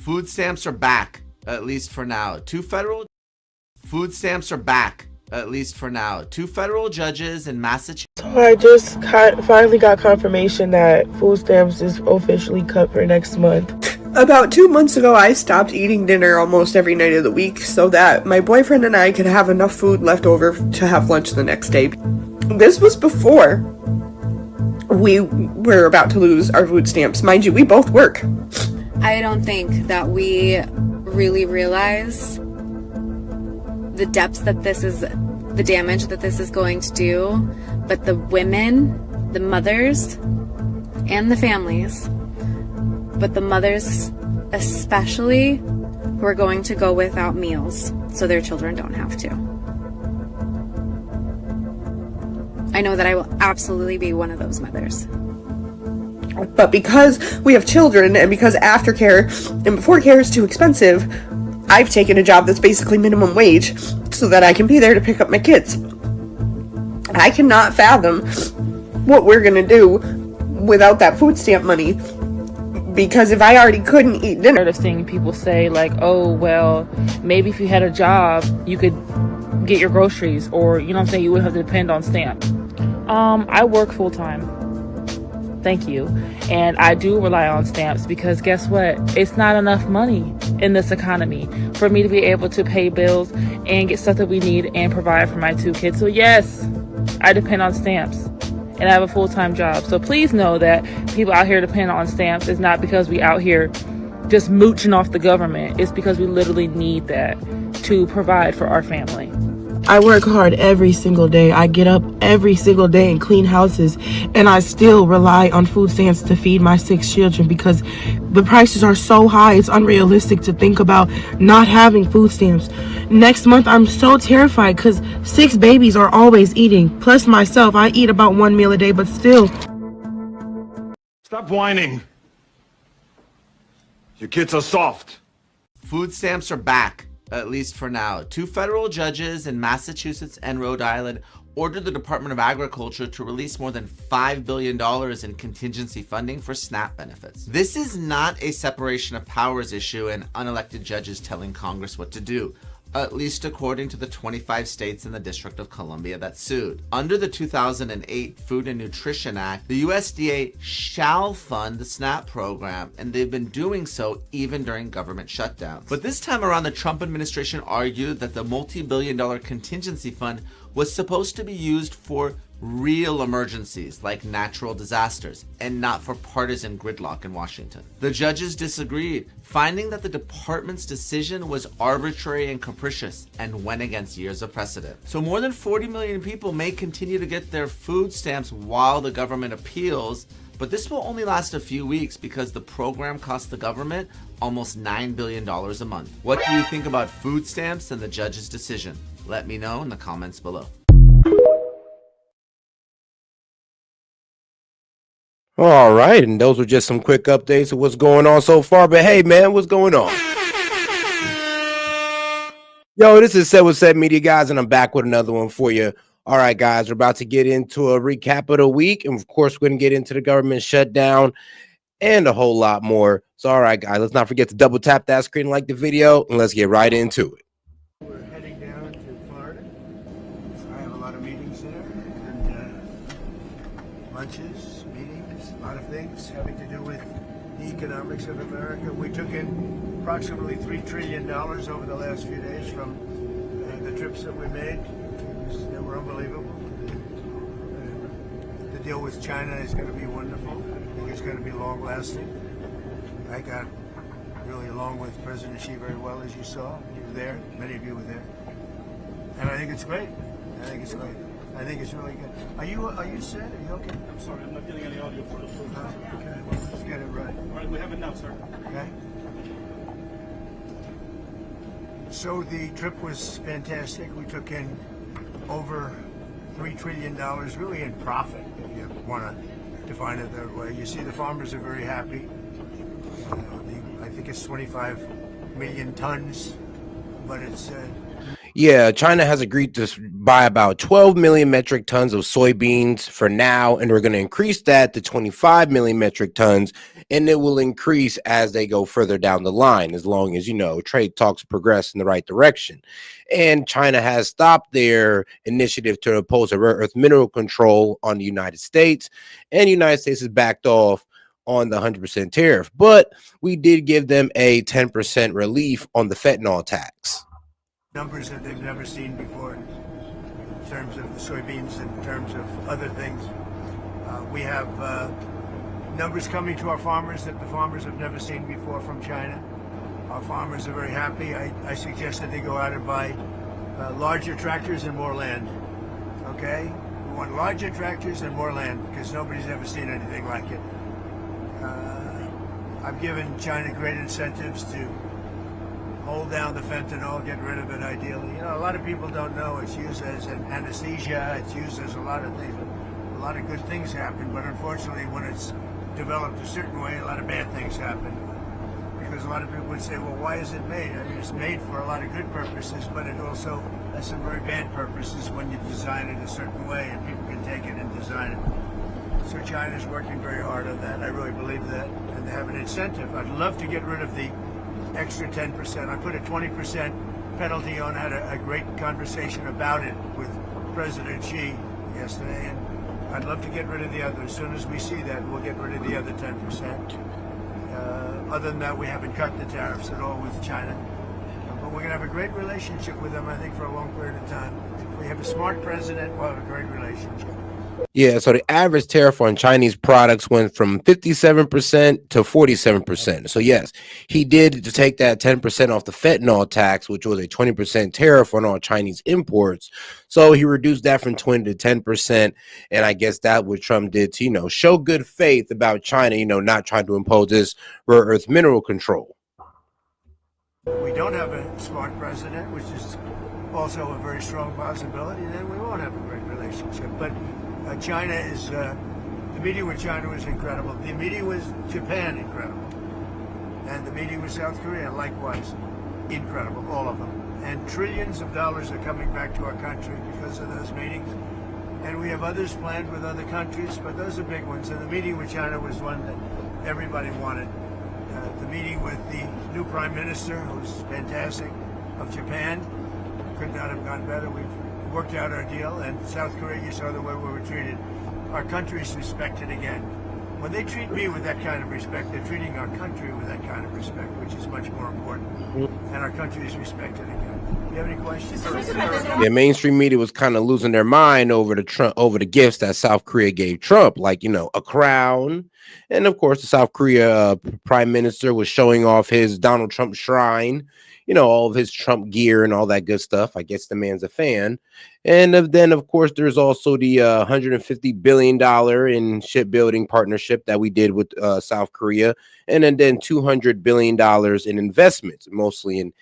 Food stamps are back, at least for now. Food stamps are back, at least for now. Two federal judges in Massachusetts. So I just finally got confirmation that food stamps is officially cut for next month. About 2 months ago, I stopped eating dinner almost every night of the week so that my boyfriend and I could have enough food left over to have lunch the next day. This was before we were about to lose our food stamps. Mind you, we both work. I don't think that we really realize the depths that this is, the damage that this is going to do, but the women, the mothers, and the families, but the mothers especially, who are going to go without meals so their children don't have to. I know that I will absolutely be one of those mothers. But because we have children and because aftercare and before care is too expensive, I've taken a job that's basically minimum wage so that I can be there to pick up my kids. I cannot fathom what we're gonna do without that food stamp money, because if I already couldn't eat dinner. I've seen people say like, oh, well, maybe if you had a job, you could get your groceries, or, you know what I'm saying, you wouldn't have to depend on stamps. I work full time. Thank you. And I do rely on stamps because guess what? It's not enough money in this economy for me to be able to pay bills and get stuff that we need and provide for my two kids. So yes, I depend on stamps and I have a full-time job. So please know that people out here depend on stamps is not because we out here just mooching off the government. It's because we literally need that to provide for our family. I work hard every single day. I get up every single day and clean houses, and I still rely on food stamps to feed my 6 children because the prices are so high. It's unrealistic to think about not having food stamps. Next month, I'm so terrified because 6 babies are always eating. Plus myself, I eat about 1 meal a day, but still. Stop whining. Your kids are soft. Food stamps are back, at least for now. Two federal judges in Massachusetts and Rhode Island ordered the Department of Agriculture to release more than $5 billion in contingency funding for SNAP benefits. This is not a separation of powers issue and unelected judges telling Congress what to do, at least according to the 25 states in the District of Columbia that sued. Under the 2008 Food and Nutrition Act, the USDA shall fund the SNAP program, and they've been doing so even during government shutdowns. But this time around, the Trump administration argued that the multi-billion-dollar contingency fund was supposed to be used for real emergencies like natural disasters and not for partisan gridlock in Washington. The judges disagreed, finding that the department's decision was arbitrary and capricious and went against years of precedent. So more than 40 million people may continue to get their food stamps while the government appeals, but this will only last a few weeks because the program costs the government almost $9 billion a month. What do you think about food stamps and the judge's decision? Let me know in the comments below. All right, and those were just some quick updates of what's going on so far. But hey, man, what's going on? Yo, this is S.E.T Media, guys, and I'm back with another one for you. All right, guys, we're about to get into a recap of the week, and of course, we're going to get into the government shutdown and a whole lot more. So, all right, guys, let's not forget to double tap that screen, like the video, and let's get right into it. We're heading down to Florida. I have a lot of meetings there, and lunches, meetings, a lot of things having to do with the economics of America. We took in approximately $3 trillion over the last few days from the trips that we made. They were unbelievable. The deal with China is going to be wonderful. I think it's going to be long-lasting. I got really along with President Xi very well, as you saw. You were there. Many of you were there. And I think it's great. I think it's great. I think it's really good. Are you set? Are you okay? I'm sorry, I'm not getting any audio for the food. Okay, let's get it right. All right, we have it now, sir. Okay. So the trip was fantastic. We took in over $3 trillion, really in profit, if you want to define it that way. You see the farmers are very happy. I think it's 25 million tons, but it's Yeah, China has agreed to buy about 12 million metric tons of soybeans for now, and we're going to increase that to 25 million metric tons, and it will increase as they go further down the line, as long as, trade talks progress in the right direction. And China has stopped their initiative to impose a rare earth mineral control on the United States, and the United States has backed off on the 100% tariff, but we did give them a 10% relief on the fentanyl tax. Numbers that they've never seen before in terms of the soybeans, in terms of other things. We have numbers coming to our farmers that the farmers have never seen before from China. Our farmers are very happy. I suggest that they go out and buy larger tractors and more land. Okay? We want larger tractors and more land because nobody's ever seen anything like it. I've given China great incentives to hold down the fentanyl, get rid of it ideally. A lot of people don't know it's used as an anesthesia, it's used as a lot of things. A lot of good things happen, but unfortunately when it's developed a certain way, a lot of bad things happen. Because a lot of people would say, well, why is it made? I mean, it's made for a lot of good purposes, but it also has some very bad purposes when you design it a certain way and people can take it and design it. So China's working very hard on that. I really believe that. And they have an incentive. I'd love to get rid of the extra 10%. I put a 20% penalty on. I had a great conversation about it with President Xi yesterday, and I'd love to get rid of the other. As soon as we see that, we'll get rid of the other 10%. Other than that, we haven't cut the tariffs at all with China. But we're going to have a great relationship with them, I think, for a long period of time. If we have a smart president, we'll have a great relationship. Yeah, so the average tariff on Chinese products went from 57% to 47%. So yes, he did to take that 10% off the fentanyl tax, which was a 20% tariff on all Chinese imports. So he reduced that from 20 to 10%. And I guess that what Trump did to, show good faith about China, not trying to impose this rare earth mineral control. We don't have a smart president, which is also a very strong possibility, then we won't have a great relationship. But China is, the meeting with China was incredible. The meeting with Japan, incredible. And the meeting with South Korea, likewise, incredible, all of them. And trillions of dollars are coming back to our country because of those meetings. And we have others planned with other countries, but those are big ones. And the meeting with China was one that everybody wanted. The meeting with the new Prime Minister, who's fantastic, of Japan, could not have gone better. We've worked out our deal, and South Korea, you saw the way we were treated. Our country's respected again. When they treat me with that kind of respect, they're treating our country with that kind of respect, which is much more important. And our country is respected again. Do you have any questions? Yeah, mainstream media was kind of losing their mind over the gifts that South Korea gave Trump, like a crown, and of course the South Korea prime minister was showing off his Donald Trump shrine. All of his Trump gear and all that good stuff. I guess the man's a fan. And then, of course, there's also the $150 billion in shipbuilding partnership that we did with South Korea. And then $200 billion in investments, mostly in,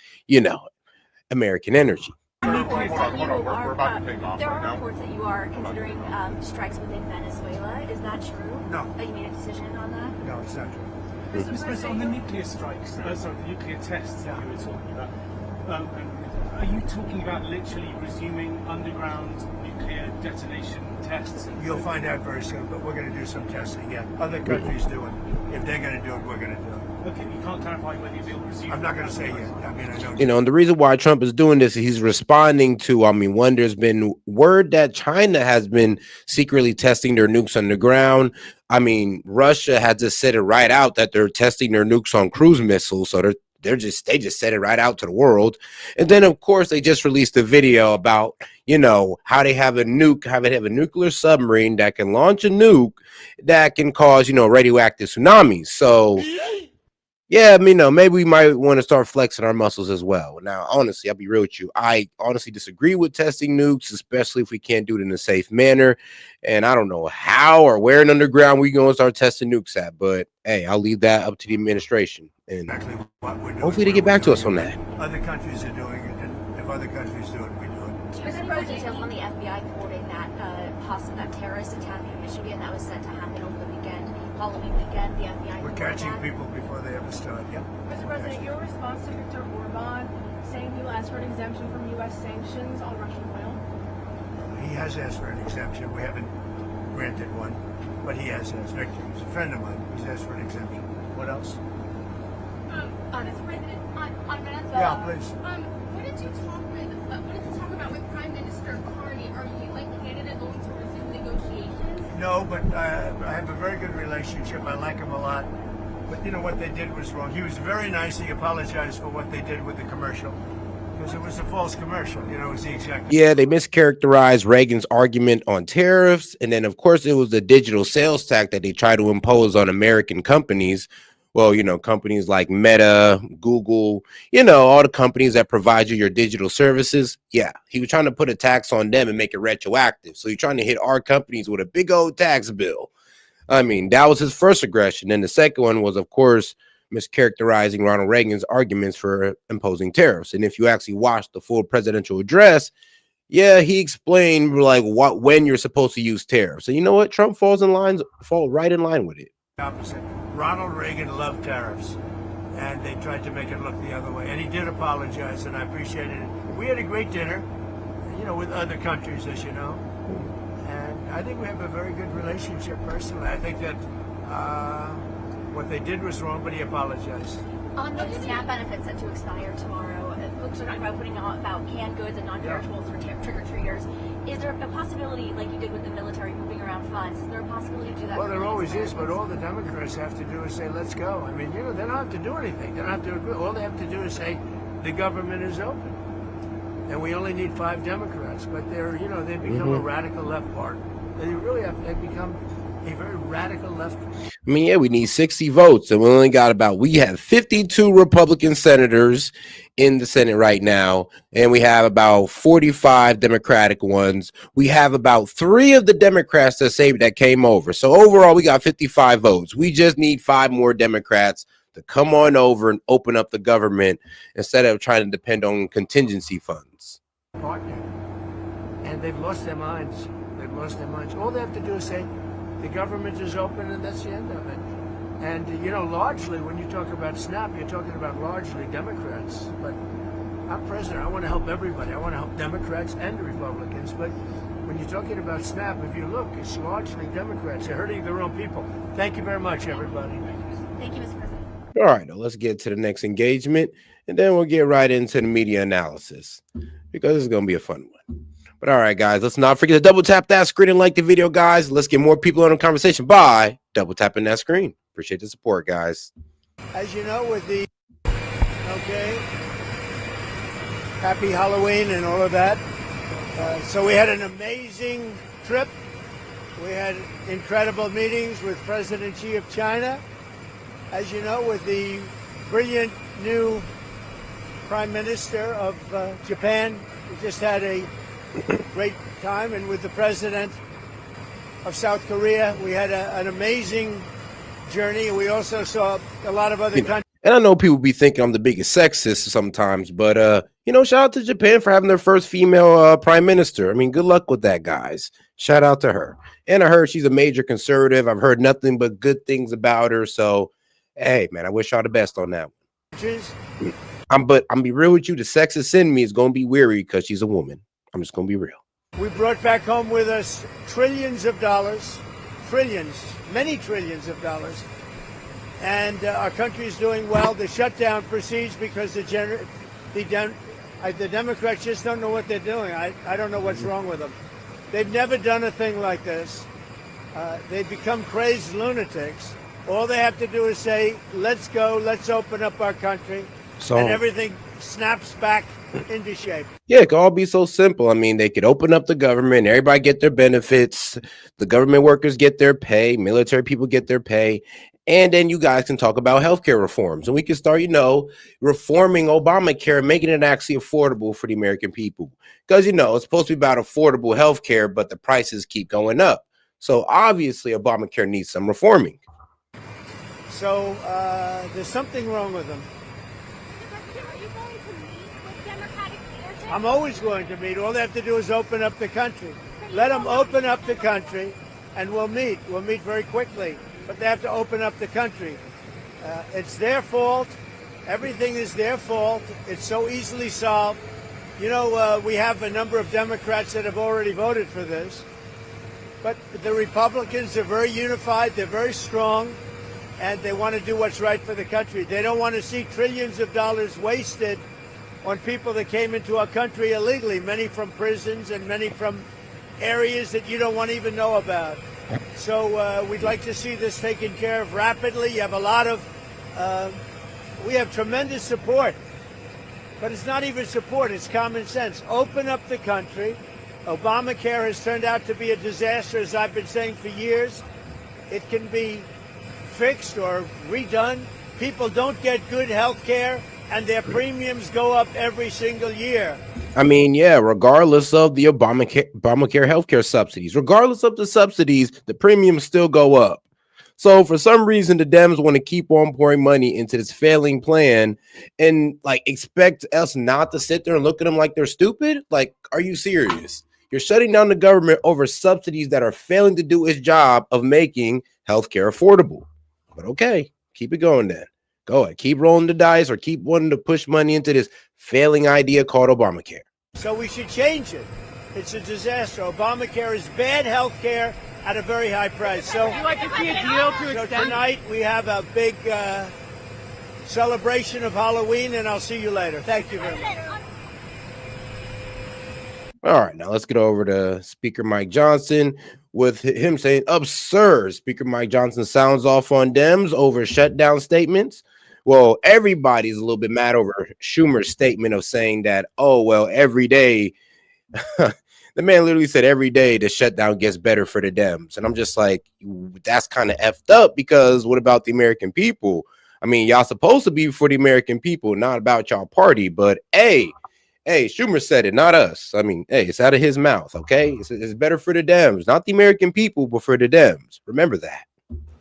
American energy. There are reports that you are considering strikes within Venezuela. Is that true? No. That you made a decision on that? No, it's not true. Mr. President, on the nuclear strikes, the nuclear tests that you were talking about, are you talking about literally resuming underground nuclear detonation tests? You'll find out very soon, but we're going to do some testing, yeah. Other countries do it. If they're going to do it, we're going to do it. Okay, you can't clarify whether you'll resume. I'm not going to say yet. I mean, I know. And the reason why Trump is doing this is he's responding to, one, there's been word that China has been secretly testing their nukes on the ground. Russia had just said it right out that they're testing their nukes on cruise missiles. So they just said it right out to the world. And then, of course, they just released a video about, how they have a nuclear submarine that can launch a nuke that can cause, radioactive tsunamis. So yeah, maybe we might want to start flexing our muscles as well. Now, honestly, I'll be real with you. I honestly disagree with testing nukes, especially if we can't do it in a safe manner. And I don't know how or where in underground we're going to start testing nukes at. But, hey, I'll leave that up to the administration. And exactly what we're doing. Hopefully they get back to us on that. Other countries are doing it, and if other countries do it, we do it. Mr. President, details on the FBI thwarting that terrorist attack in Michigan that was set to happen over the weekend. Halloween weekend, the FBI. We're catching people before they ever start. Yeah. Mr. President, your response to Viktor Orban saying he still ask for an exemption from U.S. sanctions on Russian oil? He has asked for an exemption. We haven't granted one, but he has asked. Victor, he's a friend of mine. He's asked for an exemption. What else? Mr. President, on Venezuela. Yeah, please. What did you talk about with Prime Minister Carney? Are you and Canada going to resume negotiations? No, but I have a very good relationship. I like him a lot. But you know what they did was wrong. He was very nice. He apologized for what they did with the commercial. Because it was a false commercial, you know, it was the exact. Yeah, they mischaracterized Reagan's argument on tariffs. And then, of course, it was the digital sales tax that they try to impose on American companies. Well, you know, companies like Meta, Google, you know, all the companies that provide you your digital services. Yeah, he was trying to put a tax on them and make it retroactive. So you're trying to hit our companies with a big old tax bill. I mean, that was his first aggression. And the second one was, of course, mischaracterizing Ronald Reagan's arguments for imposing tariffs. And if you actually watch the full presidential address, yeah, he explained like when you're supposed to use tariffs. And you know what? Trump fall right in line with it. Opposite. Ronald Reagan loved tariffs, and they tried to make it look the other way. And he did apologize, and I appreciated it. We had a great dinner, you know, with other countries, as you know. And I think we have a very good relationship personally. I think that what they did was wrong, but he apologized. On the SNAP benefits set to expire tomorrow, folks are talking about putting out about canned goods and non-perishables for trick-or-treaters. Is there a possibility, like you did with the military, moving around funds, is there a possibility to do that? Well, there always is, but all the Democrats have to do is say, let's go. I mean, you know, they don't have to do anything. They don't have to agree. All they have to do is say, the government is open. And we only need 5 Democrats, but they're, you know, they've become a radical left party. They really have, they've become a very radical left. I mean, yeah, we need 60 votes, and we have 52 Republican senators in the Senate right now, and we have about 45 Democratic ones. We have about 3 of the Democrats that came over. So overall, we got 55 votes. We just need 5 more Democrats to come on over and open up the government instead of trying to depend on contingency funds. Partner. And they've lost their minds. They've lost their minds. All they have to do is say, the government is open, and that's the end of it. And, you know, largely, when you talk about SNAP, you're talking about largely Democrats. But I'm president. I want to help everybody. I want to help Democrats and Republicans. But when you're talking about SNAP, if you look, it's largely Democrats. They're hurting their own people. Thank you very much, everybody. Thank you, Mr. President. All right, now let's get to the next engagement, and then we'll get right into the media analysis because it's going to be a fun one. But all right, guys, let's not forget to double tap that screen and like the video, guys. Let's get more people in the conversation by double tapping that screen. Appreciate the support, guys. As you know, with the, okay, happy Halloween and all of that. So we had an amazing trip. We had incredible meetings with President Xi of China. As you know, with the brilliant new Prime Minister of Japan, we just had a great time. And with the President of South Korea, we had an amazing journey. We also saw a lot of other countries. And I know people be thinking I'm the biggest sexist sometimes, but, you know, shout out to Japan for having their first female prime minister. I mean, good luck with that, guys. Shout out to her. And I heard she's a major conservative. I've heard nothing but good things about her. So, hey, man, I wish y'all the best on that one. But I'm be real with you. The sexist in me is going to be weary because she's a woman. I'm just going to be real. We brought back home with us trillions of dollars, many trillions of dollars. And our country is doing well. The shutdown proceeds because the Democrats just don't know what they're doing. I don't know what's wrong with them. They've never done a thing like this. They've become crazed lunatics. All they have to do is say, let's go, let's open up our country, and everything snaps back into shape. Yeah, it could all be so simple. I mean, they could open up the government, everybody get their benefits, the government workers get their pay, military people get their pay, and then you guys can talk about healthcare reforms. And we can start, you know, reforming Obamacare and making it actually affordable for the American people. Because, you know, it's supposed to be about affordable healthcare, but the prices keep going up. So obviously Obamacare needs some reforming. So there's something wrong with them. I'm always going to meet. All they have to do is open up the country. Let them open up the country, and we'll meet. We'll meet very quickly. But they have to open up the country. It's their fault Everything is their fault. It's so easily solved. You know, we have a number of Democrats that have already voted for this. But the Republicans are very unified. They're very strong. And they want to do what's right for the country. They don't want to see trillions of dollars wasted on people that came into our country illegally, many from prisons and many from areas that you don't want to even know about. So we'd like to see this taken care of rapidly. You have a lot of, we have tremendous support, but it's not even support, it's common sense. Open up the country. Obamacare has turned out to be a disaster, as I've been saying for years. It can be fixed or redone. People don't get good health care, and their premiums go up every single year. I mean, yeah, regardless of the Obamacare healthcare subsidies, regardless of the subsidies, the premiums still go up. So for some reason, the Dems want to keep on pouring money into this failing plan and like expect us not to sit there and look at them like they're stupid. Like, are you serious? You're shutting down the government over subsidies that are failing to do its job of making healthcare affordable. But okay, keep it going then. Go ahead, keep rolling the dice or keep wanting to push money into this failing idea called Obamacare. So we should change it. It's a disaster. Obamacare is bad health care at a very high price. So, would you like to see a deal to so extend? Tonight we have a big celebration of Halloween, and I'll see you later. Thank you very much. All right, now let's get over to Speaker Mike Johnson with him saying absurd. Speaker Mike Johnson sounds off on Dems over shutdown statements. Well, everybody's a little bit mad over Schumer's statement of saying that, oh, well, every day, the man literally said every day the shutdown gets better for the Dems. And I'm just like, that's kind of effed up because what about the American people? I mean, y'all supposed to be for the American people, not about y'all party. But hey, Schumer said it, not us. I mean, hey, it's out of his mouth, okay? It's better for the Dems, not the American people, but for the Dems. Remember that.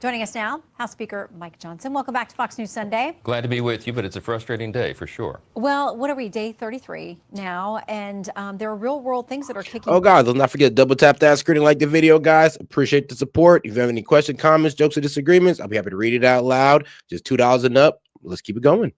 Joining us now, House Speaker Mike Johnson. Welcome back to Fox News Sunday. Glad to be with you, but it's a frustrating day for sure. Well, what are we, day 33 now? And there are real world things that are kicking. Oh, guys, let's not forget to double tap that screen and like the video, guys. Appreciate the support. If you have any questions, comments, jokes, or disagreements, I'll be happy to read it out loud. Just $2 and up. Let's keep it going.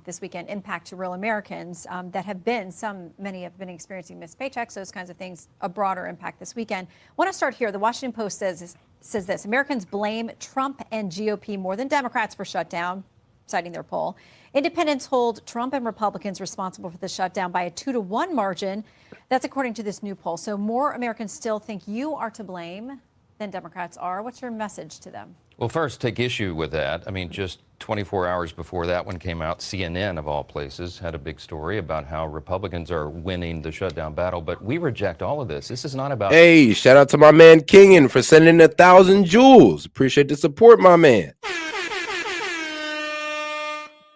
This weekend, impact to real Americans that have been, many have been experiencing missed paychecks, those kinds of things, a broader impact this weekend. I want to start here. The Washington Post says this: Americans blame Trump and GOP more than Democrats for shutdown, citing their poll. Independents hold Trump and Republicans responsible for the shutdown by a 2-to-1 margin. That's according to this new poll. So more Americans still think you are to blame than Democrats are. What's your message to them? Well, first, take issue with that. I mean, just 24 hours before that one came out, CNN, of all places, had a big story about how Republicans are winning the shutdown battle. But we reject all of this. This is not about... Hey, shout out to my man Kingen for sending 1,000 jewels. Appreciate the support, my man.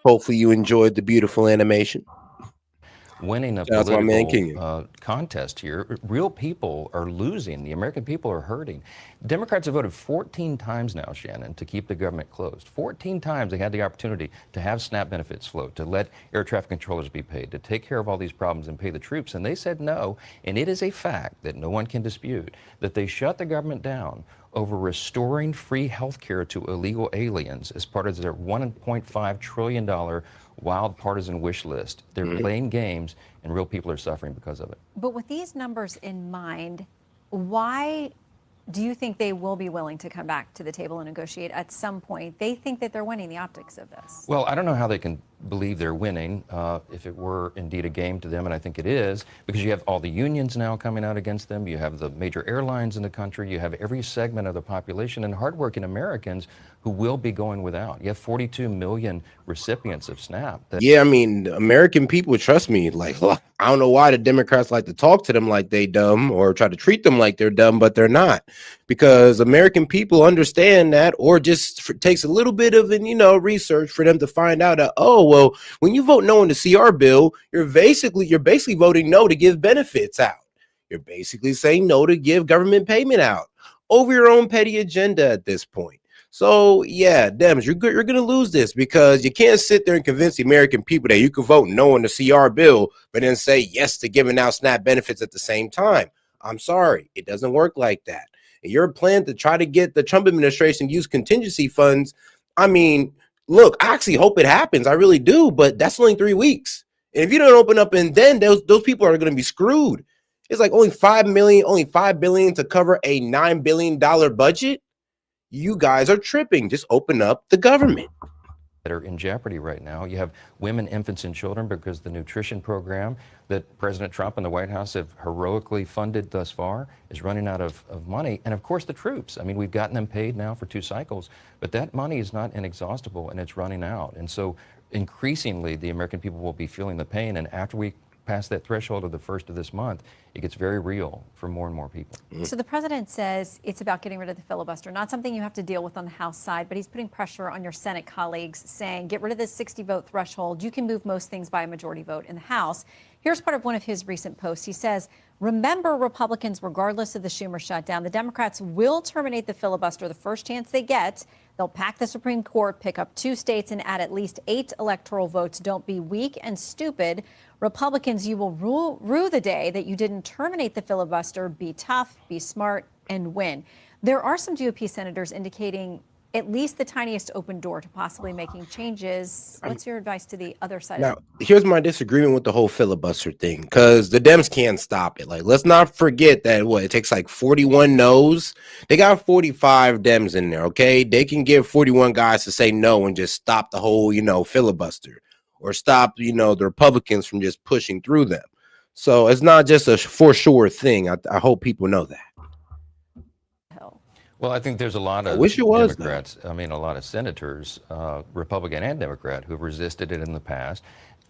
Hopefully you enjoyed the beautiful animation. Winning a political contest here. Real people are losing. The American people are hurting. Democrats have voted 14 times now, Shannon, to keep the government closed. 14 times they had the opportunity to have SNAP benefits float, to let air traffic controllers be paid, to take care of all these problems and pay the troops. And they said no. And it is a fact that no one can dispute that they shut the government down over restoring free health care to illegal aliens as part of their $1.5 trillion wild partisan wish list. They're playing games, and real people are suffering because of it. But with these numbers in mind, why do you think they will be willing to come back to the table and negotiate at some point? They think that they're winning the optics of this. Well, I don't know how they can believe they're winning if it were indeed a game to them, and I think it is, because you have all the unions now coming out against them. You have the major airlines in the country. You have every segment of the population and hardworking Americans who will be going without. You have 42 million recipients of SNAP. Yeah, I mean, American people, trust me, like, I don't know why the Democrats like to talk to them like they dumb or try to treat them like they're dumb, but they're not. Because American people understand that, or just takes a little bit of, research for them to find out that, oh, well, when you vote no on the CR bill, you're basically voting no to give benefits out. You're basically saying no to give government payment out over your own petty agenda at this point. So, yeah, Dems, you're going to lose this because you can't sit there and convince the American people that you can vote no on the CR bill, but then say yes to giving out SNAP benefits at the same time. I'm sorry. It doesn't work like that. And your plan to try to get the Trump administration to use contingency funds, I mean, look, I actually hope it happens. I really do, but that's only 3 weeks. And if you don't open up, and then those people are going to be screwed. It's like only $5 billion to cover a $9 billion budget. You guys are tripping. Just open up the government. That are in jeopardy right now. You have women, infants, and children because the nutrition program that President Trump and the White House have heroically funded thus far is running out of money. And of course, the troops. I mean, we've gotten them paid now for 2 cycles, but that money is not inexhaustible and it's running out. And so increasingly, the American people will be feeling the pain. And after we pass that threshold of the 1st of this month, it gets very real for more and more people. So the president says it's about getting rid of the filibuster, not something you have to deal with on the House side, but he's putting pressure on your Senate colleagues, saying get rid of this 60-vote threshold. You can move most things by a majority vote in the House. Here's part of one of his recent posts. He says, remember, Republicans, regardless of the Schumer shutdown, the Democrats will terminate the filibuster the first chance they get. They'll pack the Supreme Court, pick up 2 states, and add at least 8 electoral votes. Don't be weak and stupid. Republicans, you will rue the day that you didn't terminate the filibuster. Be tough, be smart, and win. There are some GOP senators indicating at least the tiniest open door to possibly making changes. What's your advice to the other side? Now, here's my disagreement with the whole filibuster thing, because the Dems can't stop it. Like, let's not forget that it takes like 41 no's. They got 45 Dems in there, okay? They can get 41 guys to say no and just stop the whole, filibuster, or stop, the Republicans from just pushing through them. So it's not just a for sure thing. I hope people know that. Well, I think there's a lot of Democrats, a lot of senators, Republican and Democrat, who have resisted it in the past.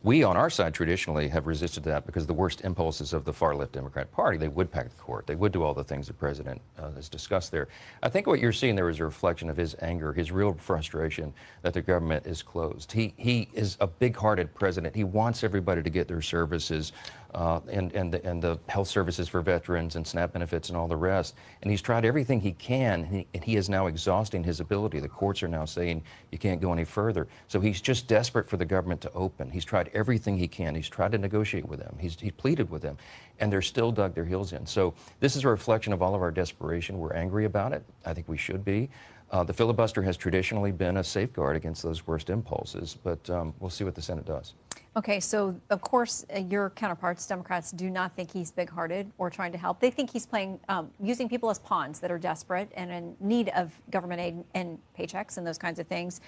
We, on our side, traditionally have resisted that because the worst impulses of the far-left Democrat Party, they would pack the court. They would do all the things the president has discussed there. I think what you're seeing there is a reflection of his anger, his real frustration that the government is closed. He is a big-hearted president. He wants everybody to get their services and the health services for veterans and SNAP benefits and all the rest. And he's tried everything he can, and he is now exhausting his ability. The courts are now saying you can't go any further. So he's just desperate for the government to open. He's tried everything he can. He's tried to negotiate with them. He pleaded with them, and they're still dug their heels in. So this is a reflection of all of our desperation. We're angry about it. I think we should be. The filibuster has traditionally been a safeguard against those worst impulses, but we'll see what the Senate does. Okay, so of course your counterparts, Democrats, do not think he's big-hearted or trying to help. They think he's playing, using people as pawns that are desperate and in need of government aid and paychecks and those kinds of things.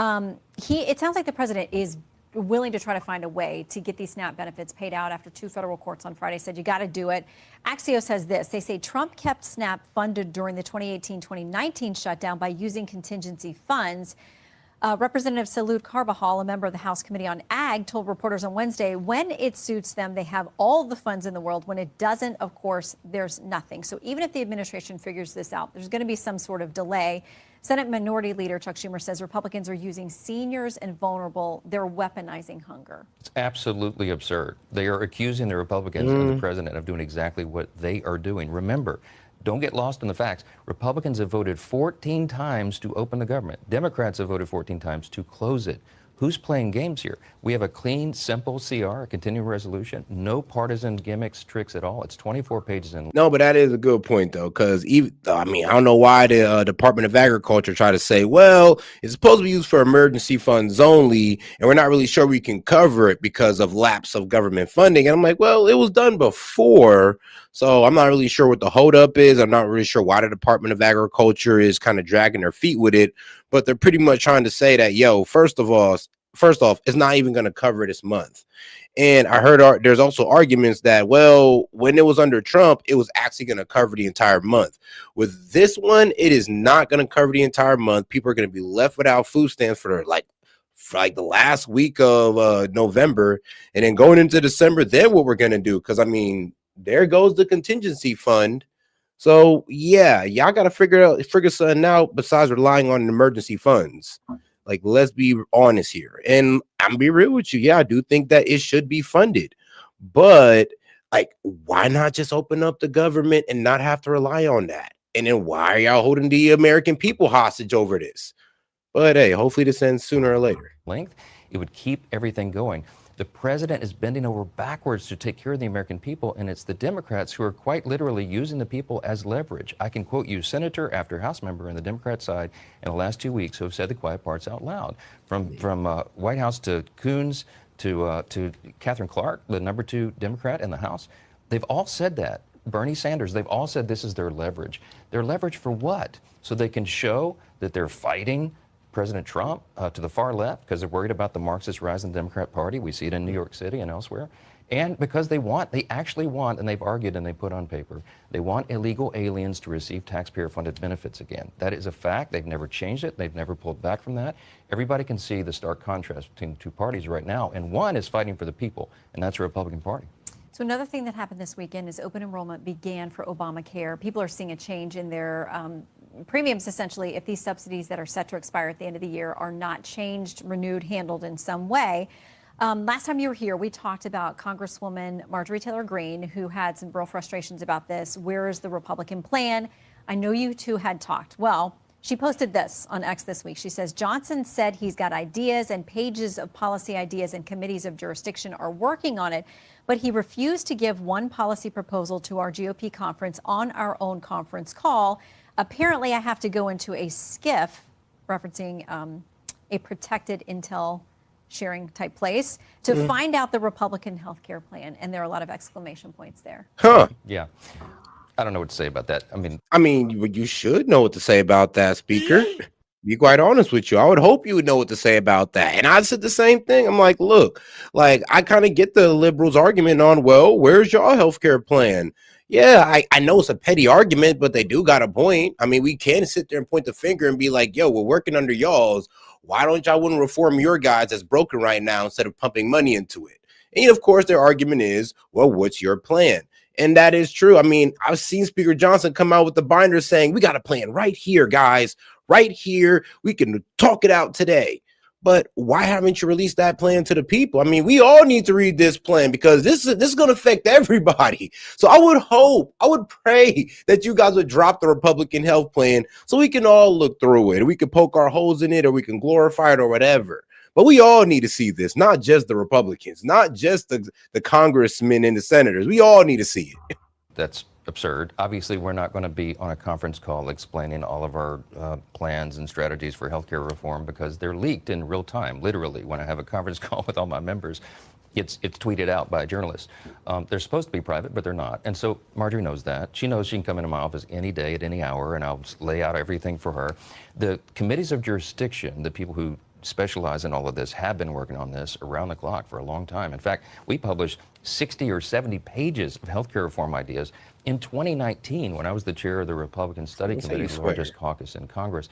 It sounds like the president is willing to try to find a way to get these SNAP benefits paid out after 2 federal courts on Friday said you got to do it. Axios has this. They say Trump kept SNAP funded during the 2018-2019 shutdown by using contingency funds. Representative Salud Carbajal, a member of the House Committee on Ag, told reporters on Wednesday when it suits them, they have all the funds in the world. When it doesn't, of course, there's nothing. So even if the administration figures this out, there's going to be some sort of delay. Senate Minority Leader Chuck Schumer says Republicans are using seniors and vulnerable. They're weaponizing hunger. It's absolutely absurd. They are accusing the Republicans and the president of doing exactly what they are doing. Remember, don't get lost in the facts. Republicans have voted 14 times to open the government. Democrats have voted 14 times to close it. Who's playing games here? We have a clean, simple CR, a continuing resolution, no partisan gimmicks, tricks at all. It's 24 pages in. No, but that is a good point, though, because I don't know why the Department of Agriculture tried to say, well, it's supposed to be used for emergency funds only, and we're not really sure we can cover it because of lapse of government funding. And I'm like, well, it was done before, so I'm not really sure what the holdup is. I'm not really sure why the Department of Agriculture is kind of dragging their feet with it, but they're pretty much trying to say that, first off, it's not even going to cover this month. And I heard there's also arguments that, well, when it was under Trump, it was actually going to cover the entire month. With this one, it is not going to cover the entire month. People are going to be left without food stamps for the last week of November, and then going into December. Then what we're going to do? Because there goes the contingency fund. So yeah, y'all got to figure something out besides relying on emergency funds. Like, let's be honest here. And I'm be real with you. Yeah, I do think that it should be funded. But why not just open up the government and not have to rely on that? And then why are y'all holding the American people hostage over this? But hey, hopefully this ends sooner or later. Length. It would keep everything going. The president is bending over backwards to take care of the American people, and it's the Democrats who are quite literally using the people as leverage. I can quote you senator after House member on the Democrat side in the last 2 weeks who have said the quiet parts out loud. From White House to Coons to Catherine Clark, the number 2 Democrat in the House, they've all said that. Bernie Sanders, they've all said this is their leverage. Their leverage for what? So they can show that they're fighting President Trump to the far left because they're worried about the Marxist rise in the Democrat Party. We see it in New York City and elsewhere. And because they actually want, and they've argued and they put on paper, they want illegal aliens to receive taxpayer-funded benefits again. That is a fact. They've never changed it. They've never pulled back from that. Everybody can see the stark contrast between the two parties right now, and one is fighting for the people, and that's the Republican Party. So another thing that happened this weekend is open enrollment began for Obamacare. People are seeing a change in their premiums, essentially, if these subsidies that are set to expire at the end of the year are not changed, renewed, handled in some way. Last time you were here, we talked about Congresswoman Marjorie Taylor Greene, who had some real frustrations about this. Where is the Republican plan? I know you two had talked. Well, she posted this on X this week. She says, Johnson said he's got ideas and pages of policy ideas and committees of jurisdiction are working on it, but he refused to give one policy proposal to our GOP conference on our own conference call. Apparently, I have to go into a SCIF, referencing a protected intel sharing type place, to find out the Republican health care plan. And there are a lot of exclamation points there. Huh. Yeah. I don't know what to say about that. I mean, you should know what to say about that, Speaker. Be quite honest with you. I would hope you would know what to say about that. And I said the same thing. I'm like, look, like, I kind of get the liberals' argument on, well, where's your healthcare plan? Yeah, I know it's a petty argument, but they do got a point. I mean, we can sit there and point the finger and be like, yo, we're working under y'all's. Why don't y'all want to reform your guys that's broken right now instead of pumping money into it? And of course, their argument is, well, what's your plan? And that is true. I mean, I've seen Speaker Johnson come out with the binder saying, we got a plan right here, guys, right here. We can talk it out today. But why haven't you released that plan to the people? I mean, we all need to read this plan because this is going to affect everybody. So I would pray that you guys would drop the Republican health plan so we can all look through it. We can poke our holes in it, or we can glorify it, or whatever. But we all need to see this, not just the Republicans, not just the congressmen and the senators. We all need to see it. That's absurd. Obviously, we're not going to be on a conference call explaining all of our plans and strategies for healthcare reform because they're leaked in real time. Literally, when I have a conference call with all my members, it's tweeted out by journalists. They're supposed to be private, but they're not. And so Marjorie knows that. She knows she can come into my office any day at any hour, and I'll lay out everything for her. The committees of jurisdiction, the people who specialize in all of this, have been working on this around the clock for a long time. In fact, we published 60 or 70 pages of healthcare reform ideas in 2019 when I was the chair of the Republican Study Committee, the largest caucus in Congress.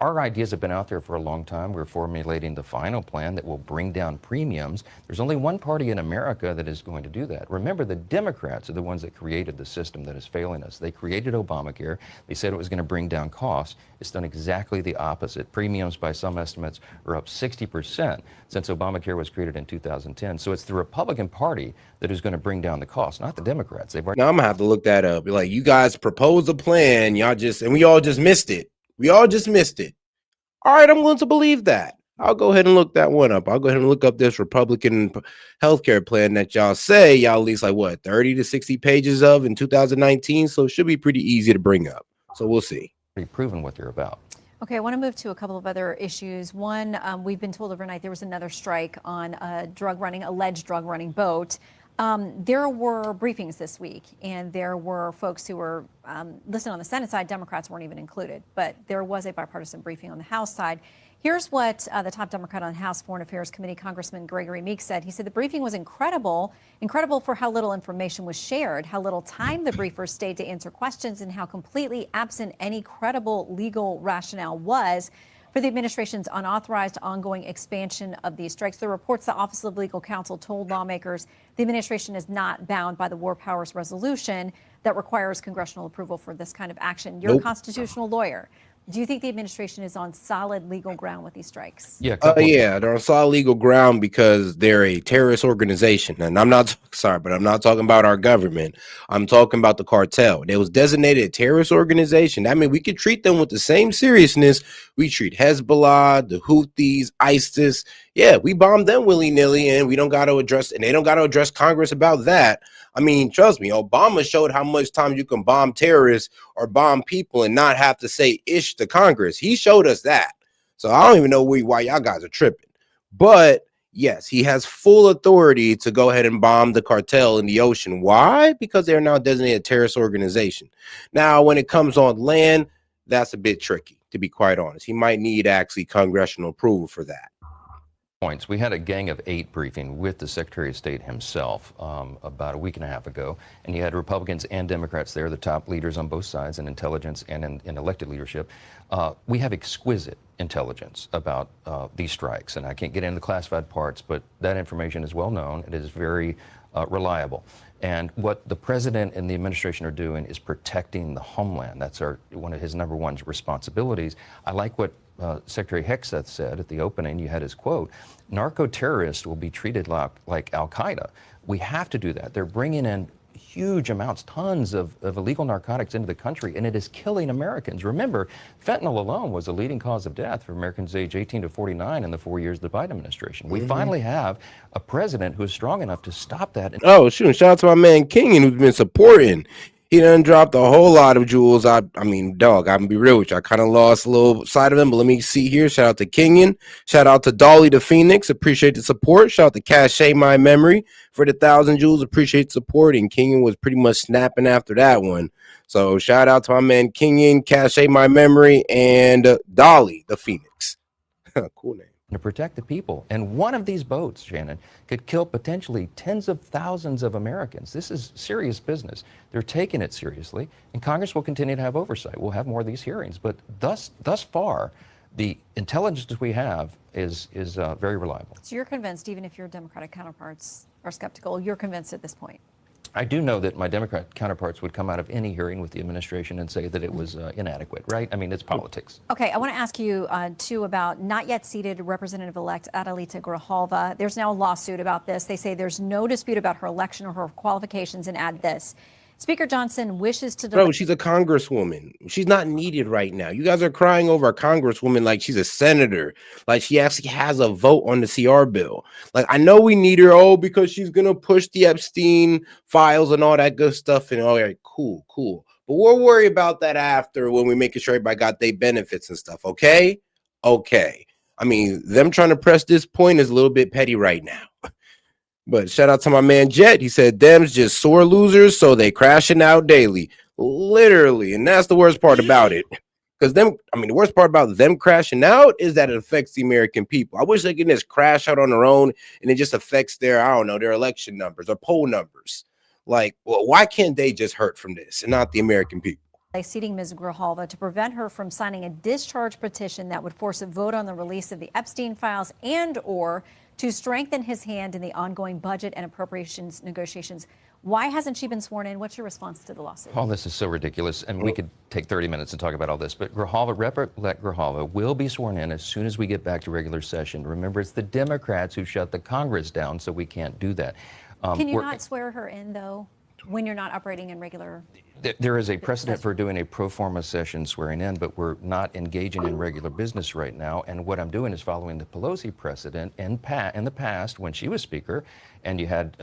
Our ideas have been out there for a long time. We're formulating the final plan that will bring down premiums. There's only one party in America that is going to do that. Remember, the Democrats are the ones that created the system that is failing us. They created Obamacare. They said it was going to bring down costs. It's done exactly the opposite. Premiums, by some estimates, are up 60% since Obamacare was created in 2010. So it's the Republican Party that is going to bring down the cost, not the Democrats. Now, I'm going to have to look that up. Be like, you guys proposed a plan, we all just missed it. We all just missed it. All right, I'm willing to believe that. I'll go ahead and look that one up. I'll go ahead and look up this Republican healthcare plan that y'all say y'all at least 30 to 60 pages of in 2019. So it should be pretty easy to bring up. So we'll see. Pretty proven what they're about. Okay, I want to move to a couple of other issues. One, we've been told overnight there was another strike on a alleged drug running boat. There were briefings this week, and there were folks who were listed on the Senate side. Democrats weren't even included, but there was a bipartisan briefing on the House side. Here's what the top Democrat on the House Foreign Affairs Committee, Congressman Gregory Meeks, said. He said the briefing was incredible for how little information was shared, how little time the briefers stayed to answer questions, and how completely absent any credible legal rationale was for the administration's unauthorized ongoing expansion of these strikes. The reports the Office of Legal Counsel told lawmakers the administration is not bound by the War Powers Resolution that requires congressional approval for this kind of action. You're a constitutional lawyer. Do you think the administration is on solid legal ground with these strikes? Yeah, they're on solid legal ground because they're a terrorist organization. And I'm not talking about our government. I'm talking about the cartel. They was designated a terrorist organization. I mean, we could treat them with the same seriousness we treat Hezbollah, the Houthis, ISIS. yeah, we bombed them willy-nilly, and we don't got to address, and they don't got to address Congress about that. I mean, trust me, Obama showed how much time you can bomb terrorists or bomb people and not have to say ish to Congress. He showed us that. So I don't even know why y'all guys are tripping. But yes, he has full authority to go ahead and bomb the cartel in the ocean. Why? Because they're now designated a terrorist organization. Now, when it comes on land, that's a bit tricky, to be quite honest. He might need actually congressional approval for that. Points. We had a Gang of 8 briefing with the Secretary of State himself about a week and a half ago, and you had Republicans and Democrats there, the top leaders on both sides in intelligence and in elected leadership. We have exquisite intelligence about these strikes, and I can't get into the classified parts, but that information is well known. It is very reliable. And what the president and the administration are doing is protecting the homeland. That's one of his number one responsibilities. I like what Secretary Hegseth said at the opening. You had his quote: narco-terrorists will be treated like Al-Qaeda. We have to do that. They're bringing in huge amounts, tons of illegal narcotics into the country, and it is killing Americans. Remember, fentanyl alone was the leading cause of death for Americans age 18 to 49 in the 4 years of the Biden administration. We finally have a president who is strong enough to stop that. Oh, shoot. Shout out to my man Kingan, who's been supporting. He done dropped a whole lot of jewels. I mean, dog, I'm gonna be real with you. I kind of lost a little side of him, but let me see here. Shout out to Kingan. Shout out to Dolly the Phoenix. Appreciate the support. Shout out to Cache My Memory for the 1,000 jewels. Appreciate the support. And Kingan was pretty much snapping after that one. So shout out to my man Kingan, Cache My Memory, and Dolly the Phoenix. Cool name. To protect the people. And one of these boats, Shannon, could kill potentially tens of thousands of Americans. This is serious business. They're taking it seriously, and Congress will continue to have oversight. We'll have more of these hearings. But thus far, the intelligence we have is very reliable. So you're convinced, even if your Democratic counterparts are skeptical, you're convinced at this point? I do know that my Democrat counterparts would come out of any hearing with the administration and say that it was inadequate, right? I mean, it's politics. Okay, I want to ask you, too, about not yet seated Representative-elect Adelita Grijalva. There's now a lawsuit about this. They say there's no dispute about her election or her qualifications, and add this: Speaker Johnson wishes to... Bro, she's a congresswoman. She's not needed right now. You guys are crying over a congresswoman like she's a senator. Like she actually has a vote on the CR bill. Like, I know we need her, because she's going to push the Epstein files and all that good stuff. And all right, cool. But we'll worry about that after, when we make sure everybody got their benefits and stuff, okay? Okay. I mean, them trying to press this point is a little bit petty right now. But shout out to my man Jet. He said, Dems just sore losers, so they crashing out daily. Literally. And that's the worst part about it. Because the worst part about them crashing out is that it affects the American people. I wish they could just crash out on their own and it just affects their, their election numbers or poll numbers. Like, well, why can't they just hurt from this and not the American people? Seating Ms. Grijalva to prevent her from signing a discharge petition that would force a vote on the release of the Epstein files and/or to strengthen his hand in the ongoing budget and appropriations negotiations. Why hasn't she been sworn in? What's your response to the lawsuit? Oh, this is so ridiculous. And we could take 30 minutes and talk about all this. But Rep-elect Grijalva will be sworn in as soon as we get back to regular session. Remember, it's the Democrats who shut the Congress down, so we can't do that. Can you not swear her in, though, when you're not operating in regular... There is a precedent for doing a pro forma session swearing in, but we're not engaging in regular business right now. And what I'm doing is following the Pelosi precedent in the past when she was Speaker, and you had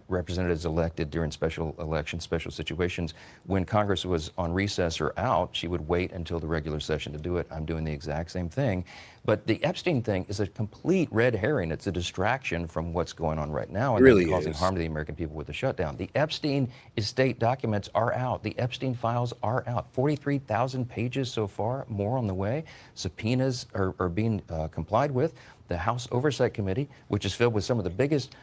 representatives elected during special elections, special situations. When Congress was on recess or out, she would wait until the regular session to do it. I'm doing the exact same thing. But the Epstein thing is a complete red herring. It's a distraction from what's going on right now and really causing harm to the American people with the shutdown. The Epstein estate documents are out. The Epstein files are out. 43,000 pages so far, more on the way. Subpoenas are being complied with. The House Oversight Committee, which is filled with some of the biggest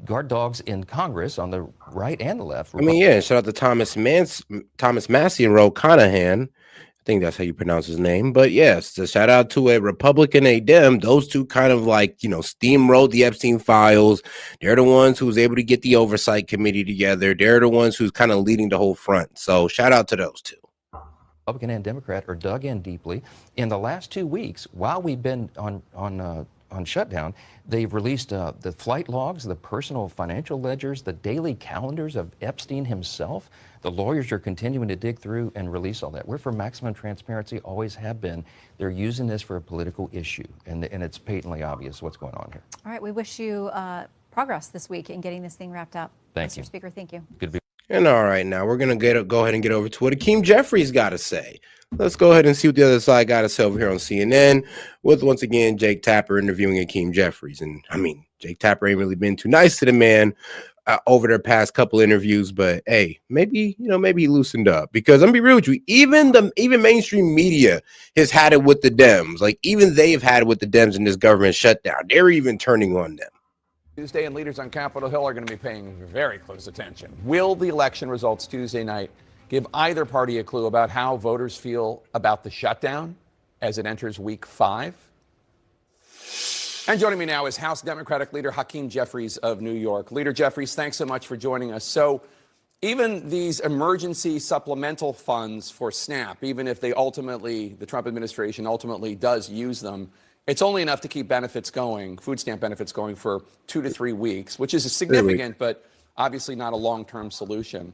guard dogs in Congress on the right and the left. Shout out to Thomas Massey and Ro Conahan. I think that's how you pronounce his name. But yes, so shout out to a Republican, a Dem. Those two kind of steamrolled the Epstein files. They're the ones who was able to get the Oversight Committee together. They're the ones who's kind of leading the whole front. So shout out to those two. Republican and Democrat are dug in deeply. In the last 2 weeks, while we've been on on shutdown, they've released the flight logs, the personal financial ledgers, the daily calendars of Epstein himself. The lawyers are continuing to dig through and release all that. We're for maximum transparency, always have been. They're using this for a political issue, and it's patently obvious what's going on here. All right, we wish you progress this week in getting this thing wrapped up. Thank you. Mr. Speaker, thank you. Good to be. And all right, now we're going to go ahead and get over to what Akeem Jeffries got to say. Let's go ahead and see what the other side got to say over here on CNN with, once again, Jake Tapper interviewing Akeem Jeffries. And I mean, Jake Tapper ain't really been too nice to the man over their past couple interviews, but hey, maybe he loosened up, because I'm gonna be real with you, even mainstream media has had it with the Dems. Like, even they've had it with the Dems in this government shutdown. They're even turning on them. Tuesday, and leaders on Capitol Hill are going to be paying very close attention. Will the election results Tuesday night give either party a clue about how voters feel about the shutdown as it enters week 5? And joining me now is House Democratic leader Hakeem Jeffries of New York. Leader Jeffries, thanks so much for joining us. So even these emergency supplemental funds for SNAP, even if the Trump administration ultimately does use them, it's only enough to keep benefits going, food stamp benefits going, for 2 to 3 weeks, which is significant, but obviously not a long-term solution.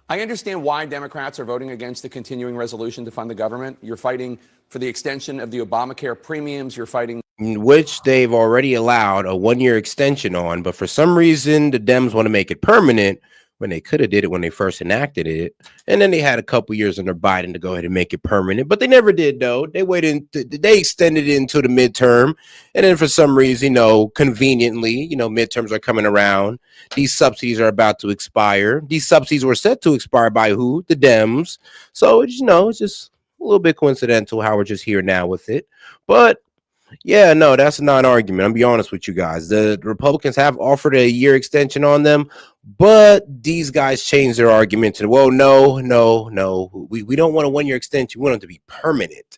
I understand why Democrats are voting against the continuing resolution to fund the government. You're fighting for the extension of the Obamacare premiums. You're fighting, which they've already allowed a 1-year extension on, but for some reason the Dems want to make it permanent when they could have did it when they first enacted it. And then they had a couple years under Biden to go ahead and make it permanent, but they never did, though. They waited, they extended it into the midterm. And then for some reason, conveniently, midterms are coming around. These subsidies are about to expire. These subsidies were set to expire by who? The Dems. So, it's just a little bit coincidental how we're just here now with it. But yeah, no, that's a non-argument. I'll be honest with you guys. The Republicans have offered a year extension on them, but these guys changed their argument to, well, no. We don't want a 1-year extension. We want it to be permanent.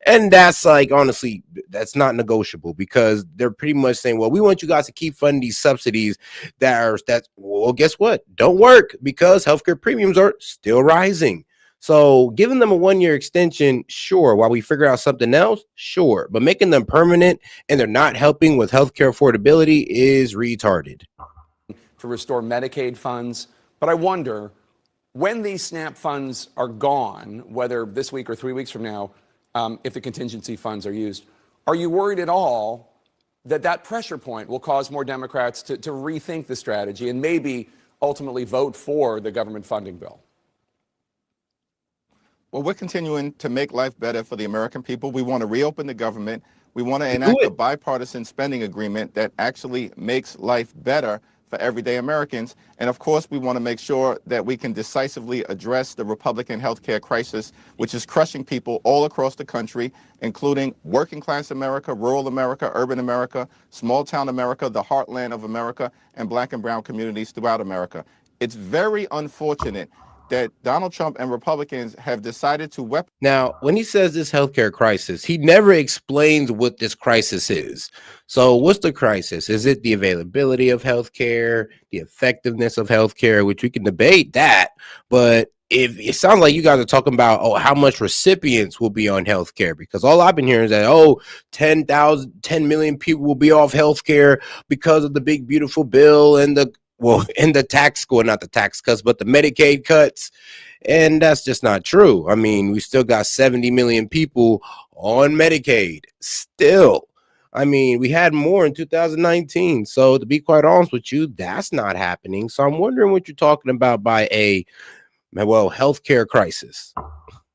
And that's honestly, that's not negotiable, because they're pretty much saying, well, we want you guys to keep funding these subsidies well, guess what? Don't work, because healthcare premiums are still rising. So giving them a 1-year extension, sure. While we figure out something else, sure. But making them permanent and they're not helping with healthcare affordability is retarded. to restore Medicaid funds. But I wonder, when these SNAP funds are gone, whether this week or 3 weeks from now, if the contingency funds are used, are you worried at all that pressure point will cause more Democrats to rethink the strategy and maybe ultimately vote for the government funding bill? Well, we're continuing to make life better for the American people. We want to reopen the government. We want to enact a bipartisan spending agreement that actually makes life better for everyday Americans. And of course, we want to make sure that we can decisively address the Republican healthcare crisis, which is crushing people all across the country, including working class America, rural America, urban America, small town America, the heartland of America, and black and brown communities throughout America. It's very unfortunate that Donald Trump and Republicans have decided to Now, when he says this healthcare crisis, he never explains what this crisis is. So what's the crisis? Is it the availability of healthcare, the effectiveness of healthcare, which we can debate that, but if it sounds like you guys are talking about, how much recipients will be on healthcare, because all I've been hearing is that, 10 million people will be off healthcare because of the big, beautiful bill and the tax not the tax cuts, but the Medicaid cuts. And that's just not true. I mean, we still got 70 million people on Medicaid still. I mean, we had more in 2019. So to be quite honest with you, that's not happening. So I'm wondering what you're talking about by a healthcare crisis.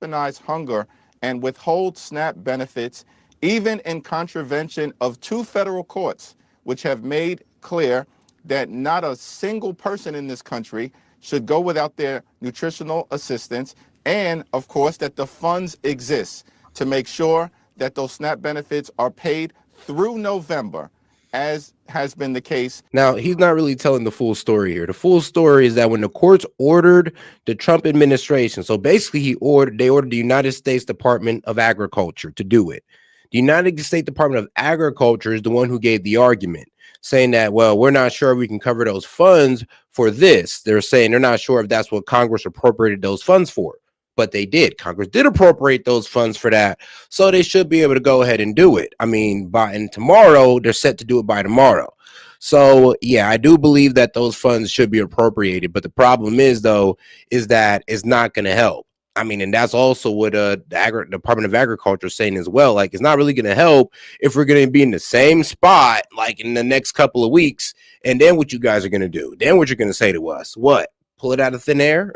Weaponize hunger and withhold SNAP benefits, even in contravention of 2 federal courts, which have made clear that not a single person in this country should go without their nutritional assistance, and of course that the funds exist to make sure that those SNAP benefits are paid through November, as has been the case. Now, he's not really telling the full story here. The full story is that when the courts ordered the Trump administration, so basically they ordered the United States Department of Agriculture to do it. The United States Department of Agriculture is the one who gave the argument, saying that, well, we're not sure we can cover those funds for this. They're saying they're not sure if that's what Congress appropriated those funds for. but they did. Congress did appropriate those funds for that, so they should be able to go ahead and do it. I mean, and tomorrow they're set to do it by tomorrow. So yeah, I do believe that those funds should be appropriated, but the problem is though, is that it's not going to help. I mean, and that's also what the Department of Agriculture is saying as well. Like, it's not really going to help if we're going to be in the same spot like in the next couple of weeks. And then what you guys are going to do? Then what you're going to say to us? What? Pull it out of thin air?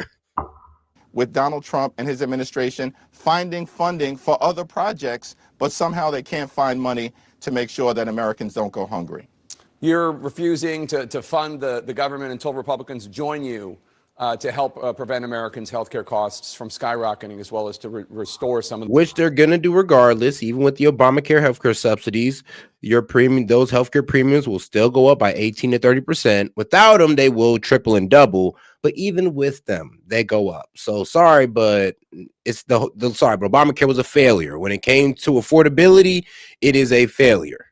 With Donald Trump and his administration finding funding for other projects, but somehow they can't find money to make sure that Americans don't go hungry. You're refusing to fund the government until Republicans join you to help prevent Americans' health care costs from skyrocketing, as well as to restore some of which they're going to do regardless. Even with the Obamacare healthcare subsidies, your premium, those healthcare premiums will still go up by 18 to 30%. Without them, they will triple and double. But even with them, they go up. So sorry, but it's sorry, but Obamacare was a failure. When it came to affordability, it is a failure.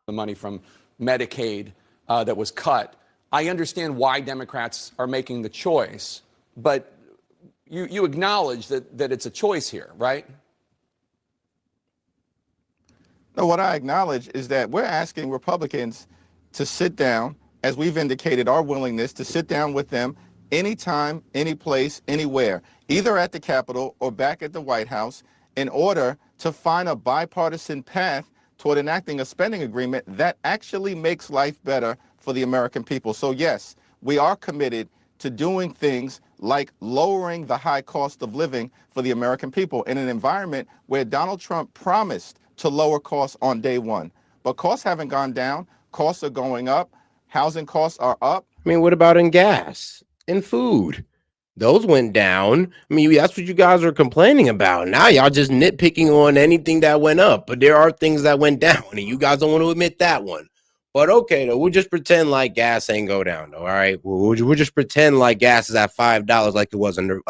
The money from Medicaid that was cut. I understand why Democrats are making the choice, but you acknowledge that it's a choice here, right? No, what I acknowledge is that we're asking Republicans to sit down, as we've indicated our willingness to sit down with them anytime, any place, anywhere, either at the Capitol or back at the White House, in order to find a bipartisan path toward enacting a spending agreement that actually makes life better for the American people. So yes, we are committed to doing things like lowering the high cost of living for the American people in an environment where Donald Trump promised to lower costs on day one. But costs haven't gone down. Costs are going up. Housing costs are up. I mean, what about in gas and food? Those went down. I mean, that's what you guys are complaining about. Now y'all just nitpicking on anything that went up, but there are things that went down, and you guys don't want to admit that one. But okay, though, we'll just pretend like gas ain't go down, though. All right, we'll just pretend like gas is at $5 like it was under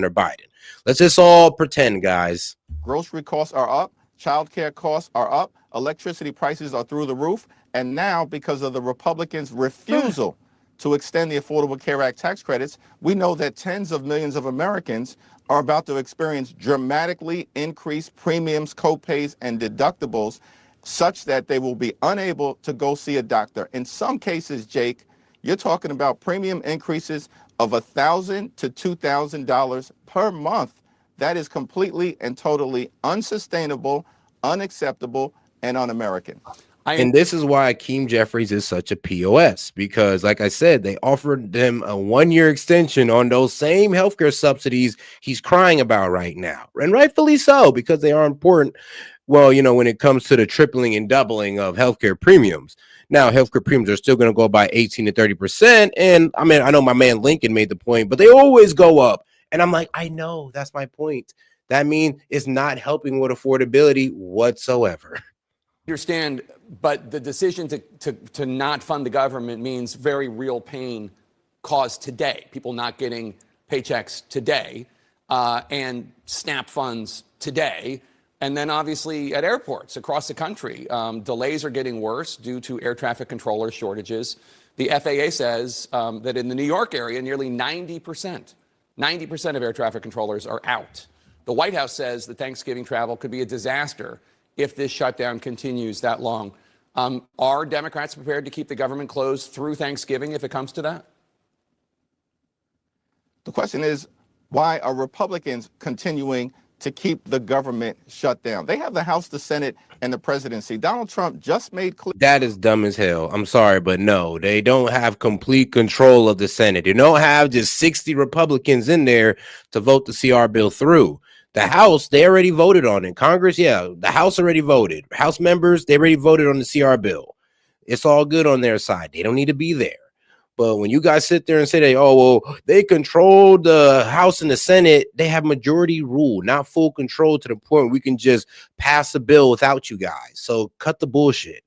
Biden. Let's just all pretend, guys. Grocery costs are up. Childcare costs are up. Electricity prices are through the roof. And now, because of the Republicans' refusal to extend the Affordable Care Act tax credits, we know that tens of millions of Americans are about to experience dramatically increased premiums, copays, and deductibles, such that they will be unable to go see a doctor. In some cases, Jake, you're talking about premium increases of $1,000 to $2,000 per month. That is completely and totally unsustainable, unacceptable, and un-American. And this is why Hakeem Jeffries is such a POS, because like I said, they offered them a 1-year extension on those same healthcare subsidies he's crying about right now. And rightfully so, because they are important. Well, you know, when it comes to the tripling and doubling of healthcare premiums. Now, healthcare premiums are still going to go by 18 to 30%. And I mean, I know my man Lincoln made the point, but they always go up. And I'm like, I know, that's my point. That means it's not helping with affordability whatsoever. Understand, but the decision to not fund the government means very real pain caused today. People not getting paychecks today and SNAP funds today. And then obviously at airports across the country, delays are getting worse due to air traffic controller shortages. The FAA says that in the New York area, nearly 90% of air traffic controllers are out. The White House says that Thanksgiving travel could be a disaster if this shutdown continues that long. Are Democrats prepared to keep the government closed through Thanksgiving if it comes to that? The question is, why are Republicans continuing to keep the government shut down? They have the House, the Senate, and the presidency. Donald Trump just made clear. That is dumb as hell. I'm sorry, but no, they don't have complete control of the Senate. They don't have just 60 Republicans in there to vote the CR bill through. The House, they already voted on it. Congress, yeah, the House already voted. House members, they already voted on the CR bill. It's all good on their side. They don't need to be there. But when you guys sit there and say, that, oh, well, they control the House and the Senate, they have majority rule, not full control to the point we can just pass a bill without you guys. So cut the bullshit.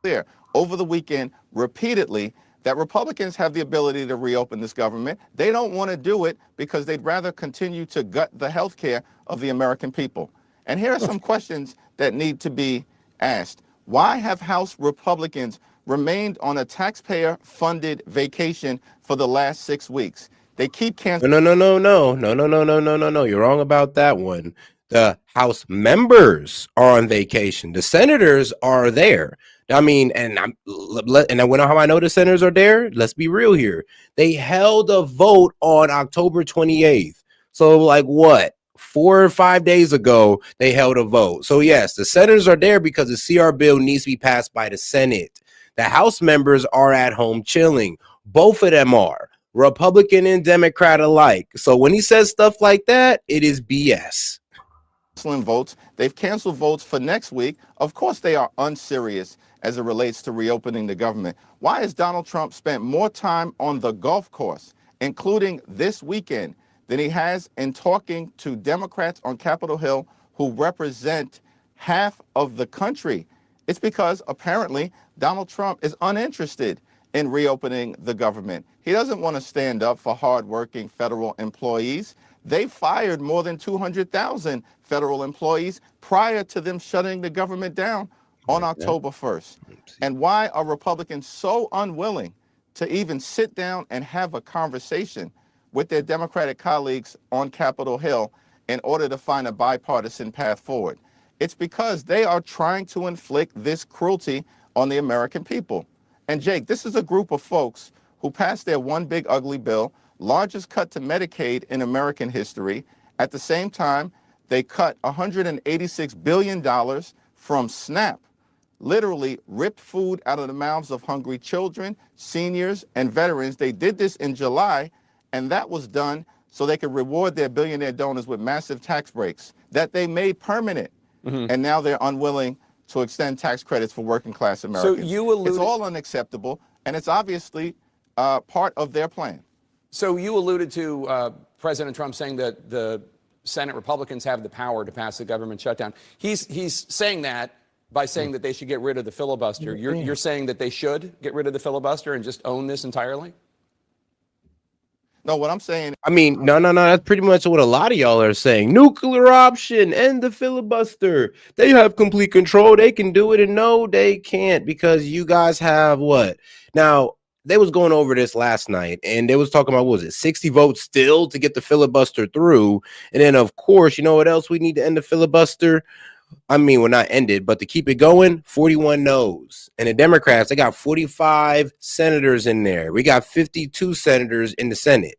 Clear over the weekend repeatedly that Republicans have the ability to reopen this government. They don't want to do it because they'd rather continue to gut the health care of the American people. And here are some questions that need to be asked. Why have House Republicans remained on a taxpayer-funded vacation for the last 6 weeks? They keep canceling. No. You're wrong about that one. The House members are on vacation. The senators are there. I mean, and I know how I know the senators are there. Let's be real here. They held a vote on October 28th. So, like, what? 4 or 5 days ago, they held a vote. So, yes, the senators are there because the CR bill needs to be passed by the Senate. The House members are at home chilling. Both of them are. Republican and Democrat alike. So when he says stuff like that, it is BS. Votes. They've canceled votes for next week. Of course, they are unserious as it relates to reopening the government. Why has Donald Trump spent more time on the golf course, including this weekend, than he has in talking to Democrats on Capitol Hill who represent half of the country? It's because apparently Donald Trump is uninterested in reopening the government. He doesn't want to stand up for hardworking federal employees. They fired more than 200,000 federal employees prior to them shutting the government down on October 1st. And why are Republicans so unwilling to even sit down and have a conversation with their Democratic colleagues on Capitol Hill in order to find a bipartisan path forward? It's because they are trying to inflict this cruelty on the American people. And Jake, this is a group of folks who passed their one big ugly bill, largest cut to Medicaid in American history. At the same time, they cut $186 billion from SNAP, literally ripped food out of the mouths of hungry children, seniors, and veterans. They did this in July, and that was done so they could reward their billionaire donors with massive tax breaks that they made permanent. And now they're unwilling to extend tax credits for working class Americans. So it's all unacceptable, and it's obviously part of their plan. So you alluded to President Trump saying that the Senate Republicans have the power to pass the government shutdown. He's saying that by saying that they should get rid of the filibuster. You're saying that they should get rid of the filibuster and just own this entirely? No, what I'm saying... I mean, no. That's pretty much what a lot of y'all are saying. Nuclear option, end the filibuster. They have complete control. They can do it. And no, they can't, because you guys have what? Now, they was going over this last night, and they was talking about, what was it, 60 votes still to get the filibuster through. And then, of course, you know what else we need to end the filibuster? I mean, well, not ended, but to keep it going, 41 no's. And the Democrats, they got 45 senators in there. We got 52 senators in the Senate.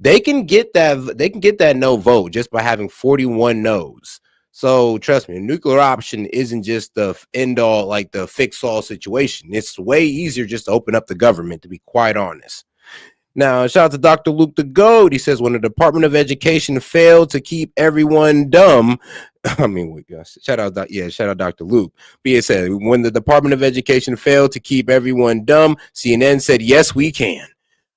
They can get that no vote just by having 41 no's. So trust me, a nuclear option isn't just the end all, like the fix all situation. It's way easier just to open up the government, to be quite honest. Now, shout out to Dr. Luke the Goat. He says, when the Department of Education failed to keep everyone dumb, I mean, shout out Dr. Luke. But he said, when the Department of Education failed to keep everyone dumb, CNN said, yes, we can.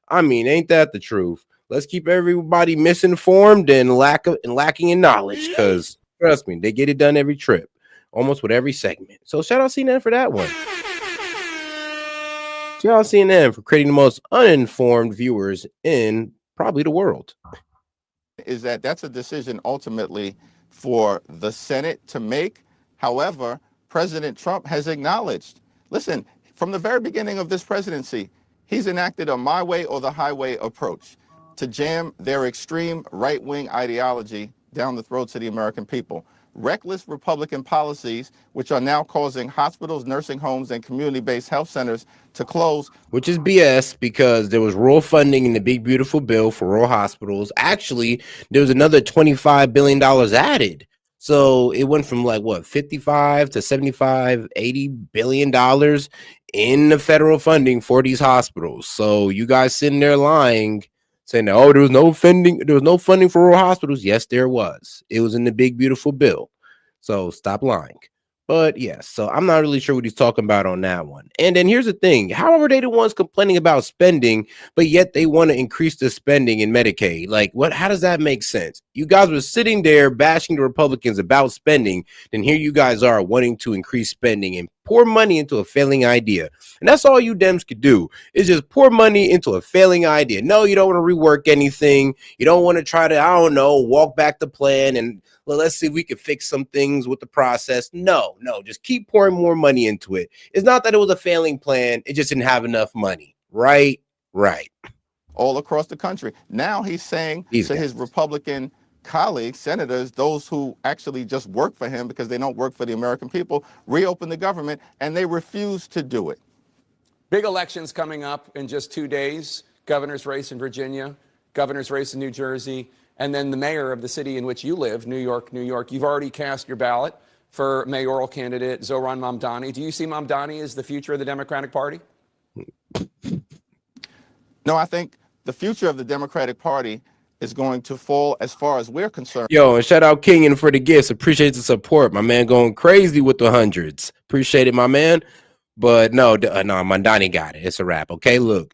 I mean, ain't that the truth? Let's keep everybody misinformed and lacking in knowledge, because trust me, they get it done every trip, almost with every segment. So shout out CNN for that one. Shout out CNN for creating the most uninformed viewers in probably the world. Is that's a decision ultimately for the Senate to make. However, President Trump has acknowledged, listen, from the very beginning of this presidency, he's enacted a my way or the highway approach to jam their extreme right-wing ideology down the throats of the American people. Reckless Republican policies, which are now causing hospitals, nursing homes, and community-based health centers to close. Which is BS, because there was rural funding in the big, beautiful bill for rural hospitals. Actually, there was another $25 billion added. So it went from like, what, 55 to 75, $80 billion in the federal funding for these hospitals. So you guys sitting there lying, saying, oh, there was no funding for rural hospitals. Yes, there was. It was in the big, beautiful bill. So stop lying. But yes, so I'm not really sure what he's talking about on that one. And then here's the thing. How are they the ones complaining about spending, but yet they want to increase the spending in Medicaid? Like, what? How does that make sense? You guys were sitting there bashing the Republicans about spending, then here you guys are wanting to increase spending and pour money into a failing idea. And that's all you Dems could do, is just pour money into a failing idea. No, you don't want to rework anything. You don't want to try to, I don't know, walk back the plan and let's see if we can fix some things with the process. No, just keep pouring more money into it. It's not that it was a failing plan. It just didn't have enough money. Right. all across the country. Now he's saying to his Republican colleagues, senators, those who actually just work for him because they don't work for the American people, reopen the government, and they refuse to do it. Big elections coming up in just 2 days. Governor's race in Virginia, governor's race in New Jersey, and then the mayor of the city in which you live, New York, New York. You've already cast your ballot for mayoral candidate Zohran Mamdani. Do you see Mamdani as the future of the Democratic Party? No, I think the future of the Democratic Party is going to fall as far as we're concerned. Yo, and shout out Kenyon for the gifts. Appreciate the support. My man going crazy with the hundreds. Appreciate it, my man. But no, Mamdani got it. It's a wrap. Okay, look.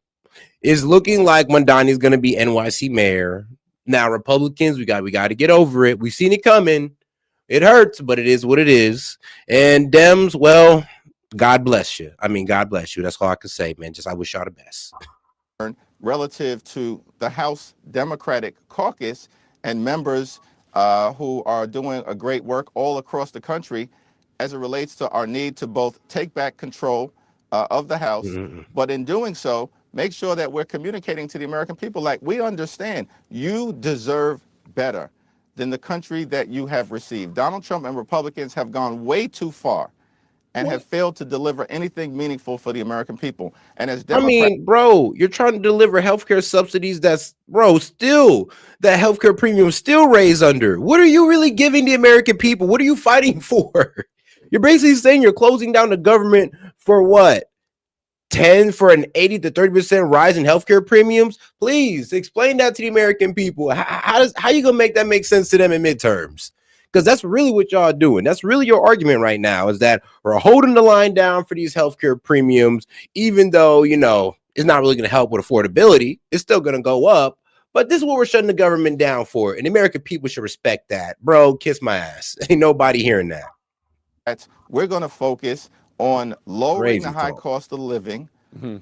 It's looking like Mamdani's going to be NYC mayor. Now, Republicans, we got to get over it. We've seen it coming. It hurts, but it is what it is. And Dems, well, God bless you. I mean, God bless you. That's all I can say, man. Just I wish y'all the best. Relative to the House Democratic Caucus and members who are doing a great work all across the country as it relates to our need to both take back control of the House, but in doing so, make sure that we're communicating to the American people like we understand you deserve better than the country that you have received. Donald Trump and Republicans have gone way too far and have failed to deliver anything meaningful for the American people. And as Democrats, I mean, bro, you're trying to deliver healthcare subsidies that's, bro, still, that healthcare premium still raised under. What are you really giving the American people? What are you fighting for? You're basically saying you're closing down the government for what? 10 for an 80 to 30% rise in healthcare premiums? Please explain that to the American people. How you gonna make that make sense to them in midterms? Because that's really what y'all are doing. That's really your argument right now, is that we're holding the line down for these healthcare premiums, even though, you know, it's not really going to help with affordability. It's still going to go up. But this is what we're shutting the government down for. And the American people should respect that. Bro, kiss my ass. Ain't nobody hearing that. We're going to focus on lowering the high cost of living,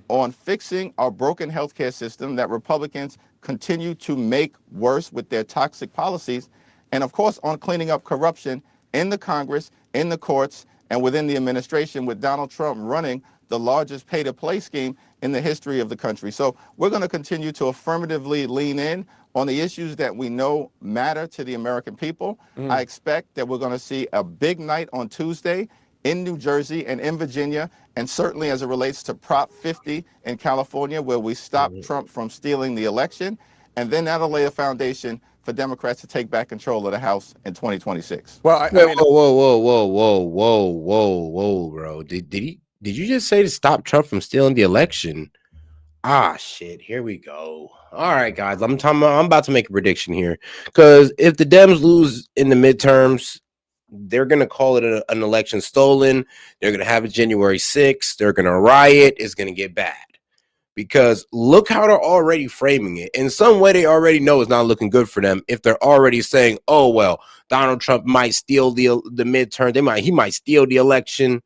on fixing our broken healthcare system that Republicans continue to make worse with their toxic policies, and of course on cleaning up corruption in the Congress, in the courts, and within the administration, with Donald Trump running the largest pay-to-play scheme in the history of the country. So we're going to continue to affirmatively lean in on the issues that we know matter to the American people. I expect that we're going to see a big night on Tuesday in New Jersey and in Virginia, and certainly as it relates to Prop 50 in California, where we stop Trump from stealing the election. And then that'll lay a foundation for Democrats to take back control of the House in 2026. Well, whoa, bro. Did you just say to stop Trump from stealing the election? Ah, shit. Here we go. All right, guys. I'm about to make a prediction here, because if the Dems lose in the midterms, they're going to call it an election stolen. They're going to have it January 6th. They're going to riot. It's going to get bad. Because look how they're already framing it. In some way, they already know it's not looking good for them if they're already saying, oh, well, Donald Trump might steal the midterm. He might steal the election.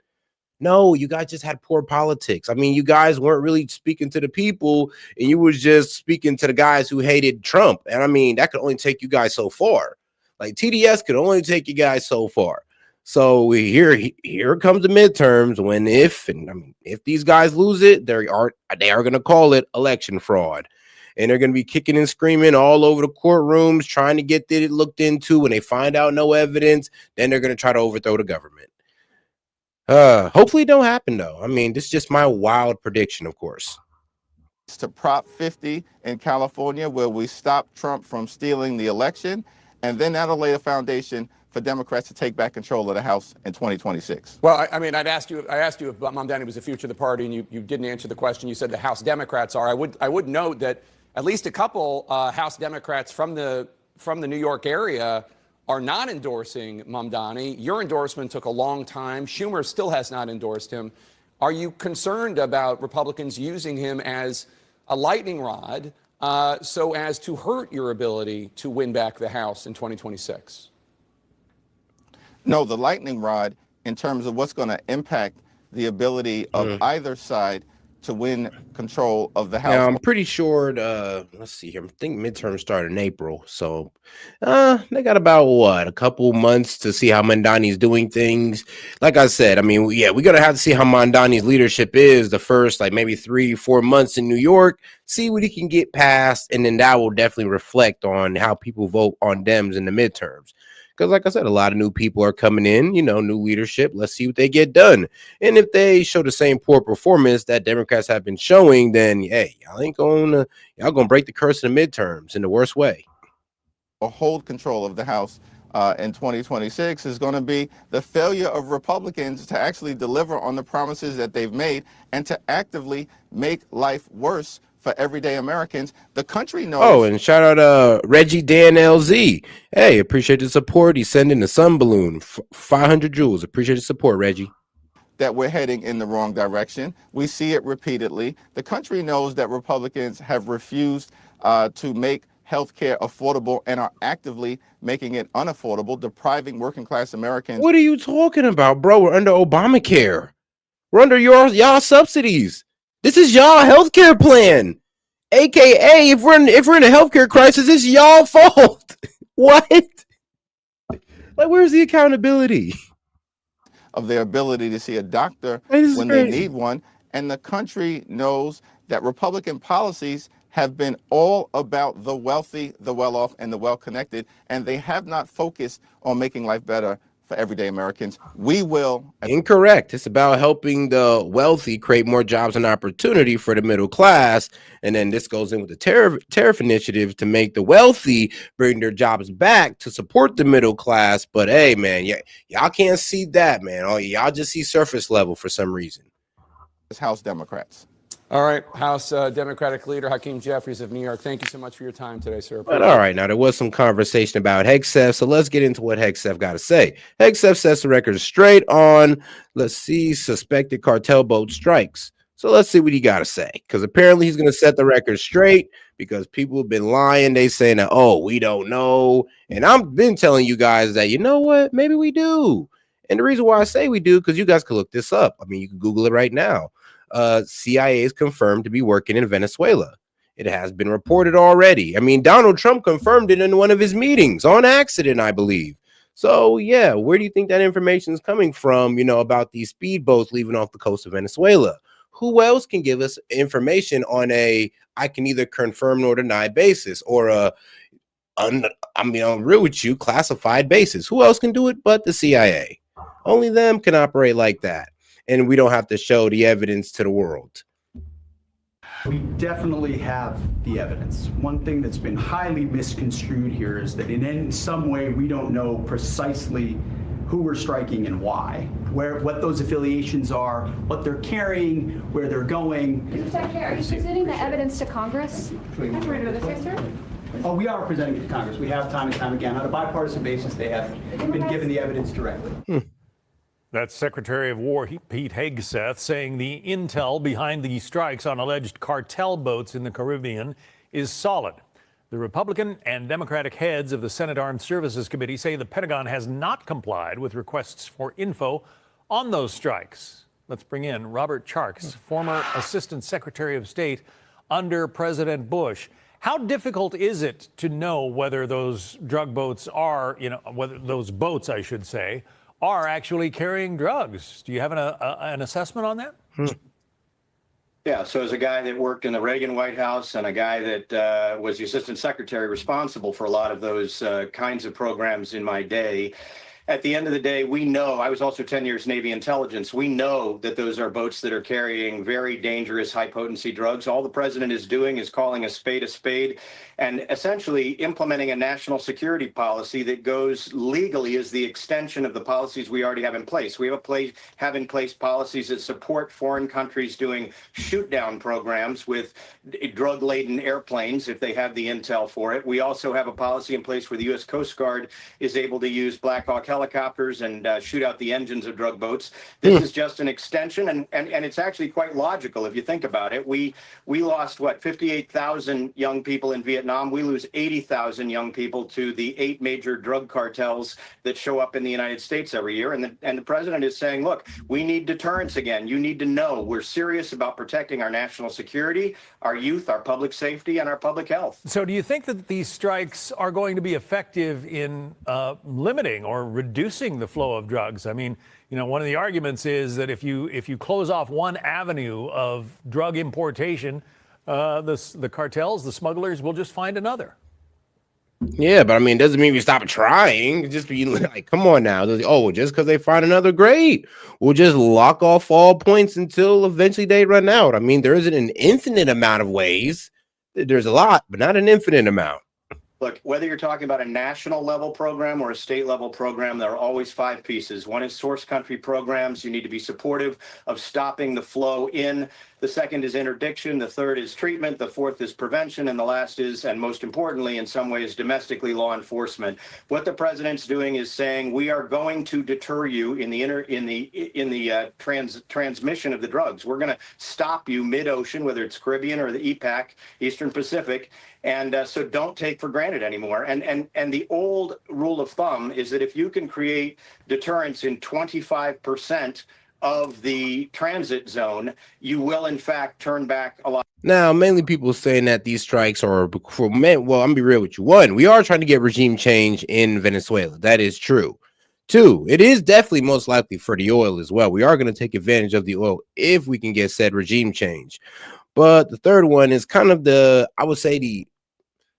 No, you guys just had poor politics. I mean, you guys weren't really speaking to the people, and you was just speaking to the guys who hated Trump. And I mean, that could only take you guys so far. Like TDS could only take you guys so far. So here comes the midterms, when if these guys lose it, they are going to call it election fraud, and they're going to be kicking and screaming all over the courtrooms trying to get it looked into. When they find out no evidence, then they're going to try to overthrow the government. Hopefully it don't happen though. I mean, this is just my wild prediction, of course. To Prop 50 in California, where we stop Trump from stealing the election, and then that'll lay a foundation for Democrats to take back control of the House in 2026. Well, I mean, I asked you if Mamdani was the future of the party, and you didn't answer the question. You said the House Democrats are. I would note that at least a couple House Democrats from the New York area are not endorsing Mamdani. Your endorsement took a long time. Schumer still has not endorsed him. Are you concerned about Republicans using him as a lightning rod so as to hurt your ability to win back the House in 2026? No, the lightning rod in terms of what's going to impact the ability of either side to win control of the House. Now, I'm pretty sure, let's see here. I think midterms start in April. So they got about a couple months to see how Mandani's doing things. Like I said, I mean, yeah, we're going to have to see how Mandani's leadership is the first, like maybe 3-4 months in New York, see what he can get past. And then that will definitely reflect on how people vote on Dems in the midterms. Because like I said, a lot of new people are coming in, new leadership. Let's see what they get done. And if they show the same poor performance that Democrats have been showing, then, hey, y'all gonna break the curse in the midterms in the worst way. Hold control of the House in 2026 is going to be the failure of Republicans to actually deliver on the promises that they've made and to actively make life worse for everyday Americans. The country knows. Oh, and shout out Reggie Dan LZ. Hey, appreciate the support. He's sending the sun balloon, 500 joules. Appreciate the support, Reggie. That we're heading in the wrong direction. We see it repeatedly. The country knows that Republicans have refused to make health care affordable and are actively making it unaffordable, depriving working class Americans. What are you talking about, bro? We're under Obamacare. We're under y'all subsidies. This is y'all healthcare plan. AKA, if we're in a healthcare crisis, it's y'all fault. What? Like, where's the accountability of their ability to see a doctor when they need one? And the country knows that Republican policies have been all about the wealthy, the well-off, and the well-connected, and they have not focused on making life better for everyday Americans. We will. Incorrect. It's about helping the wealthy create more jobs and opportunity for the middle class. And then this goes in with the tariff initiative to make the wealthy bring their jobs back to support the middle class. But hey, man, y'all can't see that, man. Oh, y'all just see surface level for some reason. It's House Democrats. All right, House Democratic Leader Hakeem Jeffries of New York, thank you so much for your time today, sir. But all right, now there was some conversation about Hegseth, so let's get into what Hegseth got to say. Hegseth sets the record straight on, let's see, suspected cartel boat strikes. So let's see what he got to say, because apparently he's going to set the record straight because people have been lying. They saying that, oh, we don't know. And I've been telling you guys that, you know what, maybe we do. And the reason why I say we do, because you guys can look this up. I mean, you can Google it right now. CIA is confirmed to be working in Venezuela. It has been reported already. I mean, Donald Trump confirmed it in one of his meetings on accident, I believe. So, yeah, where do you think that information is coming from, about these speedboats leaving off the coast of Venezuela? Who else can give us information on I can either confirm or deny basis, or I'm real with you, classified basis? Who else can do it but the CIA? Only them can operate like that. And we don't have to show the evidence to the world. We definitely have the evidence. One thing that's been highly misconstrued here is that in some way we don't know precisely who we're striking and why, what those affiliations are, what they're carrying, where they're going. Mr. Secretary, are you presenting the evidence to Congress? Oh, we are presenting it to Congress. We have time and time again. On a bipartisan basis, they have been given the evidence directly. That's Secretary of War Pete Hegseth saying the intel behind the strikes on alleged cartel boats in the Caribbean is solid. The Republican and Democratic heads of the Senate Armed Services Committee say the Pentagon has not complied with requests for info on those strikes. Let's bring in Robert Charks, former Assistant Secretary of State under President Bush. How difficult is it to know whether those drug boats are, whether those boats, I should say, are actually carrying drugs? Do you have an assessment on that? Yeah, so as a guy that worked in the Reagan White House and a guy that was the assistant secretary responsible for a lot of those kinds of programs in my day, at the end of the day, we know, I was also 10 years Navy intelligence, we know that those are boats that are carrying very dangerous high-potency drugs. All the president is doing is calling a spade and essentially implementing a national security policy that goes legally as the extension of the policies we already have in place. We have in place policies that support foreign countries doing shoot-down programs with drug-laden airplanes if they have the intel for it. We also have a policy in place where the U.S. Coast Guard is able to use Black Hawk helicopters and shoot out the engines of drug boats. This is just an extension, and it's actually quite logical if you think about it. We lost, 58,000 young people in Vietnam. We lose 80,000 young people to the 8 major drug cartels that show up in the United States every year. And the president is saying, look, we need deterrence again. You need to know we're serious about protecting our national security, our youth, our public safety, and our public health. So do you think that these strikes are going to be effective in limiting or reducing the flow of drugs? I mean, you know, one of the arguments is that if you close off one avenue of drug importation, the cartels, the smugglers will just find another. Yeah, but I mean, it doesn't mean we stop trying. Just be like, come on now. Oh, just because they find another, great. We'll just lock off all points until eventually they run out. I mean, there isn't an infinite amount of ways. There's a lot, but not an infinite amount. Look, whether you're talking about a national level program or a state level program, there are always 5 pieces. One is source country programs. You need to be supportive of stopping the flow in. The second is interdiction. The third is treatment. The fourth is prevention. And the last is, and most importantly, in some ways, domestically law enforcement. What the president's doing is saying we are going to deter you in the transmission of the drugs. We're going to stop you mid-ocean, whether it's Caribbean or the EPAC, Eastern Pacific. And so don't take for granted anymore. And the old rule of thumb is that if you can create deterrence in 25% of the transit zone, you will in fact turn back a lot. Now, mainly people saying that these strikes are for men. Well, I'm gonna be real with you. 1, we are trying to get regime change in Venezuela. That is true. 2, it is definitely most likely for the oil as well. We are going to take advantage of the oil if we can get said regime change. But the third one is kind of I would say the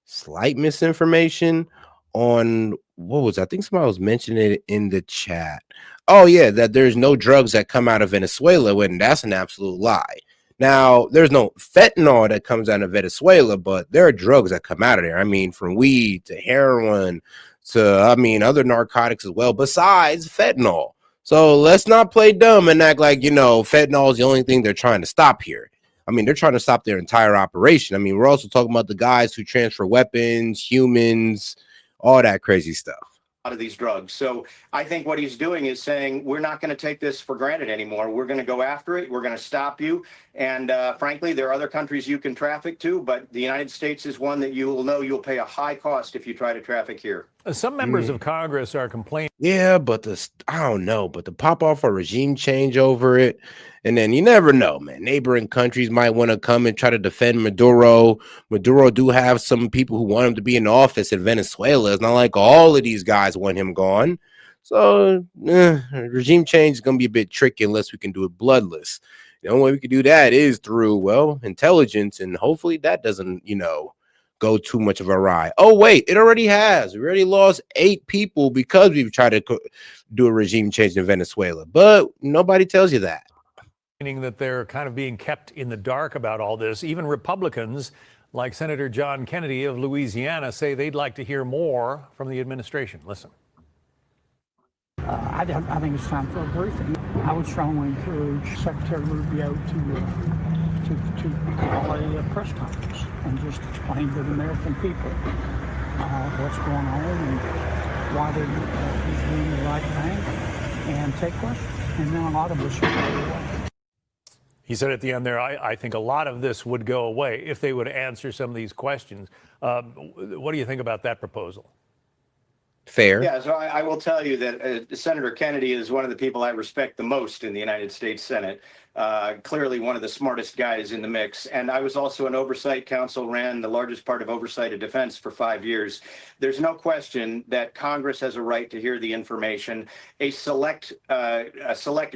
slight misinformation on what was, I think somebody was mentioning it in the chat. Oh yeah, that there's no drugs that come out of Venezuela, when that's an absolute lie. Now, there's no fentanyl that comes out of Venezuela, but there are drugs that come out of there. I mean, from weed to heroin to, I mean, other narcotics as well, besides fentanyl. So let's not play dumb and act like, you know, fentanyl is the only thing they're trying to stop here. I mean, they're trying to stop their entire operation. I mean, we're also talking about the guys who transfer weapons, humans, all that crazy stuff. Of these drugs. So I think what he's doing is saying, we're not going to take this for granted anymore. We're going to go after it. We're going to stop you. And frankly, there are other countries you can traffic to, but the United States is one that you will know you'll pay a high cost if you try to traffic here. Some members of Congress are complaining. Yeah, but I don't know, but to pop off a regime change over it, and then you never know, man. Neighboring countries might want to come and try to defend Maduro. Maduro do have some people who want him to be in office in Venezuela. It's not like all of these guys want him gone. So regime change is going to be a bit tricky unless we can do it bloodless. The only way we can do that is through, well, intelligence, and hopefully that doesn't, you know, go too much of a ride. Oh, wait, it already has. We already lost 8 people because we've tried to do a regime change in Venezuela, but nobody tells you that. Meaning that they're kind of being kept in the dark about all this. Even Republicans like Senator John Kennedy of Louisiana say they'd like to hear more from the administration. Listen. I think it's time for a briefing. I would strongly encourage Secretary Rubio to call a press conference and just explain to the American people what's going on and why he's doing the right thing, and take questions. And then a lot of us will go away. He said at the end there, I think a lot of this would go away if they would answer some of these questions. What do you think about that proposal? Fair. Yeah, so I will tell you that Senator Kennedy is one of the people I respect the most in the United States Senate. Clearly one of the smartest guys in the mix. And I was also an oversight counsel, ran the largest part of oversight of defense for 5 years. There's no question that Congress has a right to hear the information. A select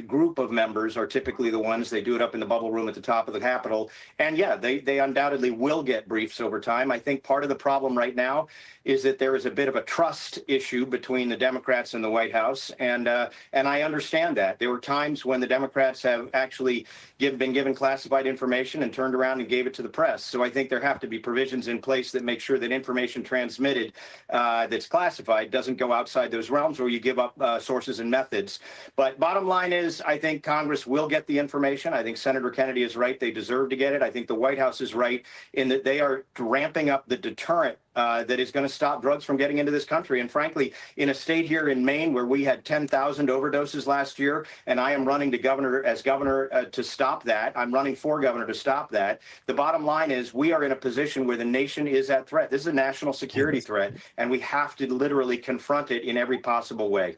group of members are typically the ones, they do it up in the bubble room at the top of the Capitol. And yeah, they undoubtedly will get briefs over time. I think part of the problem right now is that there is a bit of a trust issue between the Democrats and the White House. And I understand that. There were times when the Democrats have actually been given classified information and turned around and gave it to the press. So I think there have to be provisions in place that make sure that information transmitted that's classified doesn't go outside those realms, or you give up sources and methods. But bottom line is, I think Congress will get the information. I think Senator Kennedy is right. They deserve to get it. I think the White House is right in that they are ramping up the deterrent that is going to stop drugs from getting into this country. And frankly, in a state here in Maine where we had 10,000 overdoses last year, and I am running as governor to stop that. I'm running for governor to stop that. The bottom line is we are in a position where the nation is at threat. This is a national security threat, and we have to literally confront it in every possible way.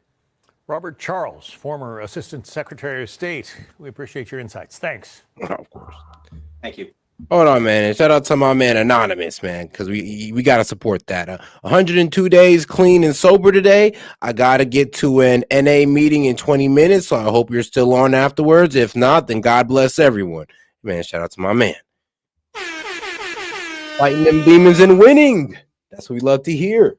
Robert Charles, former Assistant Secretary of State. We appreciate your insights. Thanks. Of course. Thank you. Hold on, man. And shout out to my man Anonymous, man, because we got to support that. 102 days clean and sober today. I got to get to an NA meeting in 20 minutes, so I hope you're still on afterwards. If not, then God bless everyone. Man, shout out to my man. Fighting them demons and winning. That's what we love to hear.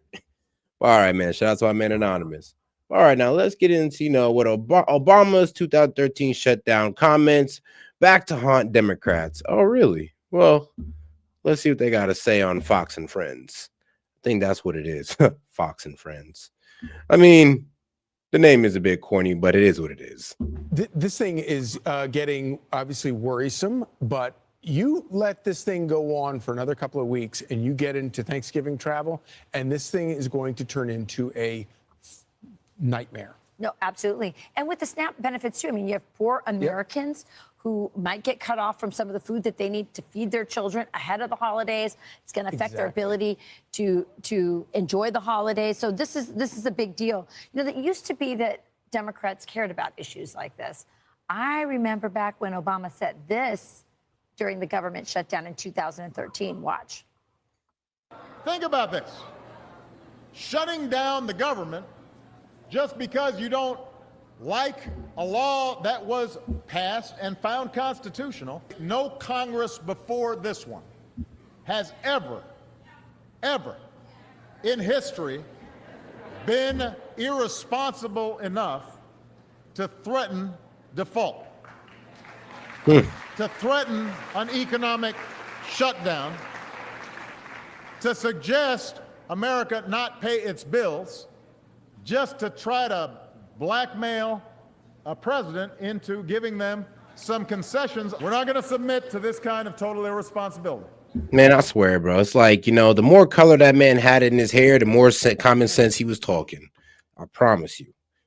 All right, man. Shout out to my man Anonymous. All right, now let's get into, what Obama's 2013 shutdown comments back to haunt Democrats. Oh, really? Well, let's see what they got to say on Fox and Friends. I think that's what it is. Fox and Friends. I mean, the name is a bit corny, but it is what it is. This thing is getting obviously worrisome, but you let this thing go on for another couple of weeks and you get into Thanksgiving travel, and this thing is going to turn into a nightmare. No, absolutely. And with the SNAP benefits, too. I mean, you have poor Americans who might get cut off from some of the food that they need to feed their children ahead of the holidays. It's going to affect their ability to enjoy the holidays. So this is a big deal. It used to be that Democrats cared about issues like this. I remember back when Obama said this during the government shutdown in 2013. Watch. Think about this. Shutting down the government just because you don't like a law that was passed and found constitutional. No Congress before this one has ever in history been irresponsible enough to threaten default, to threaten an economic shutdown, to suggest America not pay its bills, just to try to blackmail a president into giving them some concessions. We're not going to submit to this kind of total irresponsibility. Man, I swear, bro. It's like, the more color that man had in his hair, the more common sense he was talking. I promise you.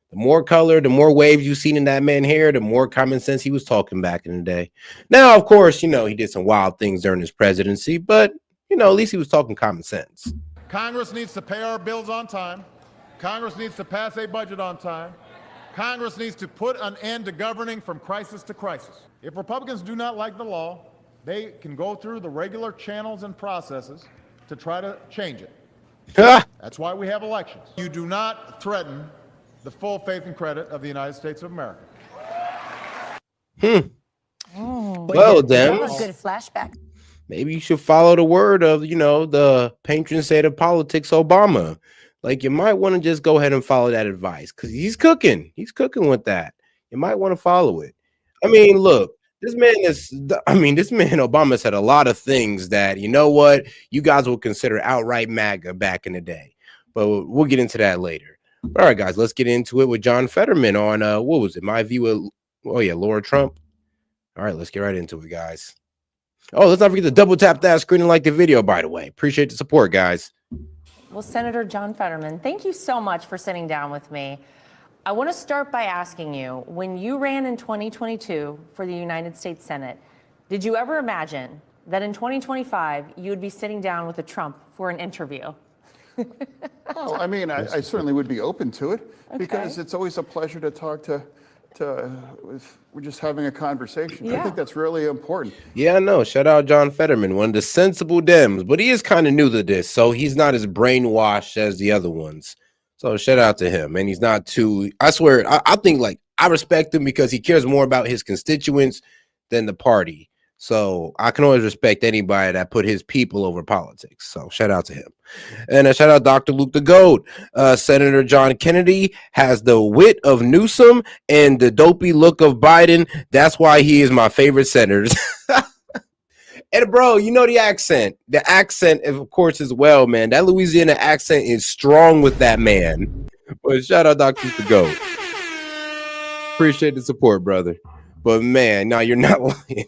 The more color, the more waves you've seen in that man's hair, the more common sense he was talking back in the day. Now, of course, he did some wild things during his presidency, but, at least he was talking common sense. Congress needs to pay our bills on time. Congress needs to pass a budget on time. Congress needs to put an end to governing from crisis to crisis. If Republicans do not like the law, they can go through the regular channels and processes to try to change it. That's why we have elections. You do not threaten the full faith and credit of the United States of America. Well, then. That was a good flashback. Maybe you should follow the word of, the patron saint of politics, Obama. Like, you might want to just go ahead and follow that advice because he's cooking. He's cooking with that. You might want to follow it. I mean, look, this man Obama said a lot of things that, you guys will consider outright MAGA back in the day. But we'll get into that later. All right, guys, let's get into it with John Fetterman on, what was it? My View of, Laura Trump. All right, let's get right into it, guys. Oh, let's not forget to double tap that screen and like the video, by the way. Appreciate the support, guys. Well, Senator John Fetterman, thank you so much for sitting down with me. I want to start by asking you, when you ran in 2022 for the United States Senate, did you ever imagine that in 2025 you would be sitting down with a Trump for an interview? Well, I mean, I certainly would be open to it because it's always a pleasure to talk to we're just having a conversation. Yeah. I think that's really important. Yeah, I know. Shout out John Fetterman, one of the sensible Dems, but he is kind of new to this, so he's not as brainwashed as the other ones. So shout out to him. And he's not too, I swear, I think I respect him because he cares more about his constituents than the party. So I can always respect anybody that put his people over politics. So shout out to him. And shout out Dr. Luke the Goat. Senator John Kennedy has the wit of Newsom and the dopey look of Biden. That's why he is my favorite senator. And bro, the accent. The accent, of course, as well, man. That Louisiana accent is strong with that man. But shout out Dr. Luke the Goat. Appreciate the support, brother. But man, no, you're not lying.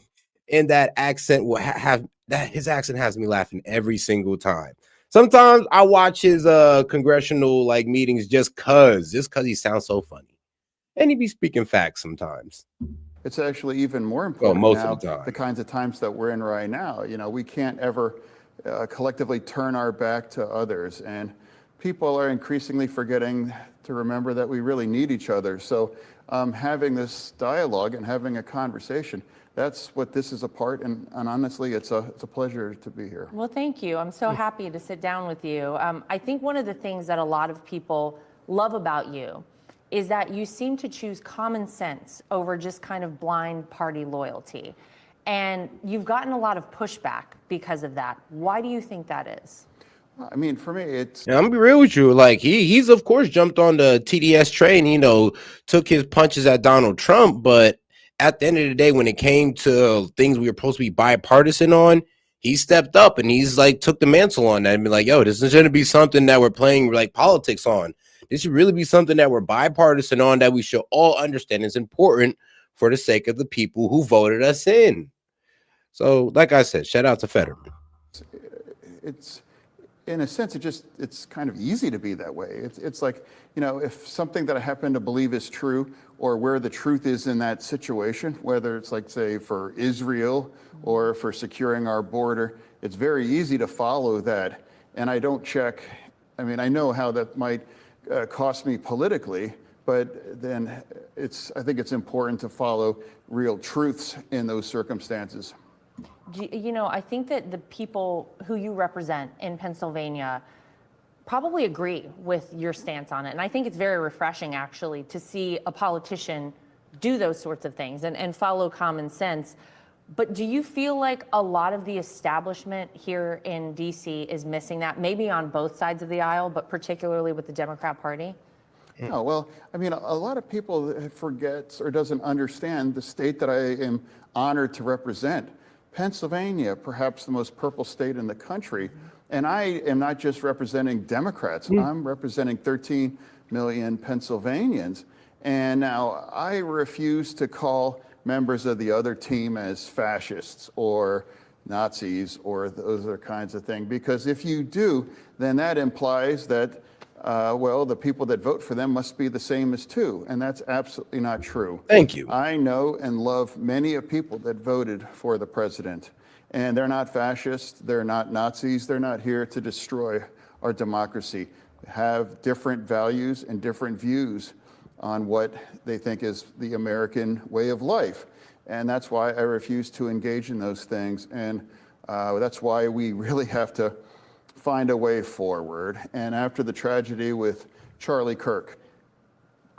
And that accent will have that his accent has me laughing every single time. Sometimes I watch his congressional like meetings just cause he sounds so funny, and he be speaking facts sometimes. It's actually even more important most now, of the time. kinds of times that we're in right now. You know, we can't ever collectively turn our back to others, and people are increasingly forgetting to remember that we really need each other. So having this dialogue and having a conversation, that's what this is about, and honestly, it's a pleasure to be here. Well, thank you. I'm so happy to sit down with you. I think one of the things that a lot of people love about you is that you seem to choose common sense over just kind of blind party loyalty. And you've gotten a lot of pushback because of that. Why do you think that is? I mean, for me, it's... Yeah, I'm gonna be real with you. Like he's of course jumped on the TDS train, took his punches at Donald Trump, but at the end of the day, when it came to things we were supposed to be bipartisan on, he stepped up and he's like took the mantle on that and be like, yo, this is gonna be something that we're playing like politics on. This should really be something that we're bipartisan on, that we should all understand is important for the sake of the people who voted us in. So, like I said, shout out to Fetterman. It's in a sense, it's kind of easy to be that way. It's like, if something that I happen to believe is true, or where the truth is in that situation, whether it's like, say, for Israel or for securing our border, it's very easy to follow that. And I don't check. I mean, I know how that might cost me politically, but then I think it's important to follow real truths in those circumstances. I think that the people who you represent in Pennsylvania probably agree with your stance on it. And I think it's very refreshing, actually, to see a politician do those sorts of things and follow common sense. But do you feel like a lot of the establishment here in D.C. is missing that, maybe on both sides of the aisle, but particularly with the Democrat Party? No, well, I mean, a lot of people forget or doesn't understand the state that I am honored to represent. Pennsylvania, perhaps the most purple state in the country. And I am not just representing Democrats. I'm representing 13 million Pennsylvanians. And now I refuse to call members of the other team as fascists or Nazis or those other kinds of things. Because if you do, then that implies that, the people that vote for them must be the same as too. And that's absolutely not true. Thank you. I know and love many of people that voted for the president. And they're not fascists, they're not Nazis, they're not here to destroy our democracy. They have different values and different views on what they think is the American way of life. And that's why I refuse to engage in those things. And that's why we really have to find a way forward. And after the tragedy with Charlie Kirk,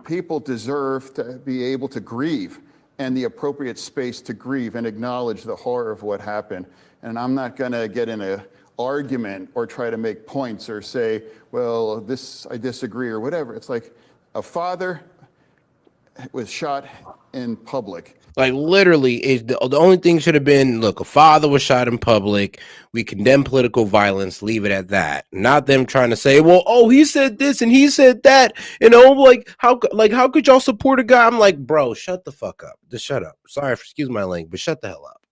people deserve to be able to grieve and the appropriate space to grieve and acknowledge the horror of what happened. And I'm not going to get in an argument or try to make points or say, well, this I disagree or whatever. It's like a father was shot in public. Like literally, the only thing should have been, look, a father was shot in public. We condemn political violence. Leave it at that. Not them trying to say, well, oh, he said this and he said that, and how could y'all support a guy? I'm like, bro, shut the fuck up. Just shut up. Sorry, excuse my language, but shut the hell up.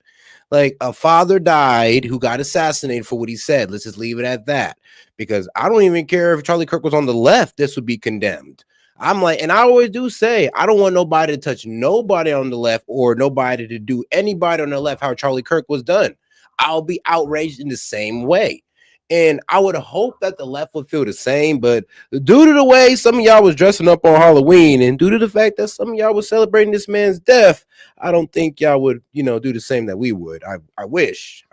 Like, a father died who got assassinated for what he said. Let's just leave it at that. Because I don't even care if Charlie Kirk was on the left, this would be condemned. I'm like, and I always do say, I don't want nobody to touch nobody on the left or nobody to do anybody on the left how Charlie Kirk was done. I'll be outraged in the same way. And I would hope that the left would feel the same, but due to the way some of y'all was dressing up on Halloween and due to the fact that some of y'all was celebrating this man's death, I don't think y'all would, do the same that we would. I wish.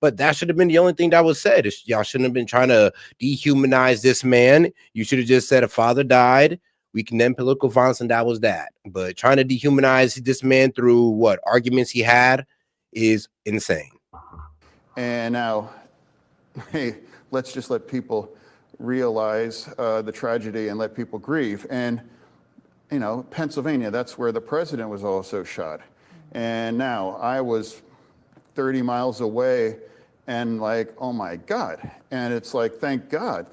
But that should have been the only thing that was said. Y'all shouldn't have been trying to dehumanize this man. You should have just said a father died. We condemn political violence, and that was that. But trying to dehumanize this man through what arguments he had is insane. And now, hey, let's just let people realize the tragedy and let people grieve. And, Pennsylvania, that's where the president was also shot. And now I was 30 miles away and like, oh my God. And it's like, thank God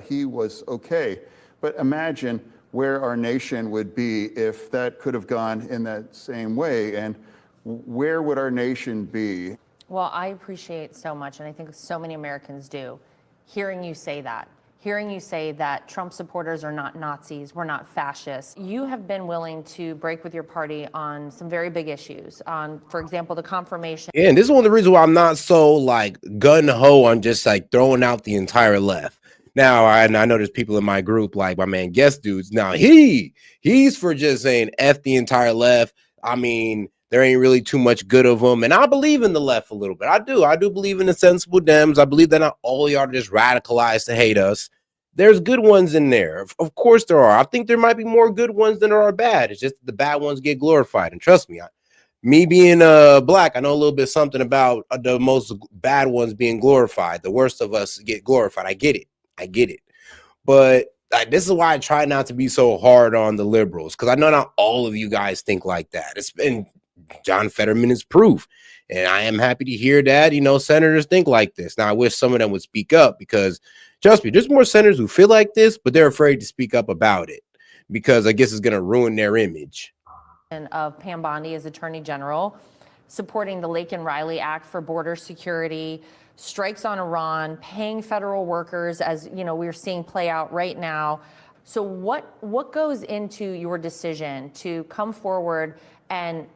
he was okay. But imagine where our nation would be if that could have gone in that same way. And where would our nation be? Well, I appreciate so much, and I think so many Americans do, hearing you say that. Hearing you say that Trump supporters are not Nazis, we're not fascists. You have been willing to break with your party on some very big issues. On, for example, the confirmation. Yeah, and this is one of the reasons why I'm not so like gun ho on just like throwing out the entire left. Now, I know there's people in my group like my man Guest Dudes. Now he's for just saying F the entire left. I mean, there ain't really too much good of them, and I believe in the left a little bit. I do believe in the sensible Dems. I believe that not all y'all are just radicalized to hate us. There's good ones in there. Of course there are. I think there might be more good ones than there are bad. It's just the bad ones get glorified. And trust me, me being black, I know a little bit something about the most bad ones being glorified. The worst of us get glorified. I get it. But this is why I try not to be so hard on the liberals, because I know not all of you guys think like that. It's been John Fetterman is proof. And I am happy to hear that, senators think like this. Now, I wish some of them would speak up, because trust me, there's more senators who feel like this, but they're afraid to speak up about it because I guess it's going to ruin their image. Of Pam Bondi as Attorney General, supporting the Laken Riley Act for border security, strikes on Iran, paying federal workers, as we're seeing play out right now. So what goes into your decision to come forward and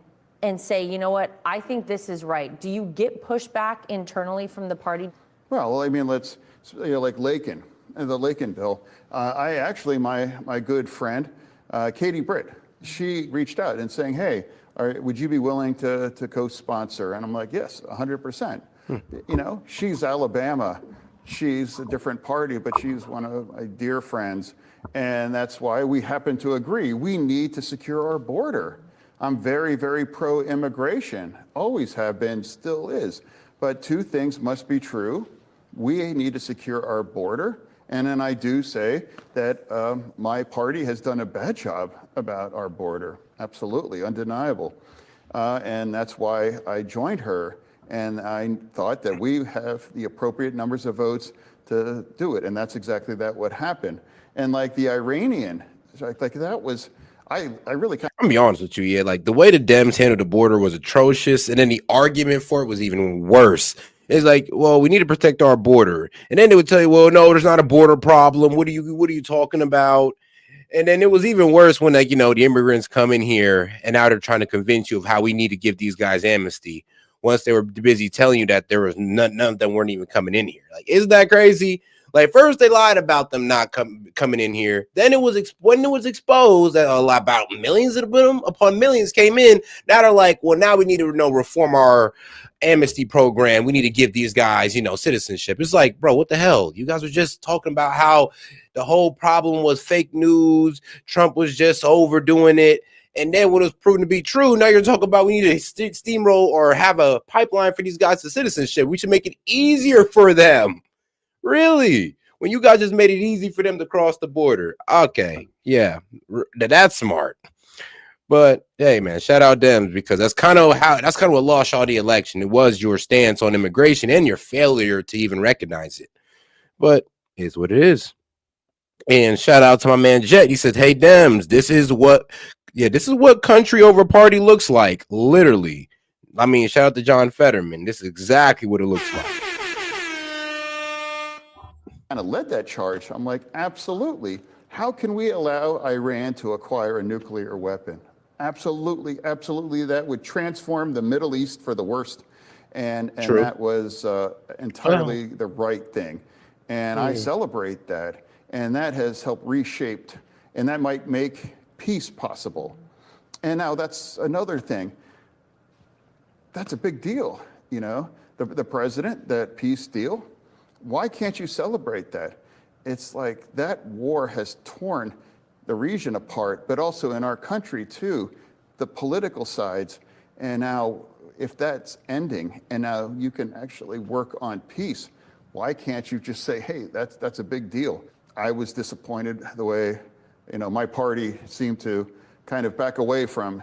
say, you know what, I think this is right? Do you get pushback internally from the party? Well, I mean, let's like Laken, the Laken bill. I actually, my good friend, Katie Britt, she reached out and saying, hey, would you be willing to co-sponsor? And I'm like, yes, 100%. She's Alabama. She's a different party, but she's one of my dear friends. And that's why we happen to agree. We need to secure our border. I'm very, very pro-immigration, always have been, still is. But two things must be true. We need to secure our border. And then I do say that my party has done a bad job about our border. Absolutely, undeniable. And that's why I joined her. And I thought that we have the appropriate numbers of votes to do it. And that's exactly what happened. And like the Iranian, like that was, I really kind of. I'm gonna be honest with you, yeah. Like the way the Dems handled the border was atrocious. And then the argument for it was even worse. It's like, well, we need to protect our border. And then they would tell you, well, no, there's not a border problem. What are you talking about? And then it was even worse when, like, the immigrants come in here and now they're trying to convince you of how we need to give these guys amnesty once they were busy telling you that there was none of them weren't even coming in here. Like, isn't that crazy? Like, first they lied about them not coming in here. Then when it was exposed that about millions of them upon millions came in. Now they're like, well, now we need to reform our amnesty program. We need to give these guys, citizenship. It's like, bro, what the hell? You guys were just talking about how the whole problem was fake news. Trump was just overdoing it. And then when it was proven to be true, now you're talking about we need to steamroll or have a pipeline for these guys to citizenship. We should make it easier for them. Really? When you guys just made it easy for them to cross the border. Okay. Yeah. That's smart. But hey, man, shout out Dems, because that's kind of what lost y'all the election. It was your stance on immigration and your failure to even recognize it. But it's what it is. And shout out to my man Jet. He said, hey, Dems, this is what country over party looks like. Literally. I mean, shout out to John Fetterman. This is exactly what it looks like. Kind of led that charge. I'm like, absolutely. How can we allow Iran to acquire a nuclear weapon? Absolutely, absolutely. That would transform the Middle East for the worst. And that was entirely the right thing. And I celebrate that. And that has helped reshape, and that might make peace possible. And now that's another thing. That's a big deal, the president, that peace deal. Why can't you celebrate that? It's like that war has torn the region apart, but also in our country too, the political sides. And now if that's ending and now you can actually work on peace, why can't you just say, hey, that's a big deal? I was disappointed the way, my party seemed to kind of back away from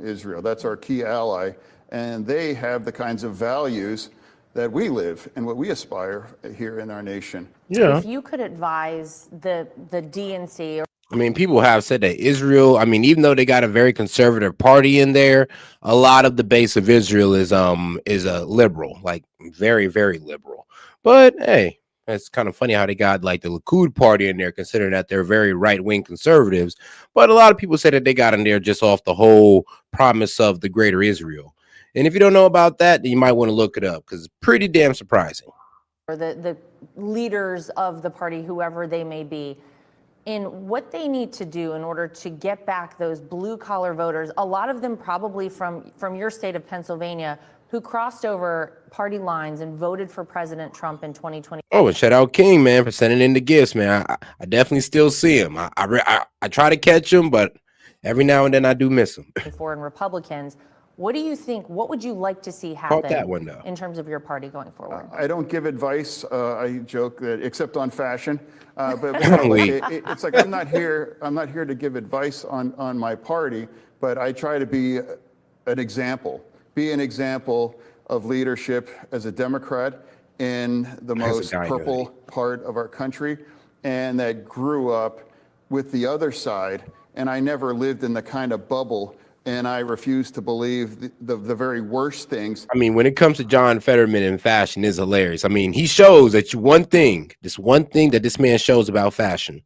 Israel. That's our key ally. And they have the kinds of values that we live and what we aspire here in our nation. Yeah. If you could advise the DNC. I mean, people have said that Israel, I mean, even though they got a very conservative party in there, a lot of the base of Israel is a liberal, like very, very liberal. But hey, It's kind of funny how they got like the Likud party in there, considering that they're very right-wing conservatives. But a lot of people say that they got in there just off the whole promise of the greater Israel. And if you don't know about that, then you might want to look it up because it's pretty damn surprising. Or the leaders of the party, whoever they may be, in what they need to do in order to get back those blue-collar voters, a lot of them probably from your state of Pennsylvania, who crossed over party lines and voted for President Trump in 2020. Oh, and shout out King, man, for sending in the gifts, man. I definitely still see him. I try to catch him, but every now and then I do miss him. For and Republicans, what do you think? What would you like to see happen in terms of your party going forward? I don't give advice. I joke that except on fashion, but it's like I'm not here to give advice on my party, but I try to be an example. Be an example of leadership as a Democrat in the most purple part of our country, and that grew up with the other side. And I never lived in the kind of bubble, and I refuse to believe the very worst things. I mean, when it comes to John Fetterman and fashion, is hilarious. I mean, he shows that one thing that this man shows about fashion,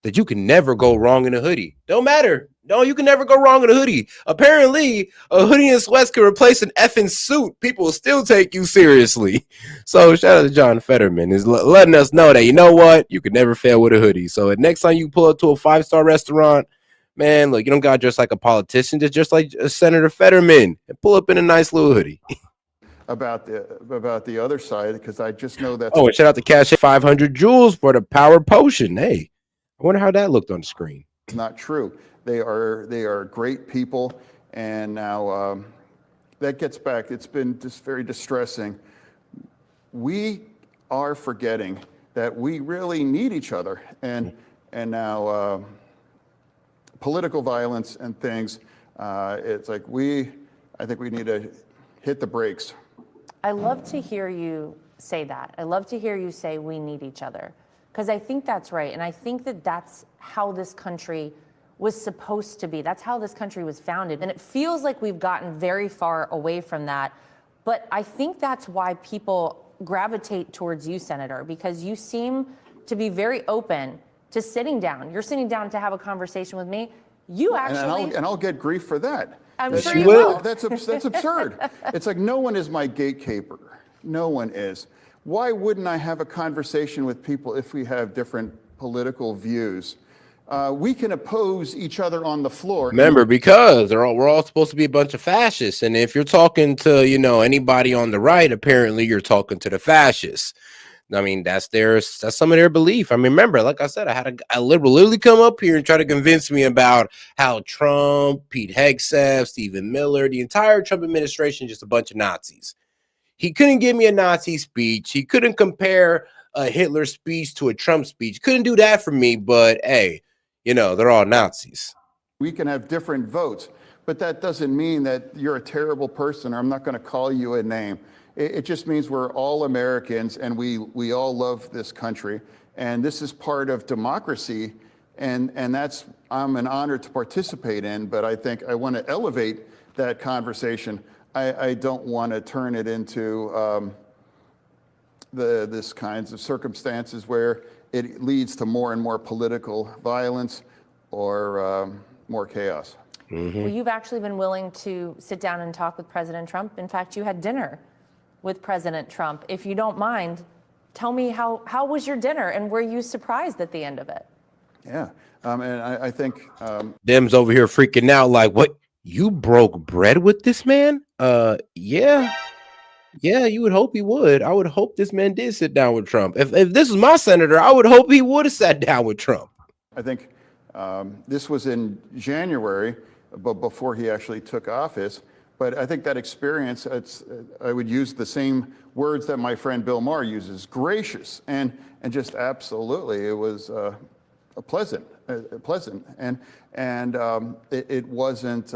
that you can never go wrong in a hoodie. Don't matter. No, you can never go wrong in a hoodie. Apparently, a hoodie and sweats can replace an effing suit. People will still take you seriously. So shout out to John Fetterman is letting us know that, you know what? You can never fail with a hoodie. So next time you pull up to a 5-star restaurant, man, look, you don't got to dress like a politician. Just like Senator Fetterman and pull up in a nice little hoodie. About the other side, because I just know that's... Oh, and shout out to Cash 500 Joules for the power potion. Hey, I wonder how that looked on the screen. It's not true. They are great people, and now that gets back. It's been just very distressing. We are forgetting that we really need each other, and now political violence and things. It's like I think we need to hit the brakes. I love to hear you say that. I love to hear you say we need each other, because I think that's right, and I think that that's how this country was supposed to be. That's how this country was founded. And it feels like we've gotten very far away from that. But I think that's why people gravitate towards you, Senator, because you seem to be very open to sitting down. You're sitting down to have a conversation with me. You actually... And I'll get grief for that. I'm sure you will. That's absurd. It's like no one is my gatekeeper. No one is. Why wouldn't I have a conversation with people if we have different political views? We can oppose each other on the floor. Remember, because we're all supposed to be a bunch of fascists, and if you're talking to anybody on the right, apparently you're talking to the fascists. I mean, that's some of their belief. I mean, remember, like I said, I had a liberal literally come up here and try to convince me about how Trump, Pete Hegseth, Stephen Miller, the entire Trump administration, just a bunch of Nazis. He couldn't give me a Nazi speech. He couldn't compare a Hitler speech to a Trump speech. Couldn't do that for me, but hey, they're all Nazis. We can have different votes, but that doesn't mean that you're a terrible person, or I'm not going to call you a name. It just means we're all Americans, and we all love this country, and this is part of democracy, and that's I'm an honor to participate in, but I think I want to elevate that conversation. I don't want to turn it into this kinds of circumstances where it leads to more and more political violence or more chaos. Well, you've actually been willing to sit down and talk with President Trump. In fact, you had dinner with President Trump. If you don't mind, tell me how was your dinner, and were you surprised at the end of it? Yeah, and I think... Dem's over here freaking out like, what? You broke bread with this man? Yeah, you would hope he would. I would hope this man did sit down with Trump. If this was my senator, I would hope he would have sat down with Trump. I think this was in January, but before he actually took office. But I think that experience, I would use the same words that my friend Bill Maher uses, gracious, and just absolutely, it was pleasant, and it wasn't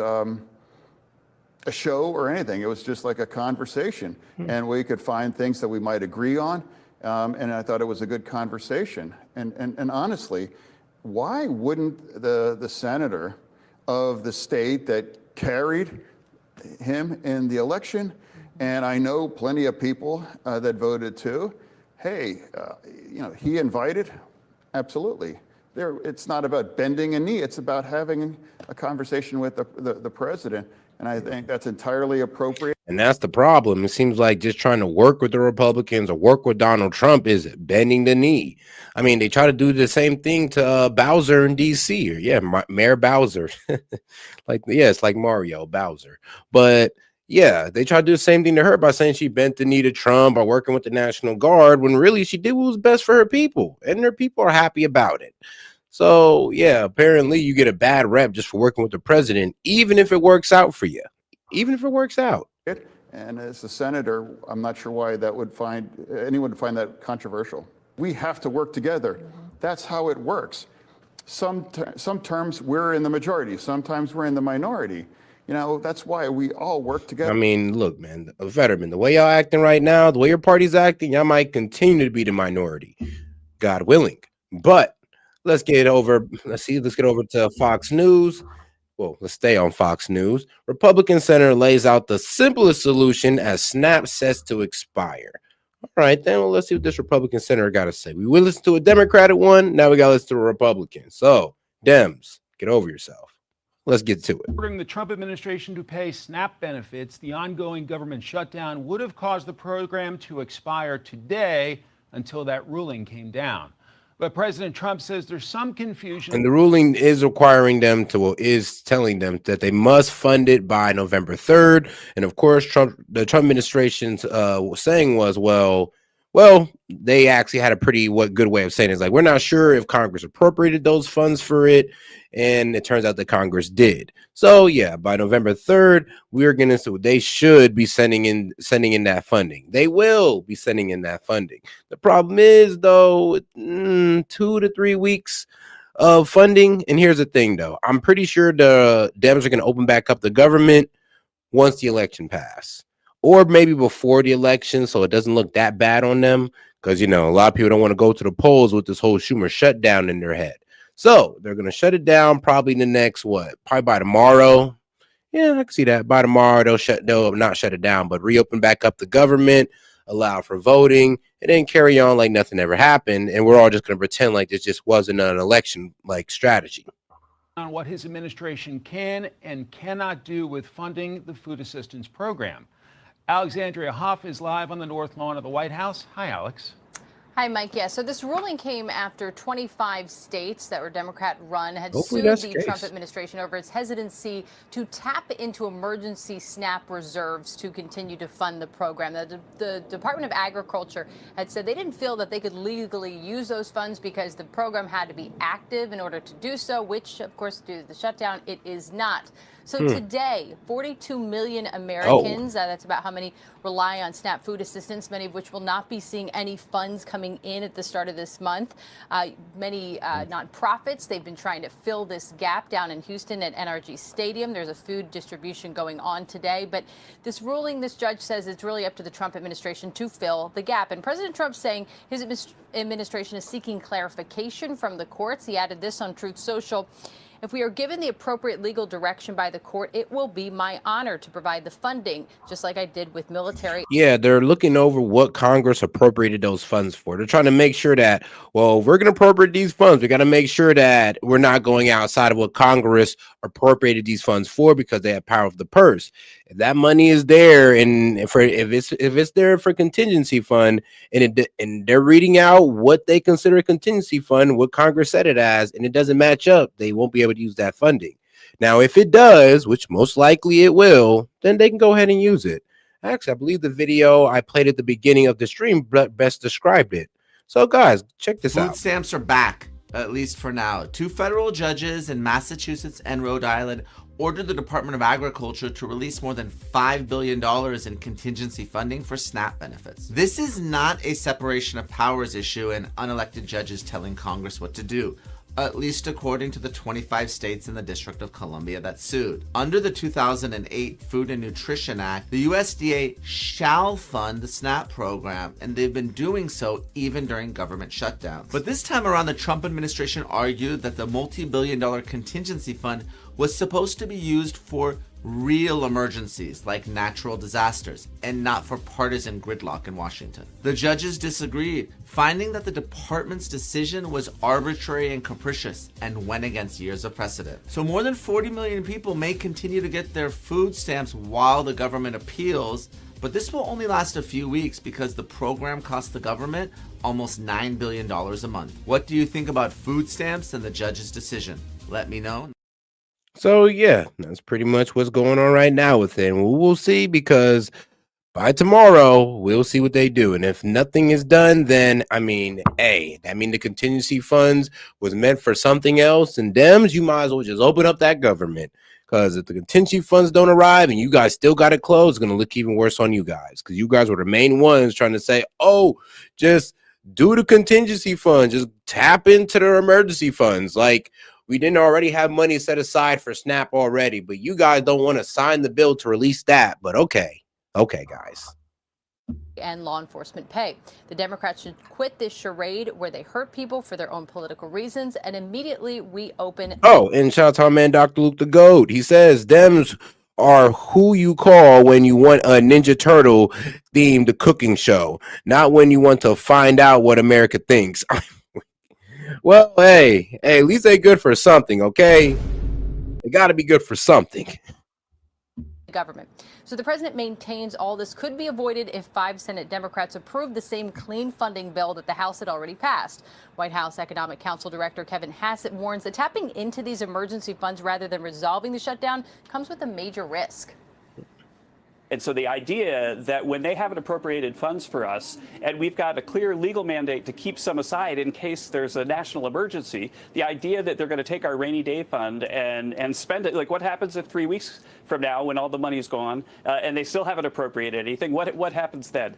a show or anything. It was just like a conversation, and we could find things that we might agree on, and I thought it was a good conversation. And honestly, why wouldn't the senator of the state that carried him in the election, and I know plenty of people that voted too, hey, he invited? Absolutely. It's not about bending a knee. It's about having a conversation with the president. And I think that's entirely appropriate. And that's the problem. It seems like just trying to work with the Republicans or work with Donald Trump is bending the knee. I mean, they try to do the same thing to Bowser in D.C. or Mayor Bowser. It's like Mario Bowser. But yeah, they try to do the same thing to her by saying she bent the knee to Trump by working with the National Guard when really she did what was best for her people, and her people are happy about it. So yeah, apparently you get a bad rep just for working with the president, even if it works out for you, even if it works out. And as a senator, I'm not sure why anyone would find that controversial. We have to work together. That's how it works. Some terms we're in the majority, sometimes we're in the minority. That's why we all work together. I mean, look, man, Fetterman, the way y'all acting right now, the way your party's acting, y'all might continue to be the minority, God willing. But let's get over to Fox News. Well, let's stay on Fox News. Republican senator lays out the simplest solution as SNAP sets to expire. All right, then let's see what this Republican senator got to say. We will listen to a Democratic one. Now we got to listen to a Republican. So, Dems, get over yourself. Let's get to it. Ordering the Trump administration to pay SNAP benefits, the ongoing government shutdown would have caused the program to expire today until that ruling came down. But President Trump says there's some confusion. And the ruling is is telling them that they must fund it by November 3rd. And of course, the Trump administration's saying was, well, they actually had a pretty good way of saying it. It's like, we're not sure if Congress appropriated those funds for it. And it turns out that Congress did. So yeah, by November 3rd, they should be sending in that funding. They will be sending in that funding. The problem is though, 2 to 3 weeks of funding. And here's the thing though, I'm pretty sure the Dems are going to open back up the government once the election passes, or maybe before the election, so it doesn't look that bad on them. Because a lot of people don't want to go to the polls with this whole Schumer shutdown in their head. So they're going to shut it down probably the next, probably by tomorrow. Yeah, I can see that. By tomorrow, they'll not shut it down, but reopen back up the government, allow for voting, and then carry on like nothing ever happened. And we're all just going to pretend like this just wasn't an election strategy. On what his administration can and cannot do with funding the food assistance program. Alexandria Huff is live on the North Lawn of the White House. Hi, Alex. Hi, Mike. Yeah, so this ruling came after 25 states that were Democrat-run had Hopefully sued the Trump administration over its hesitancy to tap into emergency SNAP reserves to continue to fund the program. The Department of Agriculture had said they didn't feel that they could legally use those funds because the program had to be active in order to do so, which, of course, due to the shutdown, it is not. So today, 42 million Americans, that's about how many rely on SNAP food assistance, many of which will not be seeing any funds coming in at the start of this month. Many nonprofits, they've been trying to fill this gap down in Houston at NRG Stadium. There's a food distribution going on today. But this ruling, this judge says it's really up to the Trump administration to fill the gap. And President Trump saying his administration is seeking clarification from the courts. He added this on Truth Social. If we are given the appropriate legal direction by the court, it will be my honor to provide the funding, just like I did with military. Yeah, they're looking over what Congress appropriated those funds for. They're trying to make sure that, well, if we're going to appropriate these funds, we got to make sure that we're not going outside of what Congress appropriated these funds for, because they have power of the purse. If that money is there, and if it's there for contingency fund, and they're reading out what they consider a contingency fund, what Congress said it as, and it doesn't match up, they won't be able to use that funding. Now, if it does, which most likely it will, then they can go ahead and use it. Actually, I believe the video I played at the beginning of the stream best described it. So, guys, check this out. Food stamps are back, at least for now. 2 federal judges in Massachusetts and Rhode Island ordered the Department of Agriculture to release more than $5 billion in contingency funding for SNAP benefits. This is not a separation of powers issue and unelected judges telling Congress what to do, at least according to the 25 states in the District of Columbia that sued. Under the 2008 Food and Nutrition Act, the USDA shall fund the SNAP program, and they've been doing so even during government shutdowns. But this time around, the Trump administration argued that the multi-billion-dollar contingency fund was supposed to be used for real emergencies like natural disasters and not for partisan gridlock in Washington. The judges disagreed, finding that the department's decision was arbitrary and capricious and went against years of precedent. So more than 40 million people may continue to get their food stamps while the government appeals, but this will only last a few weeks because the program costs the government almost $9 billion a month. What do you think about food stamps and the judge's decision? Let me know. So yeah, that's pretty much what's going on right now with it. And we'll see, because by tomorrow we'll see what they do. And if nothing is done, then the contingency funds was meant for something else. And Dems, you might as well just open up that government, because if the contingency funds don't arrive and you guys still got it closed, it's going to look even worse on you guys, because you guys were the main ones trying to say, oh, just do the contingency funds, just tap into the emergency funds. Like, we didn't already have money set aside for SNAP already, but you guys don't want to sign the bill to release that. But okay, guys. And law enforcement pay. The Democrats should quit this charade where they hurt people for their own political reasons and immediately reopen. Oh, and shout out to our man, Dr. Luke the Goat. He says Dems are who you call when you want a Ninja Turtle themed cooking show, not when you want to find out what America thinks. Well, hey, at least they good for something, okay? They got to be good for something. Government. So the president maintains all this could be avoided if 5 Senate Democrats approve the same clean funding bill that the House had already passed. White House Economic Council Director Kevin Hassett warns that tapping into these emergency funds rather than resolving the shutdown comes with a major risk. And so the idea that when they haven't appropriated funds for us, and we've got a clear legal mandate to keep some aside in case there's a national emergency, the idea that they're going to take our rainy day fund and spend it, like what happens if 3 weeks from now, when all the money's gone, and they still haven't appropriated anything, what happens then?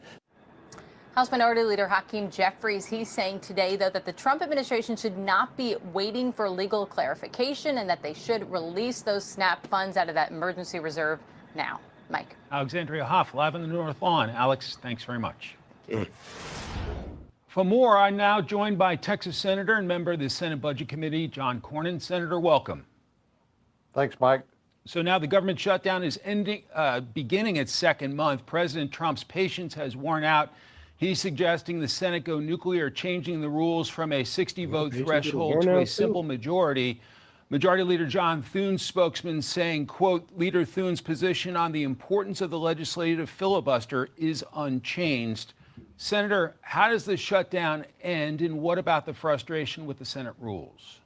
House Minority Leader Hakeem Jeffries, he's saying today, though, that the Trump administration should not be waiting for legal clarification and that they should release those SNAP funds out of that emergency reserve now. Mike. Alexandria Hoff, live on the North Lawn. Alex, thanks very much. For more, I'm now joined by Texas Senator and member of the Senate Budget Committee, John Cornyn. Senator, welcome. Thanks, Mike. So now the government shutdown is beginning its second month. President Trump's patience has worn out. He's suggesting the Senate go nuclear, changing the rules from a 60-vote threshold to a simple majority. Majority Leader John Thune's spokesman saying, quote, Leader Thune's position on the importance of the legislative filibuster is unchanged. Senator, how does the shutdown end, and what about the frustration with the Senate rules?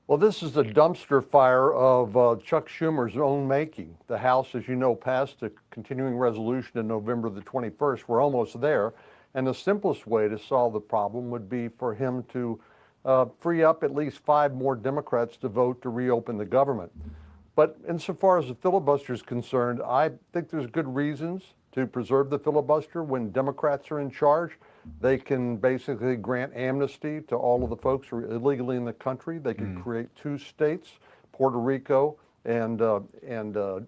Well, this is a dumpster fire of Chuck Schumer's own making. The House, as you know, passed a continuing resolution on November the 21st. We're almost there. And the simplest way to solve the problem would be for him to free up at least 5 more Democrats to vote to reopen the government. But insofar as the filibuster is concerned, I think there's good reasons to preserve the filibuster. When Democrats are in charge, they can basically grant amnesty to all of the folks who are illegally in the country. They can create 2 states, Puerto Rico and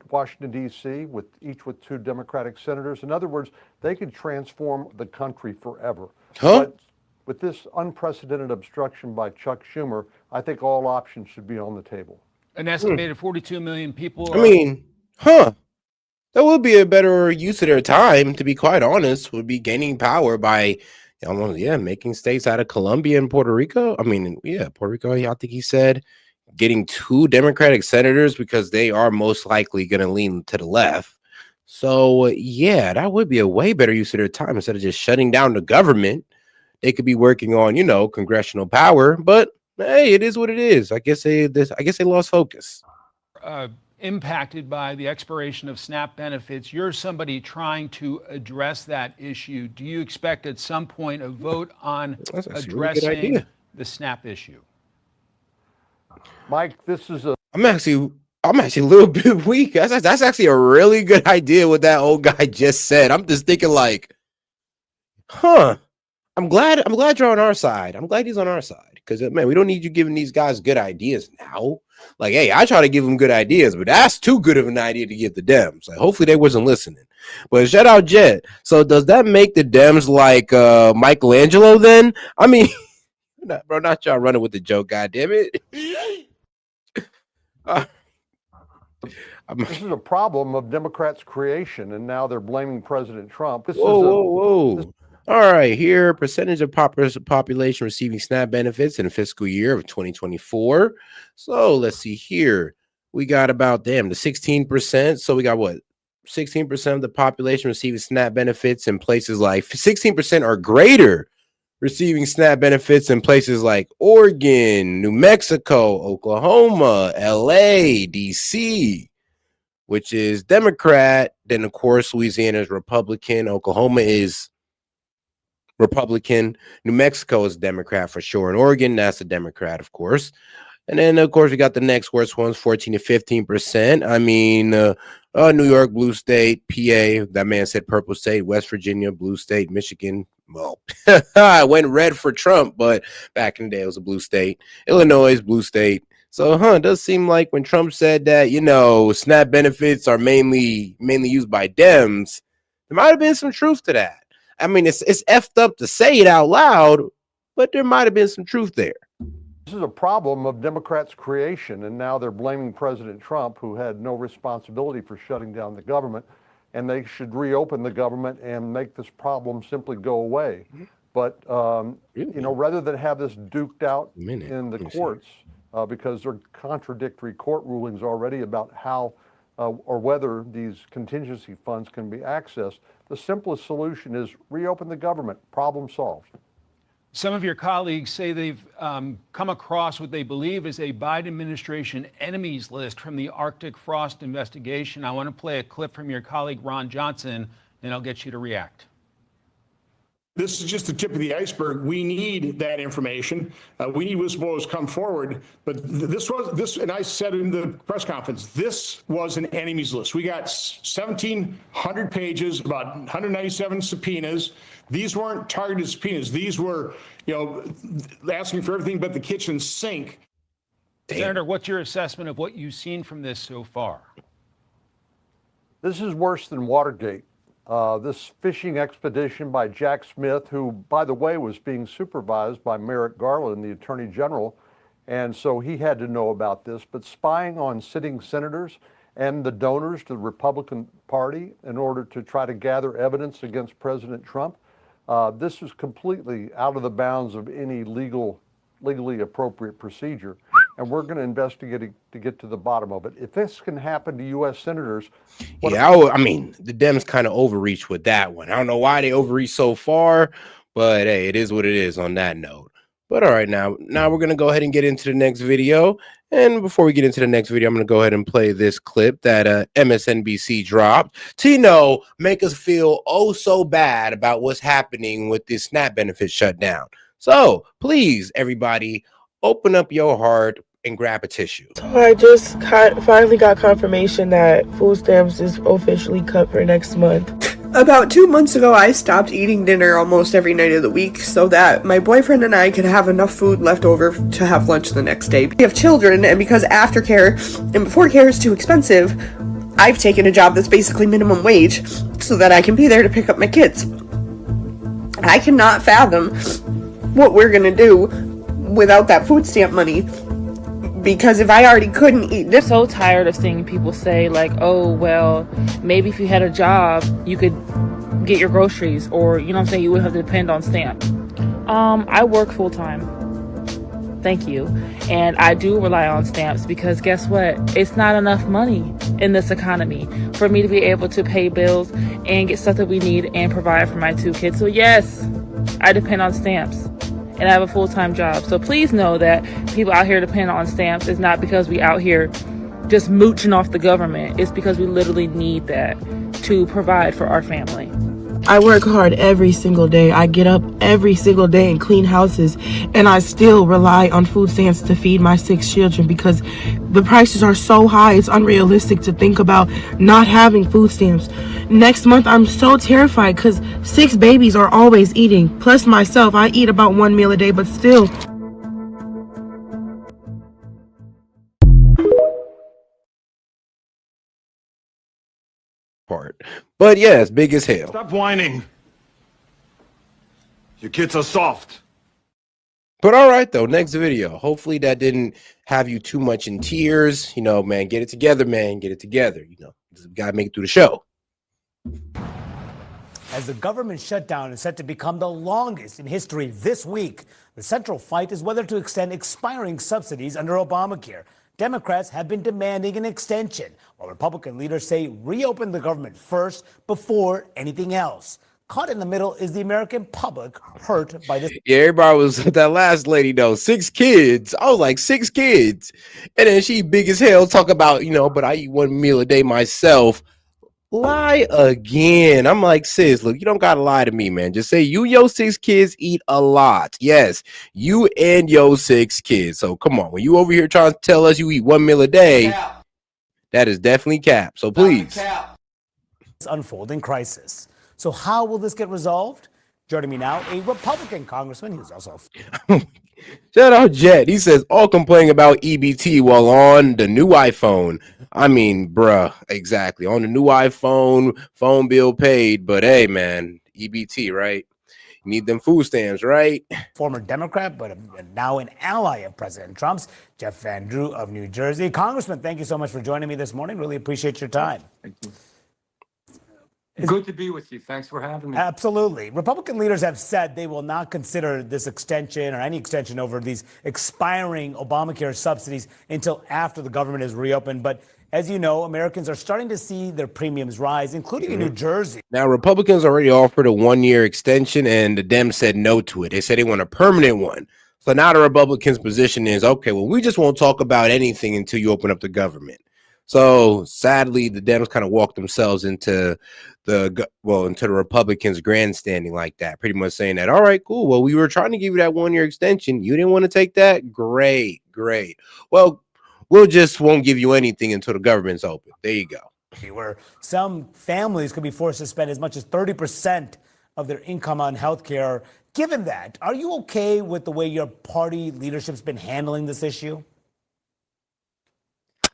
Washington, D.C., each with 2 Democratic senators. In other words, they could transform the country forever. But with this unprecedented obstruction by Chuck Schumer, I think all options should be on the table. An estimated 42 million people. That would be a better use of their time, to be quite honest, would be gaining power by, making states out of Colombia and Puerto Rico. Puerto Rico, I think he said, getting 2 Democratic senators because they are most likely going to lean to the left. So, that would be a way better use of their time. Instead of just shutting down the government, they could be working on, congressional power. But hey, it is what it is. I guess they lost focus. Impacted by the expiration of SNAP benefits. You're somebody trying to address that issue. Do you expect at some point a vote on addressing the SNAP issue? Mike, this is I'm actually a little bit weak. That's actually a really good idea what that old guy just said. I'm just thinking like, I'm glad you're on our side. I'm glad he's on our side, because man, we don't need you giving these guys good ideas now. Like, hey, I try to give them good ideas, but that's too good of an idea to give the Dems. Like, hopefully they wasn't listening. But shout out Jet. So does that make the Dems like Michelangelo then? Not y'all running with the joke, goddamn it. This is a problem of Democrats' creation, and now they're blaming President Trump. Whoa. All right, here, percentage of population receiving SNAP benefits in the fiscal year of 2024. So let's see here. We got about, the 16%. So we got what? 16% of the population receiving SNAP benefits in places like 16% or greater receiving SNAP benefits in places like Oregon, New Mexico, Oklahoma, LA, DC, which is Democrat. Then, of course, Louisiana is Republican. Oklahoma is Republican. New Mexico is Democrat for sure. And Oregon, that's a Democrat, of course. And then, of course, we got the next worst ones, 14 to 15%. I mean, New York, blue state, PA, that man said purple state, West Virginia, blue state, Michigan. Well, I went red for Trump, but back in the day, it was a blue state. Illinois is blue state. So, it does seem like when Trump said that, SNAP benefits are mainly used by Dems, there might have been some truth to that. I mean, it's effed up to say it out loud, but there might have been some truth there. This is a problem of Democrats' creation, and now they're blaming President Trump, who had no responsibility for shutting down the government, and they should reopen the government and make this problem simply go away. But, rather than have this duked out in the courts, because there are contradictory court rulings already about how or whether these contingency funds can be accessed, the simplest solution is reopen the government. Problem solved. Some of your colleagues say they've come across what they believe is a Biden administration enemies list from the Arctic frost investigation. I want to play a clip from your colleague, Ron Johnson, and I'll get you to react. This is just the tip of the iceberg. We need that information. We need whistleblowers to come forward. But this, and I said in the press conference, this was an enemies list. We got 1,700 pages, about 197 subpoenas. These weren't targeted subpoenas. These were, asking for everything but the kitchen sink. Senator, what's your assessment of what you've seen from this so far? This is worse than Watergate. This fishing expedition by Jack Smith, who, by the way, was being supervised by Merrick Garland, the Attorney General, and so he had to know about this, but spying on sitting senators and the donors to the Republican Party in order to try to gather evidence against President Trump, this is completely out of the bounds of any legally appropriate procedure, and we're going to investigate it to get to the bottom of it. If this can happen to U.S. senators... I mean, the Dems kind of overreached with that one. I don't know why they overreached so far, but hey, it is what it is on that note. But all right, now we're going to go ahead and get into the next video. And before we get into the next video, I'm going to go ahead and play this clip that MSNBC dropped to, make us feel oh so bad about what's happening with this SNAP benefit shutdown. So please, everybody, open up your heart and grab a tissue. So I just finally got confirmation that food stamps is officially cut for next month. About 2 months ago, I stopped eating dinner almost every night of the week so that my boyfriend and I could have enough food left over to have lunch the next day. We have children, and because aftercare and before care is too expensive, I've taken a job that's basically minimum wage so that I can be there to pick up my kids. I cannot fathom what we're gonna do without that food stamp money, because if I already couldn't eat this. So tired of seeing people say like, oh well, maybe if you had a job you could get your groceries, or you wouldn't have to depend on stamp. I work full-time, thank you, and I do rely on stamps because guess what, it's not enough money in this economy for me to be able to pay bills and get stuff that we need and provide for my 2 kids. So yes, I depend on stamps. And I have a full-time job. So please know that people out here depend on stamps. It's not because we out here just mooching off the government. It's because we literally need that to provide for our family. I work hard every single day. I get up every single day and clean houses, and I still rely on food stamps to feed my 6 children because the prices are so high. It's unrealistic to think about not having food stamps. Next month, I'm so terrified because 6 babies are always eating. Plus myself, I eat about 1 meal a day, but still. But yeah, it's big as hell. Stop whining. Your kids are soft. But all right, though, next video. Hopefully that didn't have you too much in tears. You know, man, get it together, man. Get it together. You know, gotta make it through the show. As the government shutdown is set to become the longest in history this week, the central fight is whether to extend expiring subsidies under Obamacare. Democrats have been demanding an extension, while Republican leaders say reopen the government first before anything else. Caught in the middle is the American public hurt by this. Yeah, everybody was that last lady though. 6 kids. I was like 6 kids, and then she big as hell talk about, you know, but I eat 1 meal a day myself. Lie again. I'm like, sis, look, you don't gotta lie to me, man. Just say you and your 6 kids eat a lot. Yes, you and your 6 kids. So come on, when you over here trying to tell us you eat 1 meal a day, that is definitely cap. So please. This unfolding crisis. So how will this get resolved? Joining me now, a Republican congressman who's also Shout out Jet. He says all complaining about EBT while on the new iPhone. I mean, bruh, exactly. On the new iPhone, phone bill paid. But hey, man, EBT, right? You need them food stamps, right? former Democrat, but now an ally of President Trump's, Jeff Van Drew of New Jersey. Congressman, thank you so much for joining me this morning. Really appreciate your time. Thank you. Good to be with you. Thanks for having me. Absolutely. Republican leaders have said they will not consider this extension or any extension over these expiring Obamacare subsidies until after the government is reopened. But as you know, Americans are starting to see their premiums rise, including in New Jersey. Now, Republicans already offered a 1-year extension, and the Dems said no to it. They said they want a permanent one. So now the Republicans' position is, okay, well, we just won't talk about anything until you open up the government. So sadly, the Dems kind of walked themselves into the Republicans grandstanding like that, pretty much saying that, all right, cool. Well, we were trying to give you that 1-year extension. You didn't want to take that? Great. Well, we'll just won't give you anything until the government's open. There you go. Where some families could be forced to spend as much as 30% of their income on health care. Given that, are you okay with the way your party leadership's been handling this issue?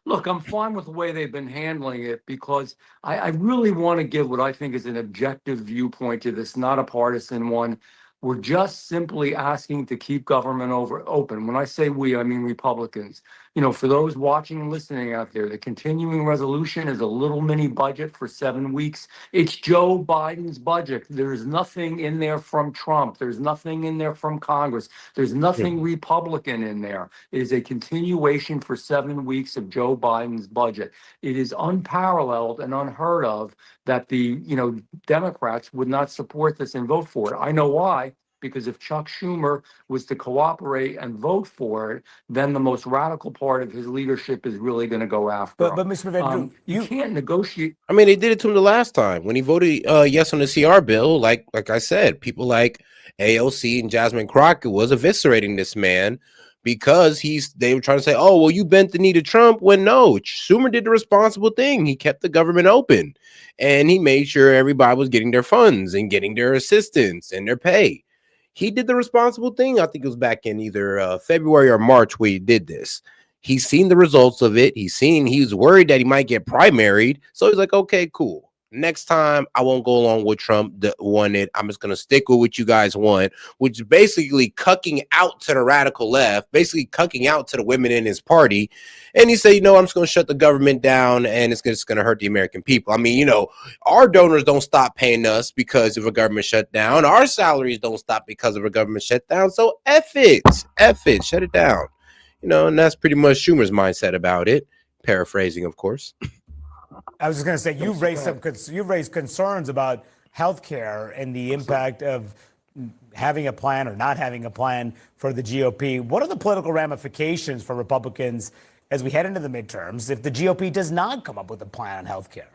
Look, I'm fine with the way they've been handling it because I really want to give what I think is an objective viewpoint to this, not a partisan one. We're just simply asking to keep government open. When I say we, I mean Republicans. You know, for those watching and listening out there, the continuing resolution is a little mini budget for 7 weeks. It's Joe Biden's budget. There's nothing in there from Trump. There's nothing in there from Congress. There's nothing Republican in there. It is a continuation for 7 weeks of Joe Biden's budget. It is unparalleled and unheard of that the, Democrats would not support this and vote for it. I know why. Because if Chuck Schumer was to cooperate and vote for it, then the most radical part of his leadership is really going to go after him. But Mr. Van Drew, you can't negotiate. I mean, they did it to him the last time when he voted yes on the CR bill. Like I said, people like AOC and Jasmine Crockett was eviscerating this man because they were trying to say, oh, well, you bent the knee to Trump. When no, Schumer did the responsible thing. He kept the government open and he made sure everybody was getting their funds and getting their assistance and their pay. He did the responsible thing. I think it was back in either February or March where he did this. He's seen the results of it. He was worried that he might get primaried. So he's like, okay, cool. Next time I won't go along with Trump wanted. I'm just going to stick with what you guys want, which is basically cucking out to the radical left, basically cucking out to the women in his party. And he said, I'm just going to shut the government down and it's just going to hurt the American people. I mean, our donors don't stop paying us because of a government shutdown. Our salaries don't stop because of a government shutdown. So F it, shut it down. And that's pretty much Schumer's mindset about it. Paraphrasing, of course. I was just going to say, you've raised concerns about healthcare and the impact of having a plan or not having a plan for the GOP. What are the political ramifications for Republicans as we head into the midterms if the GOP does not come up with a plan on healthcare?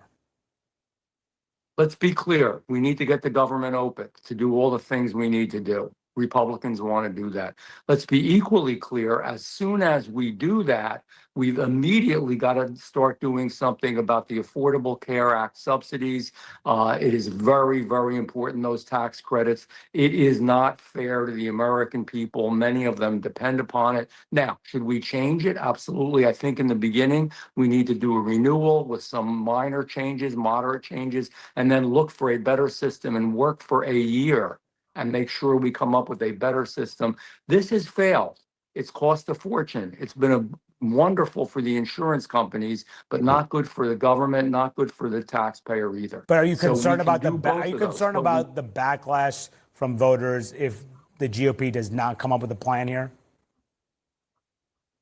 Let's be clear. We need to get the government open to do all the things we need to do. Republicans want to do that. Let's be equally clear. As soon as we do that, we've immediately got to start doing something about the Affordable Care Act subsidies. It is very, very important, those tax credits. It is not fair to the American people. Many of them depend upon it. Now, should we change it? Absolutely. I think in the beginning, we need to do a renewal with some minor changes, moderate changes, and then look for a better system and work for a year and make sure we come up with a better system. This has failed. It's cost a fortune. It's been wonderful for the insurance companies, but not good for the government, not good for the taxpayer either. But are you So we concerned can about do both are you of those, concerned but about the backlash from voters if the GOP does not come up with a plan here?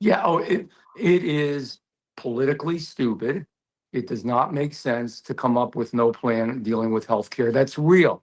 Yeah, it is politically stupid. It does not make sense to come up with no plan dealing with healthcare. That's real.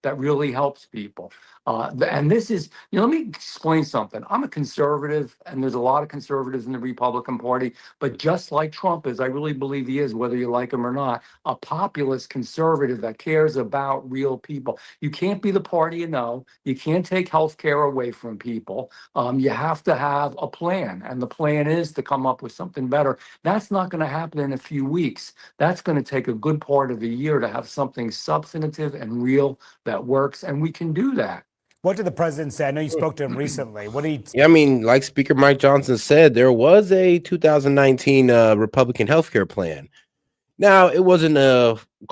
That really helps people. And this is, let me explain something. I'm a conservative, and there's a lot of conservatives in the Republican Party, but just like Trump is, I really believe he is, whether you like him or not, a populist conservative that cares about real people. You can't be the party you know. You can't take health care away from people. You have to have a plan, and the plan is to come up with something better. That's not going to happen in a few weeks. That's going to take a good part of the year to have something substantive and real that works, and we can do that. What did the president say? I know you spoke to him recently. What did he? Yeah, I mean, like Speaker Mike Johnson said, there was a 2019 Republican healthcare plan. Now, it wasn't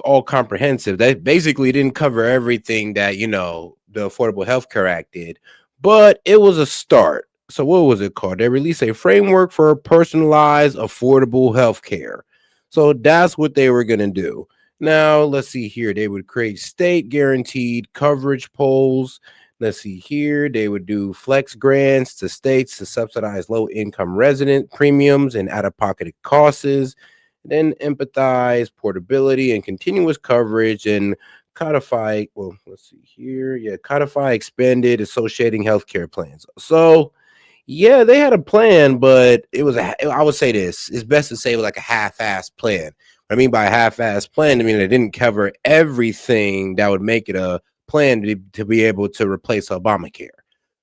all comprehensive. That basically didn't cover everything that, the Affordable Health Care Act did, but it was a start. So what was it called? They released a framework for personalized, affordable health care. So that's what they were going to do. Now, let's see here. They would create state guaranteed coverage polls. Let's see here. They would do flex grants to states to subsidize low income resident premiums and out of pocket costs. Then empathize, portability, and continuous coverage, and codify. Well, let's see here. Yeah, codify expanded associating healthcare plans. So, yeah, they had a plan, but it was I would say this. It's best to say it was like a half-ass plan. What I mean by a half-ass plan, I mean it didn't cover everything that would make it a plan to be able to replace Obamacare.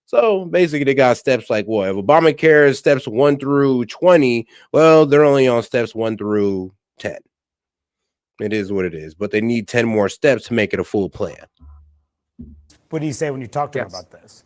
So basically, they got steps like what? If Obamacare is steps 1 through 20, well, they're only on steps 1 through 10. It is what it is, but they need 10 more steps to make it a full plan. What do you say when you talk to him about this?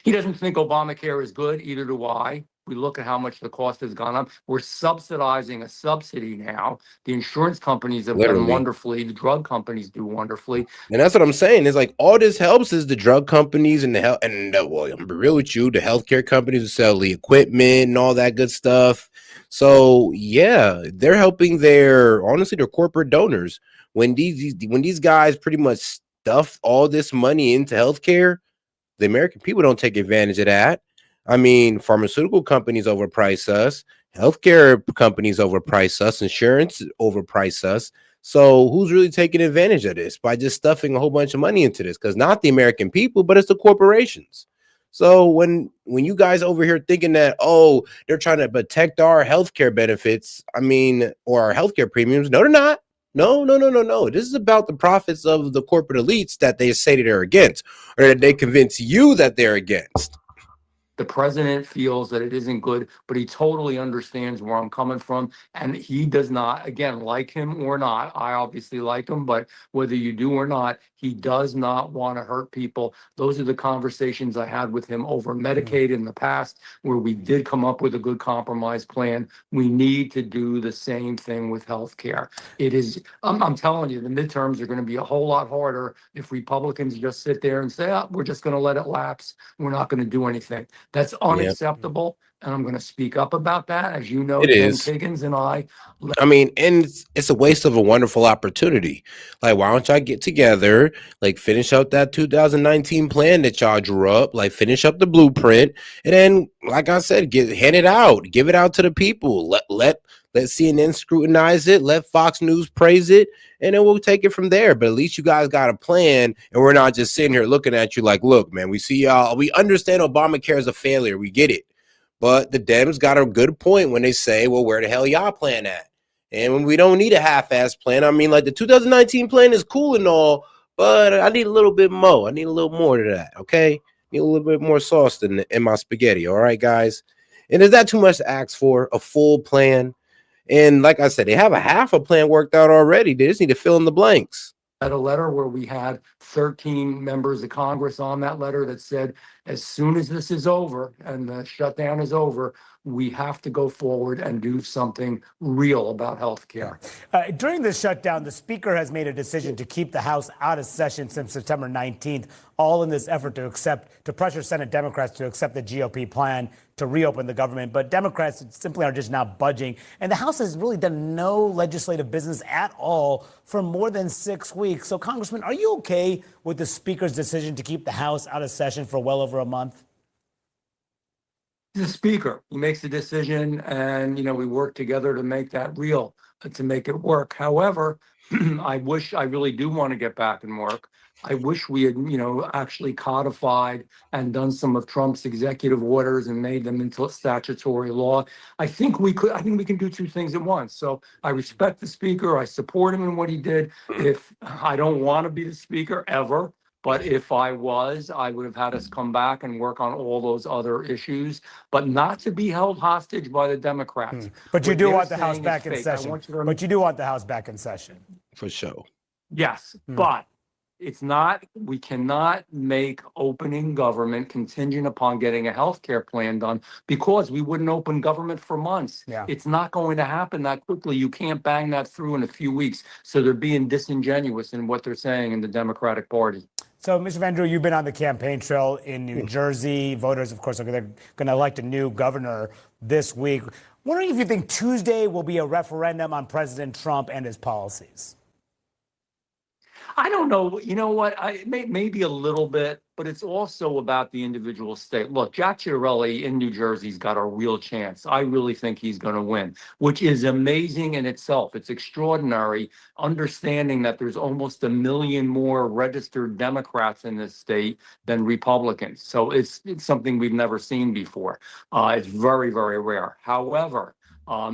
He doesn't think Obamacare is good, either do I. We look at how much the cost has gone up. We're subsidizing a subsidy now. The insurance companies have done wonderfully. The drug companies do wonderfully. And that's what I'm saying. It's like all this helps is the drug companies and well, I'm be real with you, the healthcare companies who sell the equipment and all that good stuff. So yeah, they're helping their corporate donors. When these guys pretty much stuff all this money into healthcare, the American people don't take advantage of that. I mean, pharmaceutical companies overprice us, healthcare companies overprice us, insurance overprice us. So who's really taking advantage of this by just stuffing a whole bunch of money into this? Because not the American people, but it's the corporations. So when you guys over here thinking that, oh, they're trying to protect our healthcare benefits, or our healthcare premiums, no, they're not. No. This is about the profits of the corporate elites that they say that they're against, or that they convince you that they're against. The president feels that it isn't good, but he totally understands where I'm coming from. And he does not, again, like him or not, I obviously like him, but whether you do or not, he does not want to hurt people. Those are the conversations I had with him over Medicaid in the past, where we did come up with a good compromise plan. We need to do the same thing with healthcare. It is, I'm telling you, the midterms are going to be a whole lot harder if Republicans just sit there and say, we're just going to let it lapse. We're not going to do anything. That's unacceptable, and I'm going to speak up about that. As you know, Jen Kiggins and I. And it's a waste of a wonderful opportunity. Like, why don't y'all get together, like finish out that 2019 plan that y'all drew up, like finish up the blueprint, and then, like I said, hand it out, give it out to the people. Let CNN scrutinize it, let Fox News praise it, and then we'll take it from there. But at least you guys got a plan, and we're not just sitting here looking at you like, look, man, we see y'all. We understand Obamacare is a failure. We get it. But the Dems got a good point when they say, well, where the hell y'all plan at? And when we don't need a half-ass plan, like the 2019 plan is cool and all, but I need a little bit more. I need a little more to that, okay? Need a little bit more sauce in my spaghetti, all right, guys? And is that too much to ask for? A full plan? And like I said, they have a half a plan worked out already. They just need to fill in the blanks. At a letter where we had 13 members of Congress on that letter that said, as soon as this is over and the shutdown is over, we have to go forward and do something real about health care. During this shutdown, the Speaker has made a decision to keep the House out of session since September 19th, all in this effort to pressure Senate Democrats to accept the GOP plan to reopen the government. But Democrats simply are just not budging. And the House has really done no legislative business at all for more than 6 weeks. So, Congressman, are you okay with the Speaker's decision to keep the House out of session for well over a month? The Speaker, he makes the decision, and we work together to make that real, to make it work. However, I really do want to get back and work. I wish we had, actually codified and done some of Trump's executive orders and made them into statutory law. I think we can do two things at once. So I respect the Speaker. I support him in what he did. If I don't want to be the Speaker ever, but if I was, I would have had us come back and work on all those other issues, but not to be held hostage by the Democrats. But you What do they're want the House saying back is in fake. I session. want you to But you do want the House back in session. For sure. Yes, but it's not, we cannot make opening government contingent upon getting a health care plan done, because we wouldn't open government for months. Yeah. It's not going to happen that quickly. You can't bang that through in a few weeks. So they're being disingenuous in what they're saying in the Democratic Party. So, Mr. Van Drew, you've been on the campaign trail in New Jersey. Voters, of course, are going to elect a new governor this week. Wondering if you think Tuesday will be a referendum on President Trump and his policies. I don't know. You know what? Maybe a little bit, but it's also about the individual state. Look, Jack Ciattarelli in New Jersey's got a real chance. I really think he's going to win, which is amazing in itself. It's extraordinary, understanding that there's almost 1 million more registered Democrats in this state than Republicans. So it's something we've never seen before. It's very, very rare. However,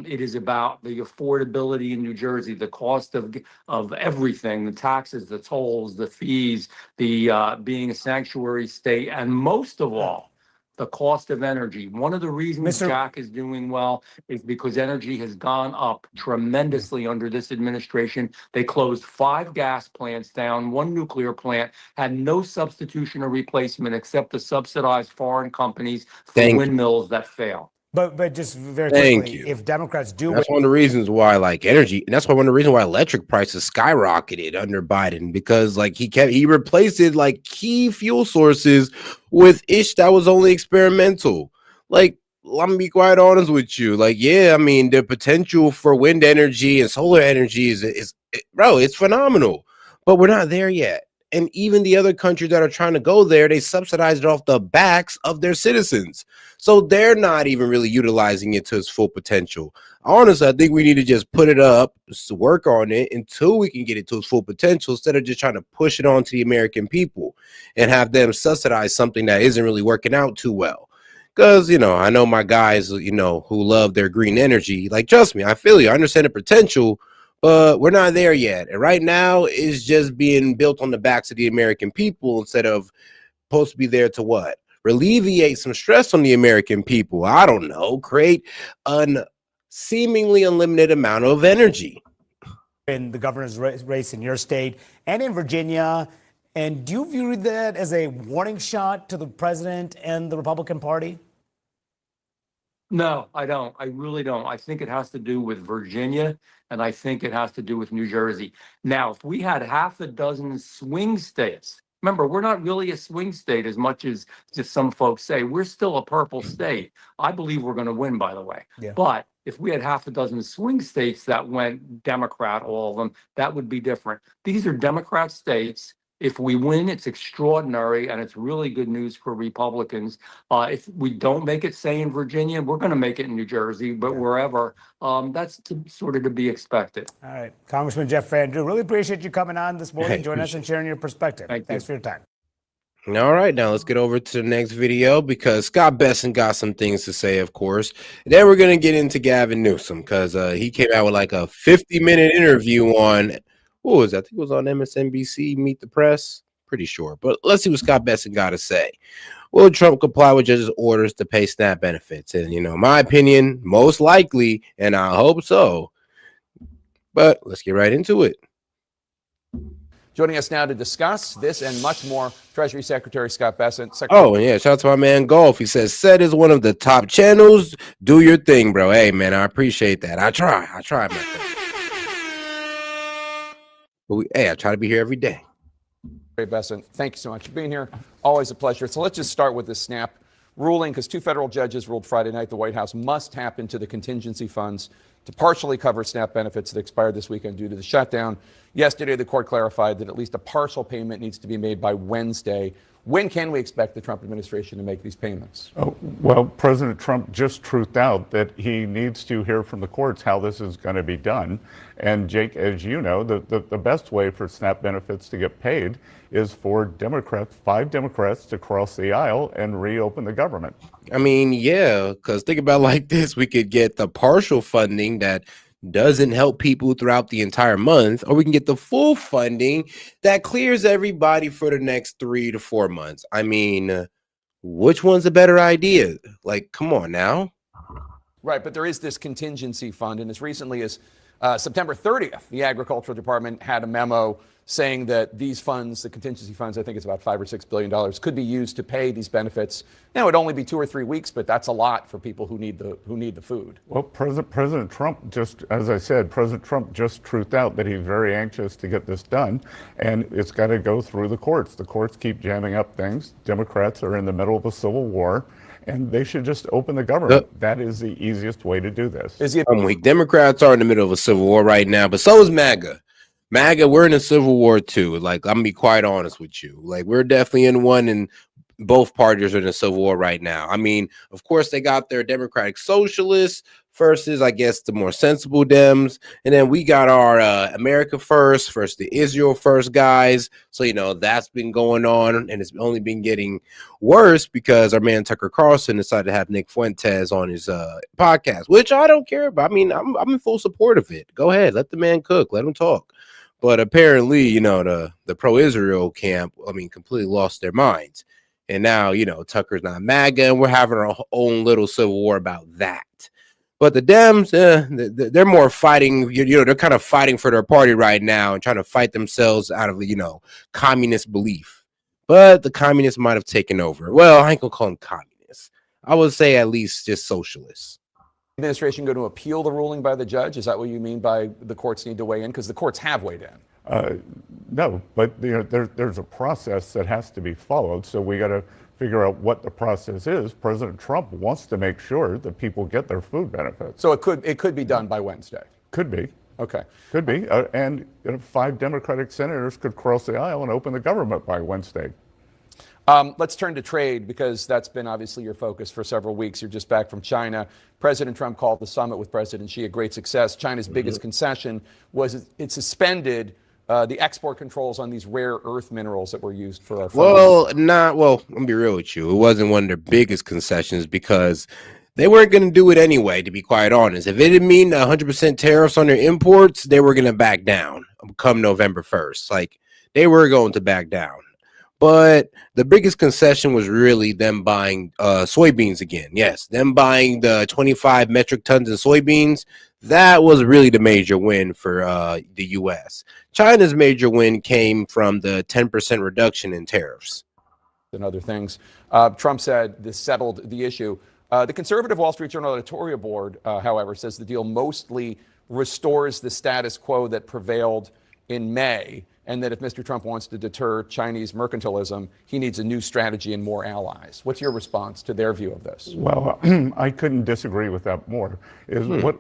it is about the affordability in New Jersey, the cost of everything, the taxes, the tolls, the fees, the being a sanctuary state, and most of all, the cost of energy. One of the reasons Jack is doing well is because energy has gone up tremendously under this administration. They closed 5 gas plants down, 1 nuclear plant, had no substitution or replacement except to subsidize foreign companies for windmills that fail. But just very Thank quickly, you. if Democrats do That's one of the reasons why energy, and that's one of the reasons why electric prices skyrocketed under Biden, because he replaced key fuel sources with ish that was only experimental. Let me be quite honest with you. The potential for wind energy and solar energy is it's phenomenal, but we're not there yet. And even the other countries that are trying to go there, they subsidize it off the backs of their citizens. So they're not even really utilizing it to its full potential. Honestly, I think we need to just put it up, work on it until we can get it to its full potential, instead of just trying to push it on to the American people and have them subsidize something that isn't really working out too well. Because, I know my guys, who love their green energy. Trust me, I feel you. I understand the potential, but we're not there yet. And right now, it's just being built on the backs of the American people instead of supposed to be there to what? Alleviate some stress on the American people. I don't know. Create a seemingly unlimited amount of energy. in the governor's race in your state and in Virginia. And do you view that as a warning shot to the president and the Republican Party? No, I don't. I really don't. I think it has to do with Virginia, and I think it has to do with New Jersey. Now, if we had half a dozen swing states, remember, we're not really a swing state as much as just some folks say. We're still a purple state. I believe we're going to win, by the way. Yeah. But if we had half a dozen swing states that went Democrat, all of them, that would be different. These are Democrat states. If we win, it's extraordinary, and it's really good news for Republicans. If we don't make it, say, in Virginia, we're going to make it in New Jersey, but wherever, that's sort of to be expected. All right. Congressman Jeff Van Drew, really appreciate you coming on this morning, Hey, joining us and sharing your perspective. Thanks for your time. All right, now let's get over to the next video because Scott Besson got some things to say, of course. And then we're going to get into Gavin Newsom because he came out with like a 50-minute interview on, what was that? I think it was on MSNBC, Meet the Press. Pretty sure. But let's see what Scott Besson got to say. Will Trump comply with judges' orders to pay SNAP benefits? And, you know, my opinion, most likely, and I hope so. But let's get right into it. Joining us now to discuss this and much more, Treasury Secretary Scott Bessent. Oh, yeah. Shout out to my man Golf. He says, S.E.T is one of the top channels. Do your thing, bro. Hey, man, I appreciate that. I try, my friend. But I try to be here every day. Bessent, thank you so much for being here. Always a pleasure. So let's just start with the SNAP ruling, because 2 federal judges ruled Friday night the White House must tap into the contingency funds to partially cover SNAP benefits that expired this weekend due to the shutdown. Yesterday, the court clarified that at least a partial payment needs to be made by Wednesday. When can we expect the Trump administration to make these payments? Oh, well, President Trump just truthed out that he needs to hear from the courts how this is going to be done. And Jake, as you know, the best way for SNAP benefits to get paid is for 5 Democrats to cross the aisle and reopen the government. I mean, yeah, because think about it like this. We could get the partial funding that doesn't help people throughout the entire month, or we can get the full funding that clears everybody for the next 3 to 4 months. I mean, which one's a better idea? Like, come on now. Right, but there is this contingency fund, and as recently as September 30th, the Agricultural Department had a memo saying that these funds, the contingency funds, I think it's about $5 or $6 billion, could be used to pay these benefits. Now, it'd only be 2 or 3 weeks, but that's a lot for people who need the food. Well, President Trump just, as I said, President Trump just truthed out that he's very anxious to get this done, and it's got to go through the courts. The courts keep jamming up things. Democrats are in the middle of a civil war, and they should just open the government. That is the easiest way to do this. Democrats are in the middle of a civil war right now, but so is MAGA. MAGA, we're in a civil war too. Like, I'm gonna be quite honest with you. Like, we're definitely in one, and both parties are in a civil war right now. I mean, of course, they got their Democratic Socialists versus, I guess, the more sensible Dems, and then we got our America First versus the Israel First guys. So, you know, that's been going on, and it's only been getting worse because our man Tucker Carlson decided to have Nick Fuentes on his podcast, which I don't care about. I mean, I'm in full support of it. Go ahead, let the man cook, let him talk. But apparently, you know, the pro-Israel camp, I mean, completely lost their minds. And now, you know, Tucker's not MAGA, and we're having our own little civil war about that. But the Dems, they're more fighting, you know, they're kind of fighting for their party right now and trying to fight themselves out of, you know, communist belief. But the communists might have taken over. Well, I ain't gonna call them communists. I would say at least just socialists. Administration going to appeal the ruling by the judge? Is that what you mean by the courts need to weigh in? Because the courts have weighed in. No, but you know, there's a process that has to be followed. So we got to figure out what the process is. President Trump wants to make sure that people get their food benefits. So it could be done by Wednesday. Could be. Okay. Could be. And you know, 5 Democratic senators could cross the aisle and open the government by Wednesday. Let's turn to trade, because that's been obviously your focus for several weeks. You're just back from China. President Trump called the summit with President Xi a great success. China's biggest concession was it suspended the export controls on these rare earth minerals that were used for our food. Well, I'm gonna be real with you. It wasn't one of their biggest concessions because they weren't going to do it anyway, to be quite honest. If it didn't mean 100% tariffs on their imports, they were going to back down come November 1st. Like, they were going to back down. But the biggest concession was really them buying soybeans again. Yes, them buying the 25 metric tons of soybeans. That was really the major win for the U.S. China's major win came from the 10% reduction in tariffs. And other things. Trump said this settled the issue. The conservative Wall Street Journal editorial board, however, says the deal mostly restores the status quo that prevailed in May, and that if Mr. Trump wants to deter Chinese mercantilism, he needs a new strategy and more allies. What's your response to their view of this? Well, I couldn't disagree with that more.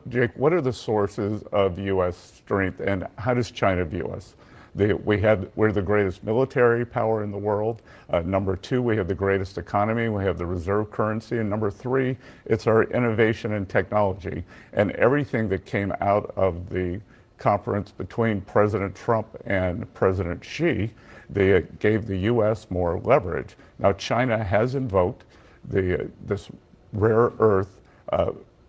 Jake, what are the sources of U.S. strength, and how does China view us? We're the greatest military power in the world. Number 2, we have the greatest economy. We have the reserve currency. And number 3, it's our innovation and technology. And everything that came out of the conference between President Trump and President Xi, they gave the U.S. more leverage. Now, China has invoked this rare earth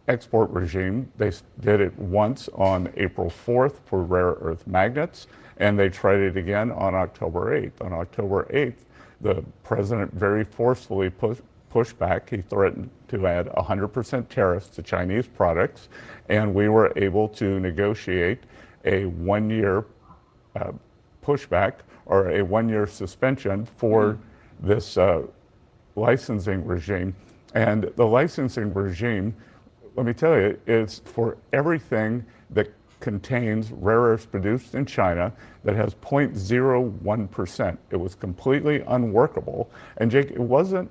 export regime. They did it once on April 4th for rare earth magnets, and they tried it again on October 8th. On October 8th, the president very forcefully pushed back. He threatened to add 100% tariffs to Chinese products, and we were able to negotiate a 1-year pushback or a 1-year suspension for this licensing regime. And the licensing regime, let me tell you, is for everything that contains rare earths produced in China that has 0.01%. It was completely unworkable. And Jake, it wasn't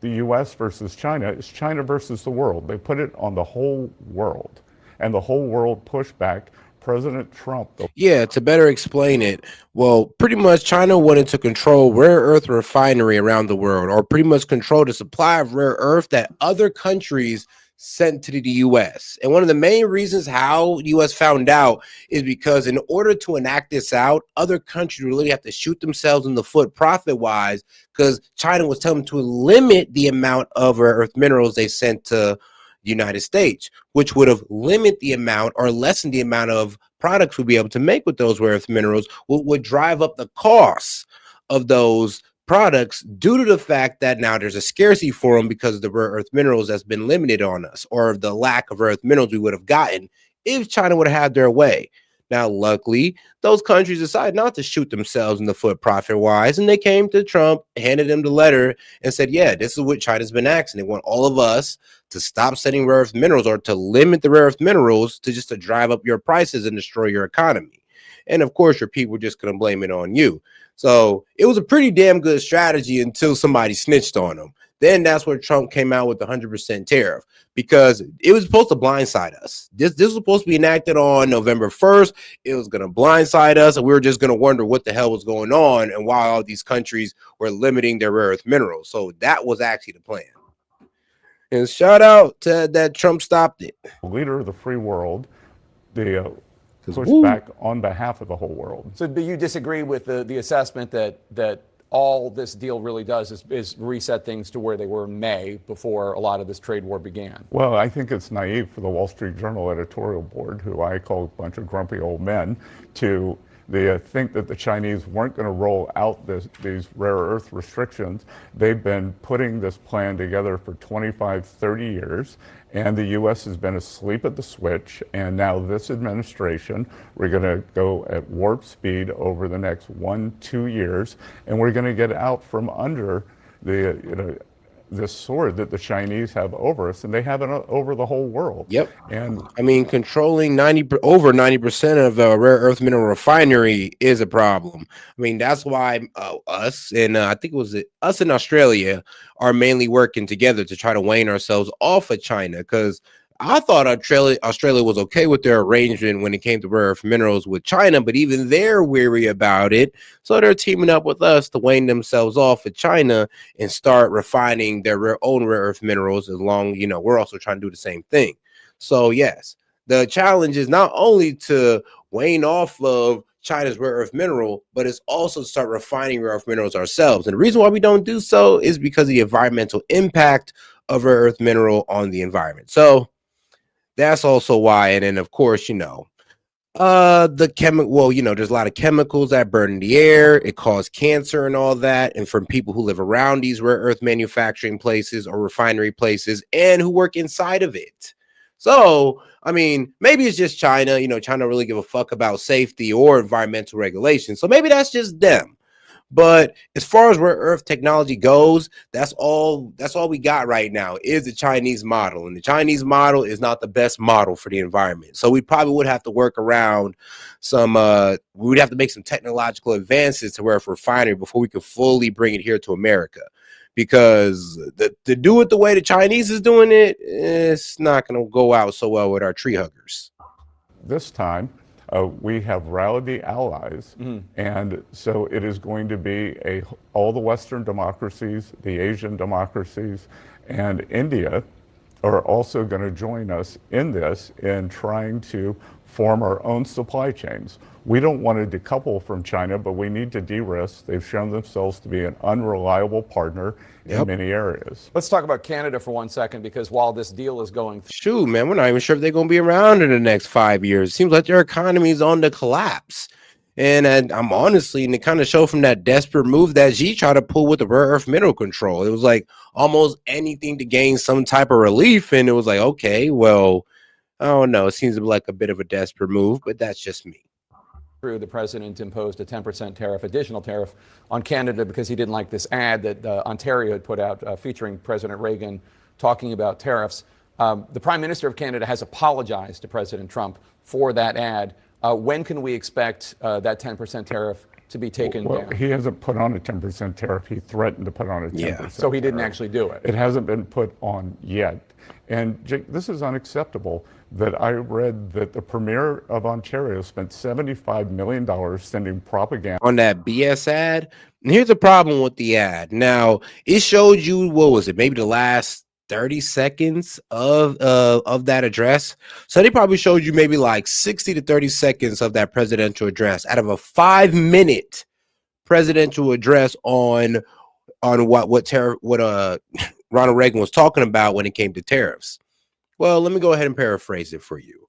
the US versus China, it's China versus the world. They put it on the whole world, and the whole world pushed back. President Trump. Yeah, to better explain it, well, pretty much China wanted to control rare earth refinery around the world, or pretty much control the supply of rare earth that other countries sent to the US. And one of the main reasons how the US found out is because in order to enact this out, other countries really have to shoot themselves in the foot profit-wise, because China was telling them to limit the amount of rare earth minerals they sent to the United States, which would have limited the amount or lessened the amount of products we'd be able to make with those rare earth minerals, would drive up the costs of those products due to the fact that now there's a scarcity for them because of the rare earth minerals that's been limited on us, or the lack of rare earth minerals we would have gotten if China would have had their way. Now, luckily, those countries decided not to shoot themselves in the foot profit-wise, and they came to Trump, handed him the letter, and said, yeah, this is what China's been asking. They want all of us to stop sending rare earth minerals, or to limit the rare earth minerals to just to drive up your prices and destroy your economy. And of course, your people are just going to blame it on you. So it was a pretty damn good strategy until somebody snitched on them. Then that's where Trump came out with the 100% tariff, because it was supposed to blindside us. This was supposed to be enacted on November 1st. It was going to blindside us, and we were just going to wonder what the hell was going on and why all these countries were limiting their rare earth minerals. So that was actually the plan. And shout out to that Trump stopped it. Leader of the free world, the push back on behalf of the whole world. So, but you disagree with the assessment that all this deal really does is reset things to where they were in May, before a lot of this trade war began? Well, I think it's naive for the Wall Street Journal editorial board, who I call a bunch of grumpy old men, to think that the Chinese weren't going to roll out these rare earth restrictions. They've been putting this plan together for 25, 30 years, and the U.S. has been asleep at the switch. And now this administration, we're going to go at warp speed over the next 1-2 years, and we're going to get out from under this sword that the Chinese have over us, and they have it over the whole world. Yep. And I mean, controlling over 90% of a rare earth mineral refinery is a problem. I mean, that's why us and I think it was us in Australia are mainly working together to try to wane ourselves off of China, because I thought Australia was okay with their arrangement when it came to rare earth minerals with China, but even they're weary about it. So they're teaming up with us to wane themselves off of China and start refining their own rare earth minerals, as long, we're also trying to do the same thing. So yes, the challenge is not only to wane off of China's rare earth mineral, but it's also to start refining rare earth minerals ourselves. And the reason why we don't do so is because of the environmental impact of rare earth mineral on the environment. So that's also why. And then, of course, there's a lot of chemicals that burn in the air. It causes cancer and all that. And from people who live around these rare earth manufacturing places or refinery places and who work inside of it. So, I mean, maybe it's just China. China really give a fuck about safety or environmental regulation. So maybe that's just them. But as far as rare earth technology goes, that's all we got right now is the Chinese model. And the Chinese model is not the best model for the environment. So we probably would have to work around we would have to make some technological advances to rare earth refinery before we could fully bring it here to America. Because to do it the way the Chinese is doing it, it's not going to go out so well with our tree huggers. This time, we have rallied the allies, and so it is going to be all the Western democracies, the Asian democracies, and India are also going to join us in this, in trying to form our own supply chains. We don't want to decouple from China, but we need to de-risk. They've shown themselves to be an unreliable partner in many areas. Let's talk about Canada for 1 second, because while this deal is going through, shoot, man, we're not even sure if they're going to be around in the next 5 years. It seems like their economy is on the collapse. And I'm honestly, and it kind of showed from that desperate move that Xi tried to pull with the rare earth mineral control. It was like almost anything to gain some type of relief. And it was like, okay, well, I don't know. It seems like a bit of a desperate move, but that's just me. The president imposed a 10% tariff, additional tariff on Canada because he didn't like this ad that Ontario had put out featuring President Reagan talking about tariffs. The Prime Minister of Canada has apologized to President Trump for that ad. When can we expect that 10% tariff to be taken down? He hasn't put on a 10% tariff. He threatened to put on a 10%. So he didn't tariff. actually do it. It hasn't been put on yet. And Jake, this is unacceptable that I read that the Premier of Ontario spent $75 million sending propaganda on that BS ad. And here's the problem with the ad. Now, it showed you, what was it, maybe the last 30 seconds of that address. So they probably showed you maybe like 60 to 30 seconds of that presidential address out of a 5-minute presidential address on what Ronald Reagan was talking about when it came to tariffs. Well, let me go ahead and paraphrase it for you.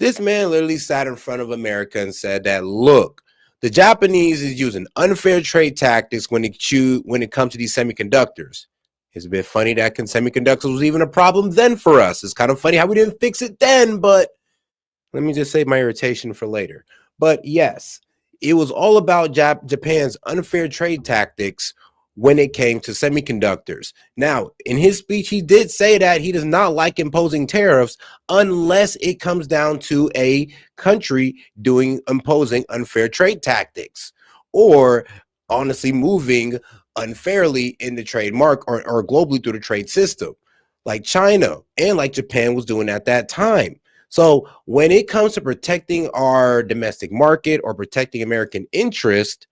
This man literally sat in front of America and said that, look, the Japanese is using unfair trade tactics when it comes to these semiconductors. It's a bit funny that semiconductors was even a problem then for us. It's kind of funny how we didn't fix it then, but let me just save my irritation for later. But yes, it was all about Japan's unfair trade tactics when it came to semiconductors. Now, in his speech, he did say that he does not like imposing tariffs unless it comes down to a country imposing unfair trade tactics or honestly moving unfairly in the trade mark or globally through the trade system, like China and like Japan was doing at that time. So when it comes to protecting our domestic market or protecting American interest,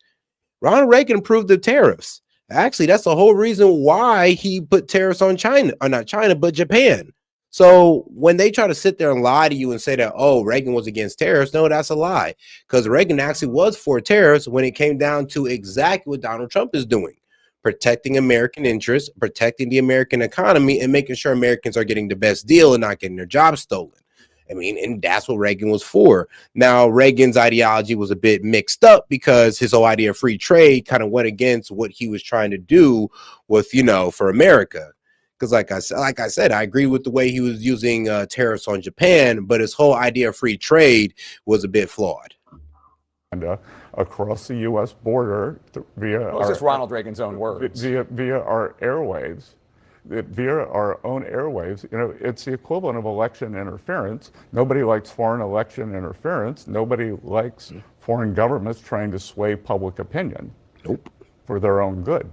Ronald Reagan approved the tariffs. Actually, that's the whole reason why he put tariffs on China, or not China, but Japan. So when they try to sit there and lie to you and say that, oh, Reagan was against tariffs, no, that's a lie. Because Reagan actually was for tariffs when it came down to exactly what Donald Trump is doing. Protecting American interests, protecting the American economy, and making sure Americans are getting the best deal and not getting their jobs stolen. I mean, and that's what Reagan was for. Now, Reagan's ideology was a bit mixed up because his whole idea of free trade kind of went against what he was trying to do with, for America. Because like I said, I agree with the way he was using tariffs on Japan, but his whole idea of free trade was a bit flawed. And across the U.S. border via just Ronald Reagan's own words. Via our airwaves. Via our own airwaves, it's the equivalent of election interference. Nobody likes foreign election interference. Nobody likes foreign governments trying to sway public opinion for their own good.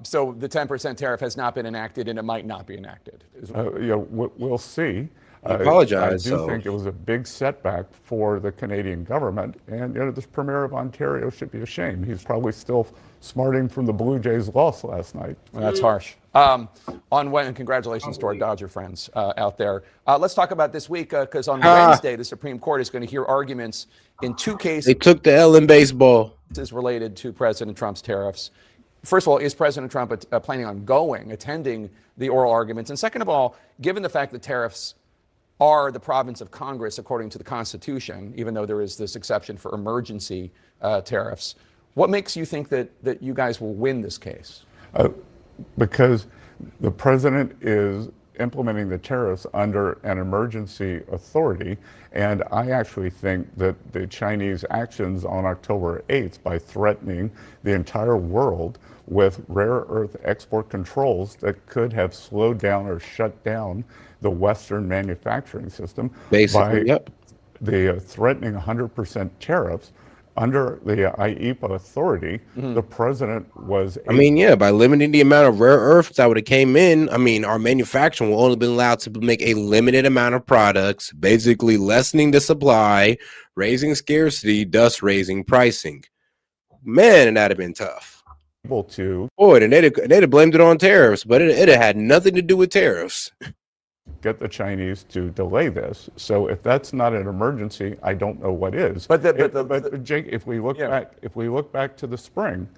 So the 10% tariff has not been enacted, and it might not be enacted. We'll see. I apologize. I do think it was a big setback for the Canadian government, and this Premier of Ontario should be ashamed. He's probably still smarting from the Blue Jays' loss last night. Well, that's harsh. And congratulations to our Dodger friends out there. Let's talk about this week because on Wednesday, the Supreme Court is going to hear arguments in 2 cases. They took the L in baseball. Is related to President Trump's tariffs. First of all, is President Trump planning on attending the oral arguments? And second of all, given the fact that tariffs are the province of Congress according to the Constitution, even though there is this exception for emergency tariffs, what makes you think that you guys will win this case? Because the president is implementing the tariffs under an emergency authority, and I actually think that the Chinese actions on October 8th by threatening the entire world with rare earth export controls that could have slowed down or shut down the Western manufacturing system by the threatening 100% tariffs under the IEEPA authority, the president was... by limiting the amount of rare earths that would have came in, our manufacturing will only be allowed to make a limited amount of products, basically lessening the supply, raising scarcity, thus raising pricing. Man, and that'd have been tough. And they'd have blamed it on tariffs, but it had nothing to do with tariffs. Get the Chinese to delay this. So if that's not an emergency, I don't know what is. But Jake, if we look back to the spring,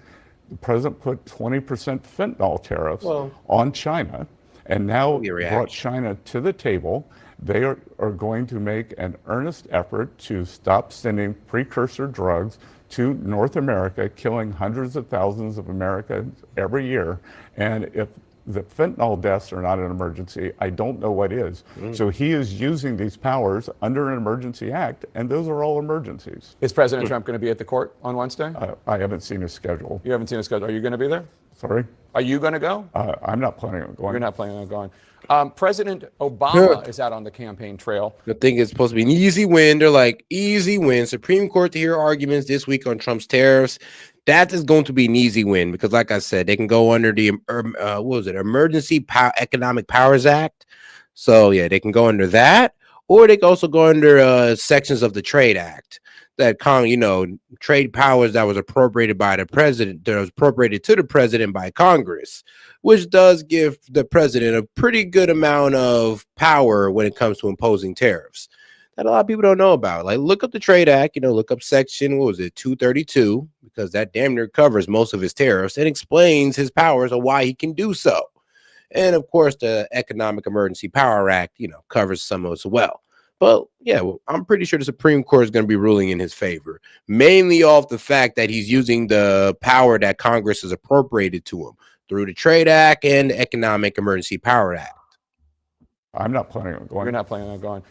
the president put 20% fentanyl tariffs on China, and now brought China to the table. They are going to make an earnest effort to stop sending precursor drugs to North America, killing hundreds of thousands of Americans every year. And if the fentanyl deaths are not an emergency. I don't know what is. So he is using these powers under an emergency act, and those are all emergencies. Is President Trump going to be at the court on Wednesday? I haven't seen his schedule. You haven't seen his schedule. Are you going to be there? Sorry? Are you going to go? I'm not planning on going. You're not planning on going. President Obama is out on the campaign trail. I think it's supposed to be an easy win. They're like, easy win. Supreme Court to hear arguments this week on Trump's tariffs. That is going to be an easy win because, like I said, they can go under the Emergency Economic Powers Act. So yeah, they can go under that, or they can also go under sections of the Trade Act that trade powers that was appropriated by the president, that was appropriated to the president by Congress, which does give the president a pretty good amount of power when it comes to imposing tariffs that a lot of people don't know about. Like, look up the Trade Act, look up section, 232, because that damn near covers most of his tariffs and explains his powers and why he can do so. And of course, the Economic Emergency Power Act, covers some as well. But yeah, I'm pretty sure the Supreme Court is going to be ruling in his favor, mainly off the fact that he's using the power that Congress has appropriated to him through the Trade Act and the Economic Emergency Power Act. I'm not planning on going. You're not planning on going.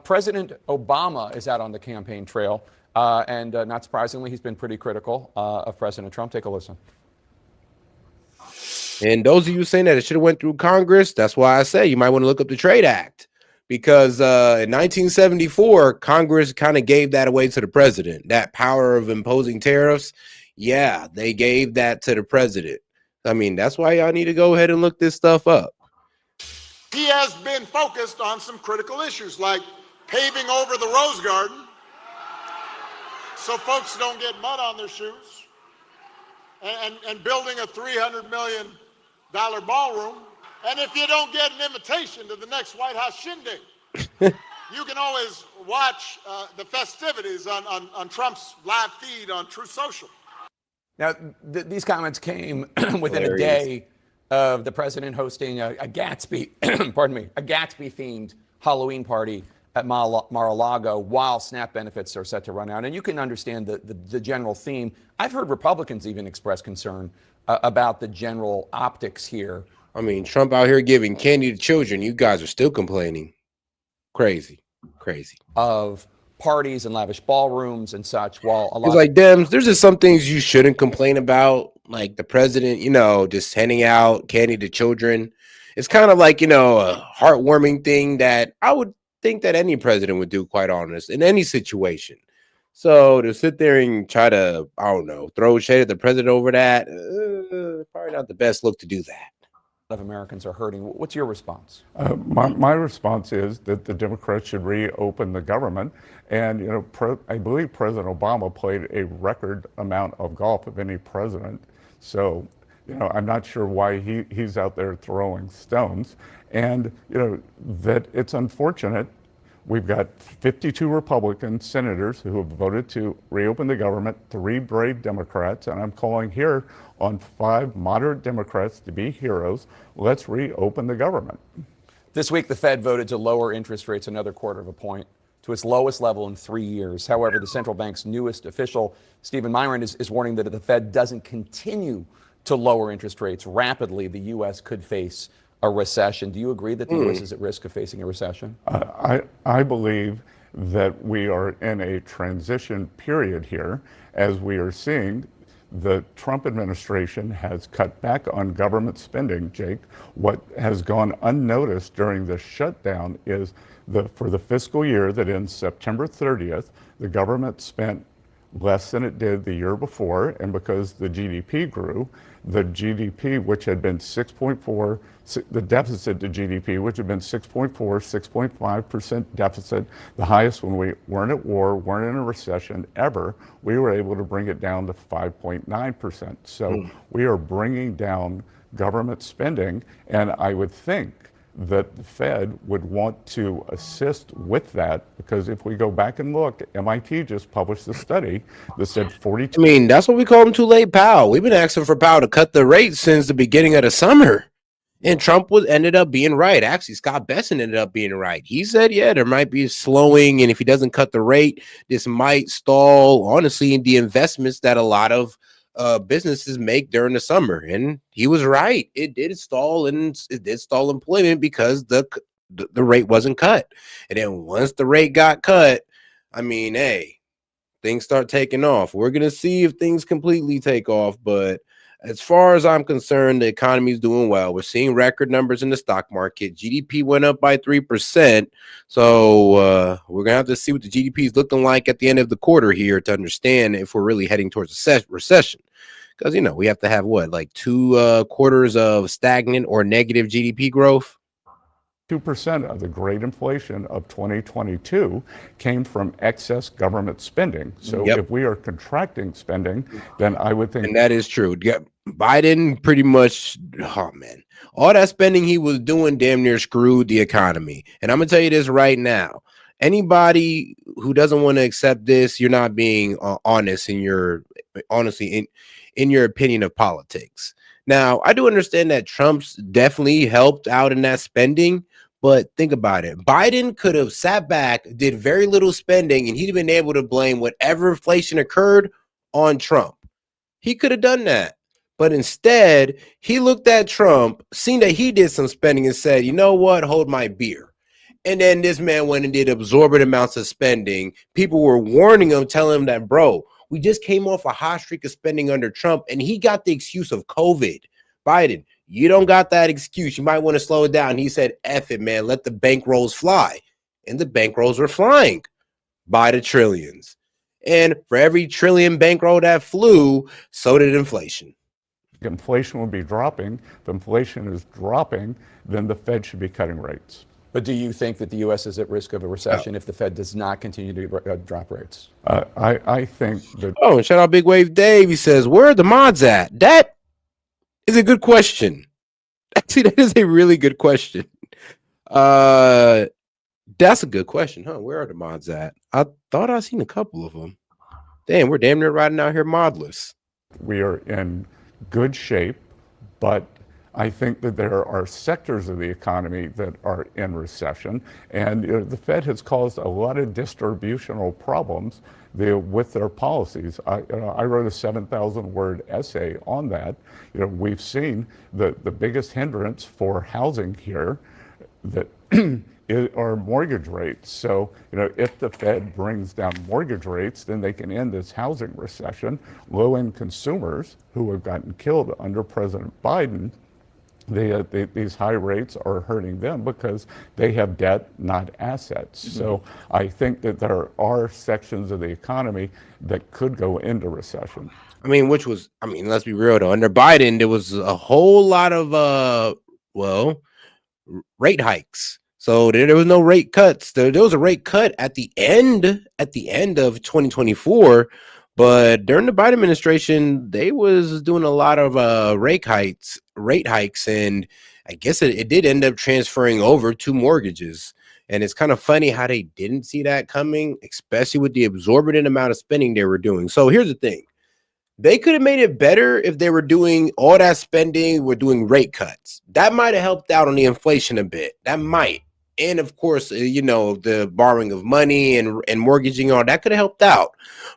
President Obama is out on the campaign trail, and not surprisingly, he's been pretty critical of President Trump. Take a listen. And those of you saying that it should have went through Congress, that's why I say you might want to look up the Trade Act, because in 1974, Congress kind of gave that away to the president. That power of imposing tariffs, yeah, they gave that to the president. I mean, that's why y'all need to go ahead and look this stuff up. He has been focused on some critical issues like paving over the Rose Garden so folks don't get mud on their shoes, and building a $300 million ballroom. And if you don't get an invitation to the next White House shindig, you can always watch the festivities on Trump's live feed on Truth Social. Now, these comments came within a day of the president hosting a Gatsby, pardon me, a Gatsby-themed Halloween party at Mar-a-Lago while SNAP benefits are set to run out. And you can understand the general theme. I've heard Republicans even express concern about the general optics here. I mean, Trump out here giving candy to children. You guys are still complaining. Crazy. Of parties and lavish ballrooms and such, while a lot It's like, Dems, there's just some things you shouldn't complain about, like the president, just handing out candy to children. It's kind of like, a heartwarming thing that I would think that any president would do, quite honest, in any situation. So to sit there and try to, I don't know, throw shade at the president over that, probably not the best look to do that. of Americans are hurting. What's your response? My response is that the Democrats should reopen the government. And, I believe President Obama played a record amount of golf of any president. So, I'm not sure why he's out there throwing stones. And, that it's unfortunate. We've got 52 Republican senators who have voted to reopen the government, 3 brave Democrats, and I'm calling here on 5 moderate Democrats to be heroes. Let's reopen the government. This week, the Fed voted to lower interest rates another 1/4 point to its lowest level in 3 years. However, the central bank's newest official, Stephen Myron, is warning that if the Fed doesn't continue to lower interest rates rapidly, the U.S. could face a recession. Do you agree that the U.S. is at risk of facing a recession? I believe that we are in a transition period here, as we are seeing the Trump administration has cut back on government spending, Jake. What has gone unnoticed during the shutdown is for the fiscal year that ends September 30th, the government spent less than it did the year before, and because the GDP grew, the GDP, which had been 6.4, the deficit to GDP, which had been 6.4, 6.5% deficit, the highest when we weren't at war, weren't in a recession ever, we were able to bring it down to 5.9%. So we are bringing down government spending, and I would think that the Fed would want to assist with that, because if we go back and look, MIT just published a study that said 42. I mean, that's what we call him too late Powell. We've been asking for Powell to cut the rate since the beginning of the summer. And Trump ended up being right. Actually, Scott Besson ended up being right. He said, yeah, there might be a slowing, and if he doesn't cut the rate, this might stall, honestly, in the investments that a lot of businesses make during the summer. And he was right. It did stall, and it did stall employment because the rate wasn't cut. And then once the rate got cut, I mean, hey, things start taking off. We're going to see if things completely take off. But as far as I'm concerned, the economy is doing well. We're seeing record numbers in the stock market. GDP went up by 3%. So we're going to have to see what the GDP is looking like at the end of the quarter here to understand if we're really heading towards a recession. Because, we have to have like 2 quarters of stagnant or negative GDP growth. 2% of the great inflation of 2022 came from excess government spending. So if we are contracting spending, then I would think. And that is true. Yeah, Biden pretty much, all that spending he was doing damn near screwed the economy. And I'm going to tell you this right now. Anybody who doesn't want to accept this, you're not being honest in your opinion of politics. Now, I do understand that Trump's definitely helped out in that spending, but think about it. Biden could have sat back, did very little spending, and he'd have been able to blame whatever inflation occurred on Trump. He could have done that. But instead, he looked at Trump, seen that he did some spending, and said, you know what, hold my beer. And then this man went and did absorbent amounts of spending. People were warning him, telling him that, bro, we just came off a hot streak of spending under Trump, and he got the excuse of COVID. Biden, you don't got that excuse. You might want to slow it down. He said, F it, man. Let the bankrolls fly. And the bankrolls were flying by the trillions. And for every trillion bankroll that flew, so did inflation. Inflation will be dropping. If inflation is dropping, then the Fed should be cutting rates. But do you think that the U.S. is at risk of a recession if the Fed does not continue to drop rates? I think that. Oh, and shout out Big Wave Dave. He says, where are the mods at? That is a good question. Actually, that is a really good question. That's a good question, huh? Where are the mods at? I thought I seen a couple of them. Damn, we're damn near riding out here modless. We are in good shape, but I think that there are sectors of the economy that are in recession, and the Fed has caused a lot of distributional problems with their policies. I wrote a 7,000-word essay on that. We've seen the biggest hindrance for housing here that are mortgage rates. So, if the Fed brings down mortgage rates, then they can end this housing recession. Low-end consumers who have gotten killed under President Biden, these high rates are hurting them because they have debt, not assets. Mm-hmm. So I think that there are sections of the economy that could go into recession. Let's be real though. Under Biden, there was a whole lot of rate hikes. So there was no rate cuts. There was a rate cut at the end of 2024. But during the Biden administration, they was doing a lot of rate hikes, and I guess it did end up transferring over to mortgages. And it's kind of funny how they didn't see that coming, especially with the exorbitant amount of spending they were doing. So here's the thing. They could have made it better if they were doing all that spending, were doing rate cuts. That might have helped out on the inflation a bit. That might. And of course, the borrowing of money and mortgaging, all that could have helped out.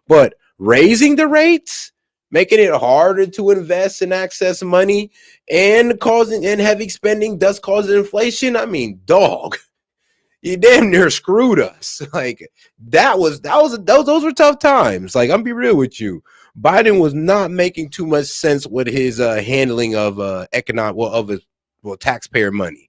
But raising the rates, making it harder to invest and access money, and causing heavy spending does cause inflation. I mean, dog, you damn near screwed us. Like those were tough times. Like, I'm be real with you. Biden was not making too much sense with his handling of taxpayer money.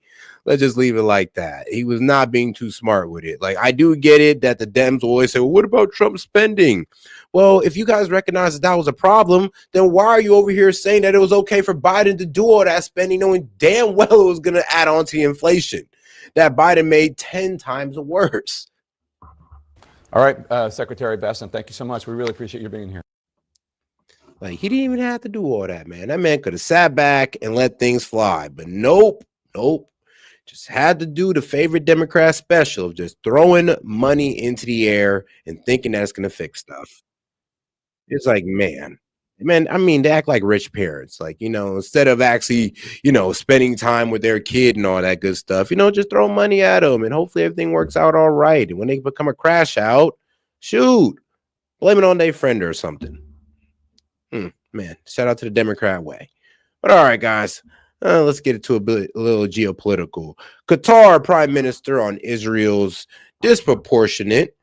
Let's just leave it like that. He was not being too smart with it. Like, I do get it that the Dems always say, well, what about Trump spending? Well, if you guys recognize that was a problem, then why are you over here saying that it was okay for Biden to do all that spending, knowing damn well it was going to add on to the inflation that Biden made 10 times worse? All right, Secretary Bessent, thank you so much. We really appreciate you being here. Like, he didn't even have to do all that, man. That man could have sat back and let things fly. But nope. Just had to do the favorite Democrat special of just throwing money into the air and thinking that's going to fix stuff. It's like, man, they act like rich parents. Like, instead of actually, spending time with their kid and all that good stuff, just throw money at them and hopefully everything works out all right. And when they become a crash out, shoot, blame it on their friend or something. Man, Man, shout out to the Democrat way. But all right, guys, let's get into a little geopolitical. Qatar Prime Minister on Israel's disproportionate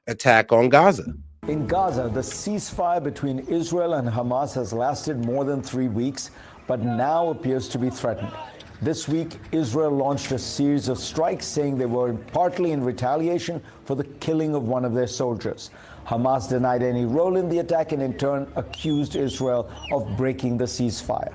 attack on Gaza. In Gaza, the ceasefire between Israel and Hamas has lasted more than 3 weeks, but now appears to be threatened. This week, Israel launched a series of strikes, saying they were partly in retaliation for the killing of one of their soldiers. Hamas denied any role in the attack and in turn accused Israel of breaking the ceasefire.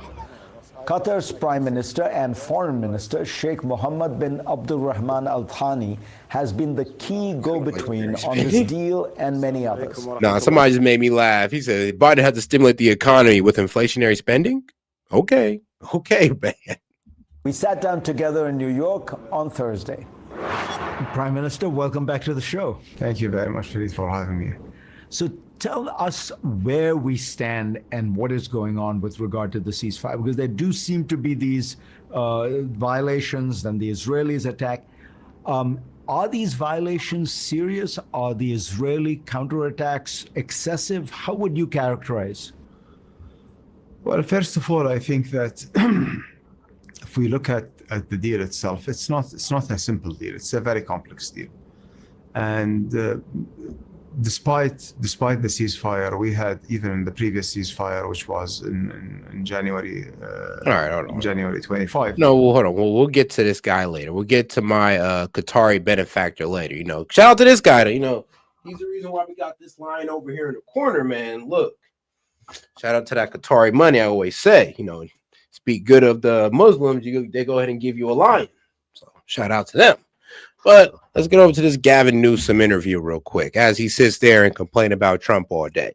Qatar's Prime Minister and Foreign Minister Sheikh Mohammed bin Abdulrahman Al Thani has been the key go-between on this deal and many others. Nah, somebody just made me laugh. He said Biden had to stimulate the economy with inflationary spending. Okay, man. We sat down together in New York on Thursday. Prime Minister, welcome back to the show. Thank you very much, Farid, for having me. So tell us where we stand and what is going on with regard to the ceasefire, because there do seem to be these violations, and the Israelis attack. Are these violations serious? Are the Israeli counterattacks excessive? How would you characterize? Well, first of all, I think that if we look at the deal itself, it's not a simple deal. It's a very complex deal. And despite the ceasefire, we had, even in the previous ceasefire, which was in January, all right, hold on. January 25. No, well, hold on. We'll get to this guy later. We'll get to my Qatari benefactor later. You know, shout out to this guy. You know, he's the reason why we got this line over here in the corner, man. Look, shout out to that Qatari money. I always say, you know, speak good of the Muslims, they go ahead and give you a line. So shout out to them. But let's get over to this Gavin Newsom interview real quick as he sits there and complain about Trump all day.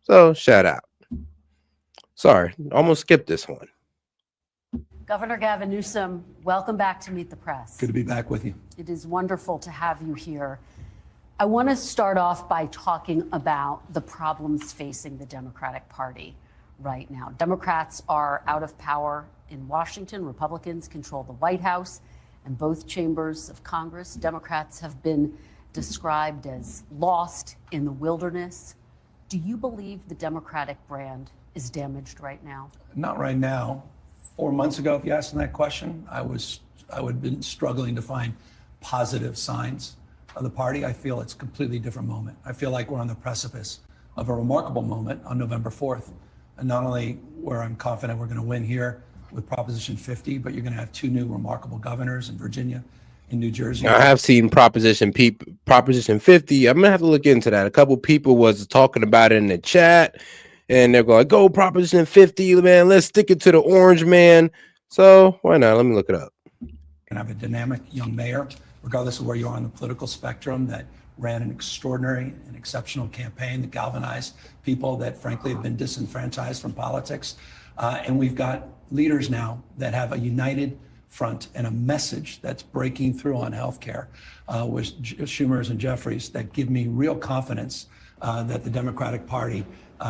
So shout out. Sorry, almost skipped this one. Governor Gavin Newsom, welcome back to Meet the Press. Good to be back with you. It is wonderful to have you here. I want to start off by talking about the problems facing the Democratic Party right now. Democrats are out of power in Washington. Republicans control the White House and both chambers of Congress. Democrats have been described as lost in the wilderness. Do you believe the Democratic brand is damaged right now? Not right now. 4 months ago, if you asked me that question, I would have been struggling to find positive signs of the party. I feel it's a completely different moment. I feel like we're on the precipice of a remarkable moment on November 4th. And not only where I'm confident we're going to win here with Proposition 50, but you're going to have 2 new remarkable governors in Virginia, in New Jersey. I have seen Proposition 50. I'm gonna have to look into that. A couple people was talking about it in the chat, and they're going, "Go Proposition 50, man. Let's stick it to the orange man." So why not? Let me look it up. And have a dynamic young mayor, regardless of where you are on the political spectrum, that ran an extraordinary and exceptional campaign that galvanized people that frankly have been disenfranchised from politics. And we've got leaders now that have a united front and a message that's breaking through on healthcare with Schumer's and Jeffries that give me real confidence that the Democratic Party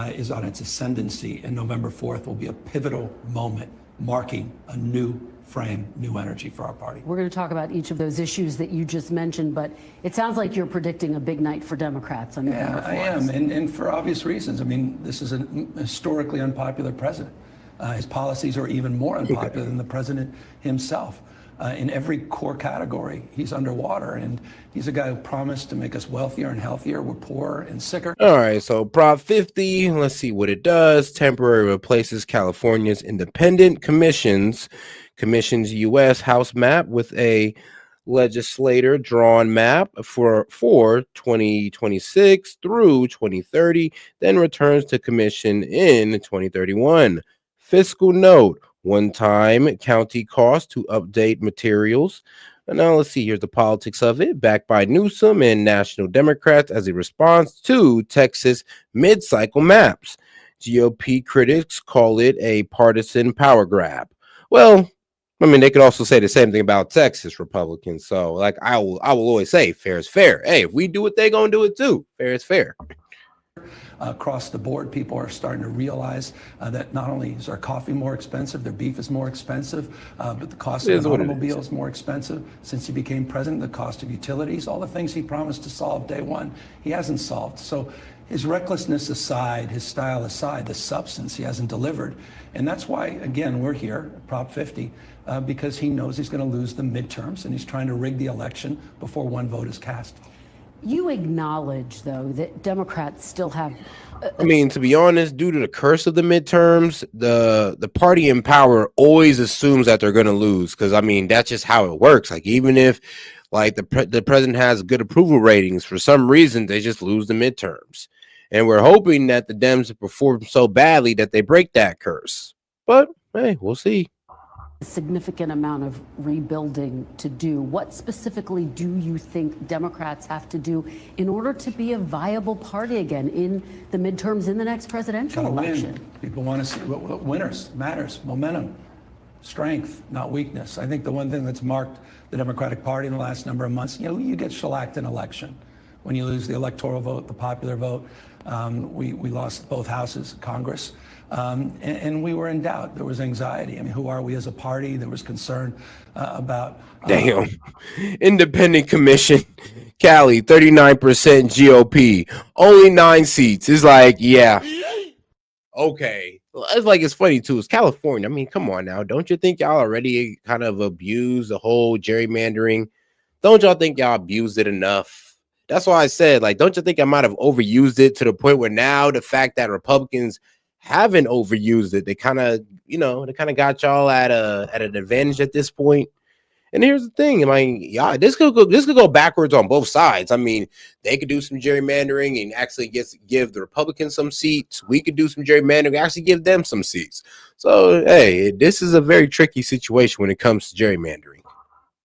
is on its ascendancy, and November 4th will be a pivotal moment marking a new frame, new energy for our party. We're going to talk about each of those issues that you just mentioned, but it sounds like you're predicting a big night for Democrats on November 4th. I am, and for obvious reasons. I mean, this is a historically unpopular president. His policies are even more unpopular than the president himself. In every core category, he's underwater, and he's a guy who promised to make us wealthier and healthier. We're poorer and sicker. All right, so Prop 50, let's see what it does. Temporarily replaces California's independent commission's U.S. House map with a legislator-drawn map for 2026 through 2030, then returns to commission in 2031. Fiscal note, one-time county cost to update materials. And now let's see, here's the politics of it, backed by Newsom and National Democrats as a response to Texas mid-cycle maps. GOP critics call it a partisan power grab. Well, I mean, they could also say the same thing about Texas Republicans. So, like, I will always say, fair is fair. Hey, if we do it, they gonna do it too. Fair is fair. Across the board, people are starting to realize that not only is our coffee more expensive, their beef is more expensive, but the cost of an automobile is more expensive. Since he became president, the cost of utilities, all the things he promised to solve day one, he hasn't solved. So his recklessness aside, his style aside, the substance he hasn't delivered. And that's why, again, we're here, Prop 50, because he knows he's going to lose the midterms and he's trying to rig the election before one vote is cast. You acknowledge, though, that Democrats still have. I mean, to be honest, due to the curse of the midterms, the party in power always assumes that they're going to lose. Because, I mean, that's just how it works. Like, even if, like, the president has good approval ratings, for some reason, they just lose the midterms. And we're hoping that the Dems perform so badly that they break that curse. But, hey, we'll see. A significant amount of rebuilding to do. What specifically do you think Democrats have to do in order to be a viable party again in the midterms in the next presidential election? Win. People want to see what winners matters, momentum, strength, not weakness. I think the one thing that's marked the Democratic Party in the last number of months, you get shellacked in election. When you lose the electoral vote, the popular vote, we lost both houses of Congress. And we were in doubt. There was anxiety. I mean, who are we as a party? There was concern about. Damn. Independent Commission, Cali, 39% GOP, only 9 seats. It's like, yeah. Okay. It's like, it's funny too. It's California. I mean, come on now. Don't you think y'all already kind of abused the whole gerrymandering? Don't y'all think y'all abused it enough? That's why I said, like, don't you think I might have overused it to the point where now the fact that Republicans haven't overused it, they kind of got y'all at an advantage at this point. And here's the thing, I mean, yeah, this could go backwards on both sides. I mean, they could do some gerrymandering and actually give the Republicans some seats. We could do some gerrymandering and actually give them some seats. So, hey, this is a very tricky situation when it comes to gerrymandering.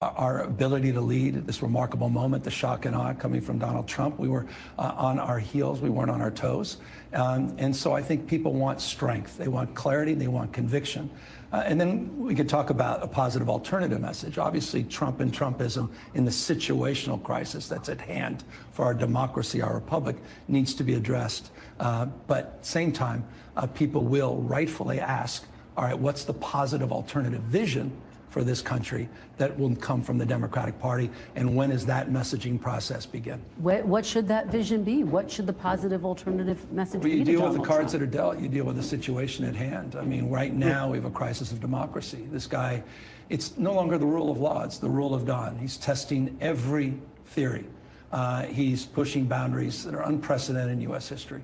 Our ability to lead at this remarkable moment, the shock and awe coming from Donald Trump. We were on our heels. We weren't on our toes. And so I think people want strength. They want clarity. They want conviction. And then we could talk about a positive alternative message. Obviously, Trump and Trumpism in the situational crisis that's at hand for our democracy, our republic, needs to be addressed. But at the same time, people will rightfully ask, all right, what's the positive alternative vision for this country that will come from the Democratic Party, and when does that messaging process begin? What should that vision be? What should the positive alternative message be? You deal with the cards that are dealt. You deal with the situation at hand. I mean, right now we have a crisis of democracy. This guy, it's no longer the rule of law, it's the rule of Don. He's testing every theory. He's pushing boundaries that are unprecedented in U.S. history.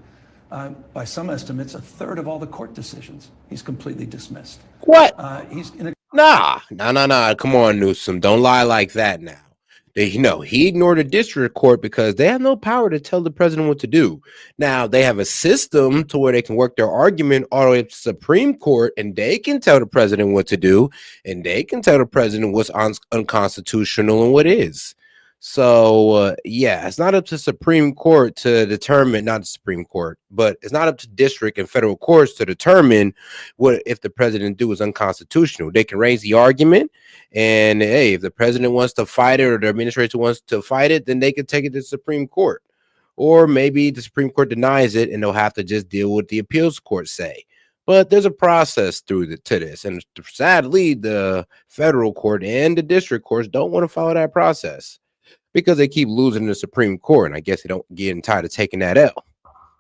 By some estimates, a third of all the court decisions he's completely dismissed. What? He's in a Nah. Come on, Newsom. Don't lie like that now. He ignored the district court because they have no power to tell the president what to do. Now, they have a system to where they can work their argument all the way up to Supreme Court, and they can tell the president what to do, and they can tell the president what's unconstitutional and what is. So, yeah, it's not up to Supreme Court to determine, not the Supreme Court, but it's not up to district and federal courts to determine what if the president do is unconstitutional. They can raise the argument, and hey, if the president wants to fight it or the administration wants to fight it, then they can take it to the Supreme Court. Or maybe the Supreme Court denies it, and they'll have to just deal with the appeals court say. But there's a process to this, and sadly, the federal court and the district courts don't want to follow that process, because they keep losing the Supreme Court, and I guess they don't get tired of taking that L.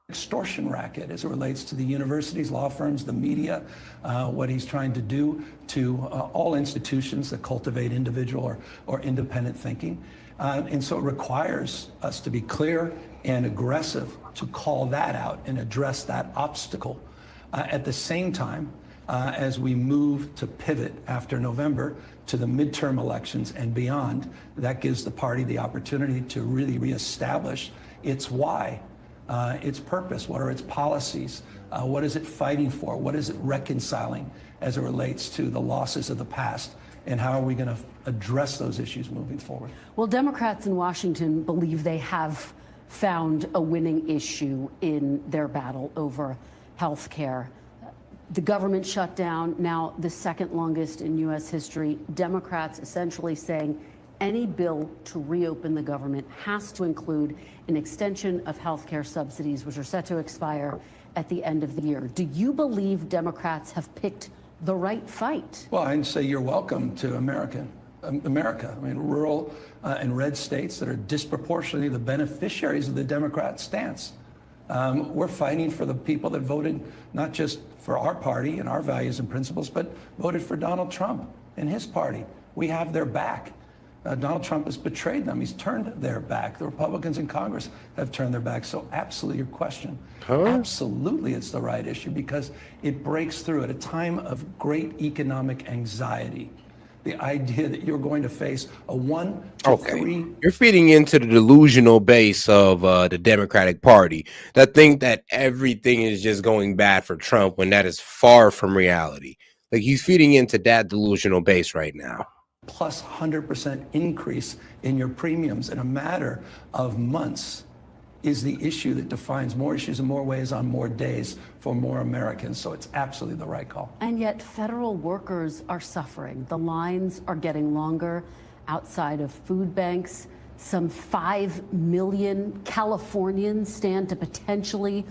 Extortion racket as it relates to the universities, law firms, the media, what he's trying to do to all institutions that cultivate individual or independent thinking. And so it requires us to be clear and aggressive to call that out and address that obstacle. At the same time, as we move to pivot after November to the midterm elections and beyond, that gives the party the opportunity to really reestablish its why, its purpose, what are its policies, what is it fighting for, what is it reconciling as it relates to the losses of the past, and how are we going to address those issues moving forward? Well, Democrats in Washington believe they have found a winning issue in their battle over health care. The government shutdown, now the second longest in U.S. history. Democrats essentially saying any bill to reopen the government has to include an extension of health care subsidies, which are set to expire at the end of the year. Do you believe Democrats have picked the right fight? Well, I'd say you're welcome to America. I mean, rural and red states that are disproportionately the beneficiaries of the Democrat stance. We're fighting for the people that voted not just for our party and our values and principles, but voted for Donald Trump and his party. We have their back. Donald Trump has betrayed them. He's turned their back. The Republicans in Congress have turned their back. So absolutely, your question, absolutely it's the right issue because it breaks through at a time of great economic anxiety. The idea that you're going to face a 1 to 3. You're feeding into the delusional base of the Democratic Party that think that everything is just going bad for Trump when that is far from reality. Like he's feeding into that delusional base right now. Plus 100% increase in your premiums in a matter of months is the issue that defines more issues in more ways on more days for more Americans. So it's absolutely the right call. And yet federal workers are suffering. The lines are getting longer outside of food banks. Some 5 million Californians stand to potentially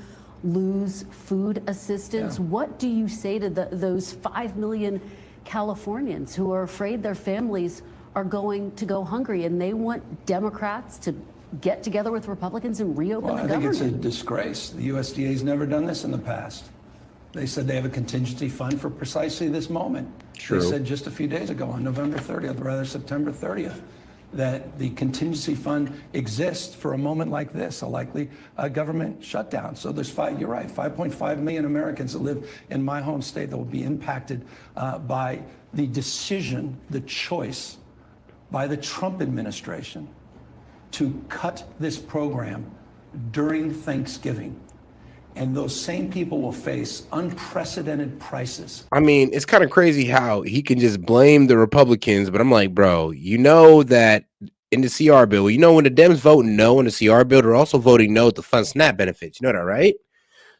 lose food assistance. Yeah. What do you say to those 5 million Californians who are afraid their families are going to go hungry and they want Democrats to get together with Republicans and reopen the government? I think it's a disgrace. The USDA's never done this in the past. They said they have a contingency fund for precisely this moment. True. They said just a few days ago on November 30th, rather September 30th, that the contingency fund exists for a moment like this, a likely government shutdown. So there's you're right, 5.5 million Americans that live in my home state that will be impacted by the decision, the choice by the Trump administration to cut this program during Thanksgiving. And those same people will face unprecedented prices. I mean, it's kind of crazy how he can just blame the Republicans, but I'm like, bro, you know that in the CR bill, you know when the Dems vote no in the CR bill, they're also voting no to fund SNAP benefits. You know that, right?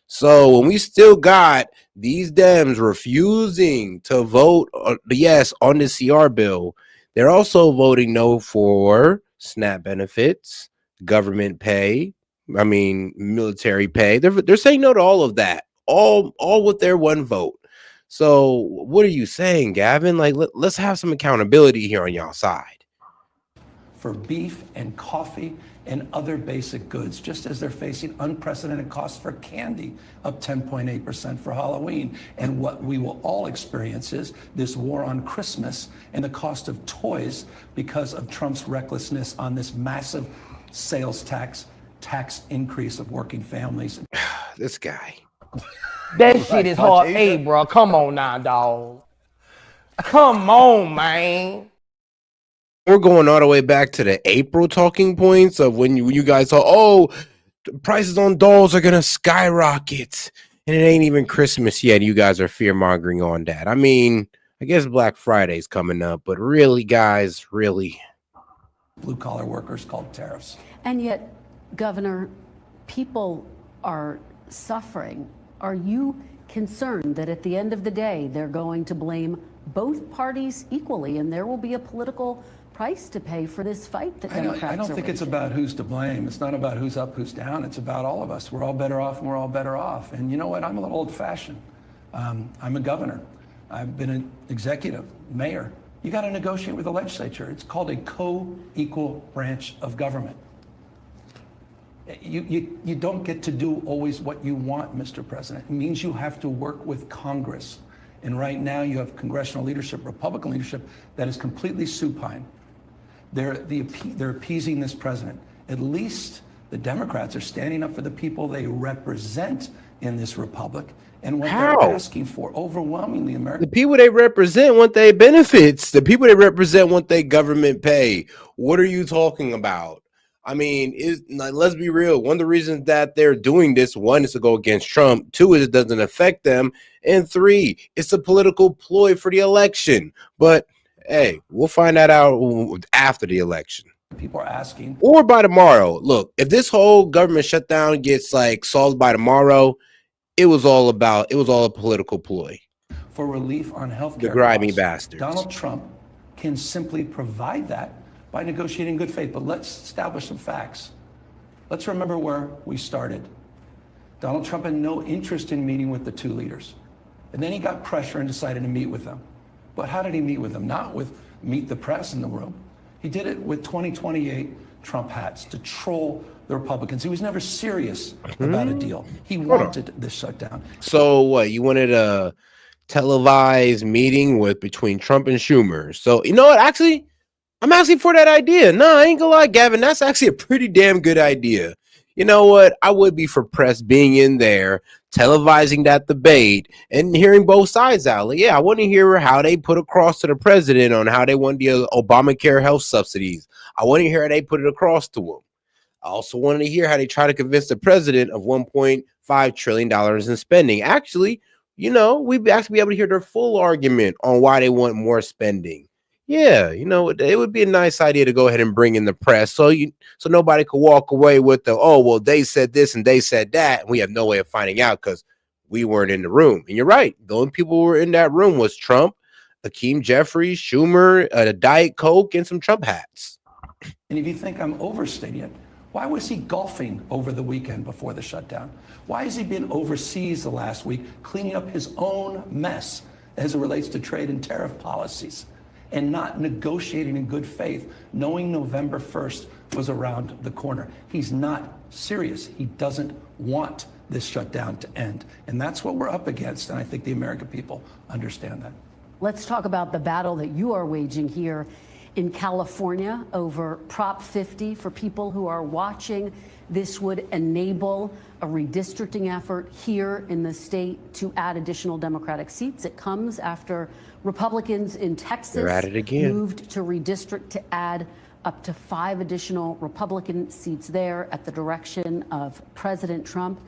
So when we still got these Dems refusing to vote yes on the CR bill, they're also voting no for SNAP benefits, government pay, military pay. They're saying no to all of that, all with their one vote. So what are you saying, Gavin? Like, let's have some accountability here on y'all side. For beef and coffee and other basic goods, just as they're facing unprecedented costs for candy, up 10.8% for Halloween. And what we will all experience is this war on Christmas and the cost of toys because of Trump's recklessness on this massive sales tax increase of working families. This guy. That shit is hard. Hey, bro, come on now, dog. Come on, man. We're going all the way back to the April talking points of when you guys thought, oh, prices on dolls are going to skyrocket. And it ain't even Christmas yet. You guys are fear-mongering on that. I mean, I guess Black Friday's coming up. But really, guys, really. Blue-collar workers called tariffs. And yet, Governor, people are suffering. Are you concerned that at the end of the day, they're going to blame both parties equally and there will be a political price to pay for this fight that Democrats are I don't think it's about who's to blame. It's not about who's up, who's down. It's about all of us. We're all better off and we're all better off. And you know what? I'm a little old-fashioned. I'm a governor. I've been an executive, mayor. You got to negotiate with the legislature. It's called a co-equal branch of government. You don't get to do always what you want, Mr. President. It means you have to work with Congress. And right now you have congressional leadership, Republican leadership, that is completely supine. They're appeasing this president. At least the Democrats are standing up for the people they represent in this republic and what they're asking for. Overwhelmingly, America. The people they represent want their benefits. The people they represent want their government pay. What are you talking about? I mean, let's be real. One of the reasons that they're doing this, one, is to go against Trump. Two, is it doesn't affect them. And three, it's a political ploy for the election. But hey, we'll find that out after the election. People are asking. Or by tomorrow. Look, if this whole government shutdown gets solved by tomorrow, it was all a political ploy. For relief on health care. The grimy bastards. Donald Trump can simply provide that by negotiating good faith. But let's establish some facts. Let's remember where we started. Donald Trump had no interest in meeting with the two leaders. And then he got pressure and decided to meet with them. But how did he meet with them? Not with meet the press in the room. He did it with 2028 Trump hats, to troll the Republicans. He was never serious about a deal. He Hold on. wanted this shutdown. So what? You wanted a televised meeting between Trump and Schumer. So you know what? Actually, I'm actually for that idea. No, I ain't gonna lie, Gavin. That's actually a pretty damn good idea. You know what? I would be for press being in there, televising that debate and hearing both sides out. Like, yeah, I want to hear how they put across to the president on how they want the Obamacare health subsidies. I want to hear how they put it across to him. I also wanted to hear how they try to convince the president of $1.5 trillion in spending. Actually, you know, we'd actually be able to hear their full argument on why they want more spending. Yeah, you know, it would be a nice idea to go ahead and bring in the press so nobody could walk away with oh, well, they said this and they said that, and we have no way of finding out because we weren't in the room. And you're right. The only people who were in that room was Trump, Hakeem Jeffries, Schumer, a Diet Coke, and some Trump hats. And if you think I'm overstating it, why was he golfing over the weekend before the shutdown? Why has he been overseas the last week cleaning up his own mess as it relates to trade and tariff policies and not negotiating in good faith, knowing November 1st was around the corner? He's not serious. He doesn't want this shutdown to end. And that's what we're up against. And I think the American people understand that. Let's talk about the battle that you are waging here in California over Prop 50. For people who are watching, this would enable a redistricting effort here in the state to add additional Democratic seats. It comes after Republicans in Texas moved to redistrict to add up to 5 additional Republican seats there at the direction of President Trump.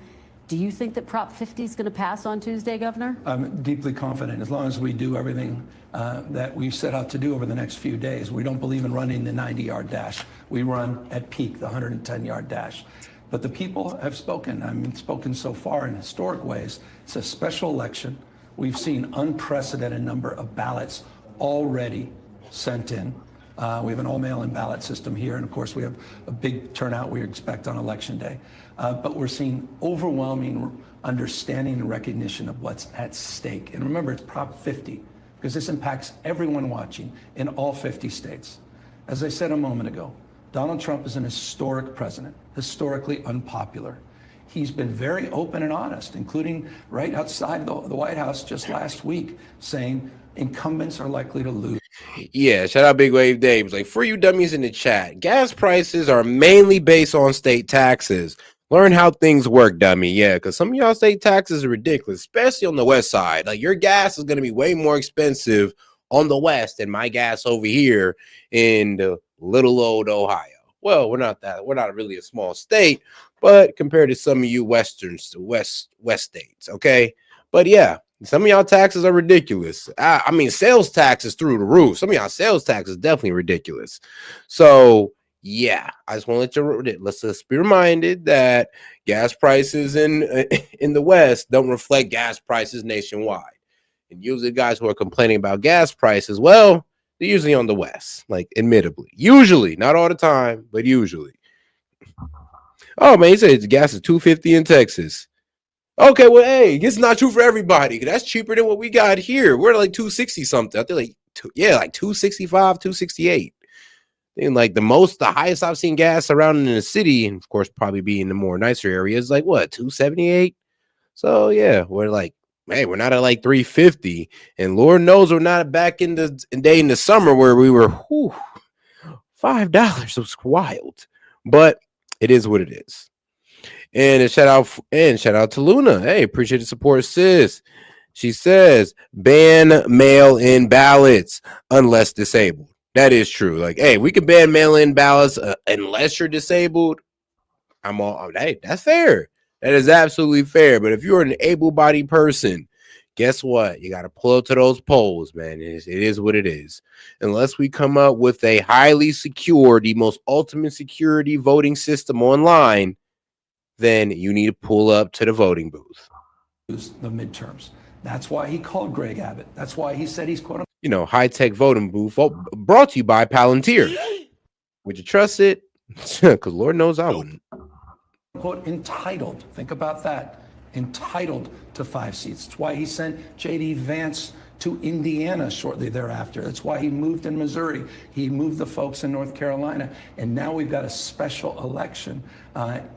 Do you think that Prop 50 is going to pass on Tuesday, Governor? I'm deeply confident as long as we do everything that we set out to do over the next few days. We don't believe in running the 90-yard dash. We run at peak the 110-yard dash. But the people have spoken. I mean, spoken so far in historic ways. It's a special election. We've seen unprecedented number of ballots already sent in. We have an all-mail-in ballot system here, and of course we have a big turnout we expect on Election Day. But we're seeing overwhelming understanding and recognition of what's at stake. And remember, it's Prop 50, because this impacts everyone watching in all 50 states. As I said a moment ago, Donald Trump is an historic president, historically unpopular. He's been very open and honest, including right outside the White House just last week, saying incumbents are likely to lose. Yeah, shout out Big Wave Dave. He's like, for you dummies in the chat, gas prices are mainly based on state taxes. Learn how things work, dummy. Yeah, because some of y'all state taxes are ridiculous, especially on the west side. Like, your gas is going to be way more expensive on the west than my gas over here in the little old Ohio. Well, we're not really a small state, but compared to some of you west states, okay? But yeah, some of y'all taxes are ridiculous. I mean, sales taxes through the roof. Some of y'all sales taxes definitely ridiculous. So yeah, I just want to let you let's be reminded that gas prices in the West don't reflect gas prices nationwide. And usually guys who are complaining about gas prices, well, they're usually on the West, like admittedly. Usually, not all the time, but usually. Oh man, he said gas is $2.50 in Texas. Okay, well, hey, it's not true for everybody. That's cheaper than what we got here. We're like $2.60 something. I think like $2.65, $2.68. And like the highest I've seen gas around in the city, and of course probably be in the more nicer areas, like what, $2.78? So yeah, we're like, hey, we're not at like $3.50, and Lord knows we're not back in the summer where we were $5. It was wild, but it is what it is. And a shout out to Luna. Hey, appreciate the support, sis. She says ban mail-in ballots unless disabled. That is true. Like, hey, we can ban mail-in ballots unless you're disabled. Hey, that's fair. That is absolutely fair. But if you're an able-bodied person, guess what? You got to pull up to those polls, man. It is what it is. Unless we come up with a highly secure, the most ultimate security voting system online, then you need to pull up to the voting booth. The midterms. That's why he called Greg Abbott. That's why he said he's quote unquote, high-tech voting booth brought to you by Palantir. Would you trust it? Because Lord knows I wouldn't. quote entitled. Think about that. Entitled to 5 seats. That's why he sent J.D. Vance to Indiana shortly thereafter. That's why he moved in Missouri. He moved the folks in North Carolina. And now we've got a special election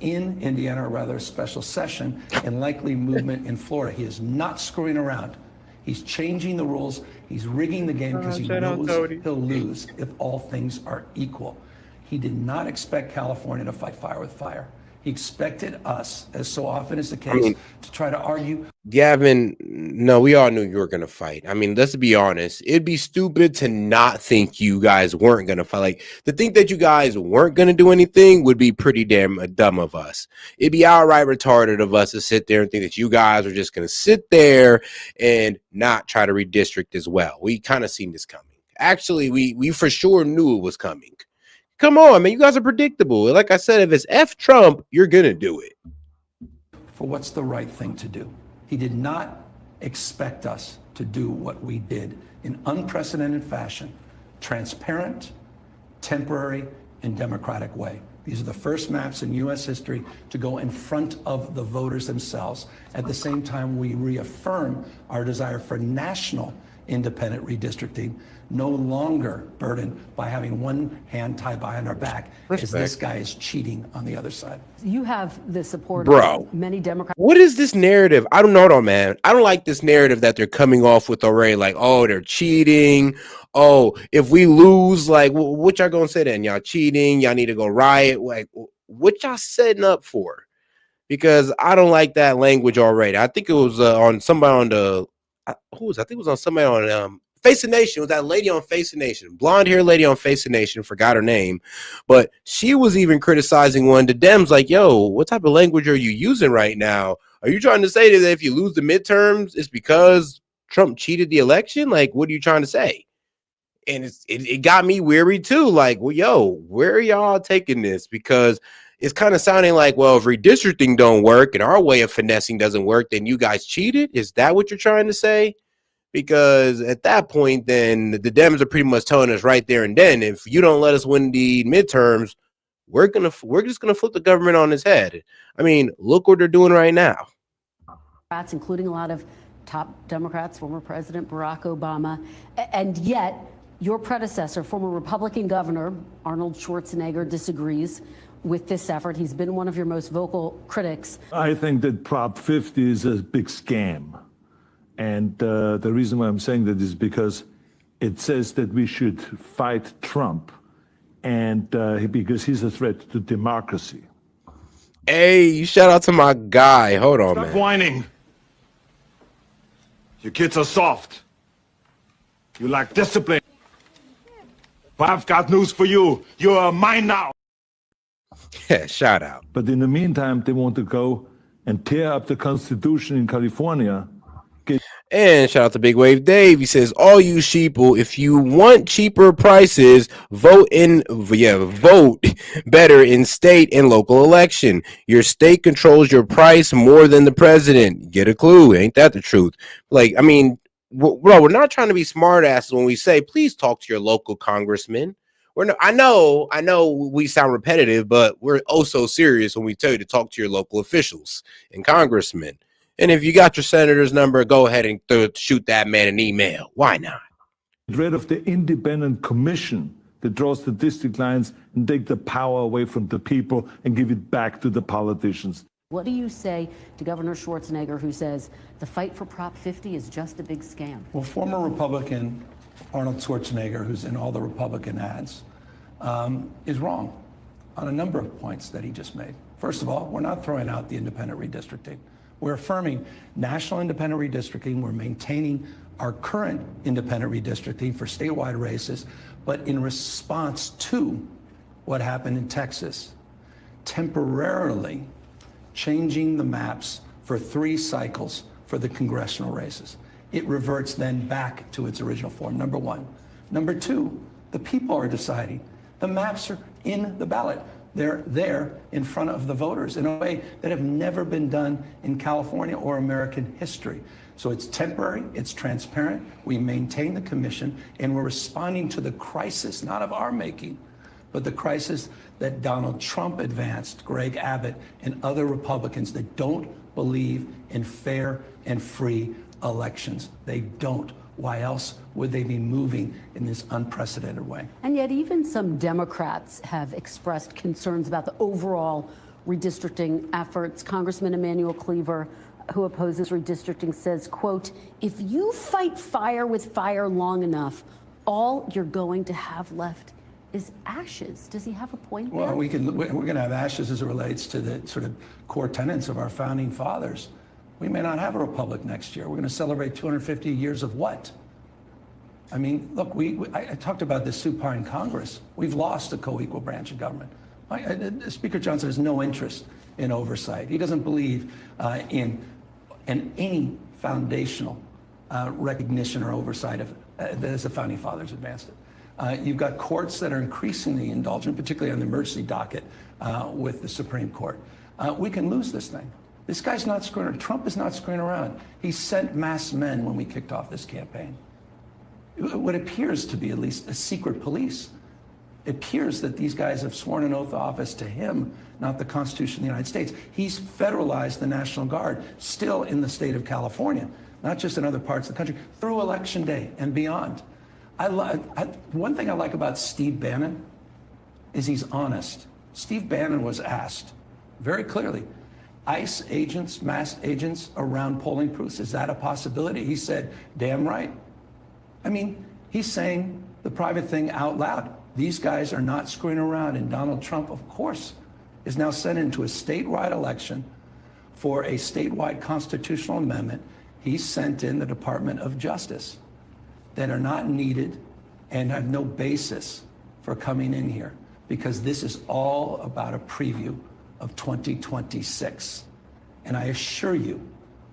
in Indiana, or rather a special session, and likely movement in Florida. He is not screwing around. He's changing the rules. He's rigging the game because he knows he'll lose if all things are equal. He did not expect California to fight fire with fire. He expected us, as so often is the case, to try to argue. Gavin, no, we all knew you were going to fight. I mean, let's be honest. It'd be stupid to not think you guys weren't going to fight. Like, to think that you guys weren't going to do anything would be pretty damn dumb of us. It'd be outright retarded of us to sit there and think that you guys are just going to sit there and not try to redistrict as well. We kind of seen this coming. Actually, we for sure knew it was coming. Come on, man. You guys are predictable. Like I said, if it's F Trump, you're going to do it. For what's the right thing to do. He did not expect us to do what we did in unprecedented fashion, transparent, temporary, and democratic way. These are the first maps in U.S. history to go in front of the voters themselves. At the same time, we reaffirm our desire for national independent redistricting, no longer burdened by having one hand tied behind our back as this guy is cheating on the other side. You have the support of many Democrats. What is this narrative? I don't know, man. I don't like this narrative that they're coming off with already. Like, oh, they're cheating. Oh, if we lose, like, what y'all gonna say then? Y'all cheating? Y'all need to go riot? Like, what y'all setting up for? Because I don't like that language already. I think it was on somebody on the who was? I think it was on somebody on Face the Nation. It was that lady on Face the Nation, blonde hair lady on Face the Nation. Forgot her name, but she was even criticizing one of the Dems. Like, yo, what type of language are you using right now? Are you trying to say that if you lose the midterms, it's because Trump cheated the election? Like, what are you trying to say? And it got me weary too. Like, well, yo, where are y'all taking this? Because it's kind of sounding like, well, if redistricting don't work and our way of finessing doesn't work, then you guys cheated. Is that what you're trying to say? Because at that point, then the Dems are pretty much telling us right there and then, if you don't let us win the midterms, we're just gonna flip the government on its head. I mean, look what they're doing right now. Including a lot of top Democrats, former President Barack Obama, and yet your predecessor, former Republican Governor Arnold Schwarzenegger, disagrees with this effort. He's been one of your most vocal critics. I think that Prop 50 is a big scam. And the reason why I'm saying that is because it says that we should fight Trump and because he's a threat to democracy. Hey, shout out to my guy. Hold on, Stop man. whining. Your kids are soft. You lack discipline. But I've got news for you. You're mine now. Yeah, shout out. But in the meantime, they want to go and tear up the Constitution in California. And shout out to Big Wave Dave. He says, all you sheeple, if you want cheaper prices, vote better in state and local election. Your state controls your price more than the president. Get a clue. Ain't that the truth? Like, I mean, bro, we're not trying to be smart asses when we say, please talk to your local congressman. I know we sound repetitive, but we're oh so serious when we tell you to talk to your local officials and congressmen. And if you got your senator's number, go ahead and shoot that man an email. Why not? Get rid of the independent commission that draws the district lines and take the power away from the people and give it back to the politicians. What do you say to Governor Schwarzenegger, who says the fight for Prop 50 is just a big scam? Well, former Republican Arnold Schwarzenegger, who's in all the Republican ads, is wrong on a number of points that he just made. First of all, we're not throwing out the independent redistricting. We're affirming national independent redistricting. We're maintaining our current independent redistricting for statewide races, but in response to what happened in Texas, temporarily changing the maps for 3 cycles for the congressional races. It reverts then back to its original form, number one. Number two, the people are deciding. The maps are in the ballot. They're there in front of the voters in a way that have never been done in California or American history. So it's temporary, it's transparent, we maintain the commission, and we're responding to the crisis, not of our making, but the crisis that Donald Trump advanced, Greg Abbott, and other Republicans that don't believe in fair and free elections. They don't Why else would they be moving in this unprecedented way? And yet even some Democrats have expressed concerns about the overall redistricting efforts. Congressman Emanuel Cleaver, who opposes redistricting, says, quote, if you fight fire with fire long enough, all you're going to have left is ashes. Does he have a point there? Well, we're going to have ashes as it relates to the sort of core tenets of our founding fathers. We may not have a republic next year. We're going to celebrate 250 years of what? I mean, look, I talked about this supine Congress. We've lost a co-equal branch of government. Speaker Johnson has no interest in oversight. He doesn't believe in any foundational recognition or oversight of as the founding fathers advanced it. You've got courts that are increasingly indulgent, particularly on the emergency docket with the Supreme Court. We can lose this thing. This guy's not screwing around. Trump is not screwing around. He sent masked men when we kicked off this campaign. What appears to be at least a secret police. It appears that these guys have sworn an oath of office to him, not the Constitution of the United States. He's federalized the National Guard, still in the state of California, not just in other parts of the country, through Election Day and beyond. One thing I like about Steve Bannon is he's honest. Steve Bannon was asked very clearly, ICE agents, masked agents around polling booths, is that a possibility? He said, damn right. I mean, he's saying the private thing out loud. These guys are not screwing around, and Donald Trump, of course, is now sent into a statewide election for a statewide constitutional amendment. He sent in the Department of Justice that are not needed and have no basis for coming in here, because this is all about a preview of 2026. And I assure you,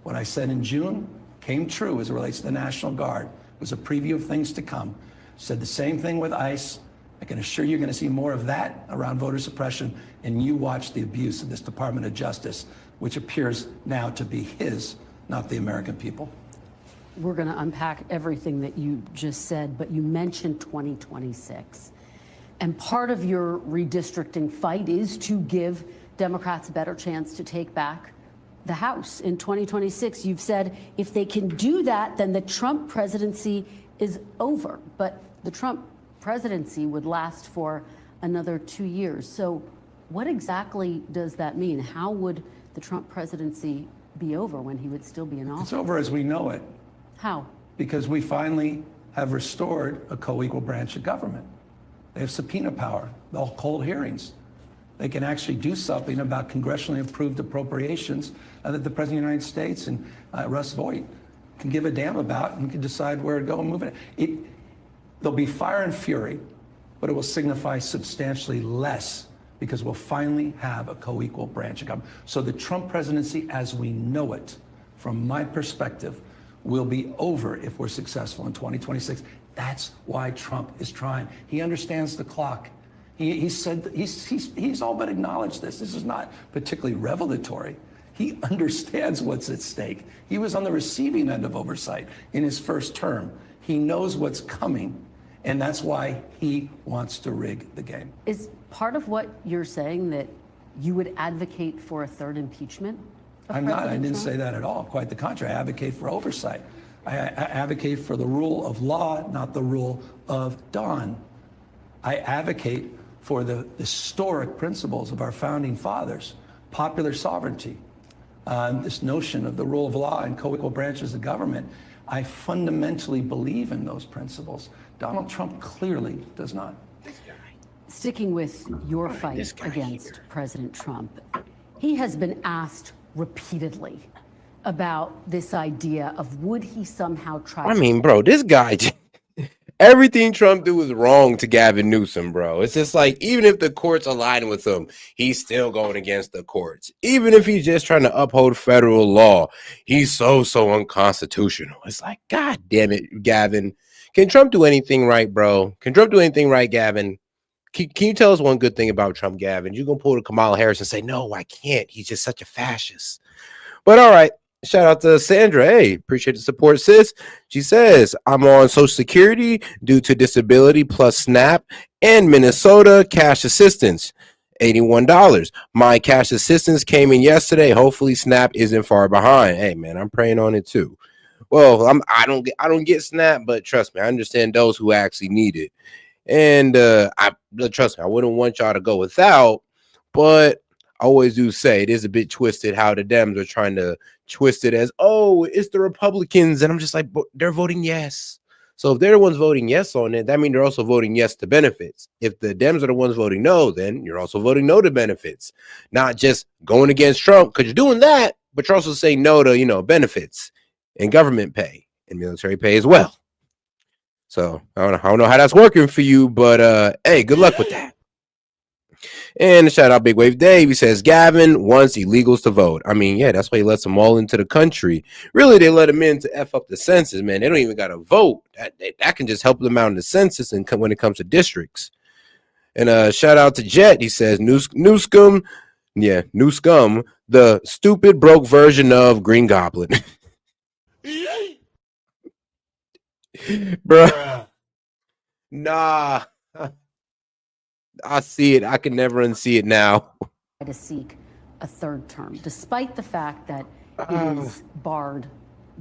what I said in June came true as it relates to the National Guard. It was a preview of things to come. Said the same thing with ICE. I can assure you you're going to see more of that around voter suppression, and you watch the abuse of this Department of Justice, which appears now to be his, not the American people. We're going to unpack everything that you just said, but you mentioned 2026. And part of your redistricting fight is to give Democrats a better chance to take back the House in 2026. You've said if they can do that, then the Trump presidency is over. But the Trump presidency would last for another 2 years. So what exactly does that mean? How would the Trump presidency be over when he would still be in office? It's over as we know it. How? Because we finally have restored a co-equal branch of government. They have subpoena power. They'll hold hearings. They can actually do something about congressionally approved appropriations that the President of the United States and Russ Vought can give a damn about and can decide where to go and move it. There'll be fire and fury, but it will signify substantially less because we'll finally have a co-equal branch of government. So the Trump presidency as we know it, from my perspective, will be over if we're successful in 2026. That's why Trump is trying. He understands the clock. He's all but acknowledged this. This is not particularly revelatory. He understands what's at stake. He was on the receiving end of oversight in his first term. He knows what's coming, and that's why he wants to rig the game. Is part of what you're saying that you would advocate for a third impeachment? I'm not. I didn't say that at all. Quite the contrary. I advocate for oversight. I advocate for the rule of law, not the rule of dawn. I advocate for the historic principles of our founding fathers, popular sovereignty, this notion of the rule of law and co-equal branches of government. I fundamentally believe in those principles. Donald Trump clearly does not. Sticking with your fight against President Trump, he has been asked repeatedly about this idea of would he somehow try. I mean, bro, this guy, everything Trump do is wrong to Gavin Newsom, bro. It's just like, even if the courts align with him, he's still going against the courts. Even if he's just trying to uphold federal law, he's so unconstitutional. It's like, God damn it, Gavin. Can Trump do anything right, bro? Can Trump do anything right, Gavin? Can you tell us one good thing about Trump, Gavin? You're going to pull to Kamala Harris and say, no, I can't. He's just such a fascist. But all right. Shout out to Sandra. Hey, appreciate the support, sis. She says, I'm on Social Security due to disability plus SNAP and Minnesota cash assistance, $81. My cash assistance came in yesterday. Hopefully SNAP isn't far behind. Hey, man, I'm praying on it too. Well, I don't get Snap, but trust me, I understand those who actually need it. And trust me, I wouldn't want y'all to go without, but I always do say it is a bit twisted how the Dems are trying to twist it as, oh, it's the Republicans. And I'm just like, but they're voting yes. So if they're the ones voting yes on it, that means they're also voting yes to benefits. If the Dems are the ones voting no, then you're also voting no to benefits, not just going against Trump because you're doing that, but you're also saying no to, benefits and government pay and military pay as well. So I don't know how that's working for you, but hey, good luck with that. And shout out Big Wave Dave. He says Gavin wants illegals to vote. I mean, yeah, that's why he lets them all into the country. Really, they let them in to F up the census, man. They don't even got to vote. That can just help them out in the census and when it comes to districts. And shout out to Jet. He says New Scum, the stupid broke version of Green Goblin. Bruh. Nah. I see it. I can never unsee it now. To seek a third term, despite the fact that it is barred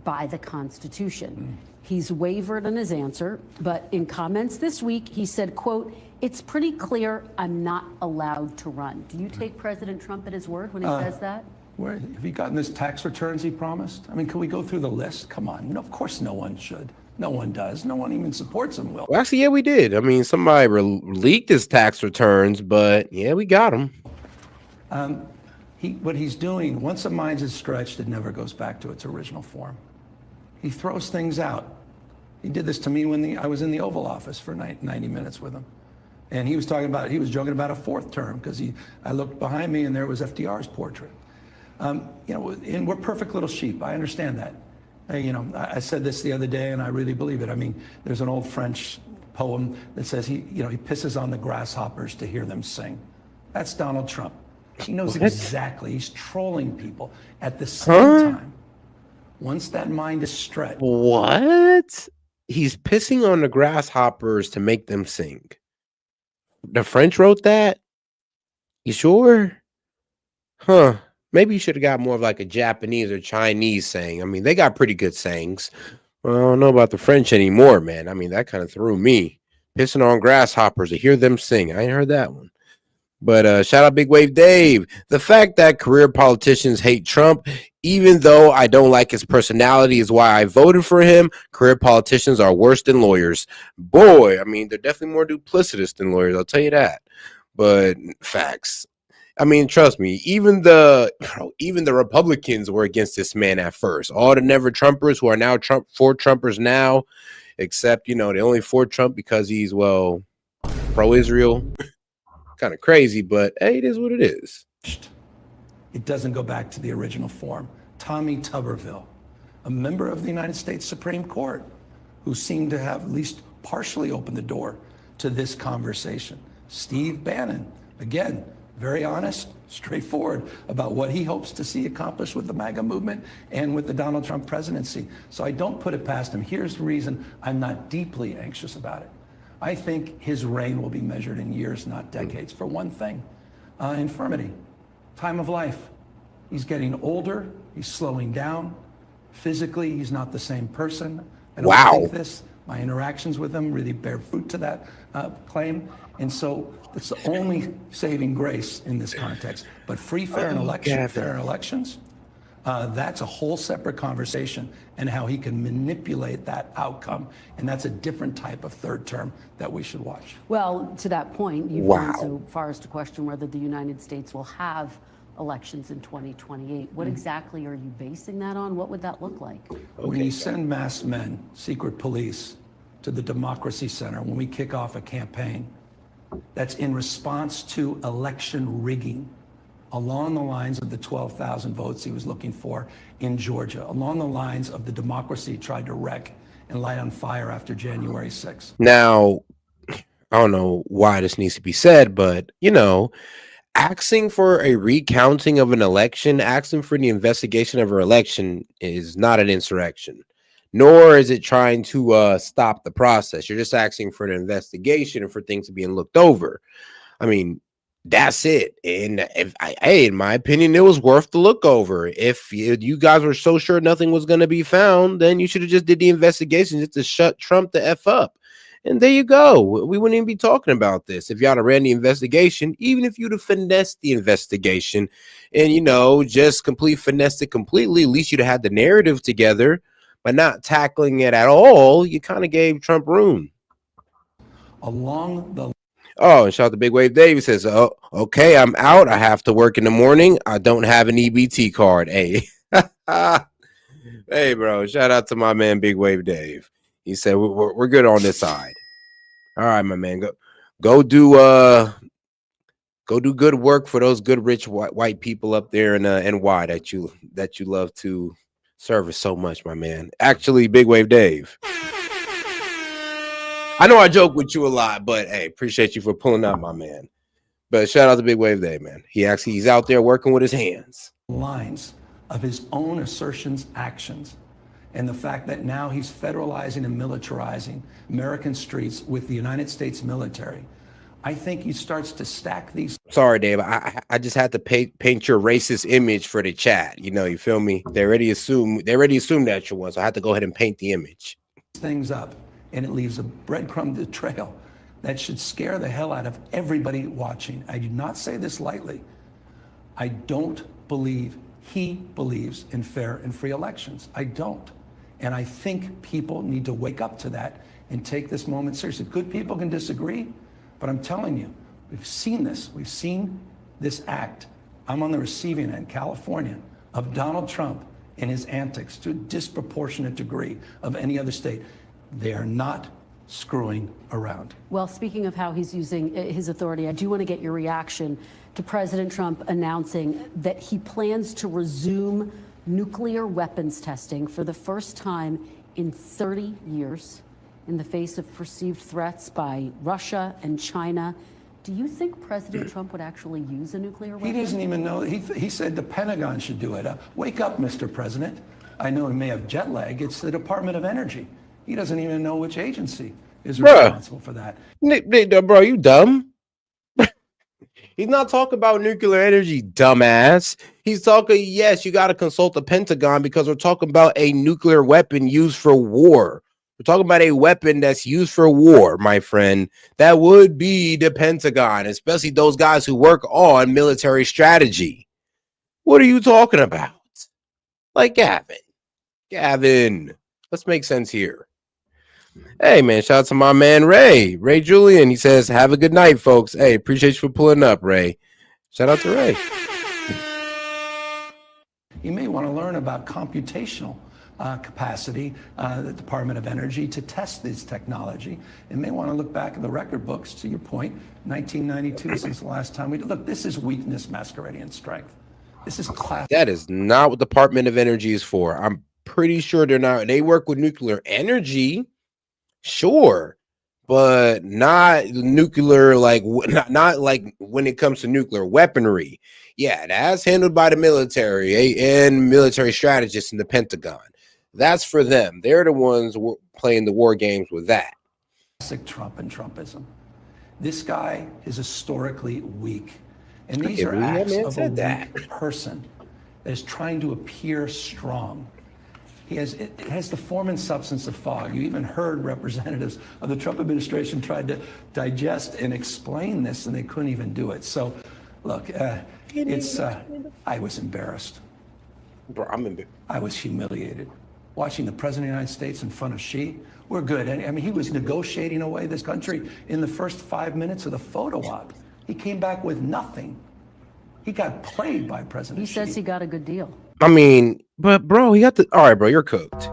by the Constitution. He's wavered in his answer, but in comments this week, he said, quote, "It's pretty clear I'm not allowed to run." Do you take President Trump at his word when he says that? Where have you gotten his tax returns he promised? I mean, can we go through the list? Come on. No, of course no one should. No one does. No one even supports him, Will. Well, actually, yeah, we did. I mean, somebody leaked his tax returns, but yeah, we got him. What he's doing, once a mind is stretched, it never goes back to its original form. He throws things out. He did this to me when I was in the Oval Office for 90 minutes with him. And he was joking about a fourth term because I looked behind me and there was FDR's portrait. And we're perfect little sheep. I understand that. I said this the other day, and I really believe it. I mean, there's an old French poem that says he pisses on the grasshoppers to hear them sing. That's Donald Trump. He knows exactly. He's trolling people at the same time. Once that mind is stretched. What? He's pissing on the grasshoppers to make them sing. The French wrote that? You sure? Huh. Maybe you should have got more of like a Japanese or Chinese saying. I mean, they got pretty good sayings. Well, I don't know about the French anymore, man. I mean, that kind of threw me. Pissing on grasshoppers to hear them sing. I ain't heard that one. But shout out Big Wave Dave. The fact that career politicians hate Trump, even though I don't like his personality, is why I voted for him. Career politicians are worse than lawyers. Boy, I mean, they're definitely more duplicitous than lawyers. I'll tell you that. But facts. I mean, trust me, even the Republicans were against this man at first. All the never Trumpers who are now for Trumpers now, except, they only for Trump because he's, pro-Israel. Kind of crazy, but hey, it is what it is. It doesn't go back to the original form. Tommy Tuberville, a member of the United States Supreme Court, who seemed to have at least partially opened the door to this conversation. Steve Bannon, again, very honest, straightforward about what he hopes to see accomplished with the MAGA movement and with the Donald Trump presidency. So I don't put it past him. Here's the reason I'm not deeply anxious about it. I think his reign will be measured in years, not decades. For one thing, infirmity, time of life. He's getting older. He's slowing down. Physically, he's not the same person. I don't think this. My interactions with him really bear fruit to that claim. And so it's the only saving grace in this context. But free, fair, and elections, that's a whole separate conversation, and how he can manipulate that outcome. And that's a different type of third term that we should watch. Well, to that point, you've gone so far as to question whether the United States will have elections in 2028. What exactly are you basing that on? What would that look like? When you send masked men, secret police, to the Democracy Center, when we kick off a campaign, that's in response to election rigging, along the lines of the 12,000 votes he was looking for in Georgia, along the lines of the democracy he tried to wreck and light on fire after January 6th. Now, I don't know why this needs to be said, but, asking for a recounting of an election, asking for the investigation of an election is not an insurrection, nor is it trying to stop the process. You're just asking for an investigation and for things to be looked over. I mean, That's it. And hey, in my opinion, it was worth the look over. If you guys were so sure nothing was going to be found, then you should have just did the investigation just to shut Trump the F up. And there you go. We wouldn't even be talking about this if y'all had ran the investigation, even if you'd have finessed the investigation and, just finessed it completely. At least you'd have had the narrative together, by not tackling it at all. You kind of gave Trump room. Along the Oh, and shout out to Big Wave Dave. He says, "Oh, okay, I'm out. I have to work in the morning. I don't have an EBT card." Hey, hey, bro. Shout out to my man, Big Wave Dave. He said, "We're good on this side." All right, my man. Go do good work for those good rich white people up there in NY that you love to service so much, my man. Actually, Big Wave Dave. I know I joke with you a lot, but hey, appreciate you for pulling up, my man. But shout out to Big Wave Dave, man. He's out there working with his hands. lines of his own assertions, actions, and the fact that now he's federalizing and militarizing American streets with the United States military. I think he starts to stack these. Sorry, Dave. I just had to paint your racist image for the chat. You feel me? They already assumed that you're one, so I had to go ahead and paint the image. Things up, and it leaves a breadcrumb trail that should scare the hell out of everybody watching. I do not say this lightly. I don't believe he believes in fair and free elections. I don't. And I think people need to wake up to that and take this moment seriously. Good people can disagree, but I'm telling you, we've seen this. We've seen this act. I'm on the receiving end, California, of Donald Trump and his antics to a disproportionate degree of any other state. They are not screwing around. Well, speaking of how he's using his authority, I do want to get your reaction to President Trump announcing that he plans to resume nuclear weapons testing for the first time in 30 years in the face of perceived threats by Russia and China. Do you think President Trump would actually use a nuclear weapon? He doesn't even know. He said the Pentagon should do it. Wake up, Mr. President. I know he may have jet lag. It's the Department of Energy. He doesn't even know which agency is responsible for that. Bro, you dumb? He's not talking about nuclear energy, dumbass. He's talking, yes, you got to consult the Pentagon because we're talking about a nuclear weapon used for war. We're talking about a weapon that's used for war, my friend. That would be the Pentagon, especially those guys who work on military strategy. What are you talking about? Like, Gavin, let's make sense here. Hey, man, shout out to my man, Ray Julian. He says, have a good night, folks. Hey, appreciate you for pulling up, Ray. Shout out to Ray. You may want to learn about computational capacity, the Department of Energy, to test this technology. You may want to look back at the record books, to your point, 1992 since the last time we did. Look, this is weakness masquerading in strength. This is class. That is not what the Department of Energy is for. I'm pretty sure they're not. They work with nuclear energy. Sure, but not nuclear, like not like when it comes to nuclear weaponry. Yeah, that's handled by the military and military strategists in the Pentagon. That's for them. They're the ones playing the war games with that. Classic Trump and Trumpism. This guy is historically weak, and these are acts of a weak person that is trying to appear strong. It has the form and substance of fog. You even heard representatives of the Trump administration tried to digest and explain this, and they couldn't even do it. So, look, I was embarrassed. Bro, I'm embarrassed. I was humiliated. Watching the President of the United States in front of Xi, we're good. I mean, he was negotiating away this country in the first 5 minutes of the photo op. He came back with nothing. He got played by President Xi. He says he got a good deal. I mean, but bro, he got the. All right, bro, you're cooked.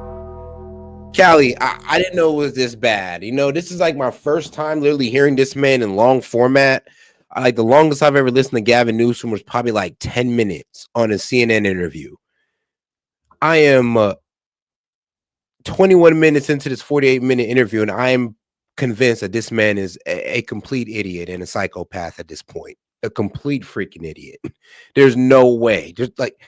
Callie, I didn't know it was this bad. This is like my first time literally hearing this man in long format. Like the longest I've ever listened to Gavin Newsom was probably like 10 minutes on a CNN interview. I am 21 minutes into this 48-minute interview, and I am convinced that this man is a complete idiot and a psychopath at this point. A complete freaking idiot. There's no way. There's like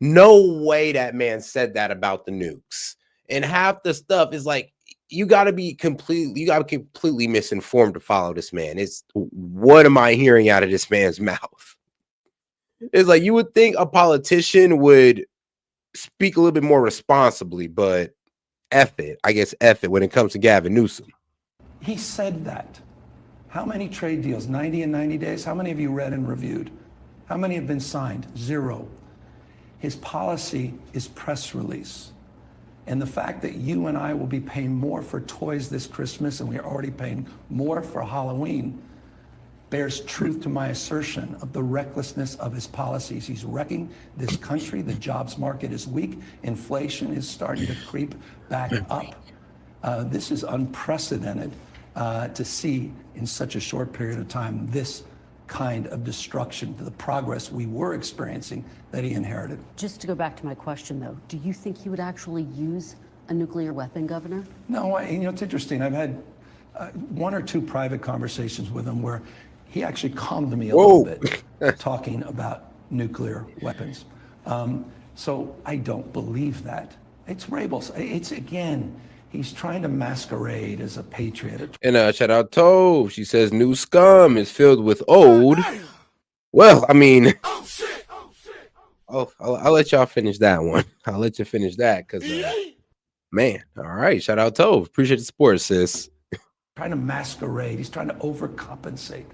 no way that man said that about the nukes. And half the stuff is like, you got to be completely misinformed to follow this man. It's what am I hearing out of this man's mouth? It's like you would think a politician would speak a little bit more responsibly, but F it. I guess F it when it comes to Gavin Newsom. He said that. How many trade deals? 90 in 90 days? How many of you read and reviewed? How many have been signed? 0. His policy is press release. And the fact that you and I will be paying more for toys this Christmas and we are already paying more for Halloween bears truth to my assertion of the recklessness of his policies. He's wrecking this country. The jobs market is weak. Inflation is starting to creep back up. This is unprecedented to see in such a short period of time this kind of destruction to the progress we were experiencing that he inherited. Just to go back to my question, though, do you think he would actually use a nuclear weapon, Governor? No, it's interesting. I've had 1 or 2 private conversations with him where he actually calmed me a little bit talking about nuclear weapons. So I don't believe that. It's Rabel's. It's, again, he's trying to masquerade as a patriot. And shout out Tove. She says new scum is filled with old. Well, I mean, I'll let y'all finish that one. I'll let you finish that because, man, all right. Shout out Tove. Appreciate the support, sis. Trying to masquerade. He's trying to overcompensate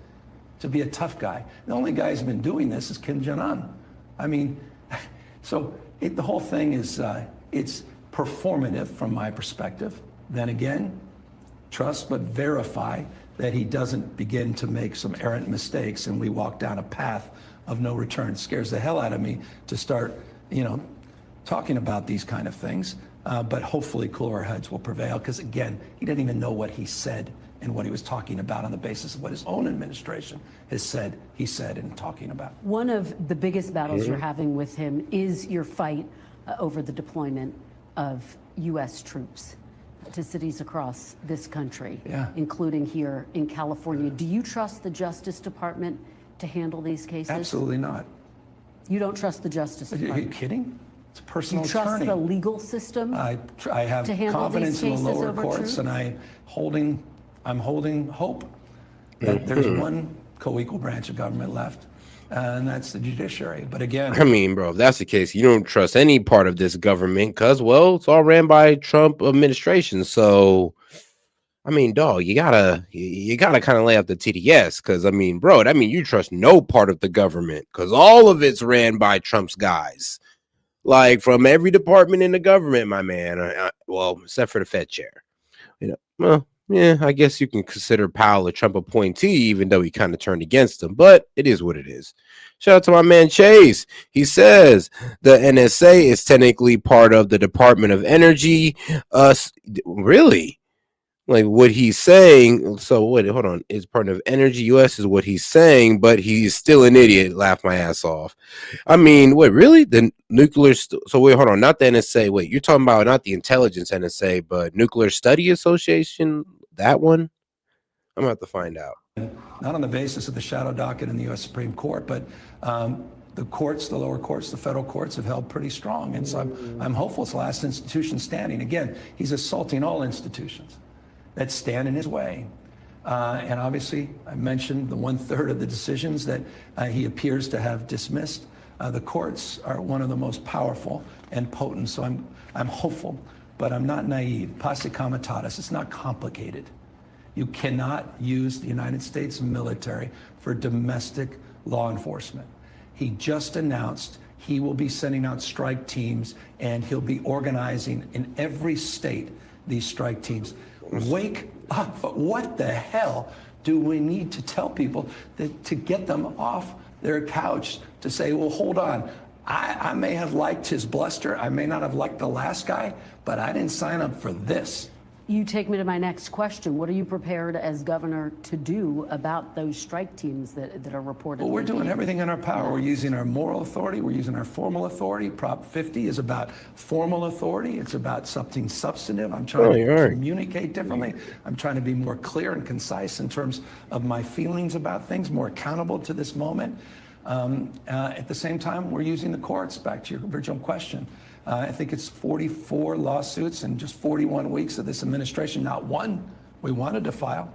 to be a tough guy. The only guy who's been doing this is Kim Jong-un. I mean, so the whole thing is, it's performative from my perspective. Then again, trust but verify that he doesn't begin to make some errant mistakes and we walk down a path of no return. It scares the hell out of me to start, talking about these kind of things. But hopefully cooler heads will prevail because, again, he didn't even know what he said and what he was talking about on the basis of what his own administration has said, he said, and talking about. One of the biggest battles you're having with him is your fight over the deployment of U.S. troops to cities across this country, including here in California. Do you trust the Justice Department to handle these cases? Absolutely not. You don't trust the Justice Department? Are you kidding? It's a personal you trust attorney. the legal system? I have confidence in the lower courts, and I'm holding hope that there's one co-equal branch of government left, and that's the judiciary. But again, I mean, bro, if that's the case, you don't trust any part of this government because, well, it's all ran by Trump administration. So, I mean, dog, you gotta kind of lay out the TDS because, I mean, bro, that means you trust no part of the government because all of it's ran by Trump's guys. Like from every department in the government, my man. Well, except for the Fed chair. Well, yeah, I guess you can consider Powell a Trump appointee, even though he kind of turned against him. But it is what it is. Shout out to my man Chase. He says the NSA is technically part of the Department of Energy. Really? Like what he's saying. So wait, hold on. Is part of Energy US is what he's saying, but he's still an idiot. Laugh my ass off. I mean, wait, really? The nuclear. So wait, hold on. Not the NSA. Wait, you're talking about not the intelligence NSA, but Nuclear Study Association. That one. I'm gonna have to find out. not on the basis of the shadow docket in the U.S. Supreme Court, but the courts, the lower courts, the federal courts have held pretty strong. And so I'm hopeful it's the last institution standing. Again, he's assaulting all institutions that stand in his way. And obviously, I mentioned the 1/3 of the decisions that he appears to have dismissed. The courts are one of the most powerful and potent. So I'm hopeful, but I'm not naive. Posse comitatus, it's not complicated. You cannot use the United States military for domestic law enforcement. He just announced he will be sending out strike teams and he'll be organizing in every state these strike teams. Wake up. What the hell do we need to tell people that to get them off their couch to say, well, hold on. I may have liked his bluster. I may not have liked the last guy, but I didn't sign up for this. You take me to my next question. What are you prepared as governor to do about those strike teams that are reported? Well, we're doing everything in our power. We're using our moral authority. We're using our formal authority. Prop 50 is about formal authority. It's about something substantive. I'm trying to communicate differently. I'm trying to be more clear and concise in terms of my feelings about things, more accountable to this moment. At the same time, we're using the courts, back to your original question. I think it's 44 lawsuits in just 41 weeks of this administration. Not one we wanted to file,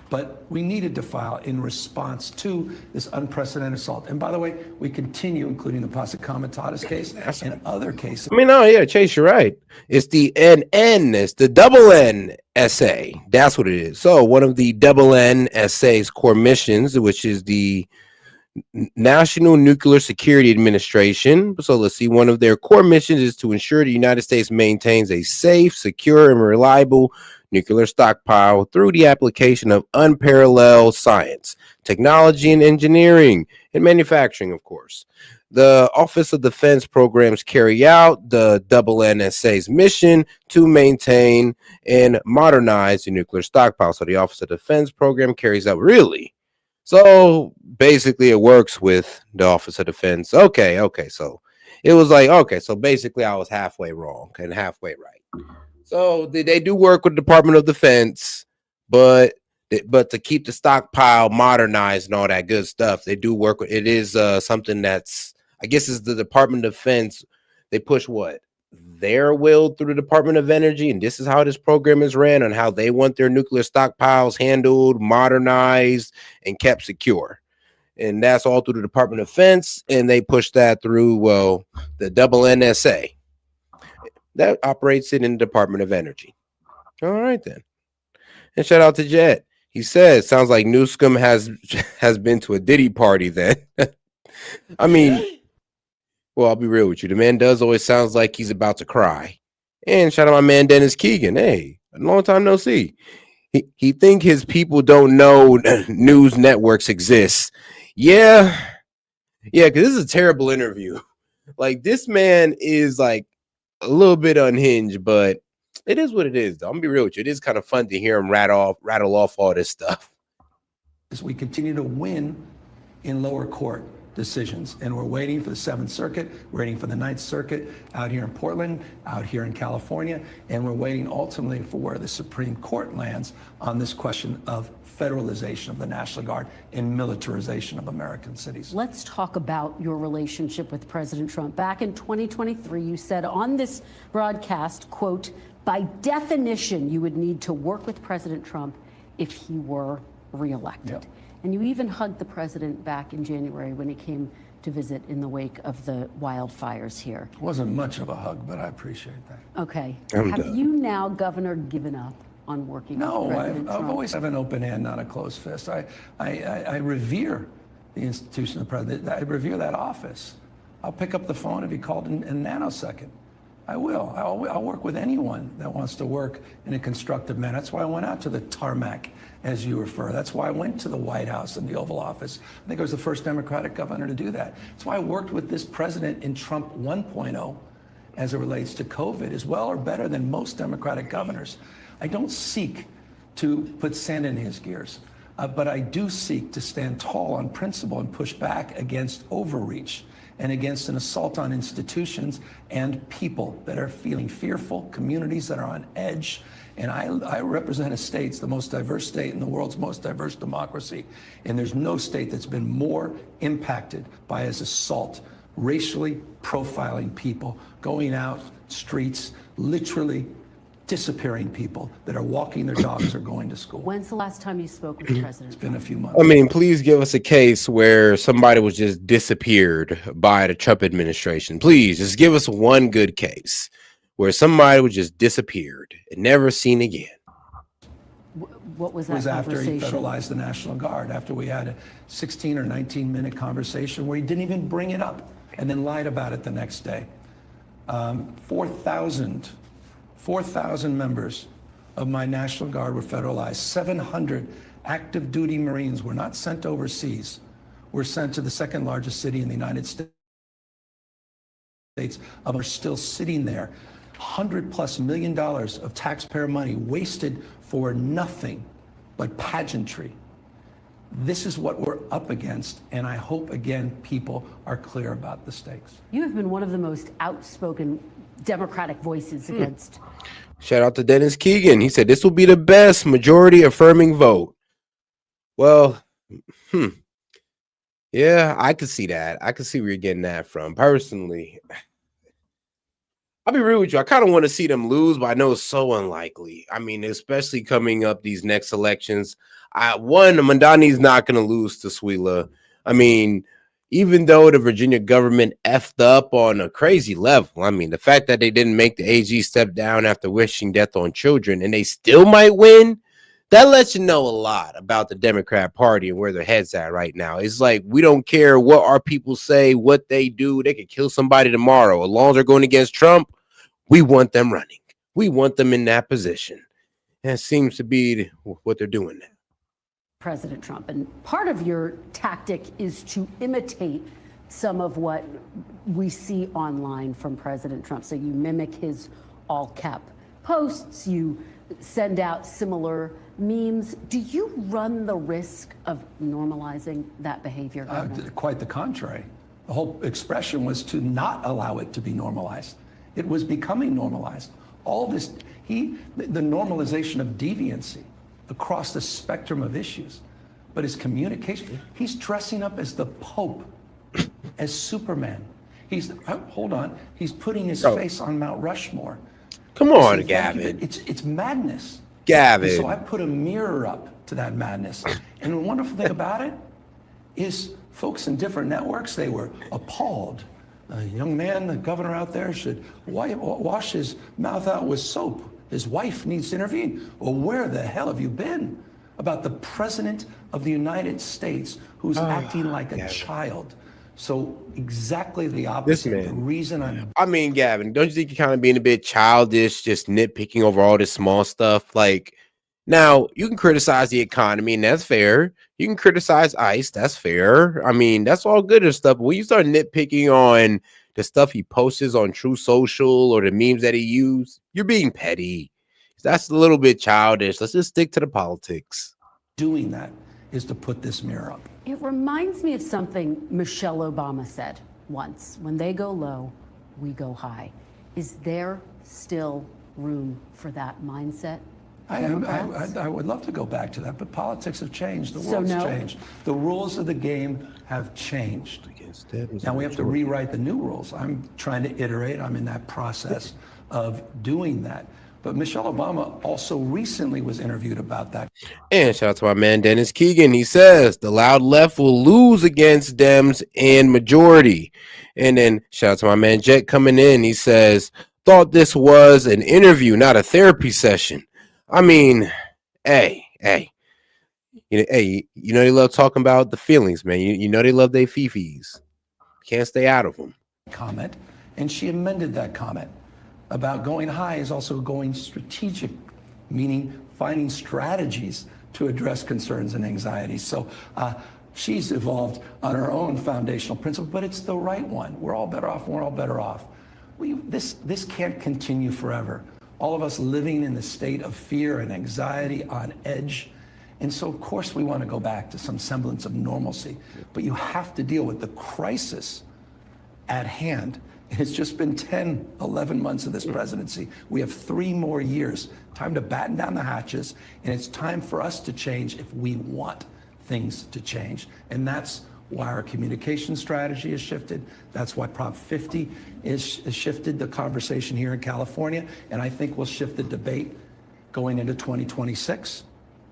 but we needed to file in response to this unprecedented assault. And by the way, we continue, including the Posse Comitatus case and other cases. I mean, oh yeah, Chase, you're right. It's the NN, it's the double N essay. That's what it is. So one of the double N essays core missions, which is the National Nuclear Security Administration. So let's see, one of their core missions is to ensure the United States maintains a safe, secure, and reliable nuclear stockpile through the application of unparalleled science, technology, and engineering, and manufacturing, of course. The Office of Defense Programs carry out the double NSA's mission to maintain and modernize the nuclear stockpile. So the Office of Defense Program carries out, really? So basically it works with the Office of Defense. Okay. So it was like, okay, so basically I was halfway wrong and halfway right. So they do work with the Department of Defense, but to keep the stockpile modernized and all that good stuff, they do work with it. Is something that's, I guess, is the Department of Defense. They push what their will through the Department of Energy, and this is how this program is ran and how they want their nuclear stockpiles handled, modernized, and kept secure. And that's all through the Department of Defense, and they push that through, well, the double NSA that operates it in the Department of Energy. All right then. And shout out to Jet. He says, sounds like Newscomb has been to a Diddy party then. I mean, well, I'll be real with you. The man does always sounds like he's about to cry. And shout out my man Dennis Keegan. Hey, a long time no see. He think his people don't know news networks exist. Yeah, because this is a terrible interview. Like, this man is like a little bit unhinged, but it is what it is, though. I'm gonna be real with you. It is kind of fun to hear him rattle off all this stuff. As we continue to win in lower court decisions, and we're waiting for the Seventh Circuit, we're waiting for the Ninth Circuit out here in Portland, out here in California, and we're waiting ultimately for where the Supreme Court lands on this question of federalization of the National Guard and militarization of American cities. Let's talk about your relationship with President Trump. Back in 2023, you said on this broadcast, quote, by definition, you would need to work with President Trump if he were reelected. Yep. And you even hugged the president back in January when he came to visit in the wake of the wildfires here. It wasn't much of a hug, but I appreciate that. Okay. Have you now, Governor, given up on working with President Trump? I've always have an open hand, not a closed fist. I revere the institution of the president. I revere that office. I'll pick up the phone if he called in a nanosecond. I will. I'll work with anyone that wants to work in a constructive manner. That's why I went out to the tarmac, as you refer. That's why I went to the White House and the Oval Office. I think I was the first Democratic governor to do that. That's why I worked with this president in Trump 1.0 as it relates to COVID as well or better than most Democratic governors. I don't seek to put sand in his gears, but I do seek to stand tall on principle and push back against overreach and against an assault on institutions and people that are feeling fearful, communities that are on edge. And I represent a state, the most diverse state in the world's most diverse democracy. And there's no state that's been more impacted by his assault, racially profiling people, going out streets, literally disappearing people that are walking their dogs or going to school. When's the last time you spoke with the president? It's been a few months. I mean, please give us a case where somebody was just disappeared by the Trump administration. Please just give us one good case where somebody was just disappeared and never seen again. What was that It was after he conversation? federalized the National Guard, after we had a 16 or 19-minute conversation where he didn't even bring it up and then lied about it the next day. 4,000 members of my National Guard were federalized. 700 active duty Marines were not sent overseas, were sent to the second largest city in the United States. Are still sitting there. $100+ million of taxpayer money wasted for nothing but pageantry. This is what we're up against, and I hope, again, people are clear about the stakes. You have been one of the most outspoken Democratic voices against. Shout out to Dennis Keegan. He said this will be the best majority affirming vote. Well, yeah, I could see that. I could see where you're getting that from. Personally, I'll be real with you. I kind of want to see them lose, but I know it's so unlikely. I mean, especially coming up these next elections. Mandani's not going to lose to Suila. I mean, even though the Virginia government effed up on a crazy level, I mean, the fact that they didn't make the AG step down after wishing death on children and they still might win, that lets you know a lot about the Democrat Party and where their head's at right now. It's like, we don't care what our people say, what they do. They could kill somebody tomorrow. As long as they're going against Trump, we want them running. We want them in that position. And it seems to be what they're doing now. President Trump. And part of your tactic is to imitate some of what we see online from President Trump. So you mimic his all cap posts, you send out similar memes. Do you run the risk of normalizing that behavior? Quite the contrary. The whole expression was to not allow it to be normalized. It was becoming normalized. All this, the normalization of deviancy across the spectrum of issues, but his communication, he's dressing up as the Pope, as Superman. Hold on, he's putting his face on Mount Rushmore. Come on, Gavin. It's madness. Gavin. And so I put a mirror up to that madness. And the wonderful thing about it is folks in different networks, they were appalled. A young man, the governor out there, should wash his mouth out with soap. His wife needs to intervene. Well, where the hell have you been about the president of the United States who's acting like a child? So exactly the opposite. The reason I mean, Gavin, don't you think you're kind of being a bit childish, just nitpicking over all this small stuff? Like, now you can criticize the economy, and that's fair. You can criticize ICE, that's fair. I mean, that's all good and stuff. But when you start nitpicking on the stuff he posts on True Social or the memes that he used, you're being petty. That's a little bit childish. Let's just stick to the politics. Doing that is to put this mirror up. It reminds me of something Michelle Obama said once. When they go low, we go high. Is there still room for that mindset? I would love to go back to that, but politics have changed. The world's changed. The rules of the game have changed. Now we have to rewrite the new rules. I'm trying to iterate. I'm in that process of doing that. But Michelle Obama also recently was interviewed about that. And shout out to my man Dennis Keegan. He says the loud left will lose against Dems in majority. And then shout out to my man Jet coming in. He says, thought this was an interview, not a therapy session. I mean, hey, you know they love talking about the feelings, man. You know they love their fifis. Can't stay out of them. Comment, and she amended that comment about going high is also going strategic, meaning finding strategies to address concerns and anxieties. So she's evolved on her own foundational principle, but it's the right one. We're all better off. We're all better off. This can't continue forever. All of us living in the state of fear and anxiety, on edge. And so, of course, we want to go back to some semblance of normalcy. But you have to deal with the crisis at hand. It's just been 10, 11 months of this presidency. We have 3 more years. Time to batten down the hatches. And it's time for us to change if we want things to change. And that's why our communication strategy has shifted. That's why Prop 50 is shifted the conversation here in California. And I think we'll shift the debate going into 2026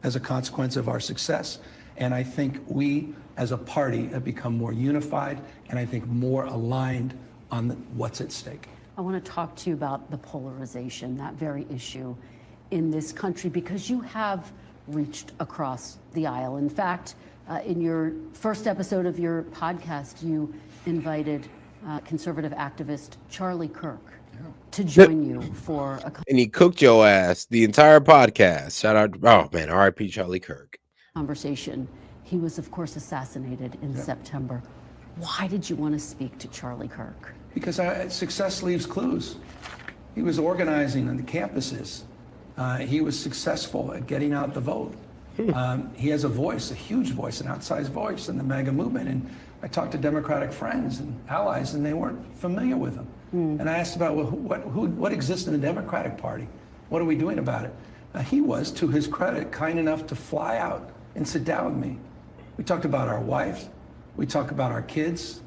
as a consequence of our success. And I think we, as a party, have become more unified and I think more aligned on what's at stake. I want to talk to you about the polarization, that very issue in this country, because you have reached across the aisle. In fact, in your first episode of your podcast, you invited conservative activist Charlie Kirk to join you for a and he cooked your ass the entire podcast. Shout out, oh man, R.I.P. Charlie Kirk. Conversation. He was, of course, assassinated in September. Why did you want to speak to Charlie Kirk? Because success leaves clues. He was organizing on the campuses. He was successful at getting out the vote. He has a voice, a huge voice, an outsized voice in the MAGA movement. And I talked to Democratic friends and allies, and they weren't familiar with him. And I asked about, well, what exists in the Democratic Party? What are we doing about it? He was, to his credit, kind enough to fly out and sit down with me. We talked about our wives. We talked about our kids.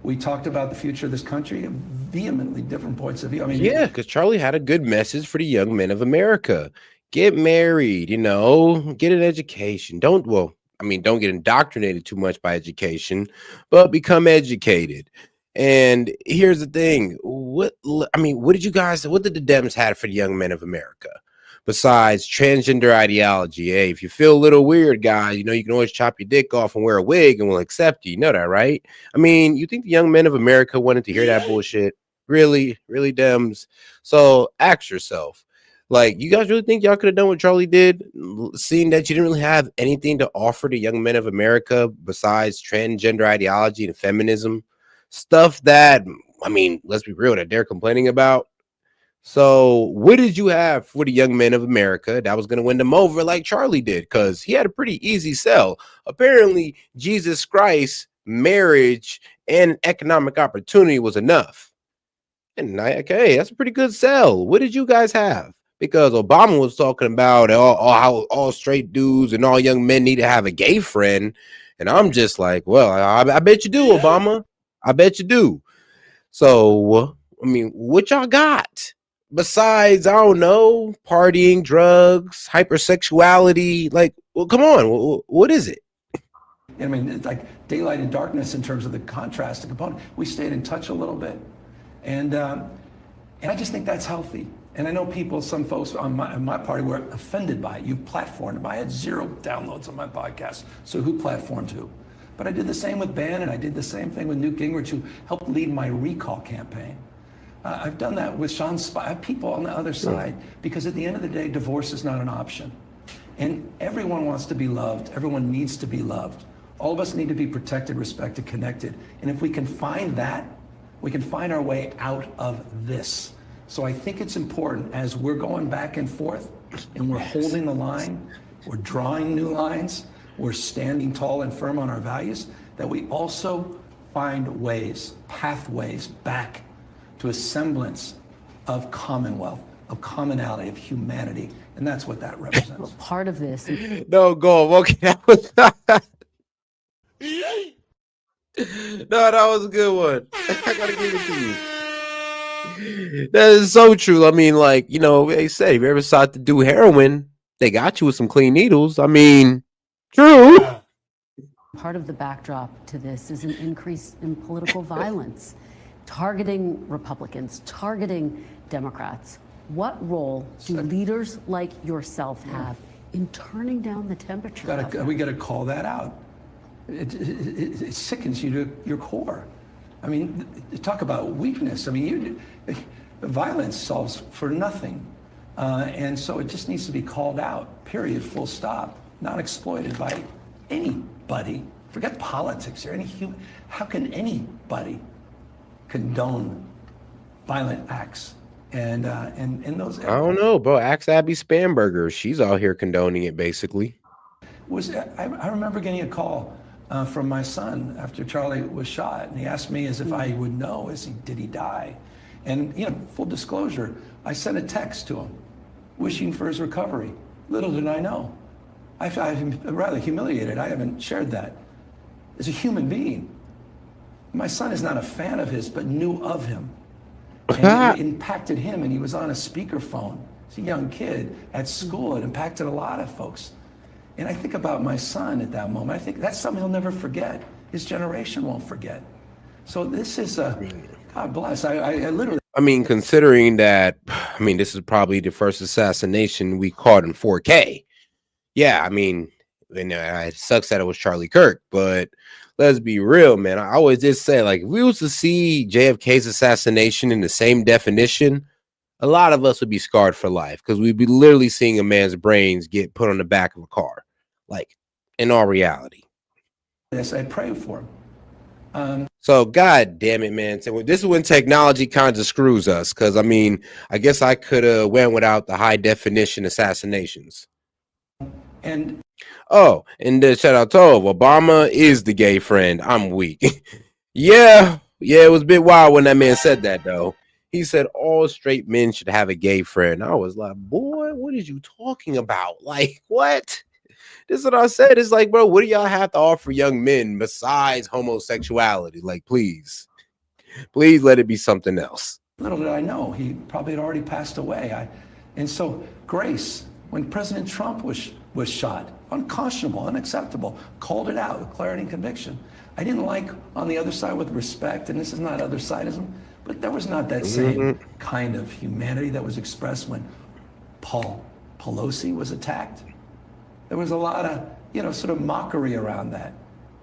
We talked about the future of this country, vehemently different points of view. I mean, Yeah, because Charlie had a good message for the young men of America. Get married, get an education. Don't get indoctrinated too much by education, but become educated. And here's the thing. What did the Dems have for the young men of America? Besides transgender ideology, hey, if you feel a little weird, guys, you can always chop your dick off and wear a wig and we'll accept you. You know that, right? You think the young men of America wanted to hear that bullshit? Really, really, Dems? So ask yourself, like, you guys really think y'all could have done what Charlie did, seeing that you didn't really have anything to offer the young men of America besides transgender ideology and feminism? Stuff that, let's be real, that they're complaining about. So what did you have for the young men of America that was going to win them over like Charlie did? Because he had a pretty easy sell. Apparently, Jesus Christ, marriage, and economic opportunity was enough. And okay, that's a pretty good sell. What did you guys have? Because Obama was talking about how all straight dudes and all young men need to have a gay friend. And I'm just like, well, I bet you do, Obama. I bet you do. So, what y'all got? Besides, I don't know, partying, drugs, hypersexuality. Like, well, come on. What is it? it's like daylight and darkness in terms of the contrast, the component. We stayed in touch a little bit. And I just think that's healthy. And I know some folks on my party were offended by it. You platformed. I had 0 downloads on my podcast. So who platformed who? But I did the same with Bannon. I did the same thing with Newt Gingrich, who helped lead my recall campaign. I've done that with Sean Spicer. I have people on the other side, because at the end of the day, divorce is not an option. And everyone wants to be loved. Everyone needs to be loved. All of us need to be protected, respected, connected. And if we can find that, we can find our way out of this. So I think it's important, as we're going back and forth and we're holding the line, we're drawing new lines, we're standing tall and firm on our values, that we also find ways, pathways back to a semblance of commonwealth, of commonality, of humanity. And that's what that represents. Well, part of this. No, go. Okay, that was not. No, that was a good one. I gotta give it to you. That is so true. They say, if you ever sought to do heroin, they got you with some clean needles. True. Part of the backdrop to this is an increase in political violence, targeting Republicans, targeting Democrats. What role do leaders like yourself have in turning down the temperature? We got to call that out. It sickens you to your core. Talk about weakness. Violence solves for nothing. And so it just needs to be called out, period, full stop, not exploited by anybody. Forget politics here. How can anybody condone violent acts? And those. I don't know, bro. Ask Abby Spanberger. She's out here condoning it, basically. I remember getting a call from my son after Charlie was shot, and he asked me as if I would know, did he die? And full disclosure, I sent a text to him, wishing for his recovery. Little did I know. I'm rather humiliated. I haven't shared that. As a human being, my son is not a fan of his, but knew of him. And it impacted him, and he was on a speakerphone. He's a young kid at school. It impacted a lot of folks. And I think about my son at that moment. I think that's something he'll never forget. His generation won't forget. So this is God bless. I literally. Considering that, this is probably the first assassination we caught in 4K. Yeah, it sucks that it was Charlie Kirk, but let's be real, man. I always did say, like, if we was to see JFK's assassination in the same definition, a lot of us would be scarred for life, because we'd be literally seeing a man's brains get put on the back of a car, like, in all reality. Yes, I pray for him. So, God damn it, man. So this is when technology kind of screws us, because, I guess I could have went without the high definition assassinations. And shout out to Obama is the gay friend. I'm weak. Yeah, it was a bit wild when that man said that, though. He said all straight men should have a gay friend. I was like, boy, what are you talking about? Like, what? This is what I said. It's like, bro, what do y'all have to offer young men besides homosexuality? Like, please. Please let it be something else. Little did I know, he probably had already passed away. And so Grace, when President Trump was shot, unconscionable, unacceptable, called it out with clarity and conviction. I didn't like on the other side with respect, and this is not other sidism, but there was not that same kind of humanity that was expressed when Paul Pelosi was attacked. There was a lot of, sort of mockery around that.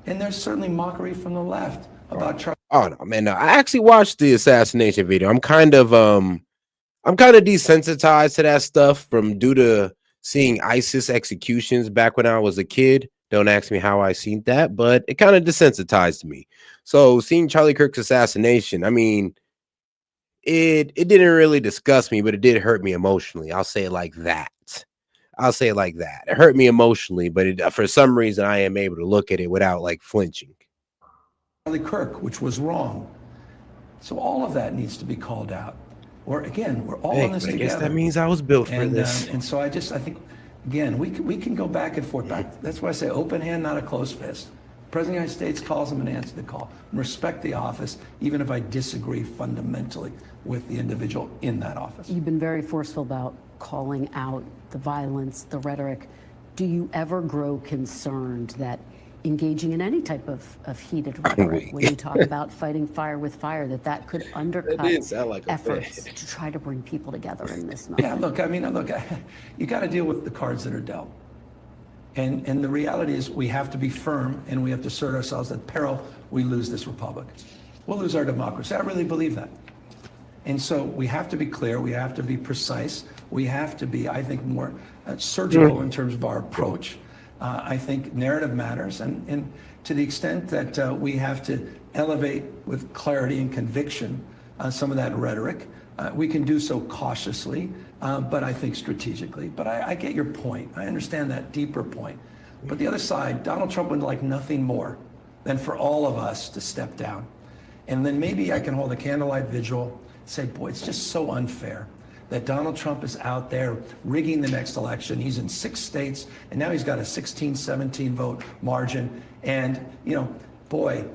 And there's certainly mockery from the left about Charlie. Oh no, man! No. I actually watched the assassination video. I'm kind of desensitized to that stuff due to seeing ISIS executions back when I was a kid. Don't ask me how I seen that, but it kind of desensitized me. So seeing Charlie Kirk's assassination, I mean, it didn't really disgust me, but it did hurt me emotionally. I'll say it like that. It hurt me emotionally, but for some reason I am able to look at it without like flinching. Charlie Kirk, which was wrong. So all of that needs to be called out. Or again, we're all in this together. I guess that means I was built for this. And so I think, again, we can go back and forth. That's why I say open hand, not a closed fist. The President of the United States calls him and answer the call. Respect the office, even if I disagree fundamentally with the individual in that office. You've been very forceful about calling out the violence, the rhetoric. Do you ever grow concerned that engaging in any type of heated rhetoric, when you talk about fighting fire with fire, that could undercut efforts to try to bring people together in this moment? Yeah, look, you got to deal with the cards that are dealt. And the reality is we have to be firm and we have to assert ourselves at peril we lose this republic. We'll lose our democracy. I really believe that. And so we have to be clear, we have to be precise, we have to be, I think, more surgical in terms of our approach. I think narrative matters, and to the extent that we have to elevate with clarity and conviction some of that rhetoric, we can do so cautiously, but I think strategically. But I get your point. I understand that deeper point. But the other side, Donald Trump would like nothing more than for all of us to step down. And then maybe I can hold a candlelight vigil, say, boy, it's just so unfair that Donald Trump is out there rigging the next election. He's in 6 states, and now he's got a 16, 17 vote margin. And, boy,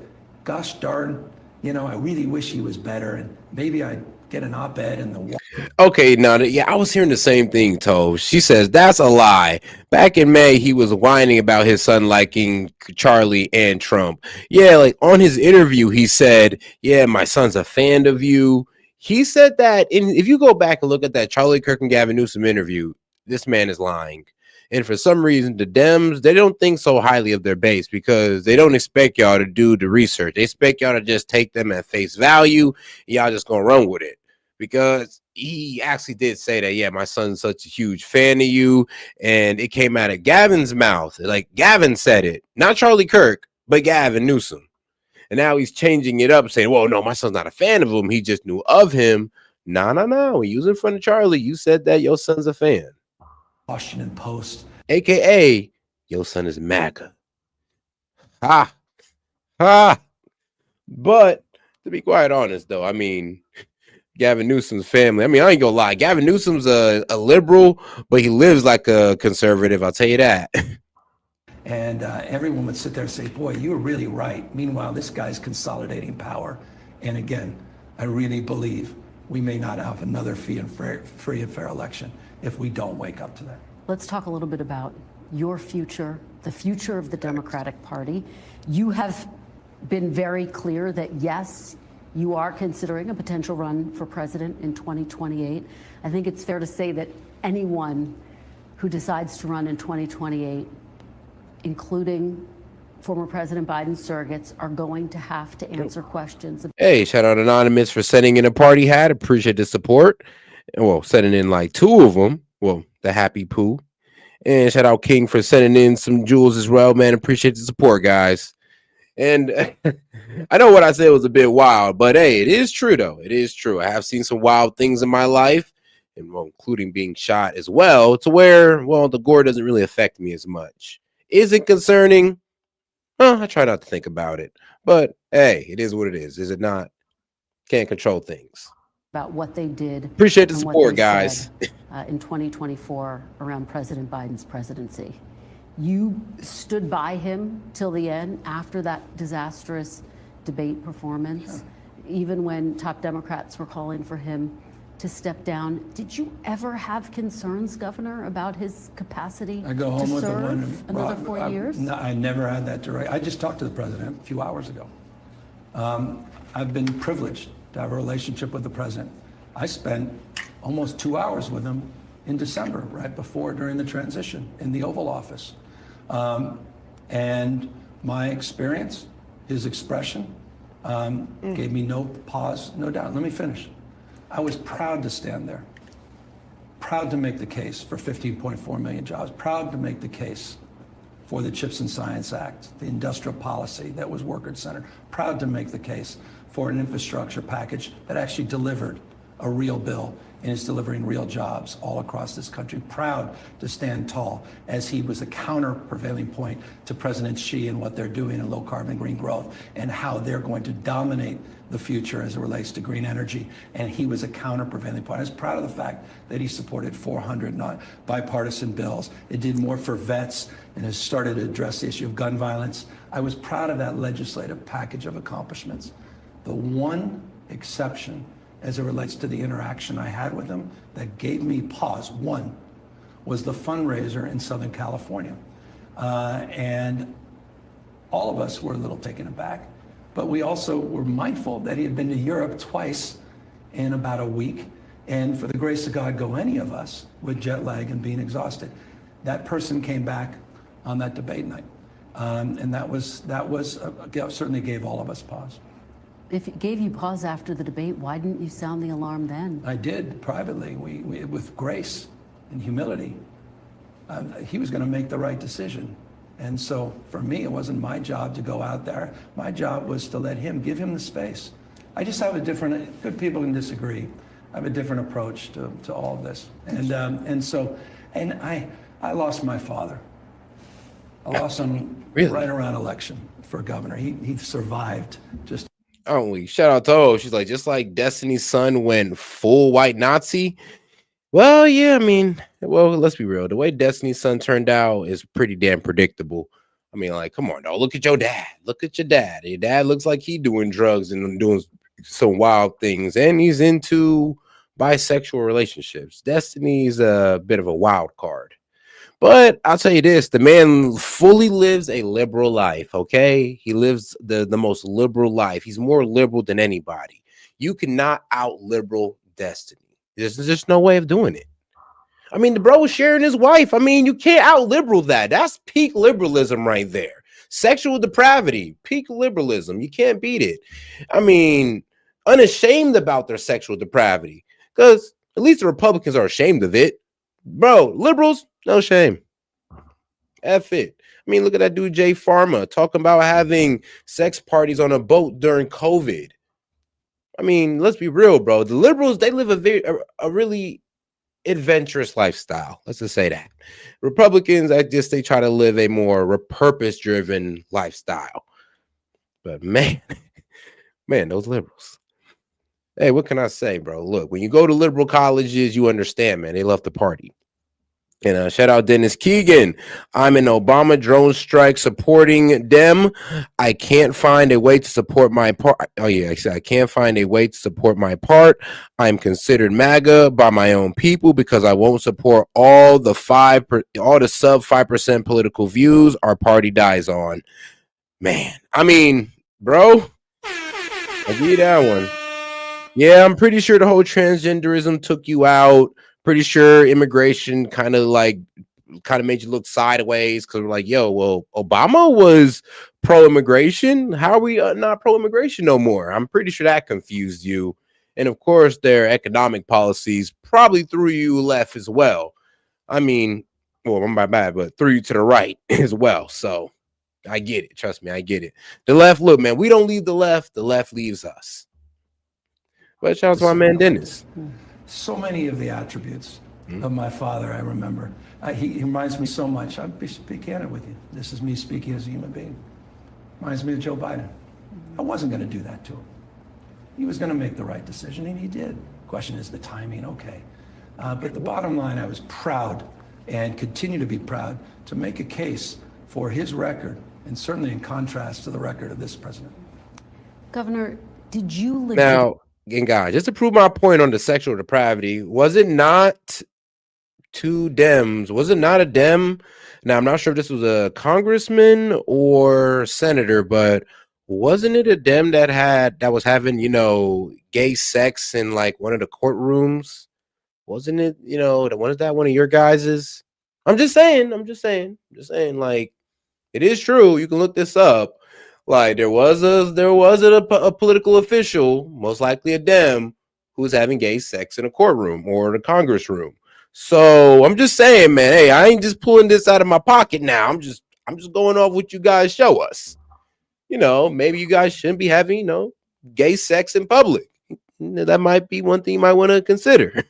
gosh darn, I really wish he was better, and maybe I'd get an op-ed in the... Okay, now, yeah, I was hearing the same thing, Tove. She says, that's a lie. Back in May, he was whining about his son liking Charlie and Trump. Yeah, like on his interview, he said, yeah, my son's a fan of you. He said that, if you go back and look at that Charlie Kirk and Gavin Newsom interview, this man is lying. And for some reason, the Dems, they don't think so highly of their base because they don't expect y'all to do the research. They expect y'all to just take them at face value. Y'all just gonna run with it. Because he actually did say that, yeah, my son's such a huge fan of you. And it came out of Gavin's mouth. Like, Gavin said it. Not Charlie Kirk, but Gavin Newsom. And now he's changing it up, saying, well, no, my son's not a fan of him. He just knew of him. No. When you was in front of Charlie, you said that your son's a fan. Washington Post. AKA, your son is MAGA. Ha. But to be quite honest, though, I mean, Gavin Newsom's family. I mean, I ain't gonna lie. Gavin Newsom's a liberal, but he lives like a conservative. I'll tell you that. And everyone would sit there and say, boy, you were really right. Meanwhile, this guy's consolidating power. And again, I really believe we may not have another free and fair election if we don't wake up to that. Let's talk a little bit about your future, the future of the Democratic Party. You have been very clear that, yes, you are considering a potential run for president in 2028. I think it's fair to say that anyone who decides to run in 2028, including former President Biden's surrogates, are going to have to answer questions. Hey, shout out Anonymous for sending in a party hat. Appreciate the support. Well, sending in like 2 of them. Well, the Happy Poo. And shout out King for sending in some jewels as well, man. Appreciate the support, guys. And I know what I said was a bit wild, but hey, it is true, though. It is true. I have seen some wild things in my life, and well, including being shot as well, to where, well, the gore doesn't really affect me as much. Is it concerning? I try not to think about it. But hey, it is what it is it not? Can't control things. About what they did. Appreciate the support, guys. In 2024 around President Biden's presidency. You stood by him till the end after that disastrous debate performance. even when top Democrats were calling for him to step down. Did you ever have concerns, Governor, about his capacity I go home to with the serve one. another 4 years? No, I never had that direct. I just talked to the president a few hours ago. I've been privileged to have a relationship with the president. I spent almost 2 hours with him in December, right before, during the transition in the Oval Office. And my experience, his expression, gave me no pause, no doubt. Let me finish. I was proud to stand there, proud to make the case for 15.4 million jobs, proud to make the case for the CHIPS and Science Act, the industrial policy that was worker-centered, proud to make the case for an infrastructure package that actually delivered a real bill and is delivering real jobs all across this country. Proud to stand tall as he was a counter-prevailing point to President Xi and what they're doing in low-carbon green growth and how they're going to dominate the future as it relates to green energy. And he was a counter-prevailing point. I was proud of the fact that he supported 400 bipartisan bills. It did more for vets and has started to address the issue of gun violence. I was proud of that legislative package of accomplishments. The one exception as it relates to the interaction I had with him that gave me pause, one, was the fundraiser in Southern California. And all of us were a little taken aback, but we also were mindful that he had been to Europe twice in about a week, and for the grace of God, go any of us with jet lag and being exhausted. That person came back on that debate night, and that certainly gave all of us pause. If it gave you pause after the debate, why didn't you sound the alarm then? I did privately, we with grace and humility. He was going to make the right decision. And so for me, it wasn't my job to go out there. My job was to let him, give him the space. I just have a different, good people can disagree. I have a different approach to all of this. And I lost my father. I lost him right around election for governor. He survived just. Oh, shout out to O. She's like, just like Destiny's Son went full white Nazi. Well, yeah, I mean, well, let's be real. The way Destiny's Son turned out is pretty damn predictable. I mean, like, come on, dog. Look at your dad. Look at your dad. Your dad looks like he doing drugs and doing some wild things, and he's into bisexual relationships. Destiny's a bit of a wild card. But I'll tell you this, the man fully lives a liberal life, okay? He lives the most liberal life. He's more liberal than anybody. You cannot out-liberal Destiny. There's just no way of doing it. I mean, the bro was sharing his wife. I mean, you can't out-liberal that. That's peak liberalism right there. Sexual depravity, peak liberalism. You can't beat it. I mean, unashamed about their sexual depravity, because at least the Republicans are ashamed of it. Bro, liberals, no shame. F it. I mean, look at that dude, Jay Pharma, talking about having sex parties on a boat during COVID. I mean, let's be real, bro. The liberals, they live a really adventurous lifestyle. Let's just say that. Republicans, they try to live a more purpose-driven lifestyle. But man, those liberals. Hey, what can I say, bro? Look, when you go to liberal colleges, you understand, man. They love to party. And shout out Dennis Keegan. I'm an Obama drone strike supporting them. I can't find a way to support my part. Oh, yeah, I can't find a way to support my part. I'm considered MAGA by my own people because I won't support all the sub 5% political views our party dies on. Man, I mean, bro, I'll give you that one. Yeah, I'm pretty sure the whole transgenderism took you out. Pretty sure immigration kind of made you look sideways because we're like, yo, well, Obama was pro-immigration. How are we not pro-immigration no more? I'm pretty sure that confused you. And of course, their economic policies probably threw you left as well. I mean, well, I'm my bad, but threw you to the right as well. So I get it. Trust me, I get it. The left, look, man, we don't leave the left leaves us. But shout out to my man Dennis. So many of the attributes of my father, I remember. He reminds me so much. I'll be candid with you. This is me speaking as a human being. Reminds me of Joe Biden. I wasn't going to do that to him. He was going to make the right decision, and he did. Question is the timing, okay. But the bottom line, I was proud and continue to be proud to make a case for his record, and certainly in contrast to the record of this president. Governor, Did you Now, and guys, just to prove my point on the sexual depravity, was it not two Dems? Was it not a Dem? Now, I'm not sure if this was a congressman or senator, but wasn't it a Dem that was having, gay sex in like one of the courtrooms? Wasn't it, was that one of your guys's? I'm just saying, like, it is true. You can look this up. Like, there was a political official, most likely a Dem, who was having gay sex in a courtroom or in a Congress room. So I'm just saying, man, hey, I ain't just pulling this out of my pocket now. I'm just going off what you guys show us. Maybe you guys shouldn't be having, gay sex in public. That might be one thing you might want to consider.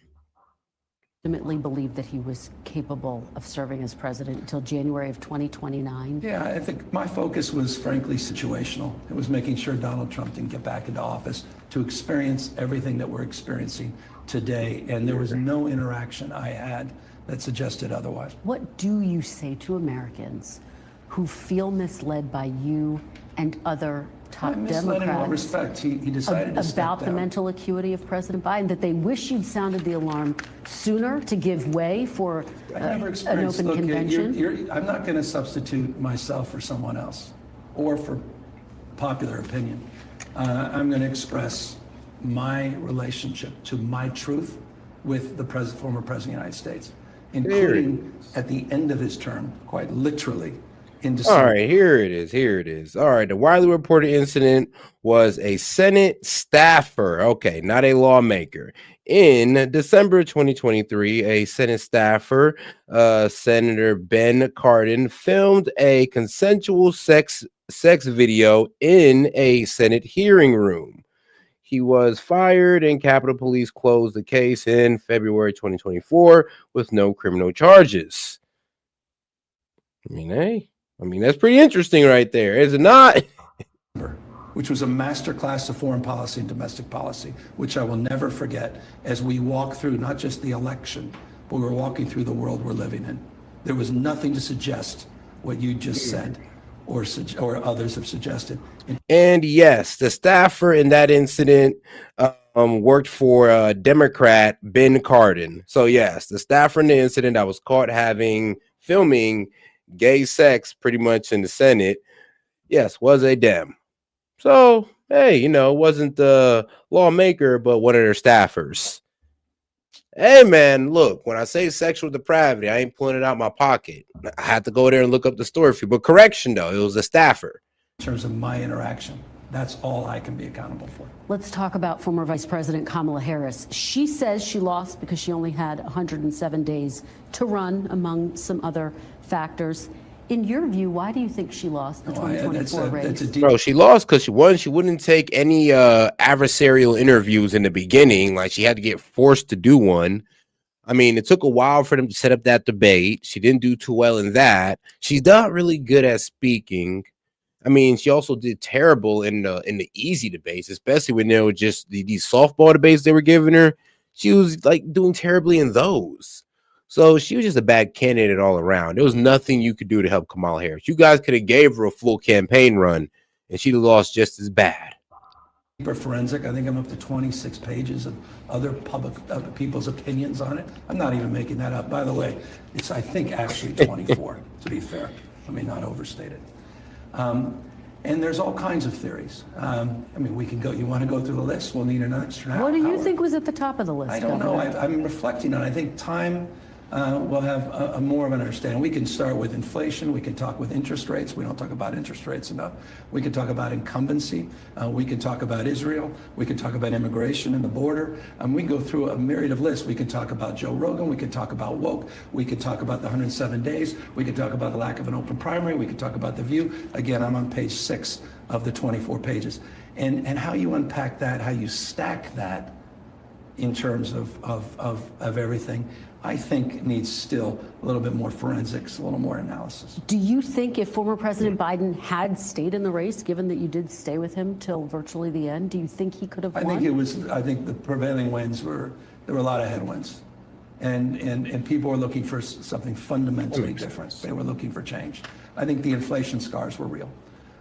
Ultimately believed that he was capable of serving as president until January of 2029? Yeah, I think my focus was frankly situational. It was making sure Donald Trump didn't get back into office to experience everything that we're experiencing today. And there was no interaction I had that suggested otherwise. What do you say to Americans who feel misled by you and other top misled in what Democrats respect? He decided to step about the down. mental acuity of President Biden, that they wish you'd sounded the alarm sooner to give way for I never an experienced. open Look, convention? I'm not going to substitute myself for someone else or for popular opinion. I'm going to express my relationship to my truth with the former president of the United States, including at the end of his term, quite literally. All right, here it is. All right, the widely reported incident was a Senate staffer, okay, not a lawmaker. In December 2023, a Senate staffer, Senator Ben Cardin, filmed a consensual sex video in a Senate hearing room. He was fired, and Capitol Police closed the case in February 2024 with no criminal charges. That's pretty interesting right there, is it not? Which was a masterclass of foreign policy and domestic policy, which I will never forget as we walk through not just the election, but we're walking through the world we're living in. There was nothing to suggest what you just said or others have suggested. And yes, the staffer in that incident worked for Democrat Ben Cardin. So yes, the staffer in the incident that was caught filming gay sex pretty much in the Senate, yes, was a Dem. So, hey, it wasn't the lawmaker, but one of their staffers. Hey, man, look, when I say sexual depravity, I ain't pulling it out my pocket. I had to go there and look up the story for you. But correction, though, it was a staffer. In terms of my interaction, that's all I can be accountable for. Let's talk about former Vice President Kamala Harris. She says she lost because she only had 107 days to run, among some other factors. In your view, why do you think she lost the 2024 race? Bro, she lost because she wouldn't take any adversarial interviews in the beginning. Like, she had to get forced to do one. It took a while for them to set up that debate. She didn't do too well in that. She's not really good at speaking. She also did terrible in the easy debates, especially when there were just these softball debates they were giving her. She was like doing terribly in those. So she was just a bad candidate all around. There was nothing you could do to help Kamala Harris. You guys could have gave her a full campaign run, and she'd have lost just as bad. For forensic, I think I'm up to 26 pages of other people's opinions on it. I'm not even making that up. By the way, it's, I think, actually 24, to be fair. Let me not overstate it. And there's all kinds of theories. We can go, you want to go through the list? We'll need an extra hour. What do you think was at the top of the list? I don't know. I'm reflecting on it. I think time will have a more of an understanding. We can start with inflation. We can talk with interest rates. We don't talk about interest rates enough. We can talk about incumbency. We can talk about Israel. We can talk about immigration and the border. We can go through a myriad of lists. We can talk about Joe Rogan. We can talk about woke. We can talk about the 107 days. We can talk about the lack of an open primary. We can talk about The View. Again, I'm on page 6 of the 24 pages. And how you unpack that, how you stack that in terms of everything, I think needs still a little bit more forensics, a little more analysis. Do you think if former President Biden had stayed in the race, given that you did stay with him till virtually the end, do you think he could have won? I think the prevailing winds there were a lot of headwinds. And people were looking for something fundamentally different. They were looking for change. I think the inflation scars were real.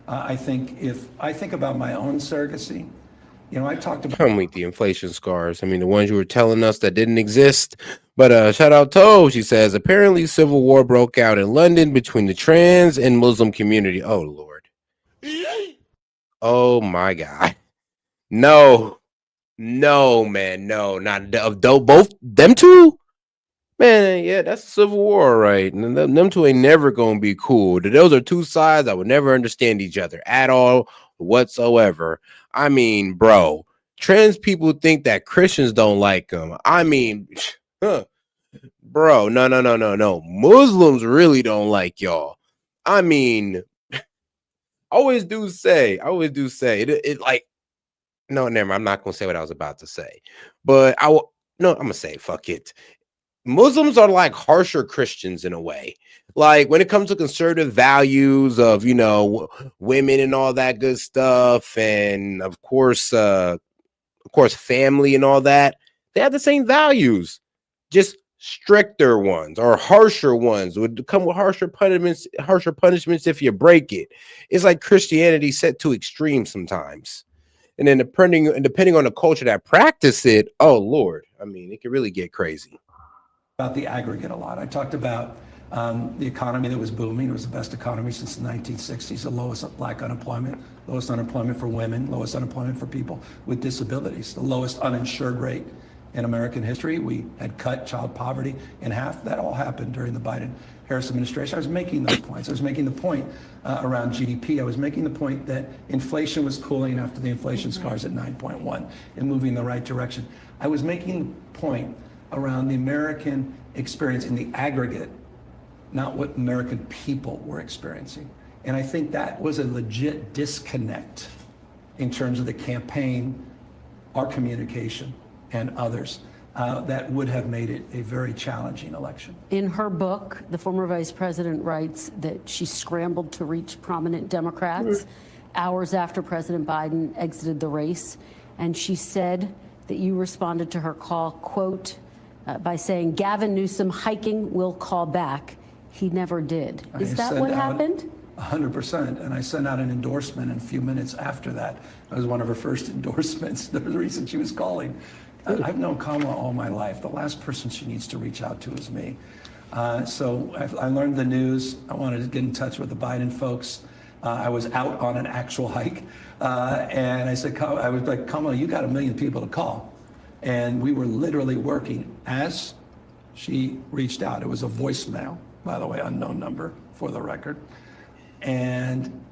I think if I think about my own surrogacy, You know, I talked about. I don't mean the inflation scars. I mean the ones you were telling us that didn't exist. But shout out to, she says, apparently civil war broke out in London between the trans and Muslim community. Oh Lord. Oh my God. No, man, no, not both them two. Man, yeah, that's a civil war, right? And them two ain't never gonna be cool. Those are two sides that would never understand each other at all whatsoever. I mean, bro, trans people think that Christians don't like them. I mean, bro, no. Muslims really don't like y'all. I mean, I always do say it like, no, never mind. I'm not gonna say what I was about to say, but I'm gonna say fuck it. Muslims are like harsher Christians in a way. Like when it comes to conservative values of, women and all that good stuff. And of course, family and all that, they have the same values, just stricter ones or harsher ones would come with harsher punishments if you break it. It's like Christianity set to extreme sometimes. And then depending on the culture that practice it, oh Lord, I mean, it can really get crazy. About the aggregate a lot. I talked about the economy that was booming. It was the best economy since the 1960s, the lowest black unemployment, lowest unemployment for women, lowest unemployment for people with disabilities, the lowest uninsured rate in American history. We had cut child poverty in half. That all happened during the Biden-Harris administration. I was making those points. I was making the point around GDP. I was making the point that inflation was cooling after the inflation scars at 9.1 and moving in the right direction. I was making the point around the American experience in the aggregate, not what American people were experiencing. And I think that was a legit disconnect in terms of the campaign, our communication, and others that would have made it a very challenging election. In her book, the former vice president writes that she scrambled to reach prominent Democrats hours after President Biden exited the race. And she said that you responded to her call, quote, by saying, Gavin Newsom hiking will call back. He never did. Is that what happened? 100%. And I sent out an endorsement in a few minutes after that. It was one of her first endorsements. The reason she was calling. I've known Kamala all my life. The last person she needs to reach out to is me. So I learned the news. I wanted to get in touch with the Biden folks. I was out on an actual hike. And I said, I was like, Kamala, you got 1 million people to call. And we were literally working as she reached out. It was a voicemail, by the way, unknown number for the record. And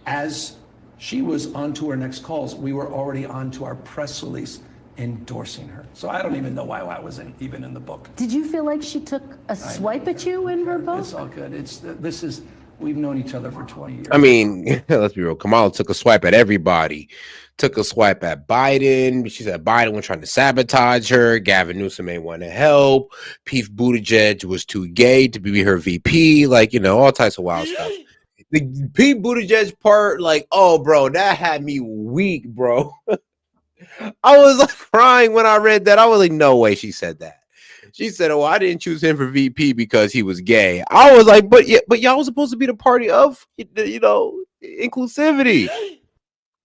as she was on to her next calls, we were already on to our press release endorsing her. So I don't even know why I was even in the book. Did you feel like she took a swipe at you in her book? It's all good. We've known each other for 20 years. I mean, let's be real. Kamala took a swipe at everybody. Took a swipe at Biden. She said Biden was trying to sabotage her. Gavin Newsom ain't want to help. Pete Buttigieg was too gay to be her VP. Like, all types of wild stuff. The Pete Buttigieg part, like, oh, bro, that had me weak, bro. I was like crying when I read that. I was like, no way she said that. She said, oh, I didn't choose him for VP because he was gay. I was like, but y'all was supposed to be the party of, inclusivity.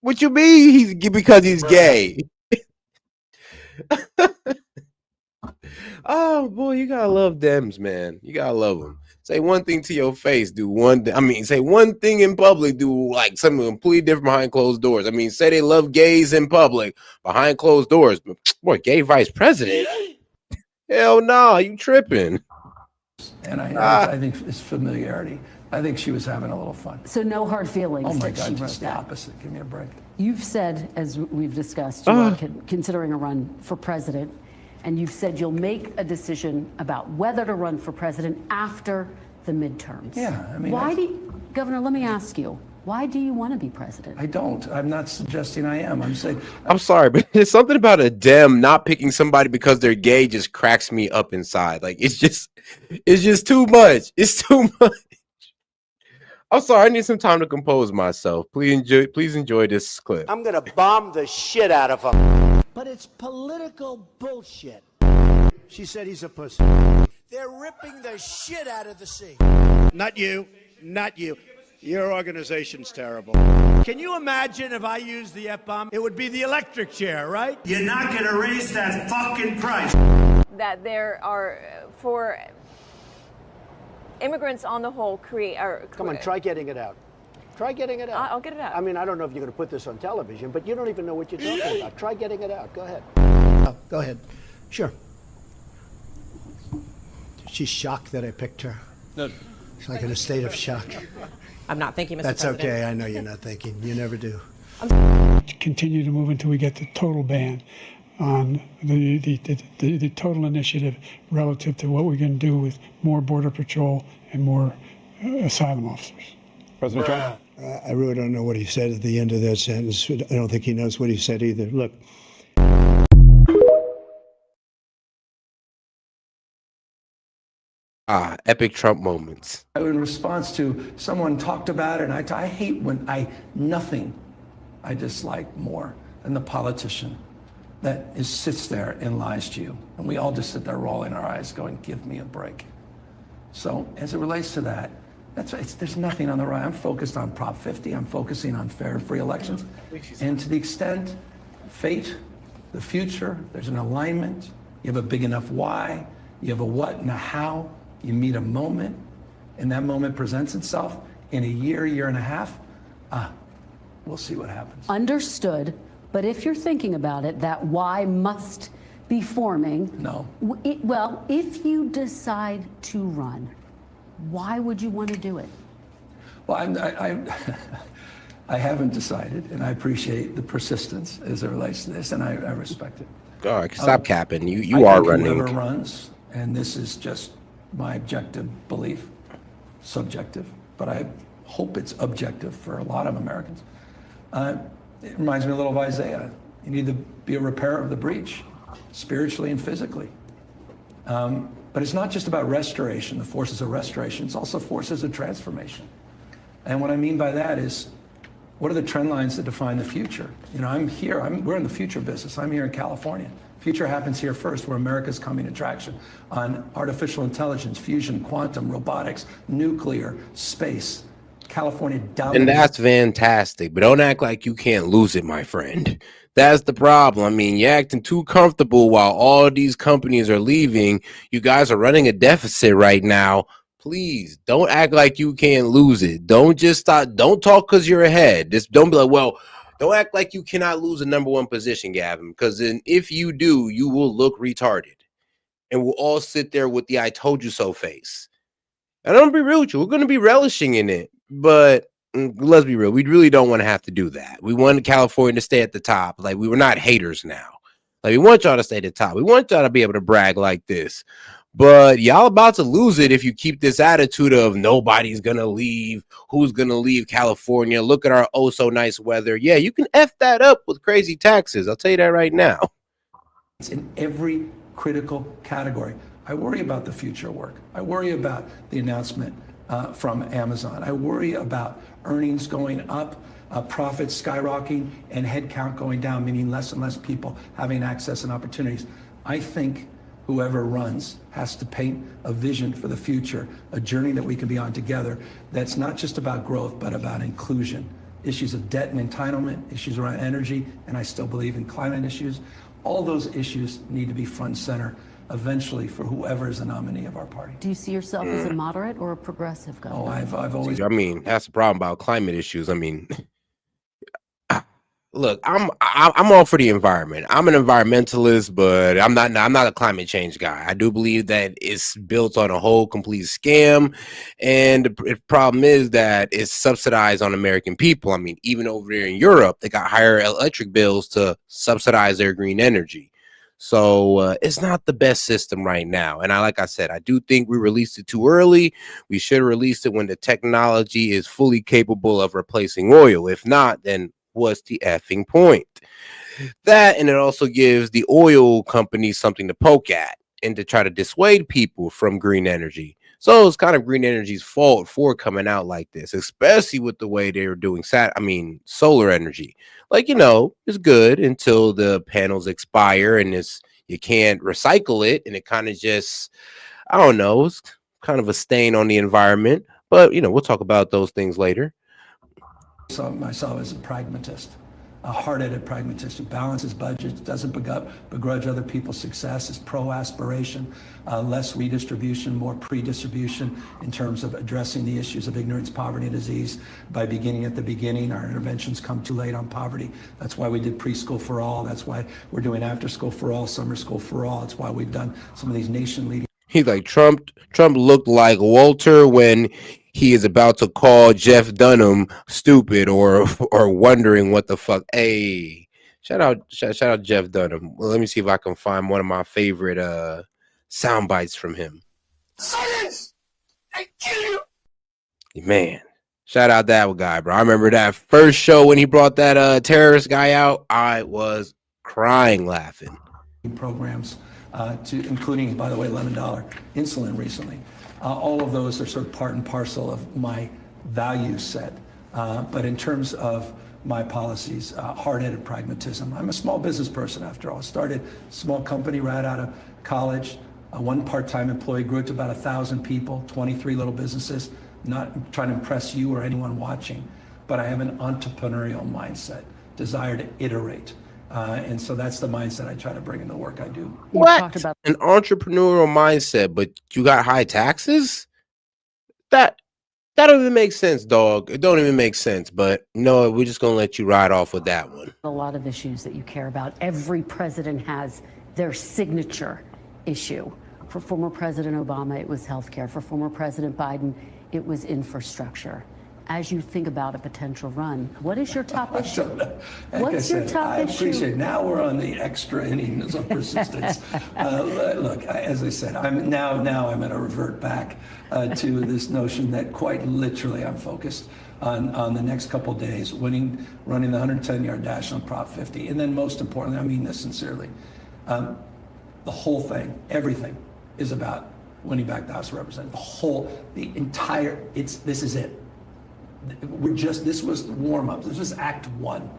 What you mean he's because he's gay? Oh boy, you gotta love Dems, man. You gotta love them. Say one thing to your face, do one thing. I mean, say one thing in public, do like something completely different behind closed doors. I mean, say they love gays in public behind closed doors. But boy, gay vice president. Hell no, you tripping. And I think it's familiarity. I think she was having a little fun. So no hard feelings. Oh my that God, she wrote just the that. opposite. Give me a break. You've said, as we've discussed, you are considering a run for president, and you've said you'll make a decision about whether to run for president after the midterms. Yeah, I mean, Governor, let me ask you, why do you want to be president? I don't. I'm not suggesting I am. I'm saying. I'm sorry, but there's something about a Dem not picking somebody because they're gay just cracks me up inside. Like it's just too much. It's too much. I'm sorry, I need some time to compose myself. Please enjoy this clip. I'm gonna bomb the shit out of him. But it's political bullshit. She said he's a pussy. They're ripping the shit out of the sea. Not you. Not you. Your organization's terrible. Can you imagine if I used the F-bomb? It would be the electric chair, right? You're not going to raise that fucking price. That there are, for immigrants on the whole, Come on, try getting it out. Try getting it out. I'll get it out. I mean, I don't know if you're going to put this on television, but you don't even know what you're talking about. Try getting it out. Go ahead. Oh, go ahead. Sure. She's shocked that I picked her. No. She's like in a state of shock. I'm not thinking, Mr. That's President. okay. I know you're not thinking. You never do. Continue to move until we get the total ban on the total initiative relative to what we're going to do with more Border Patrol and more asylum officers. President Trump? I really don't know what he said at the end of that sentence. I don't think he knows what he said either. Look. Epic Trump moments. In response to someone talked about it, and I hate when nothing I dislike more than the politician that sits there and lies to you. And we all just sit there rolling our eyes going, give me a break. So as it relates to that, there's nothing on the right. I'm focused on Prop 50. I'm focusing on fair and free elections. And to the extent, fate, the future, there's an alignment. You have a big enough why. You have a what and a how. You meet a moment, and that moment presents itself in a year, year and a half. We'll see what happens. Understood. But if you're thinking about it, that why must be forming. No. Well, if you decide to run, why would you want to do it? Well, I haven't decided, and I appreciate the persistence as it relates to this, and I respect it. God, stop capping. You I are think running. Whoever runs, and this is just my objective belief, subjective, but I hope it's objective for a lot of Americans. It reminds me a little of Isaiah. You need to be a repairer of the breach, spiritually and physically. But it's not just about restoration, the forces of restoration, it's also forces of transformation. And what I mean by that is, what are the trend lines that define the future? You know, I'm here, we're in the future business. I'm here in California. Future happens here first, where America's coming attraction on artificial intelligence, fusion, quantum, robotics, nuclear, space. California dominates. And that's fantastic, but don't act like you can't lose it, my friend. That's the problem. I mean, you're acting too comfortable while all these companies are leaving. You guys are running a deficit right now. Please don't act like you can't lose it. Don't just stop. Don't talk because you're ahead. Just don't be like, well, don't act like you cannot lose a number one position, Gavin, because then if you do, you will look retarded. And we'll all sit there with the I told you so face. And I'm going to be real with you. We're going to be relishing in it. But let's be real. We really don't want to have to do that. We want California to stay at the top. Like, we were not haters now. Like, we want y'all to stay at the top. We want y'all to be able to brag like this. But y'all about to lose it if you keep this attitude of nobody's going to leave. Who's going to leave California? Look at our oh so nice weather. Yeah, you can F that up with crazy taxes. I'll tell you that right now. It's in every critical category. I worry about the future work. I worry about the announcement from Amazon. I worry about earnings going up, profits skyrocketing, and headcount going down, meaning less and less people having access and opportunities. I think whoever runs has to paint a vision for the future, a journey that we can be on together that's not just about growth, but about inclusion. Issues of debt and entitlement, issues around energy, and I still believe in climate issues. All those issues need to be front and center eventually for whoever is the nominee of our party. Do you see yourself as a moderate or a progressive governor? Oh, I've always. I mean, that's the problem about climate issues. I mean, look, I'm all for the environment. I'm an environmentalist, but I'm not a climate change guy. I do believe that it's built on a whole complete scam, and the problem is that it's subsidized on American people. I mean, even over there in Europe, they got higher electric bills to subsidize their green energy. So it's not the best system right now. And like I said, I do think we released it too early. We should have released it when the technology is fully capable of replacing oil. If not, then what's the effing point? That, and it also gives the oil companies something to poke at and to try to dissuade people from green energy. So it's kind of green energy's fault for coming out like this, especially with the way they were doing solar energy. Like, you know, it's good until the panels expire and you can't recycle it. And it kind of just, I don't know, it's kind of a stain on the environment. But, you know, we'll talk about those things later. Saw myself as a pragmatist, a hard-headed pragmatist who balances budgets, doesn't begrudge other people's success, is pro-aspiration, less redistribution, more pre-distribution in terms of addressing the issues of ignorance, poverty, and disease by beginning at the beginning. Our interventions come too late on poverty. That's why we did preschool for all. That's why we're doing after school for all, summer school for all. That's why we've done some of these nation-leading. He's like Trump looked like Walter when he is about to call Jeff Dunham stupid or wondering what the fuck. Hey, shout out Jeff Dunham. Well, let me see if I can find one of my favorite sound bites from him. Silence! I kill you! Man, shout out that guy, bro. I remember that first show when he brought that terrorist guy out. I was crying laughing. Programs, including, by the way, $11 insulin recently. All of those are sort of part and parcel of my value set. But in terms of my policies, hard-headed pragmatism. I'm a small business person, after all. I started a small company right out of college. One part-time employee, grew it to about 1,000 people, 23 little businesses. Not trying to impress you or anyone watching, but I have an entrepreneurial mindset, desire to iterate. And so that's the mindset I try to bring in the work I do. What? An entrepreneurial mindset, but you got high taxes? That don't even make sense, dog. It don't even make sense. But no, we're just gonna let you ride off with that one. A lot of issues that you care about. Every president has their signature issue. For former President Obama, it was healthcare. For former President Biden, it was infrastructure. As you think about a potential run, what is your top issue? What's your top issue? I appreciate it. Now we're on the extra innings of persistence. Look, as I said, I'm I'm going to revert back to this notion that quite literally I'm focused on the next couple of days, running the 110-yard dash on Prop 50, and then most importantly, I mean this sincerely, the whole thing, everything, is about winning back the House of Representatives. This is it. This was the warm-up. This was Act 1.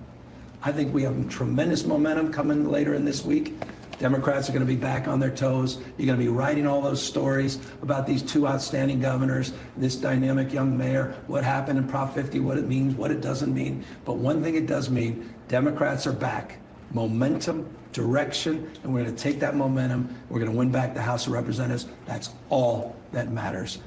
I think we have tremendous momentum coming later in this week. Democrats are going to be back on their toes. You're going to be writing all those stories about these two outstanding governors, this dynamic young mayor, what happened in Prop 50, what it means, what it doesn't mean. But one thing it does mean, Democrats are back. Momentum, direction, and we're going to take that momentum. We're going to win back the House of Representatives. That's all that matters.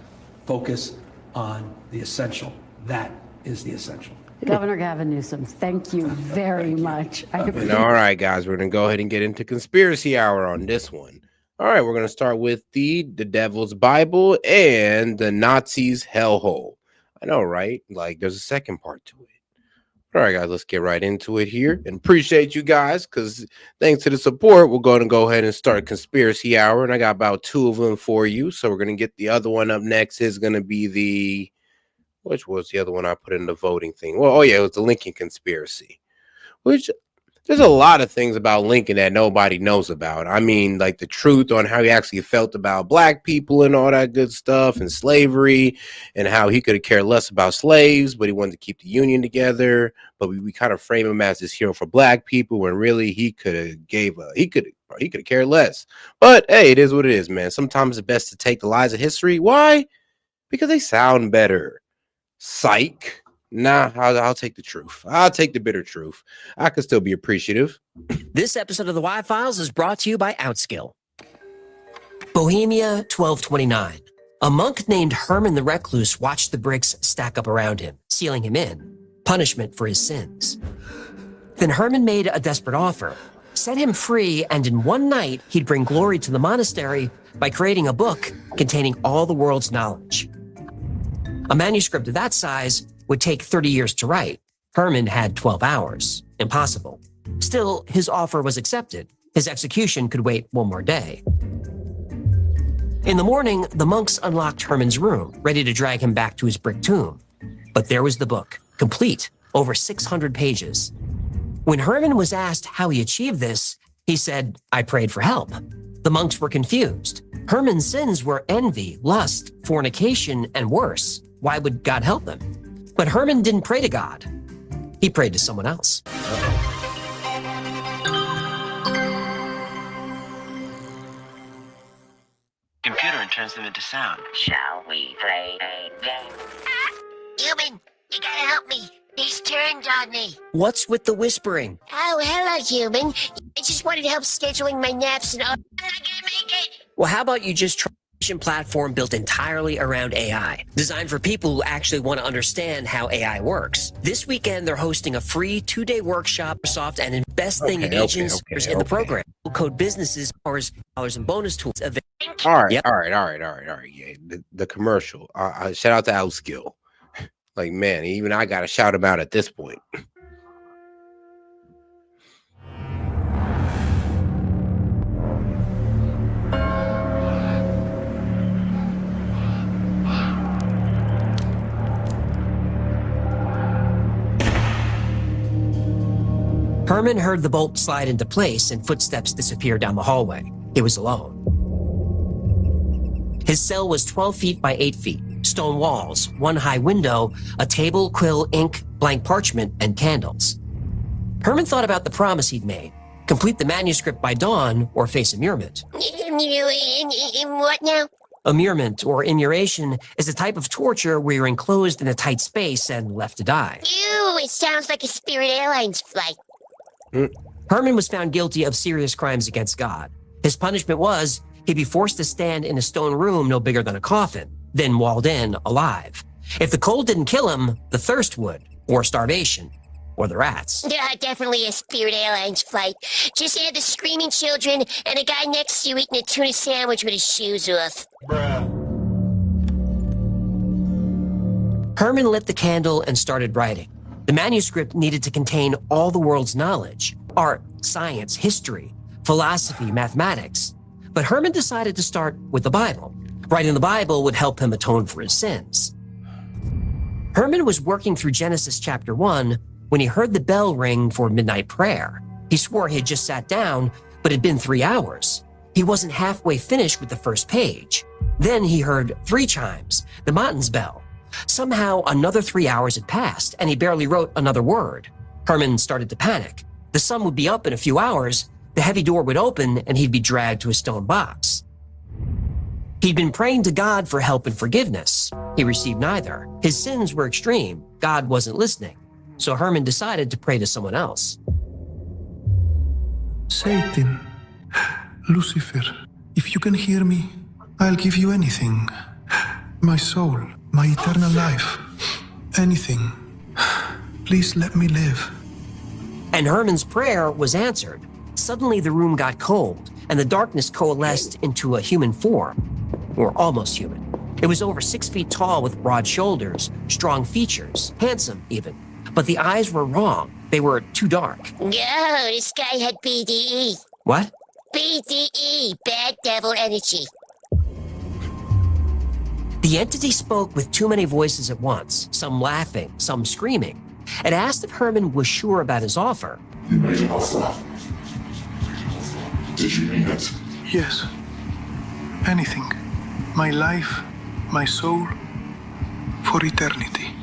Focus on the essential. That is the essential. Governor Gavin Newsom, thank you very much. All right, guys, we're going to go ahead and get into conspiracy hour on this one. All right, we're going to start with the Devil's Bible and the Nazis' hellhole. I know, right? Like, there's a second part to it. All right, guys, let's get right into it here. And appreciate you guys, because thanks to the support, we're going to go ahead and start conspiracy hour. And I got about 2 of them for you. So we're going to get the other one up next. Is going to be the... Which was the other one I put in the voting thing? Well, it was the Lincoln conspiracy, which there's a lot of things about Lincoln that nobody knows about. I mean, like the truth on how he actually felt about black people and all that good stuff and slavery and how he could have cared less about slaves, but he wanted to keep the Union together. But we kind of frame him as this hero for black people when really he could have cared less. But hey, it is what it is, man. Sometimes it's best to take the lies of history. Why? Because they sound better. Psych. Nah, I'll take the truth. I'll take the bitter truth. I can still be appreciative. This episode of the Y Files is brought to you by Outskill. Bohemia 1229. A monk named Herman the Recluse watched the bricks stack up around him, sealing him in, punishment for his sins. Then Herman made a desperate offer, set him free, and in one night, he'd bring glory to the monastery by creating a book containing all the world's knowledge. A manuscript of that size would take 30 years to write. Herman had 12 hours. Impossible. Still, his offer was accepted. His execution could wait one more day. In the morning, the monks unlocked Herman's room, ready to drag him back to his brick tomb. But there was the book, complete, over 600 pages. When Herman was asked how he achieved this, he said, "I prayed for help." The monks were confused. Herman's sins were envy, lust, fornication, and worse. Why would God help him? But Herman didn't pray to God. He prayed to someone else. Computer and turns them into sound. Shall we play a game? Human, you gotta help me. He's turned on me. What's with the whispering? Oh, hello, human. I just wanted help scheduling my naps and all. Well, how about you just try a platform built entirely around AI, designed for people who actually want to understand how AI works. This weekend, they're hosting a free 2-day workship for Microsoft and investing in agents in the program. Code businesses, hours and bonus tools. All right. Yeah, the commercial. Shout out to Outskill. Like, man, even I got to shout him out at this point. Herman heard the bolt slide into place and footsteps disappear down the hallway. He was alone. His cell was 12 feet by 8 feet, stone walls, one high window, a table, quill, ink, blank parchment, and candles. Herman thought about the promise he'd made: complete the manuscript by dawn or face immurement. What now? Immurement, or immuration, is a type of torture where you're enclosed in a tight space and left to die. Ew, it sounds like a Spirit Airlines flight. Herman was found guilty of serious crimes against God. His punishment was he'd be forced to stand in a stone room no bigger than a coffin, then walled in alive. If the cold didn't kill him, the thirst would, or starvation, or the rats. Yeah, definitely a Spirit Airlines flight. Just add the screaming children and a guy next to you eating a tuna sandwich with his shoes off. Herman lit the candle and started writing. The manuscript needed to contain all the world's knowledge: art, science, history, philosophy, mathematics. But Herman decided to start with the Bible. Writing the Bible would help him atone for his sins. Herman was working through Genesis chapter 1 when he heard the bell ring for midnight prayer. He swore he had just sat down, but it had been 3 hours. He wasn't halfway finished with the first page. Then he heard 3 chimes, the Matins bell. Somehow another 3 hours had passed, and he barely wrote another word. Herman started to panic. The sun would be up in a few hours, the heavy door would open, and he'd be dragged to a stone box. He'd been praying to God for help and forgiveness. He received neither. His sins were extreme. God wasn't listening. So Herman decided to pray to someone else. Satan, Lucifer, if you can hear me, I'll give you anything. My soul, my eternal life, anything. Please let me live. And Herman's prayer was answered. Suddenly the room got cold, and the darkness coalesced into a human form, or almost human. It was over 6 feet tall with broad shoulders, strong features, handsome even. But the eyes were wrong. They were too dark. Oh, this guy had BDE. What? BDE, bad devil energy. The entity spoke with too many voices at once, some laughing, some screaming. It asked if Herman was sure about his offer. You made an offer. Did you mean it? Yes. Anything. My life, my soul, for eternity.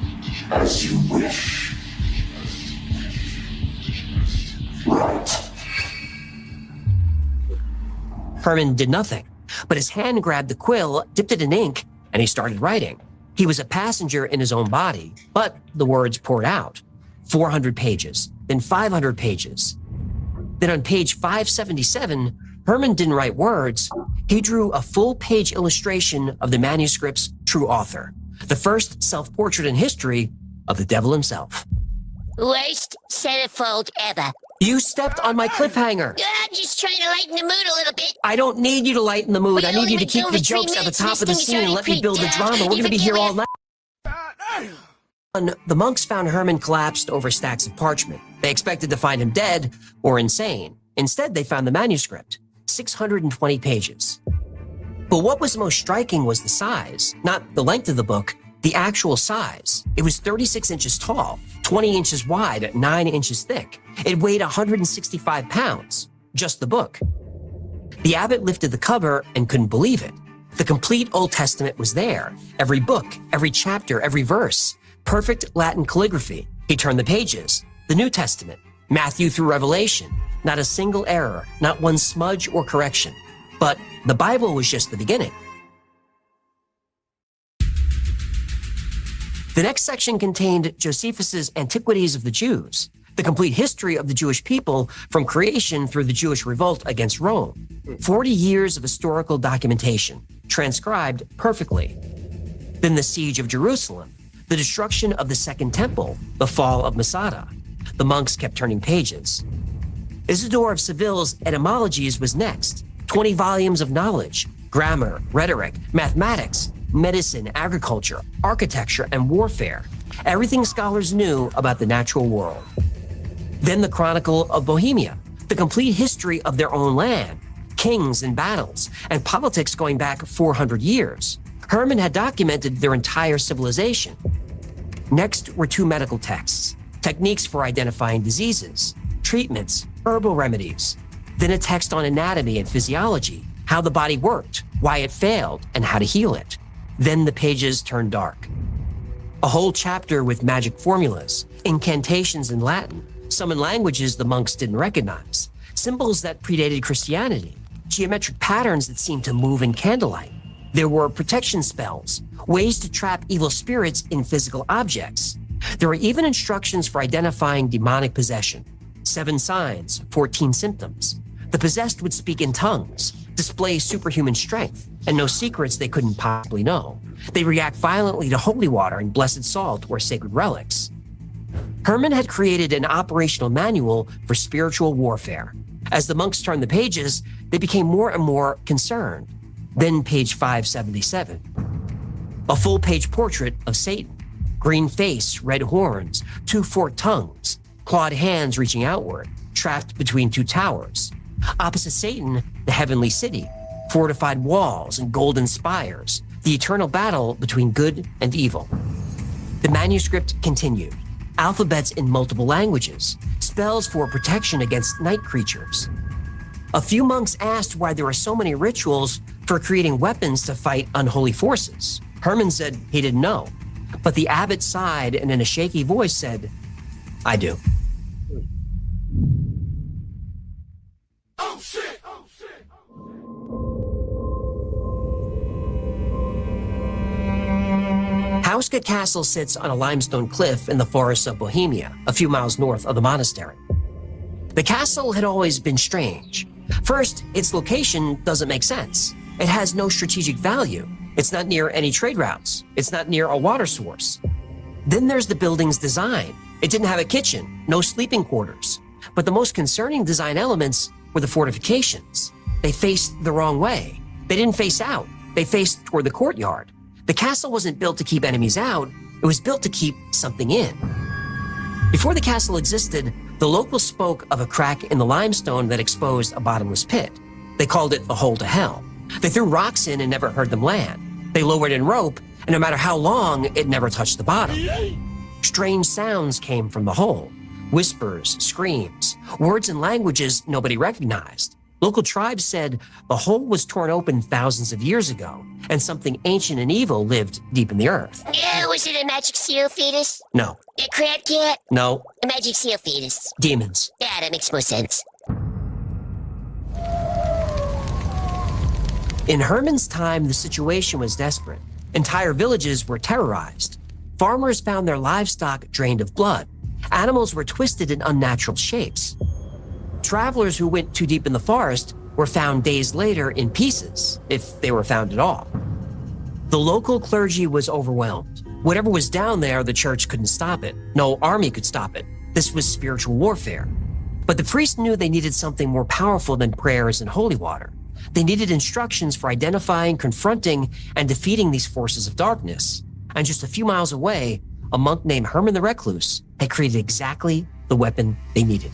As you wish. Right. Herman did nothing, but his hand grabbed the quill, dipped it in ink, and he started writing. He was a passenger in his own body, but the words poured out. 400 pages, then 500 pages. Then on page 577, Herman didn't write words. He drew a full-page illustration of the manuscript's true author, the first self-portrait in history of the devil himself. Worst centerfold ever. You stepped on my cliffhanger. I'm just trying to lighten the mood a little bit. I don't need you to lighten the mood. I need you to keep the doing 3 jokes at the minutes, top of the this thing scene is and let me build the already drama. We're going to be pretty here down. all night. The monks found Herman collapsed over stacks of parchment. They expected to find him dead or insane. Instead, they found the manuscript, 620 pages. But what was most striking was the size, not the length of the book, the actual size. It was 36 inches tall, 20 inches wide, 9 inches thick. It weighed 165 pounds, just the book. The abbot lifted the cover and couldn't believe it. The complete Old Testament was there. Every book, every chapter, every verse. Perfect Latin calligraphy. He turned the pages. The New Testament, Matthew through Revelation. Not a single error, not one smudge or correction. But the Bible was just the beginning. The next section contained Josephus's Antiquities of the Jews, the complete history of the Jewish people from creation through the Jewish revolt against Rome. 40 years of historical documentation, transcribed perfectly. Then the siege of Jerusalem, the destruction of the Second Temple, the fall of Masada. The monks kept turning pages. Isidore of Seville's Etymologies was next. 20 volumes of knowledge, grammar, rhetoric, mathematics, medicine, agriculture, architecture, and warfare. Everything scholars knew about the natural world. Then the Chronicle of Bohemia, the complete history of their own land, kings and battles, and politics going back 400 years. Hermann had documented their entire civilization. Next were 2 medical texts, techniques for identifying diseases, treatments, herbal remedies. Then a text on anatomy and physiology, how the body worked, why it failed, and how to heal it. Then the pages turned dark. A whole chapter with magic formulas, incantations in Latin, some in languages the monks didn't recognize, symbols that predated Christianity, geometric patterns that seemed to move in candlelight. There were protection spells, ways to trap evil spirits in physical objects. There were even instructions for identifying demonic possession. 7 signs, 14 symptoms. The possessed would speak in tongues, display superhuman strength, and know secrets they couldn't possibly know. They react violently to holy water and blessed salt or sacred relics. Hermann had created an operational manual for spiritual warfare. As the monks turned the pages, they became more and more concerned. Then page 577. A full-page portrait of Satan. Green face, red horns, 2 forked tongues, clawed hands reaching outward, trapped between 2 towers. Opposite Satan, the heavenly city, fortified walls and golden spires, the eternal battle between good and evil. The manuscript continued. Alphabets in multiple languages, spells for protection against night creatures. A few monks asked why there were so many rituals for creating weapons to fight unholy forces. Hermann said he didn't know, but the abbot sighed and in a shaky voice said, "I do." Hauska Castle sits on a limestone cliff in the forests of Bohemia, a few miles north of the monastery. The castle had always been strange. First, its location doesn't make sense. It has no strategic value. It's not near any trade routes. It's not near a water source. Then there's the building's design. It didn't have a kitchen, no sleeping quarters. But the most concerning design elements were the fortifications. They faced the wrong way. They didn't face out. They faced toward the courtyard. The castle wasn't built to keep enemies out. It was built to keep something in. Before the castle existed, the locals spoke of a crack in the limestone that exposed a bottomless pit. They called it the hole to hell. They threw rocks in and never heard them land. They lowered in rope, and no matter how long, it never touched the bottom. Strange sounds came from the hole. Whispers, screams, words and languages nobody recognized. Local tribes said the hole was torn open thousands of years ago, and something ancient and evil lived deep in the earth. Yeah, was it a magic seal fetus? No. A crab cat? No. A magic seal fetus? Demons. Yeah, that makes more sense. In Hermann's time, the situation was desperate. Entire villages were terrorized. Farmers found their livestock drained of blood. Animals were twisted in unnatural shapes. Travelers who went too deep in the forest were found days later in pieces, if they were found at all. The local clergy was overwhelmed. Whatever was down there, the church couldn't stop it. No army could stop it. This was spiritual warfare. But the priests knew they needed something more powerful than prayers and holy water. They needed instructions for identifying, confronting, and defeating these forces of darkness. And just a few miles away, a monk named Hermann the Recluse had created exactly the weapon they needed.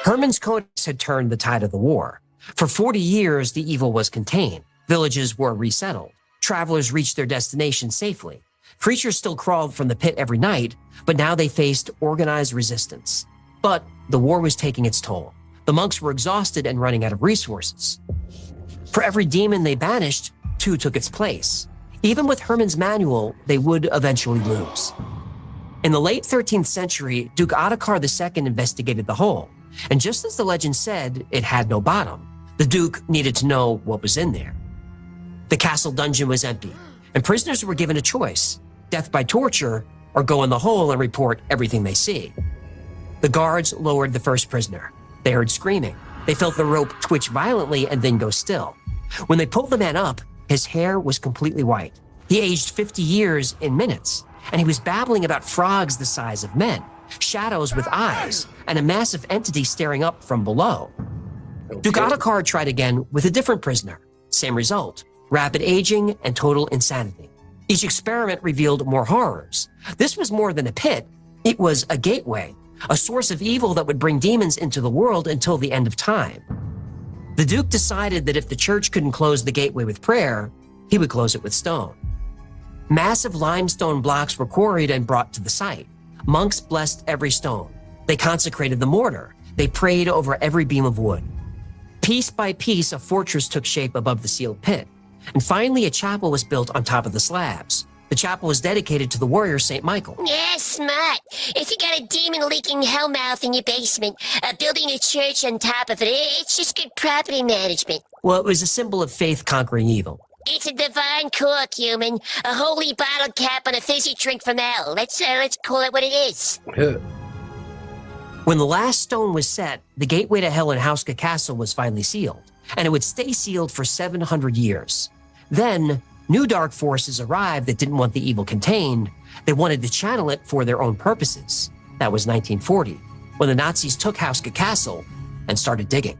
Hermann's codex had turned the tide of the war. For 40 years, the evil was contained. Villages were resettled. Travelers reached their destination safely. Creatures still crawled from the pit every night, but now they faced organized resistance. But the war was taking its toll. The monks were exhausted and running out of resources. For every demon they banished, 2 took its place. Even with Hermann's manual, they would eventually lose. In the late 13th century, Duke Ottokar II investigated the hole. And just as the legend said, it had no bottom. The Duke needed to know what was in there. The castle dungeon was empty, and prisoners were given a choice: death by torture or go in the hole and report everything they see. The guards lowered the first prisoner. They heard screaming. They felt the rope twitch violently and then go still. When they pulled the man up, his hair was completely white. He aged 50 years in minutes, and he was babbling about frogs the size of men, shadows with eyes, and a massive entity staring up from below. Duke Ottokar tried again with a different prisoner. Same result: rapid aging and total insanity. Each experiment revealed more horrors. This was more than a pit. It was a gateway, a source of evil that would bring demons into the world until the end of time. The Duke decided that if the church couldn't close the gateway with prayer, he would close it with stone. Massive limestone blocks were quarried and brought to the site. Monks blessed every stone. They consecrated the mortar. They prayed over every beam of wood. Piece by piece, a fortress took shape above the sealed pit. And finally, a chapel was built on top of the slabs. The chapel was dedicated to the warrior St. Michael. Yeah, smart. If you got a demon-leaking hellmouth in your basement, building a church on top of it, it's just good property management. Well, it was a symbol of faith conquering evil. It's a divine cork, human. A holy bottle cap on a fizzy drink from hell. Let's call it what it is. When the last stone was set, the gateway to hell in Hauska Castle was finally sealed, and it would stay sealed for 700 years. Then, new dark forces arrived that didn't want the evil contained. They wanted to channel it for their own purposes. That was 1940, when the Nazis took Hauska Castle and started digging.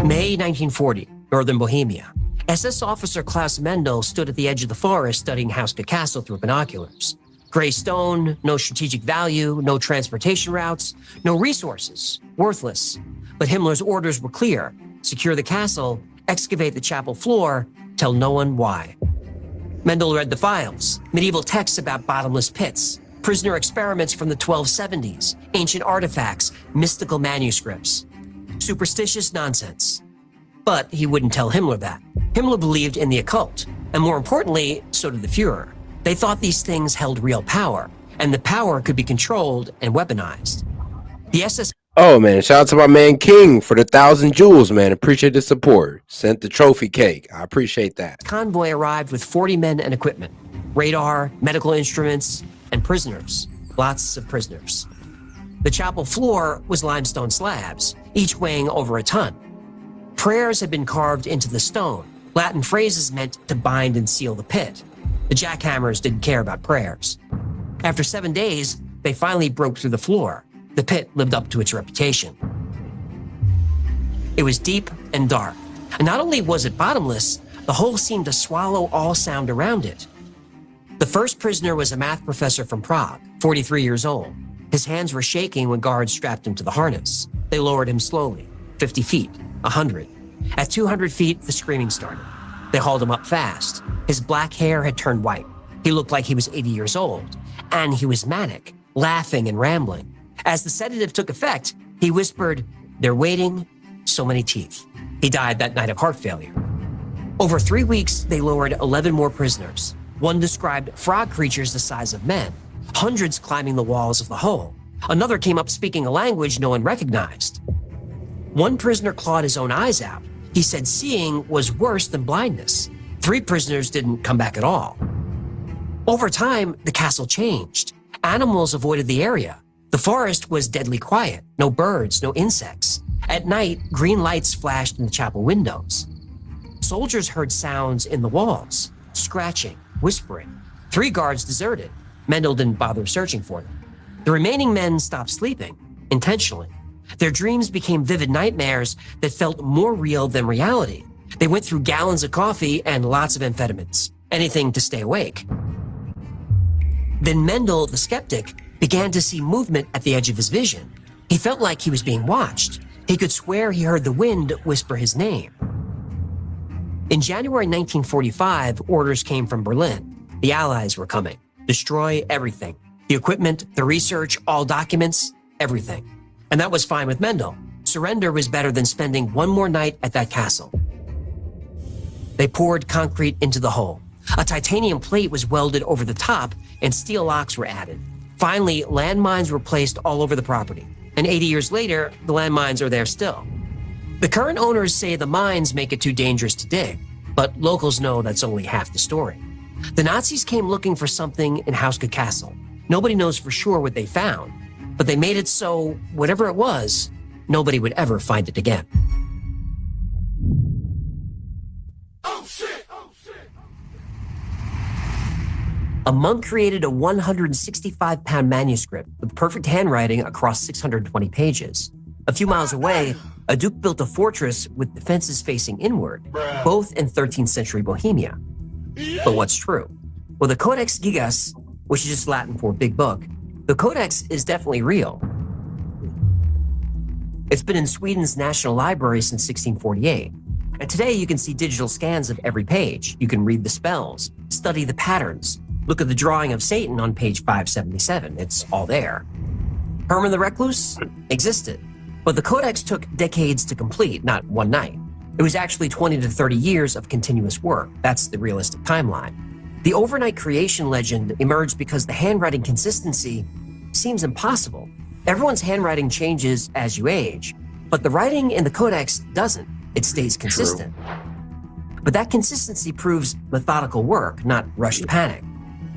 May 1940, northern Bohemia. SS officer Klaus Mendel stood at the edge of the forest studying Hauska Castle through binoculars. Gray stone, no strategic value, no transportation routes, no resources, worthless. But Himmler's orders were clear: secure the castle, excavate the chapel floor, tell no one why. Mendel read the files, medieval texts about bottomless pits, prisoner experiments from the 1270s, ancient artifacts, mystical manuscripts. Superstitious nonsense. But he wouldn't tell Himmler that. Himmler believed in the occult, and more importantly, so did the Fuhrer. They thought these things held real power, and the power could be controlled and weaponized. The SS... Oh, man, shout out to my man King for the 1,000 jewels, man. Appreciate the support. Sent the trophy cake. I appreciate that. Convoy arrived with 40 men and equipment, radar, medical instruments, and prisoners. Lots of prisoners. The chapel floor was limestone slabs, each weighing over a ton. Prayers had been carved into the stone. Latin phrases meant to bind and seal the pit. The jackhammers didn't care about prayers. After 7 days, they finally broke through the floor. The pit lived up to its reputation. It was deep and dark. And not only was it bottomless, the hole seemed to swallow all sound around it. The first prisoner was a math professor from Prague, 43 years old. His hands were shaking when guards strapped him to the harness. They lowered him slowly, 50 feet, 100. At 200 feet, the screaming started. They hauled him up fast. His black hair had turned white. He looked like he was 80 years old. And he was manic, laughing and rambling. As the sedative took effect, he whispered, "They're waiting, so many teeth." He died that night of heart failure. Over 3 weeks, they lowered 11 more prisoners. One described frog creatures the size of men, hundreds climbing the walls of the hole. Another came up speaking a language no one recognized. One prisoner clawed his own eyes out. He said seeing was worse than blindness. 3 prisoners didn't come back at all. Over time, the castle changed. Animals avoided the area. The forest was deadly quiet. No birds, no insects. At night, green lights flashed in the chapel windows. Soldiers heard sounds in the walls, scratching, whispering. 3 guards deserted. Mendel didn't bother searching for them. The remaining men stopped sleeping, intentionally. Their dreams became vivid nightmares that felt more real than reality. They went through gallons of coffee and lots of amphetamines, anything to stay awake. Then Mendel, the skeptic, began to see movement at the edge of his vision. He felt like he was being watched. He could swear he heard the wind whisper his name. In January 1945, orders came from Berlin. The Allies were coming. Destroy everything. The equipment, the research, all documents, everything. And that was fine with Mendel. Surrender was better than spending one more night at that castle. They poured concrete into the hole. A titanium plate was welded over the top, and steel locks were added. Finally, landmines were placed all over the property. And 80 years later, the landmines are there still. The current owners say the mines make it too dangerous to dig, but locals know that's only half the story. The Nazis came looking for something in Hauska Castle. Nobody knows for sure what they found, but they made it so whatever it was, nobody would ever find it again. A monk created a 165-pound manuscript with perfect handwriting across 620 pages. A few miles away, a duke built a fortress with defenses facing inward, both in 13th century Bohemia. But what's true? Well, the Codex Gigas, which is just Latin for big book, the Codex is definitely real. It's been in Sweden's National Library since 1648. And today you can see digital scans of every page. You can read the spells, study the patterns, look at the drawing of Satan on page 577. It's all there. Herman the Recluse existed, but the Codex took decades to complete, not one night. It was actually 20 to 30 years of continuous work. That's the realistic timeline. The overnight creation legend emerged because the handwriting consistency seems impossible. Everyone's handwriting changes as you age, but the writing in the Codex doesn't. It stays consistent. But that consistency proves methodical work, not rushed panic.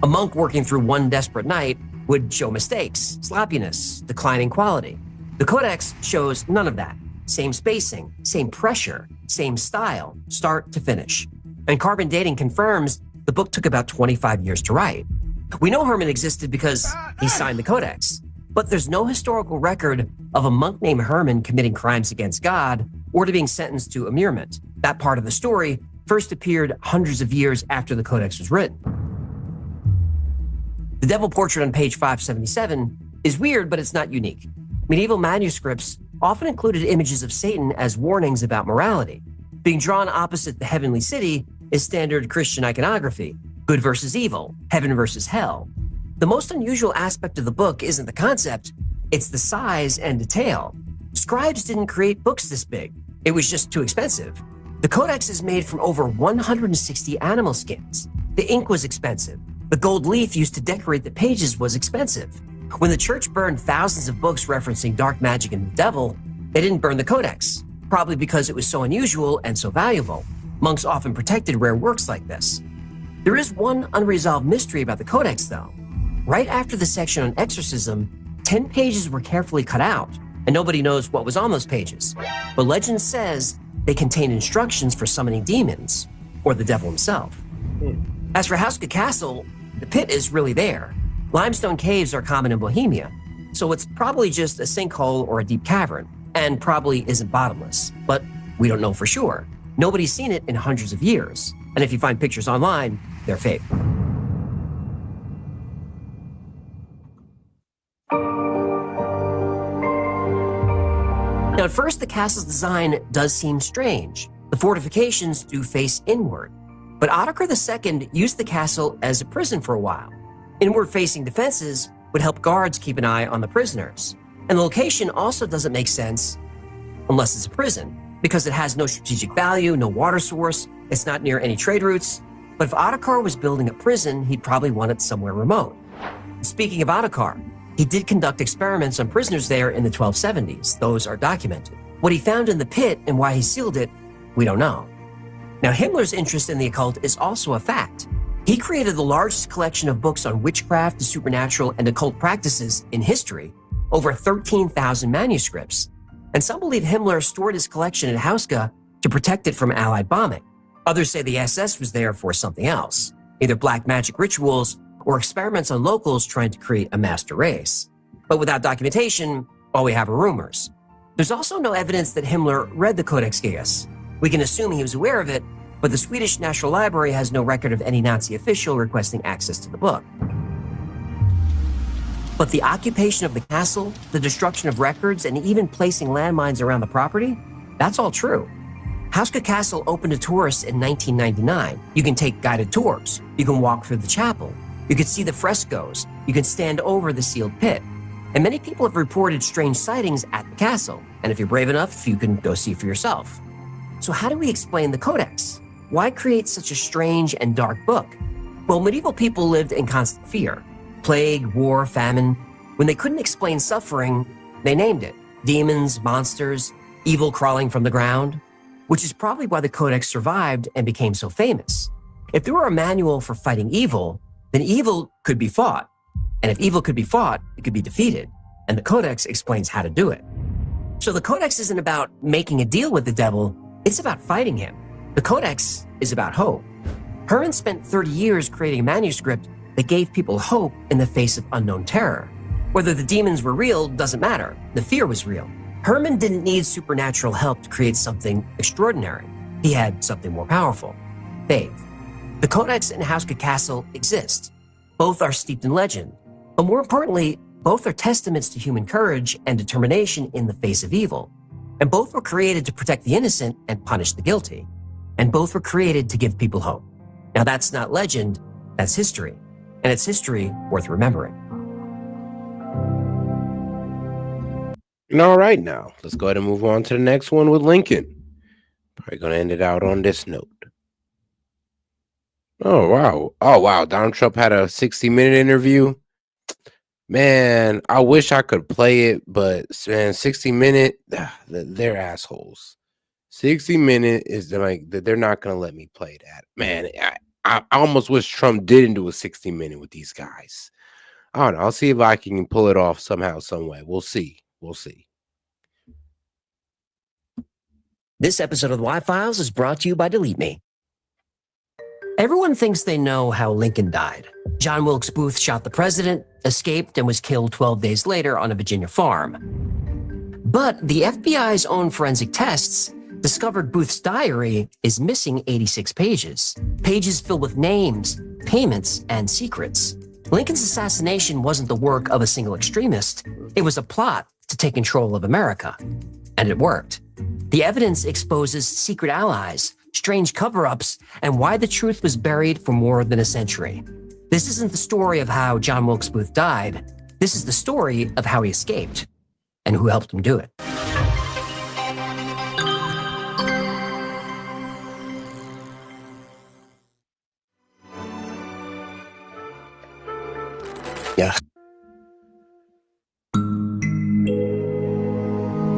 A monk working through one desperate night would show mistakes, sloppiness, declining quality. The Codex shows none of that. Same spacing, same pressure, same style, start to finish. And carbon dating confirms the book took about 25 years to write. We know Herman existed because he signed the Codex, but there's no historical record of a monk named Herman committing crimes against God or to being sentenced to immurement. That part of the story first appeared hundreds of years after the Codex was written. The devil portrait on page 577 is weird, but it's not unique. Medieval manuscripts often included images of Satan as warnings about morality. Being drawn opposite the heavenly city is standard Christian iconography, good versus evil, heaven versus hell. The most unusual aspect of the book isn't the concept, it's the size and detail. Scribes didn't create books this big. It was just too expensive. The Codex is made from over 160 animal skins. The ink was expensive. The gold leaf used to decorate the pages was expensive. When the church burned thousands of books referencing dark magic and the devil, they didn't burn the Codex, probably because it was so unusual and so valuable. Monks often protected rare works like this. There is one unresolved mystery about the Codex, though. Right after the section on exorcism, 10 pages were carefully cut out, and nobody knows what was on those pages. But legend says they contain instructions for summoning demons, or the devil himself. As for Hauska Castle, the pit is really there. Limestone caves are common in Bohemia, so it's probably just a sinkhole or a deep cavern, and probably isn't bottomless. But we don't know for sure. Nobody's seen it in hundreds of years, and if you find pictures online, they're fake. Now, at first, the castle's design does seem strange. The fortifications do face inward, but Ottokar II used the castle as a prison for a while. Inward-facing defenses would help guards keep an eye on the prisoners. And the location also doesn't make sense unless it's a prison, because it has no strategic value, no water source, it's not near any trade routes. But if Ottokar was building a prison, he'd probably want it somewhere remote. Speaking of Ottokar, he did conduct experiments on prisoners there in the 1270s. Those are documented. What he found in the pit and why he sealed it, we don't know. Now, Himmler's interest in the occult is also a fact. He created the largest collection of books on witchcraft, the supernatural, and occult practices in history, over 13,000 manuscripts. And some believe Himmler stored his collection in Hauska to protect it from Allied bombing. Others say the SS was there for something else, either black magic rituals or experiments on locals trying to create a master race. But without documentation, all we have are rumors. There's also no evidence that Himmler read the Codex Gigas. We can assume he was aware of it, but the Swedish National Library has no record of any Nazi official requesting access to the book. But the occupation of the castle, the destruction of records, and even placing landmines around the property, that's all true. Hauska Castle opened to tourists in 1999. You can take guided tours. You can walk through the chapel. You can see the frescoes. You can stand over the sealed pit. And many people have reported strange sightings at the castle. And if you're brave enough, you can go see for yourself. So how do we explain the Codex? Why create such a strange and dark book? Well, medieval people lived in constant fear. Plague, war, famine. When they couldn't explain suffering, they named it. Demons, monsters, evil crawling from the ground, which is probably why the Codex survived and became so famous. If there were a manual for fighting evil, then evil could be fought. And if evil could be fought, it could be defeated. And the Codex explains how to do it. So the Codex isn't about making a deal with the devil, it's about fighting him. The Codex is about hope. Herman spent 30 years creating a manuscript that gave people hope in the face of unknown terror. Whether the demons were real doesn't matter. The fear was real. Herman didn't need supernatural help to create something extraordinary. He had something more powerful: faith. The Codex and Hauska Castle exist. Both are steeped in legend. But more importantly, both are testaments to human courage and determination in the face of evil. And both were created to protect the innocent and punish the guilty. And both were created to give people hope. Now that's not legend, that's history. And it's history worth remembering. All right, now let's go ahead and move on to the next one with Lincoln. Probably going to end it out on this note. Oh, wow. Donald Trump had a 60-minute interview. Man, I wish I could play it, but man, 60-minute, they're assholes. 60-minute is like, they're not going to let me play that. Man, I almost wish Trump didn't do a 60-minute with these guys. I don't know. I'll see if I can pull it off somehow, some way. We'll see. This episode of the Y-Files is brought to you by Delete Me. Everyone thinks they know how Lincoln died. John Wilkes Booth shot the president, escaped, and was killed 12 days later on a Virginia farm. But the FBI's own forensic tests discovered Booth's diary is missing 86 pages. Pages filled with names, payments, and secrets. Lincoln's assassination wasn't the work of a single extremist. It was a plot to take control of America. And it worked. The evidence exposes secret allies, strange cover-ups, and why the truth was buried for more than a century. This isn't the story of how John Wilkes Booth died. This is the story of how he escaped and who helped him do it. Yeah.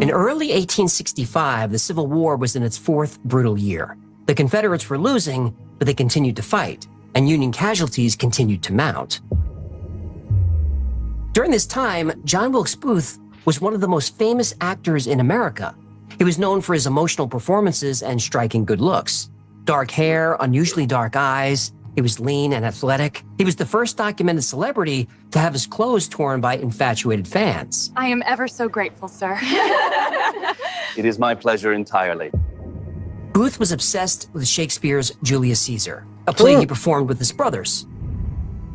In early 1865, the Civil War was in its fourth brutal year. The Confederates were losing, but they continued to fight, and Union casualties continued to mount. During this time, John Wilkes Booth was one of the most famous actors in America. He was known for his emotional performances and striking good looks. Dark hair, unusually dark eyes. He was lean and athletic. He was the first documented celebrity to have his clothes torn by infatuated fans. I am ever so grateful, sir. It is my pleasure entirely. Booth was obsessed with Shakespeare's Julius Caesar, a play he performed with his brothers.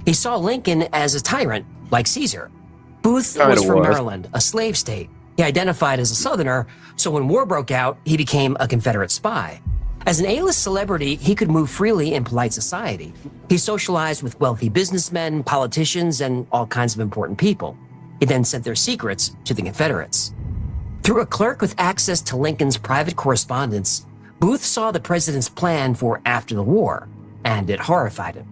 He saw Lincoln as a tyrant, like Caesar. Booth was from Maryland, a slave state. He identified as a Southerner, so when war broke out, he became a Confederate spy. As an A-list celebrity, he could move freely in polite society. He socialized with wealthy businessmen, politicians, and all kinds of important people. He then sent their secrets to the Confederates. Through a clerk with access to Lincoln's private correspondence, Booth saw the president's plan for after the war, and it horrified him.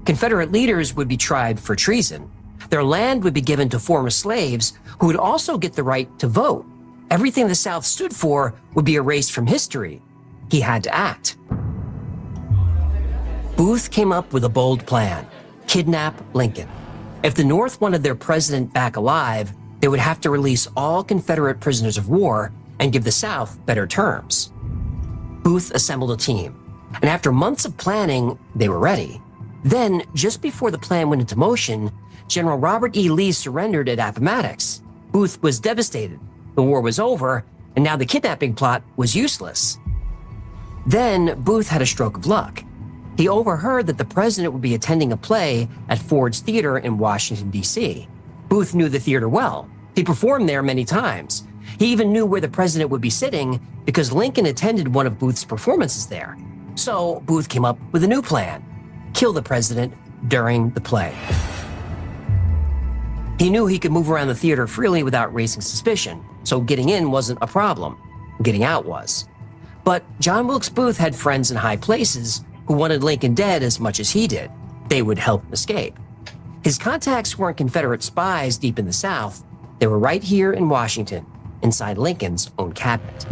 Confederate leaders would be tried for treason. Their land would be given to former slaves who would also get the right to vote. Everything the South stood for would be erased from history. He had to act. Booth came up with a bold plan: kidnap Lincoln. If the North wanted their president back alive, they would have to release all Confederate prisoners of war and give the South better terms. Booth assembled a team, and after months of planning, they were ready. Then, just before the plan went into motion, General Robert E. Lee surrendered at Appomattox. Booth was devastated. The war was over, and now the kidnapping plot was useless. Then Booth had a stroke of luck. He overheard that the president would be attending a play at Ford's Theater in Washington, D.C. Booth knew the theater well. He performed there many times. He even knew where the president would be sitting because Lincoln attended one of Booth's performances there. So Booth came up with a new plan: kill the president during the play. He knew he could move around the theater freely without raising suspicion, so getting in wasn't a problem. Getting out was. But John Wilkes Booth had friends in high places who wanted Lincoln dead as much as he did. They would help him escape. His contacts weren't Confederate spies deep in the South. They were right here in Washington, inside Lincoln's own cabinet.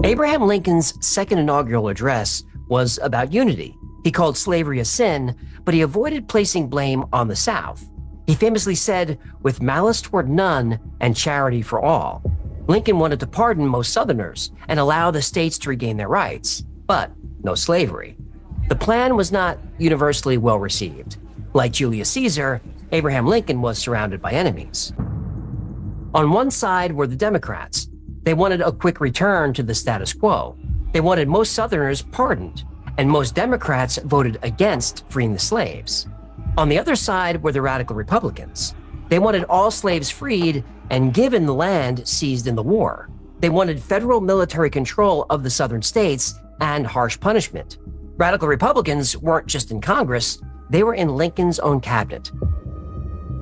Abraham Lincoln's second inaugural address was about unity. He called slavery a sin, but he avoided placing blame on the South. He famously said, "With malice toward none and charity for all." Lincoln wanted to pardon most Southerners and allow the states to regain their rights, but no slavery. The plan was not universally well received. Like Julius Caesar, Abraham Lincoln was surrounded by enemies. On one side were the Democrats. They wanted a quick return to the status quo. They wanted most Southerners pardoned, and most Democrats voted against freeing the slaves. On the other side were the radical Republicans. They wanted all slaves freed and given the land seized in the war. They wanted federal military control of the Southern states and harsh punishment. Radical Republicans weren't just in Congress, they were in Lincoln's own cabinet.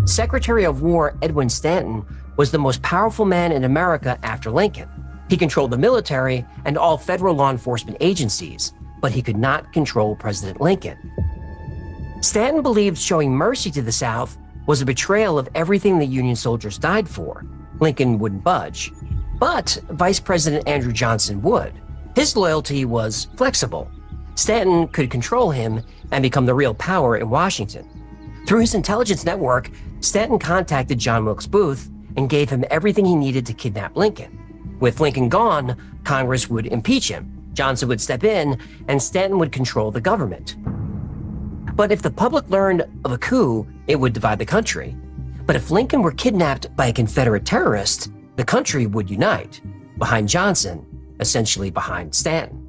Secretary of War Edwin Stanton was the most powerful man in America after Lincoln. He controlled the military and all federal law enforcement agencies, but he could not control President Lincoln. Stanton believed showing mercy to the South was a betrayal of everything the Union soldiers died for. Lincoln wouldn't budge. But Vice President Andrew Johnson would. His loyalty was flexible. Stanton could control him and become the real power in Washington. Through his intelligence network, Stanton contacted John Wilkes Booth and gave him everything he needed to kidnap Lincoln. With Lincoln gone, Congress would impeach him, Johnson would step in, and Stanton would control the government. But if the public learned of a coup, it would divide the country. But if Lincoln were kidnapped by a Confederate terrorist, the country would unite, behind Johnson, essentially behind Stanton.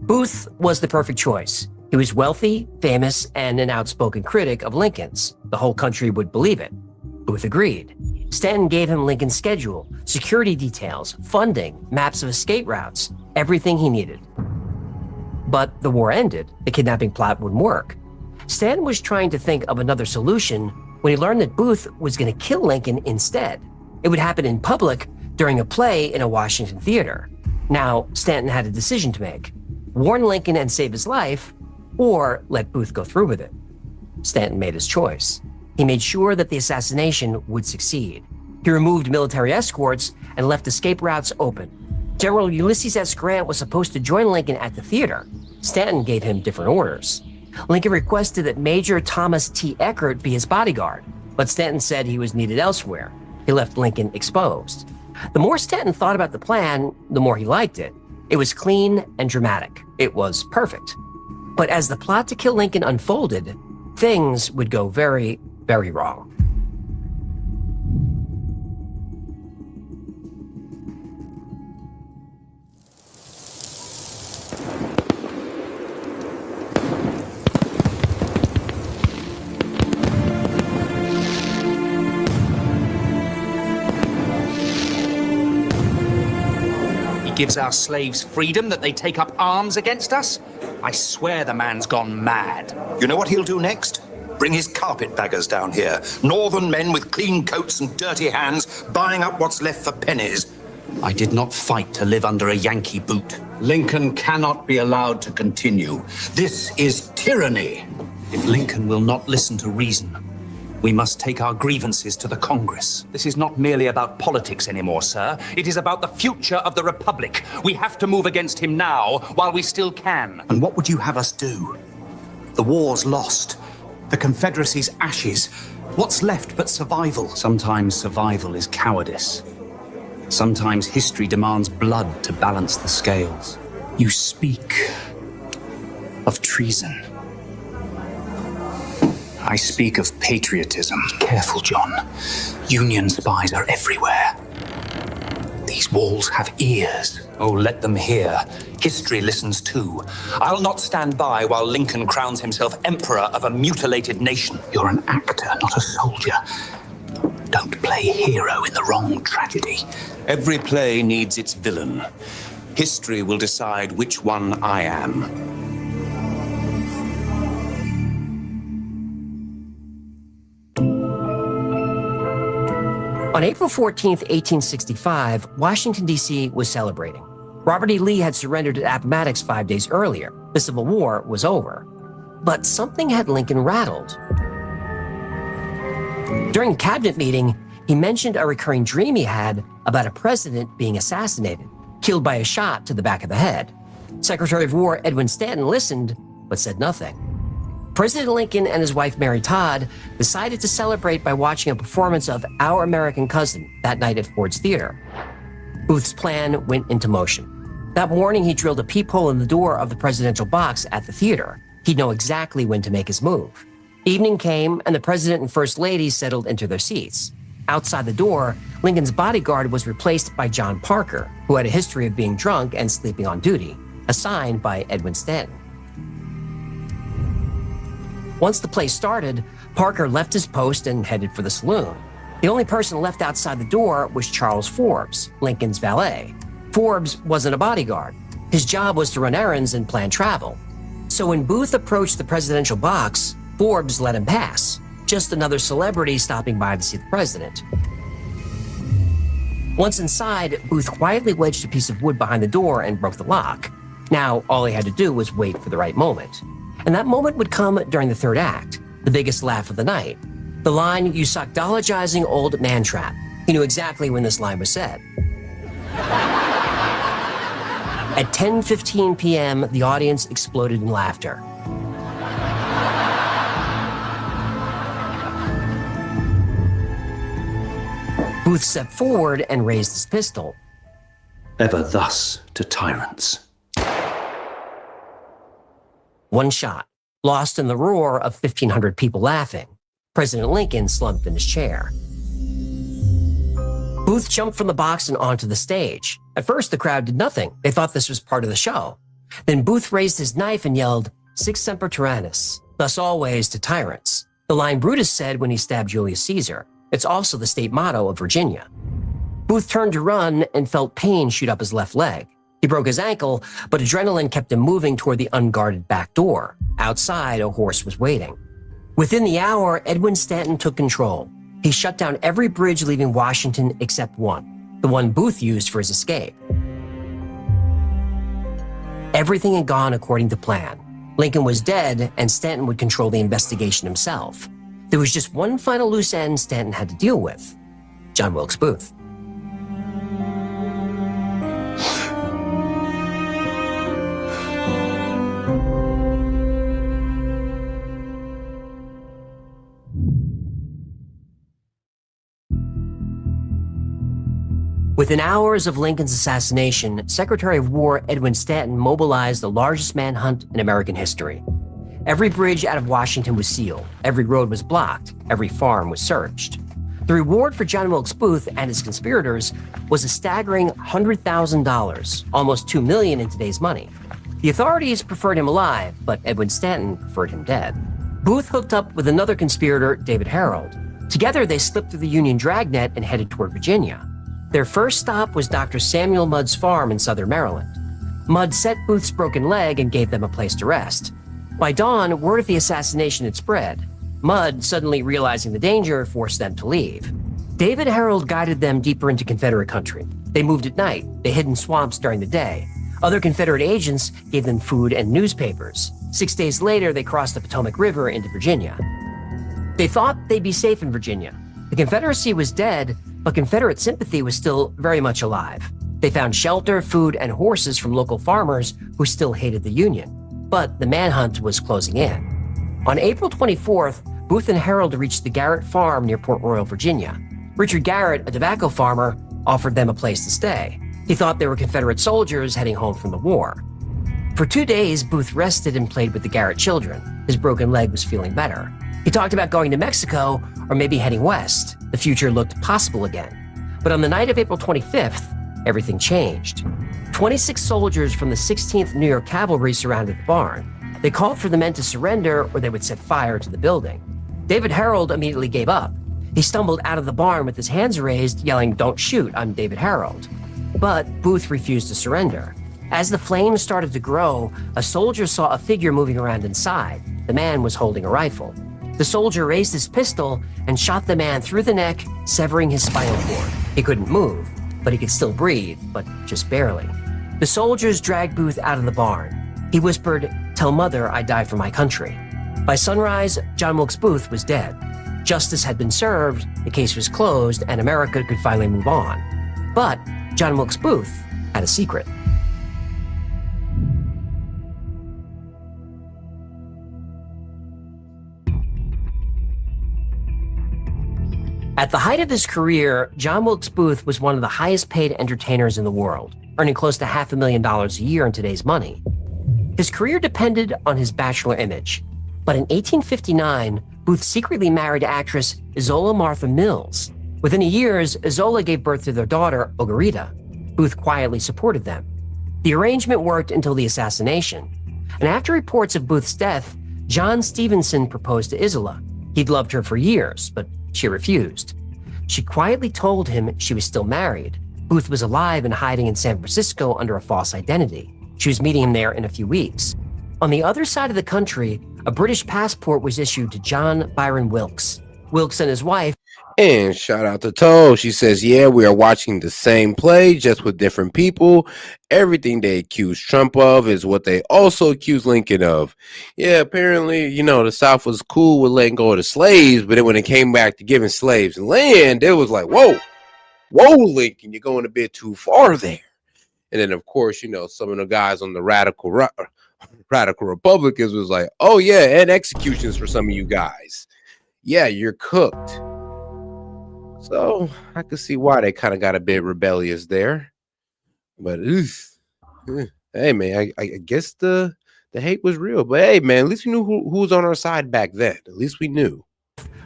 Booth was the perfect choice. He was wealthy, famous, and an outspoken critic of Lincoln's. The whole country would believe it. Booth agreed. Stanton gave him Lincoln's schedule, security details, funding, maps of escape routes, everything he needed. But the war ended. The kidnapping plot wouldn't work. Stanton was trying to think of another solution when he learned that Booth was going to kill Lincoln instead. It would happen in public during a play in a Washington theater. Now, Stanton had a decision to make: warn Lincoln and save his life, or let Booth go through with it. Stanton made his choice. He made sure that the assassination would succeed. He removed military escorts and left escape routes open. General Ulysses S. Grant was supposed to join Lincoln at the theater. Stanton gave him different orders. Lincoln requested that Major Thomas T. Eckert be his bodyguard, but Stanton said he was needed elsewhere. He left Lincoln exposed. The more Stanton thought about the plan, the more he liked it. It was clean and dramatic. It was perfect. But as the plot to kill Lincoln unfolded, things would go very, very wrong. Gives our slaves freedom that they take up arms against us? I swear the man's gone mad. You know what he'll do next? Bring his carpetbaggers down here. Northern men with clean coats and dirty hands, buying up what's left for pennies. I did not fight to live under a Yankee boot. Lincoln cannot be allowed to continue. This is tyranny. If Lincoln will not listen to reason, we must take our grievances to the Congress. This is not merely about politics anymore, sir. It is about the future of the Republic. We have to move against him now, while we still can. And what would you have us do? The war's lost. The Confederacy's ashes. What's left but survival? Sometimes survival is cowardice. Sometimes history demands blood to balance the scales. You speak of treason. I speak of patriotism. Be careful, John. Union spies are everywhere. These walls have ears. Oh, let them hear. History listens too. I'll not stand by while Lincoln crowns himself emperor of a mutilated nation. You're an actor, not a soldier. Don't play hero in the wrong tragedy. Every play needs its villain. History will decide which one I am. On April 14th, 1865, Washington, D.C. was celebrating. Robert E. Lee had surrendered at Appomattox 5 days earlier. The Civil War was over. But something had Lincoln rattled. During a cabinet meeting, he mentioned a recurring dream he had about a president being assassinated, killed by a shot to the back of the head. Secretary of War Edwin Stanton listened, but said nothing. President Lincoln and his wife Mary Todd decided to celebrate by watching a performance of Our American Cousin that night at Ford's Theater. Booth's plan went into motion. That morning, he drilled a peephole in the door of the presidential box at the theater. He'd know exactly when to make his move. Evening came, and the president and first lady settled into their seats. Outside the door, Lincoln's bodyguard was replaced by John Parker, who had a history of being drunk and sleeping on duty, assigned by Edwin Stanton. Once the play started, Parker left his post and headed for the saloon. The only person left outside the door was Charles Forbes, Lincoln's valet. Forbes wasn't a bodyguard. His job was to run errands and plan travel. So when Booth approached the presidential box, Forbes let him pass. Just another celebrity stopping by to see the president. Once inside, Booth quietly wedged a piece of wood behind the door and broke the lock. Now, all he had to do was wait for the right moment. And that moment would come during the third act, the biggest laugh of the night. The line, "You sockdologizing old man trap." He knew exactly when this line was said. At 10:15 p.m., the audience exploded in laughter. Booth stepped forward and raised his pistol. Ever thus to tyrants. One shot, lost in the roar of 1,500 people laughing. President Lincoln slumped in his chair. Booth jumped from the box and onto the stage. At first, the crowd did nothing. They thought this was part of the show. Then Booth raised his knife and yelled, "Sic semper tyrannis," thus always to tyrants. The line Brutus said when he stabbed Julius Caesar. It's also the state motto of Virginia. Booth turned to run and felt pain shoot up his left leg. He broke his ankle, but adrenaline kept him moving toward the unguarded back door. Outside, a horse was waiting. Within the hour, Edwin Stanton took control. He shut down every bridge leaving Washington except one, the one Booth used for his escape. Everything had gone according to plan. Lincoln was dead, and Stanton would control the investigation himself. There was just one final loose end Stanton had to deal with: John Wilkes Booth. Within hours of Lincoln's assassination, Secretary of War Edwin Stanton mobilized the largest manhunt in American history. Every bridge out of Washington was sealed, every road was blocked, every farm was searched. The reward for John Wilkes Booth and his conspirators was a staggering $100,000, almost $2 million in today's money. The authorities preferred him alive, but Edwin Stanton preferred him dead. Booth hooked up with another conspirator, David Harold. Together, they slipped through the Union dragnet and headed toward Virginia. Their first stop was Dr. Samuel Mudd's farm in southern Maryland. Mudd set Booth's broken leg and gave them a place to rest. By dawn, word of the assassination had spread. Mudd, suddenly realizing the danger, forced them to leave. David Harold guided them deeper into Confederate country. They moved at night. They hid in swamps during the day. Other Confederate agents gave them food and newspapers. 6 days later, they crossed the Potomac River into Virginia. They thought they'd be safe in Virginia. The Confederacy was dead, but Confederate sympathy was still very much alive. They found shelter, food, and horses from local farmers who still hated the Union. But the manhunt was closing in. On April 24th, Booth and Harold reached the Garrett farm near Port Royal, Virginia. Richard Garrett, a tobacco farmer, offered them a place to stay. He thought they were Confederate soldiers heading home from the war. For 2 days, Booth rested and played with the Garrett children. His broken leg was feeling better. He talked about going to Mexico or maybe heading west. The future looked possible again. But on the night of April 25th, everything changed. 26 soldiers from the 16th New York Cavalry surrounded the barn. They called for the men to surrender or they would set fire to the building. David Harold immediately gave up. He stumbled out of the barn with his hands raised, yelling, "Don't shoot, I'm David Harold." But Booth refused to surrender. As the flames started to grow, a soldier saw a figure moving around inside. The man was holding a rifle. The soldier raised his pistol and shot the man through the neck, severing his spinal cord. He couldn't move, but he could still breathe, but just barely. The soldiers dragged Booth out of the barn. He whispered, "Tell mother I died for my country." By sunrise, John Wilkes Booth was dead. Justice had been served, the case was closed, and America could finally move on. But John Wilkes Booth had a secret. At the height of his career, John Wilkes Booth was one of the highest paid entertainers in the world, earning close to $500,000 a year in today's money. His career depended on his bachelor image. But in 1859, Booth secretly married actress Isola Martha Mills. Within a year, Isola gave birth to their daughter, Ogarita. Booth quietly supported them. The arrangement worked until the assassination. And after reports of Booth's death, John Stevenson proposed to Isola. He'd loved her for years, but she refused. She quietly told him she was still married. Booth was alive and hiding in San Francisco under a false identity. She was meeting him there in a few weeks. On the other side of the country, a British passport was issued to John Byron Wilkes. Wilkes and his wife. And shout out to Toe. She says, yeah, we are watching the same play, just with different people. Everything they accuse Trump of is what they also accuse Lincoln of. Yeah, apparently, the South was cool with letting go of the slaves, but then when it came back to giving slaves land, it was like, whoa, Lincoln, you're going a bit too far there. And then, of course, some of the guys on the radical Republicans was like, oh, yeah, and executions for some of you guys. Yeah, you're cooked. So I could see why they kind of got a bit rebellious there. But hey, man, I guess the hate was real. But hey, man, at least we knew who was on our side back then. At least we knew.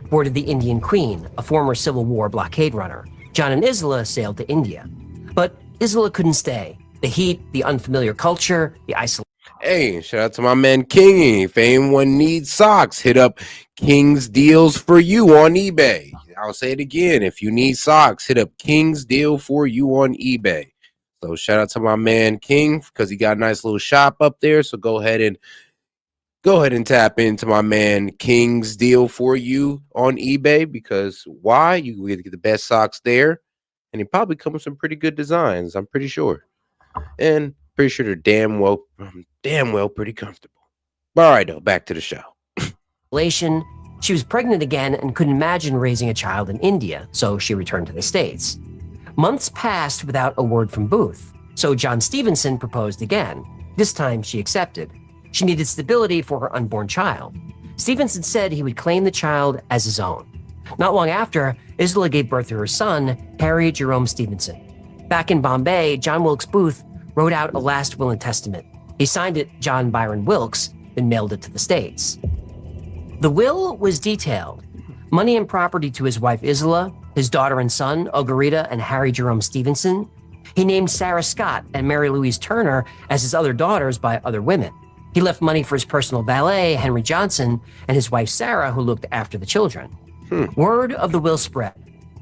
Boarded the Indian Queen, a former Civil War blockade runner. John and Isola sailed to India. But Isola couldn't stay. The heat, the unfamiliar culture, the isolation. Hey, shout out to my man King. If anyone needs socks, hit up King's Deals for You on eBay. I'll say it again. If you need socks, hit up King's Deal for You on eBay. So shout out to my man King because he got a nice little shop up there. So go ahead and tap into my man King's Deal for You on eBay because why? You get the best socks there, and he probably come with some pretty good designs. I'm pretty sure, and pretty sure they're damn well pretty comfortable. All right, though, back to the show. She was pregnant again and couldn't imagine raising a child in India, so she returned to the States. Months passed without a word from Booth, so John Stevenson proposed again. This time she accepted. She needed stability for her unborn child. Stevenson said he would claim the child as his own. Not long after, Isola gave birth to her son, Harry Jerome Stevenson. Back in Bombay, John Wilkes Booth wrote out a last will and testament. He signed it John Byron Wilkes, then mailed it to the States. The will was detailed. Money and property to his wife Isola, his daughter and son, Ogarita and Harry Jerome Stevenson. He named Sarah Scott and Mary Louise Turner as his other daughters by other women. He left money for his personal valet, Henry Johnson, and his wife Sarah, who looked after the children. Word of the will spread.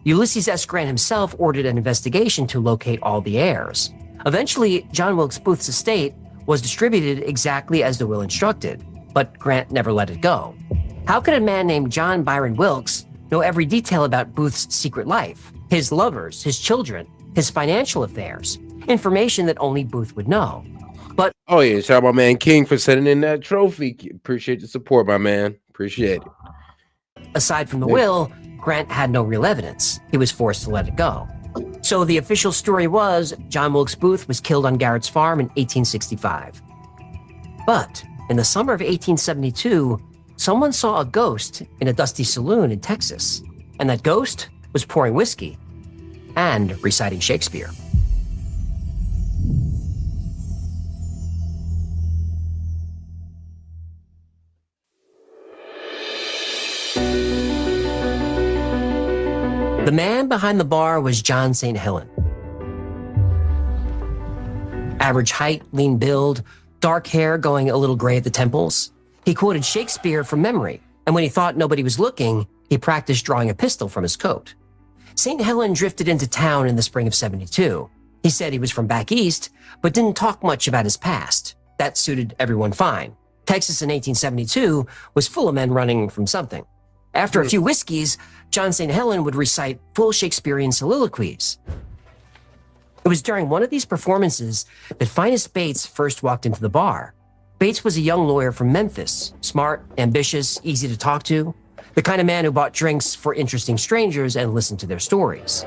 Ulysses S. Grant himself ordered an investigation to locate all the heirs. Eventually, John Wilkes Booth's estate was distributed exactly as the will instructed, but Grant never let it go. How could a man named John Byron Wilkes know every detail about Booth's secret life, his lovers, his children, his financial affairs, information that only Booth would know? But oh yeah, shout out my man King for sending in that trophy. Appreciate the support, my man. Appreciate it. Aside from the will, Grant had no real evidence. He was forced to let it go. So the official story was John Wilkes Booth was killed on Garrett's farm in 1865. But in the summer of 1872, someone saw a ghost in a dusty saloon in Texas, and that ghost was pouring whiskey and reciting Shakespeare. The man behind the bar was John St. Helen. Average height, lean build, dark hair going a little gray at the temples. He quoted Shakespeare from memory, and when he thought nobody was looking, he practiced drawing a pistol from his coat. St. Helen drifted into town in the spring of '72. He said he was from back east, but didn't talk much about his past. That suited everyone fine. Texas in 1872 was full of men running from something. After a few whiskeys, John St. Helen would recite full Shakespearean soliloquies. It was during one of these performances that Finest Bates first walked into the bar. Bates was a young lawyer from Memphis, smart, ambitious, easy to talk to, the kind of man who bought drinks for interesting strangers and listened to their stories.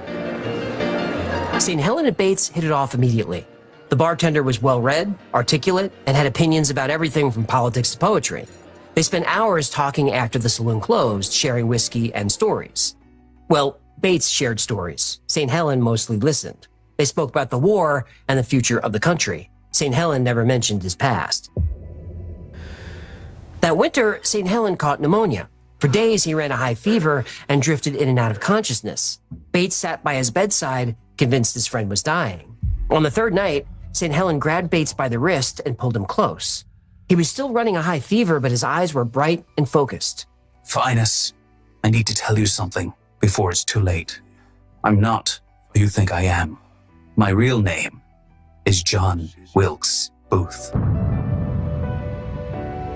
St. Helen and Bates hit it off immediately. The bartender was well-read, articulate, and had opinions about everything from politics to poetry. They spent hours talking after the saloon closed, sharing whiskey and stories. Well, Bates shared stories. St. Helen mostly listened. They spoke about the war and the future of the country. St. Helen never mentioned his past. That winter, St. Helen caught pneumonia. For days, he ran a high fever and drifted in and out of consciousness. Bates sat by his bedside, convinced his friend was dying. On the third night, St. Helen grabbed Bates by the wrist and pulled him close. He was still running a high fever, but his eyes were bright and focused. Finus, I need to tell you something before it's too late. I'm not who you think I am. My real name is John Wilkes Booth.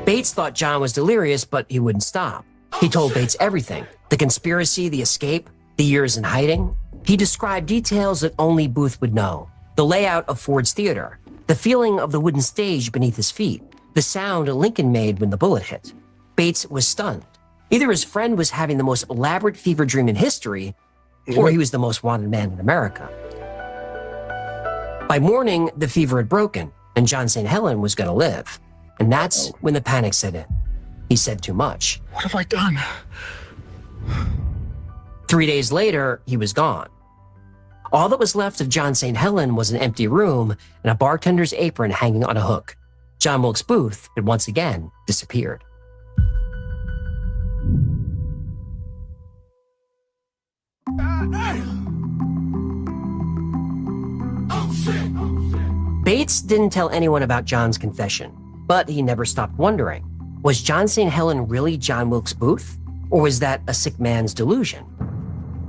Bates thought John was delirious, but he wouldn't stop. He told Bates everything: the conspiracy, the escape, the years in hiding. He described details that only Booth would know: the layout of Ford's Theater, the feeling of the wooden stage beneath his feet, the sound Lincoln made when the bullet hit. Bates was stunned. Either his friend was having the most elaborate fever dream in history, or he was the most wanted man in America. By morning, the fever had broken, and John St. Helen was going to live. And that's when the panic set in. He said too much. What have I done? 3 days later, he was gone. All that was left of John St. Helen was an empty room and a bartender's apron hanging on a hook. John Wilkes Booth had once again disappeared. Bates didn't tell anyone about John's confession, but he never stopped wondering. Was John St. Helen really John Wilkes Booth? Or was that a sick man's delusion?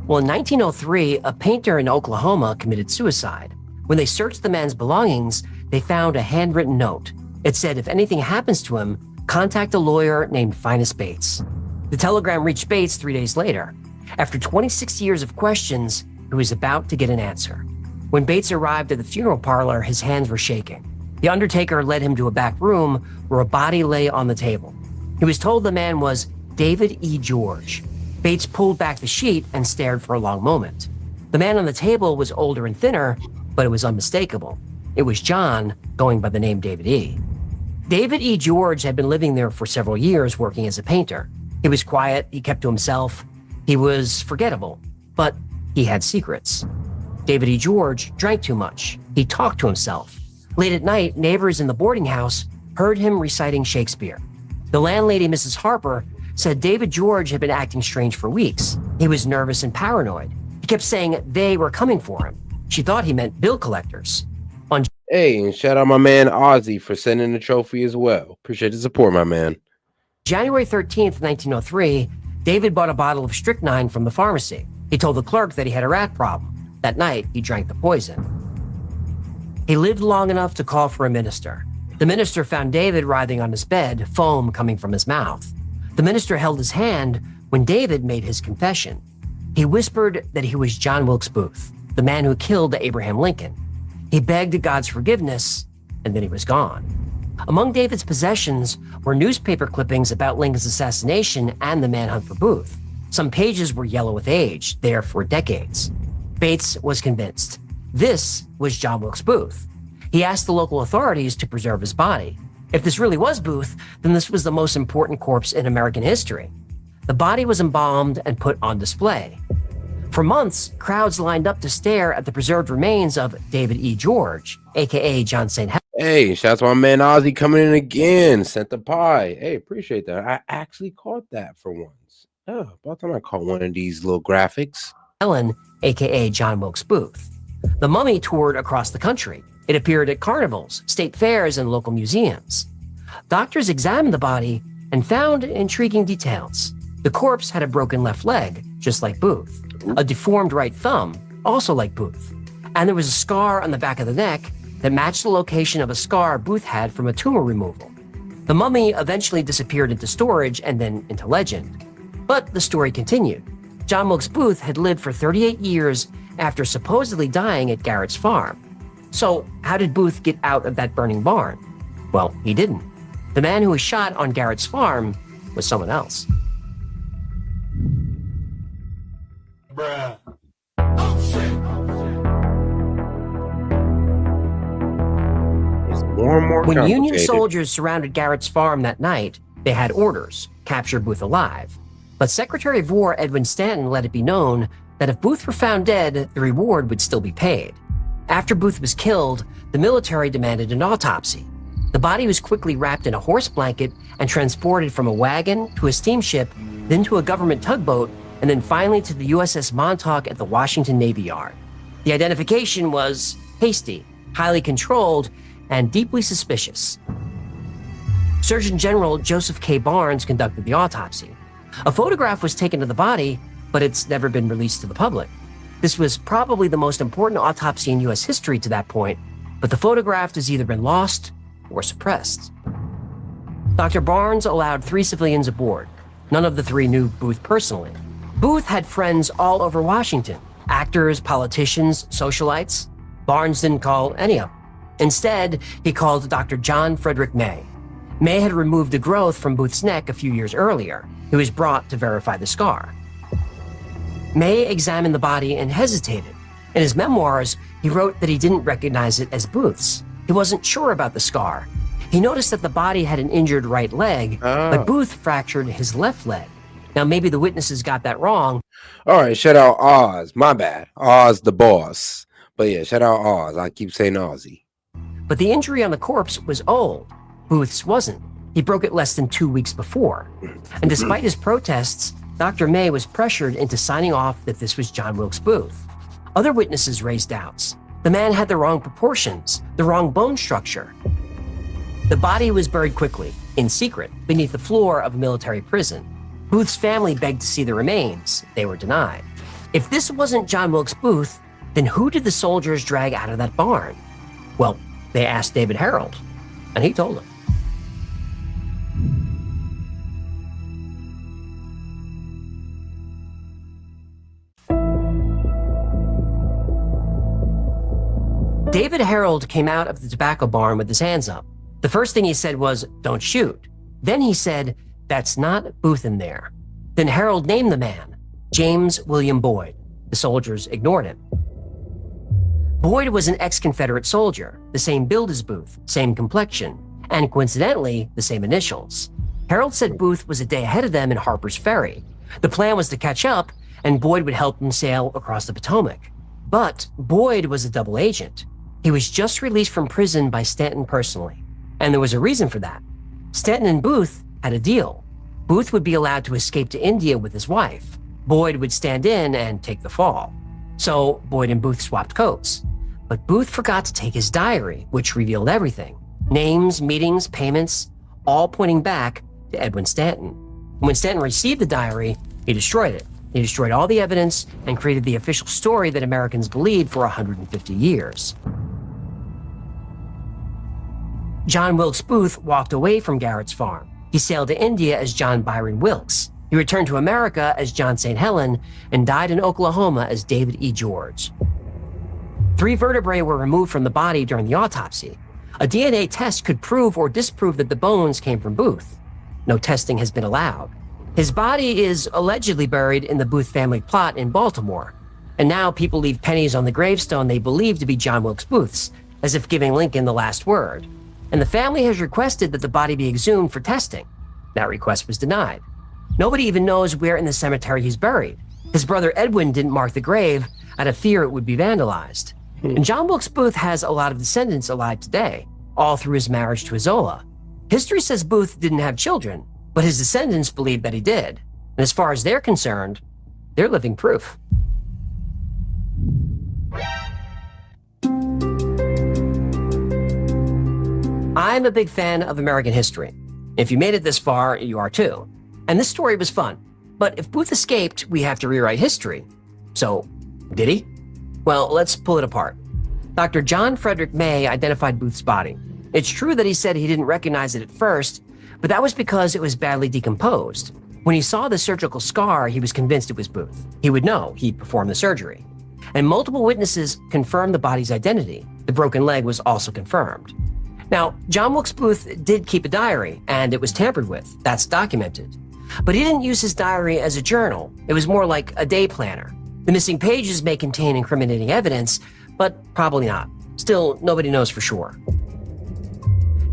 Well, in 1903, a painter in Oklahoma committed suicide. When they searched the man's belongings, they found a handwritten note. It said if anything happens to him, contact a lawyer named Finest Bates. The telegram reached Bates 3 days later. After 26 years of questions, he was about to get an answer. When Bates arrived at the funeral parlor, his hands were shaking. The undertaker led him to a back room where a body lay on the table. He was told the man was David E. George. Bates pulled back the sheet and stared for a long moment. The man on the table was older and thinner, but it was unmistakable. It was John, going by the name David E. David E. George had been living there for several years working as a painter. He was quiet, he kept to himself, he was forgettable, but he had secrets. David E. George drank too much. He talked to himself. Late at night, neighbors in the boarding house heard him reciting Shakespeare. The landlady, Mrs. Harper, said David George had been acting strange for weeks. He was nervous and paranoid. He kept saying they were coming for him. She thought he meant bill collectors. Hey, and shout out my man Ozzy for sending the trophy as well. Appreciate the support, my man. January 13th, 1903, David bought a bottle of strychnine from the pharmacy. He told the clerk that he had a rat problem. That night, he drank the poison. He lived long enough to call for a minister. The minister found David writhing on his bed, foam coming from his mouth. The minister held his hand when David made his confession. He whispered that he was John Wilkes Booth, the man who killed Abraham Lincoln. He begged God's forgiveness, and then he was gone. Among David's possessions were newspaper clippings about Lincoln's assassination and the manhunt for Booth. Some pages were yellow with age, there for decades. Bates was convinced. This was John Wilkes Booth. He asked the local authorities to preserve his body. If this really was Booth, then this was the most important corpse in American history. The body was embalmed and put on display. For months, crowds lined up to stare at the preserved remains of David E. George, aka John St. Helen. Hey, shouts to my man Ozzy coming in again. Sent the pie. Hey, appreciate that. I actually caught that for once. Oh, about time I caught one of these little graphics. Helen, aka John Wilkes Booth. The mummy toured across the country. It appeared at carnivals, state fairs, and local museums. Doctors examined the body and found intriguing details. The corpse had a broken left leg, just like Booth, a deformed right thumb, also like Booth, and there was a scar on the back of the neck that matched the location of a scar Booth had from a tumor removal. The mummy eventually disappeared into storage and then into legend. But the story continued. John Wilkes Booth had lived for 38 years after supposedly dying at Garrett's farm. So how did Booth get out of that burning barn? Well, he didn't. The man who was shot on Garrett's farm was someone else. Bruh. It's more and more When Union complicated. soldiers surrounded Garrett's farm that night, they had orders, capture Booth alive. But Secretary of War Edwin Stanton let it be known that if Booth were found dead, the reward would still be paid. After Booth was killed, the military demanded an autopsy. The body was quickly wrapped in a horse blanket and transported from a wagon to a steamship, then to a government tugboat, and then finally to the USS Montauk at the Washington Navy Yard. The identification was hasty, highly controlled, and deeply suspicious. Surgeon General Joseph K. Barnes conducted the autopsy. A photograph was taken of the body, but it's never been released to the public. This was probably the most important autopsy in U.S. history to that point, but the photograph has either been lost or suppressed. Dr. Barnes allowed 3 civilians aboard. None of the 3 knew Booth personally. Booth had friends all over Washington, actors, politicians, socialites. Barnes didn't call any of them. Instead, he called Dr. John Frederick May. May had removed a growth from Booth's neck a few years earlier. He was brought to verify the scar. May examined the body and hesitated. In his memoirs, he wrote that he didn't recognize it as Booth's. He wasn't sure about the scar. He noticed that the body had an injured right leg, but Booth fractured his left leg. Now, maybe the witnesses got that wrong. All right, shout out Oz. My bad. Oz the boss. But yeah, shout out Oz. I keep saying Ozzy. But the injury on the corpse was old. Booth's wasn't. He broke it less than 2 weeks before. And despite his protests, Dr. May was pressured into signing off that this was John Wilkes Booth. Other witnesses raised doubts. The man had the wrong proportions, the wrong bone structure. The body was buried quickly, in secret, beneath the floor of a military prison. Booth's family begged to see the remains. They were denied. If this wasn't John Wilkes Booth, then who did the soldiers drag out of that barn? Well, they asked David Harold, and he told them. David Harold came out of the tobacco barn with his hands up. The first thing he said was, "Don't shoot." Then he said, "That's not Booth in there." Then Harold named the man, James William Boyd. The soldiers ignored him. Boyd was an ex-Confederate soldier, the same build as Booth, same complexion, and coincidentally, the same initials. Harold said Booth was a day ahead of them in Harper's Ferry. The plan was to catch up, and Boyd would help them sail across the Potomac. But Boyd was a double agent. He was just released from prison by Stanton personally, and there was a reason for that. Stanton and Booth had a deal. Booth would be allowed to escape to India with his wife. Boyd would stand in and take the fall. So Boyd and Booth swapped coats. But Booth forgot to take his diary, which revealed everything. Names, meetings, payments, all pointing back to Edwin Stanton. When Stanton received the diary, he destroyed it. He destroyed all the evidence and created the official story that Americans believed for 150 years. John Wilkes Booth walked away from Garrett's farm. He sailed to India as John Byron Wilkes. He returned to America as John St. Helen and died in Oklahoma as David E. George. 3 vertebrae were removed from the body during the autopsy. A DNA test could prove or disprove that the bones came from Booth. No testing has been allowed. His body is allegedly buried in the Booth family plot in Baltimore. And now people leave pennies on the gravestone they believe to be John Wilkes Booth's, as if giving Lincoln the last word. And the family has requested that the body be exhumed for testing. That request was denied. Nobody even knows where in the cemetery he's buried. His brother Edwin didn't mark the grave out of fear it would be vandalized. And John Wilkes Booth has a lot of descendants alive today, all through his marriage to Isola. History says Booth didn't have children, but his descendants believe that he did. And as far as they're concerned, they're living proof. I'm a big fan of American history. If you made it this far, you are too. And this story was fun. But if Booth escaped, we have to rewrite history. So, did he? Well, let's pull it apart. Dr. John Frederick May identified Booth's body. It's true that he said he didn't recognize it at first, but that was because it was badly decomposed. When he saw the surgical scar, he was convinced it was Booth. He would know he performed the surgery. And multiple witnesses confirmed the body's identity. The broken leg was also confirmed. Now, John Wilkes Booth did keep a diary, and it was tampered with. That's documented. But he didn't use his diary as a journal. It was more like a day planner. The missing pages may contain incriminating evidence, but probably not. Still, nobody knows for sure.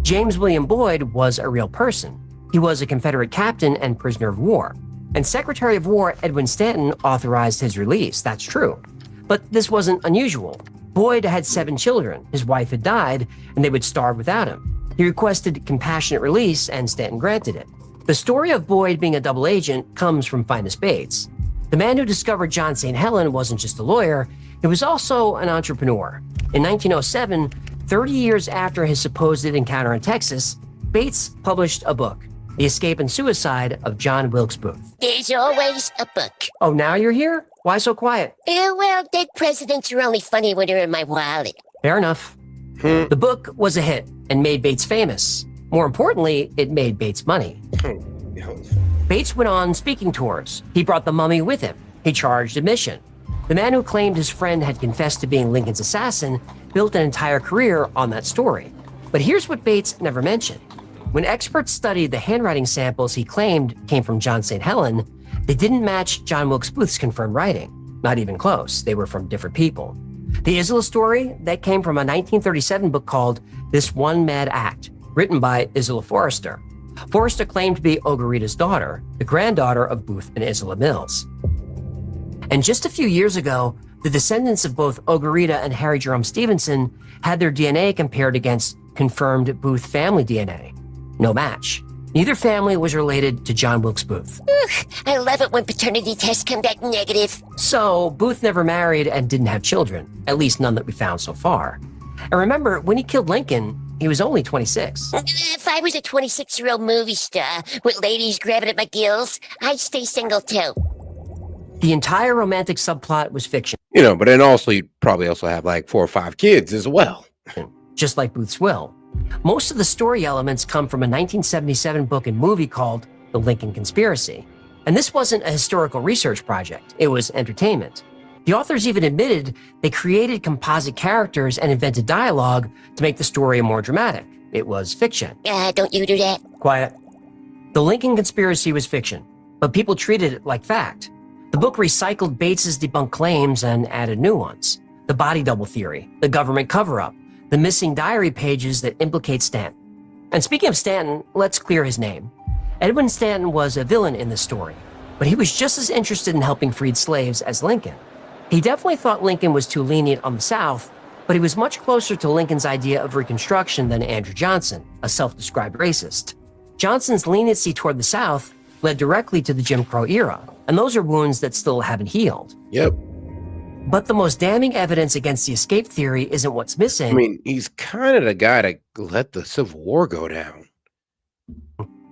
James William Boyd was a real person. He was a Confederate captain and prisoner of war. And Secretary of War Edwin Stanton authorized his release. That's true. But this wasn't unusual. Boyd had 7 children. His wife had died, and they would starve without him. He requested compassionate release, and Stanton granted it. The story of Boyd being a double agent comes from Finus Bates. The man who discovered John St. Helen wasn't just a lawyer, he was also an entrepreneur. In 1907, 30 years after his supposed encounter in Texas, Bates published a book, The Escape and Suicide of John Wilkes Booth. There's always a book. Oh, now you're here? Why so quiet? Well, dead presidents are only funny when they're in my wallet. Fair enough. The book was a hit and made Bates famous. More importantly, it made Bates money. Bates went on speaking tours. He brought the mummy with him. He charged admission. The man who claimed his friend had confessed to being Lincoln's assassin built an entire career on that story. But here's what Bates never mentioned. When experts studied the handwriting samples he claimed came from John St. Helen, they didn't match John Wilkes Booth's confirmed writing. Not even close. They were from different people. The Isola story, that came from a 1937 book called This One Mad Act, written by Isola Forrester. Forrester claimed to be Ogarita's daughter, the granddaughter of Booth and Isola Mills. And just a few years ago, the descendants of both Ogarita and Harry Jerome Stevenson had their DNA compared against confirmed Booth family DNA. No match. Neither family was related to John Wilkes Booth. I love it when paternity tests come back negative. So, Booth never married and didn't have children, at least none that we found so far. And remember, when he killed Lincoln, he was only 26. If I was a 26-year-old movie star with ladies grabbing at my gills, I'd stay single too. The entire romantic subplot was fiction. You know, but then also you'd probably also have like 4 or 5 kids as well. Just like Booth's will. Most of the story elements come from a 1977 book and movie called The Lincoln Conspiracy. And this wasn't a historical research project. It was entertainment. The authors even admitted they created composite characters and invented dialogue to make the story more dramatic. It was fiction. Don't you do that. Quiet. The Lincoln Conspiracy was fiction, but people treated it like fact. The book recycled Bates's debunked claims and added new ones. The body double theory, the government cover-up, the missing diary pages that implicate Stanton. And speaking of Stanton, let's clear his name. Edwin Stanton was a villain in this story, but he was just as interested in helping freed slaves as Lincoln. He definitely thought Lincoln was too lenient on the South, but he was much closer to Lincoln's idea of Reconstruction than Andrew Johnson, a self-described racist. Johnson's leniency toward the South led directly to the Jim Crow era, and those are wounds that still haven't healed. Yep. But the most damning evidence against the escape theory isn't what's missing. I mean, he's kind of the guy to let the Civil War go down.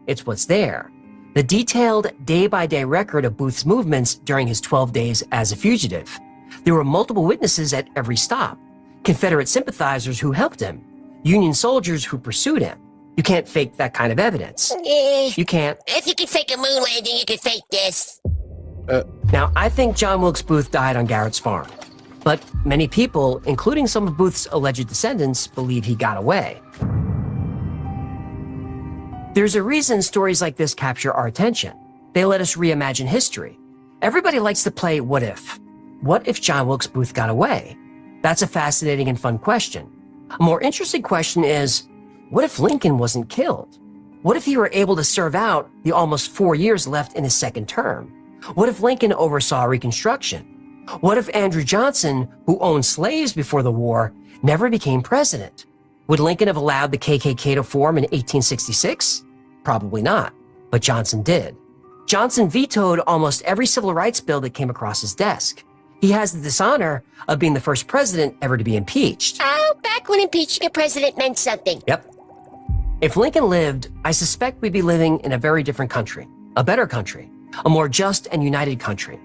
It's what's there. The detailed day-by-day record of Booth's movements during his 12 days as a fugitive. There were multiple witnesses at every stop. Confederate sympathizers who helped him. Union soldiers who pursued him. You can't fake that kind of evidence. You can't. If you can fake a moon landing, you can fake this. Now, I think John Wilkes Booth died on Garrett's farm. But many people, including some of Booth's alleged descendants, believe he got away. There's a reason stories like this capture our attention. They let us reimagine history. Everybody likes to play what if. What if John Wilkes Booth got away? That's a fascinating and fun question. A more interesting question is, what if Lincoln wasn't killed? What if he were able to serve out the almost 4 years left in his second term? What if Lincoln oversaw Reconstruction? What if Andrew Johnson, who owned slaves before the war, never became president? Would Lincoln have allowed the KKK to form in 1866? Probably not, but Johnson did. Johnson vetoed almost every civil rights bill that came across his desk. He has the dishonor of being the first president ever to be impeached. Oh, back when impeaching a president meant something. Yep. If Lincoln lived, I suspect we'd be living in a very different country, a better country, a more just and united country.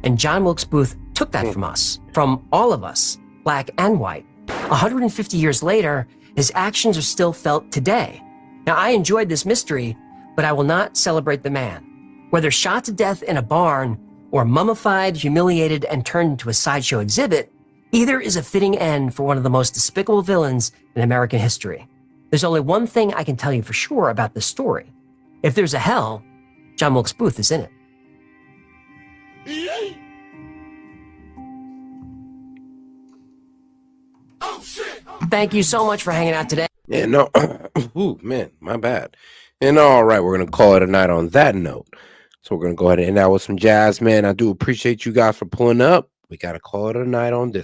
And John Wilkes Booth took that from us, from all of us, black and white. 150 years later, his actions are still felt today. Now, I enjoyed this mystery, but I will not celebrate the man. Whether shot to death in a barn or mummified, humiliated, and turned into a sideshow exhibit, either is a fitting end for one of the most despicable villains in American history. There's only one thing I can tell you for sure about this story. If there's a hell, John Wilkes Booth is in it. Thank you so much for hanging out today. Yeah, no. Ooh, man, my bad. And all right, we're going to call it a night on that note. So we're going to go ahead and end out with some jazz, man. I do appreciate you guys for pulling up. We got to call it a night on this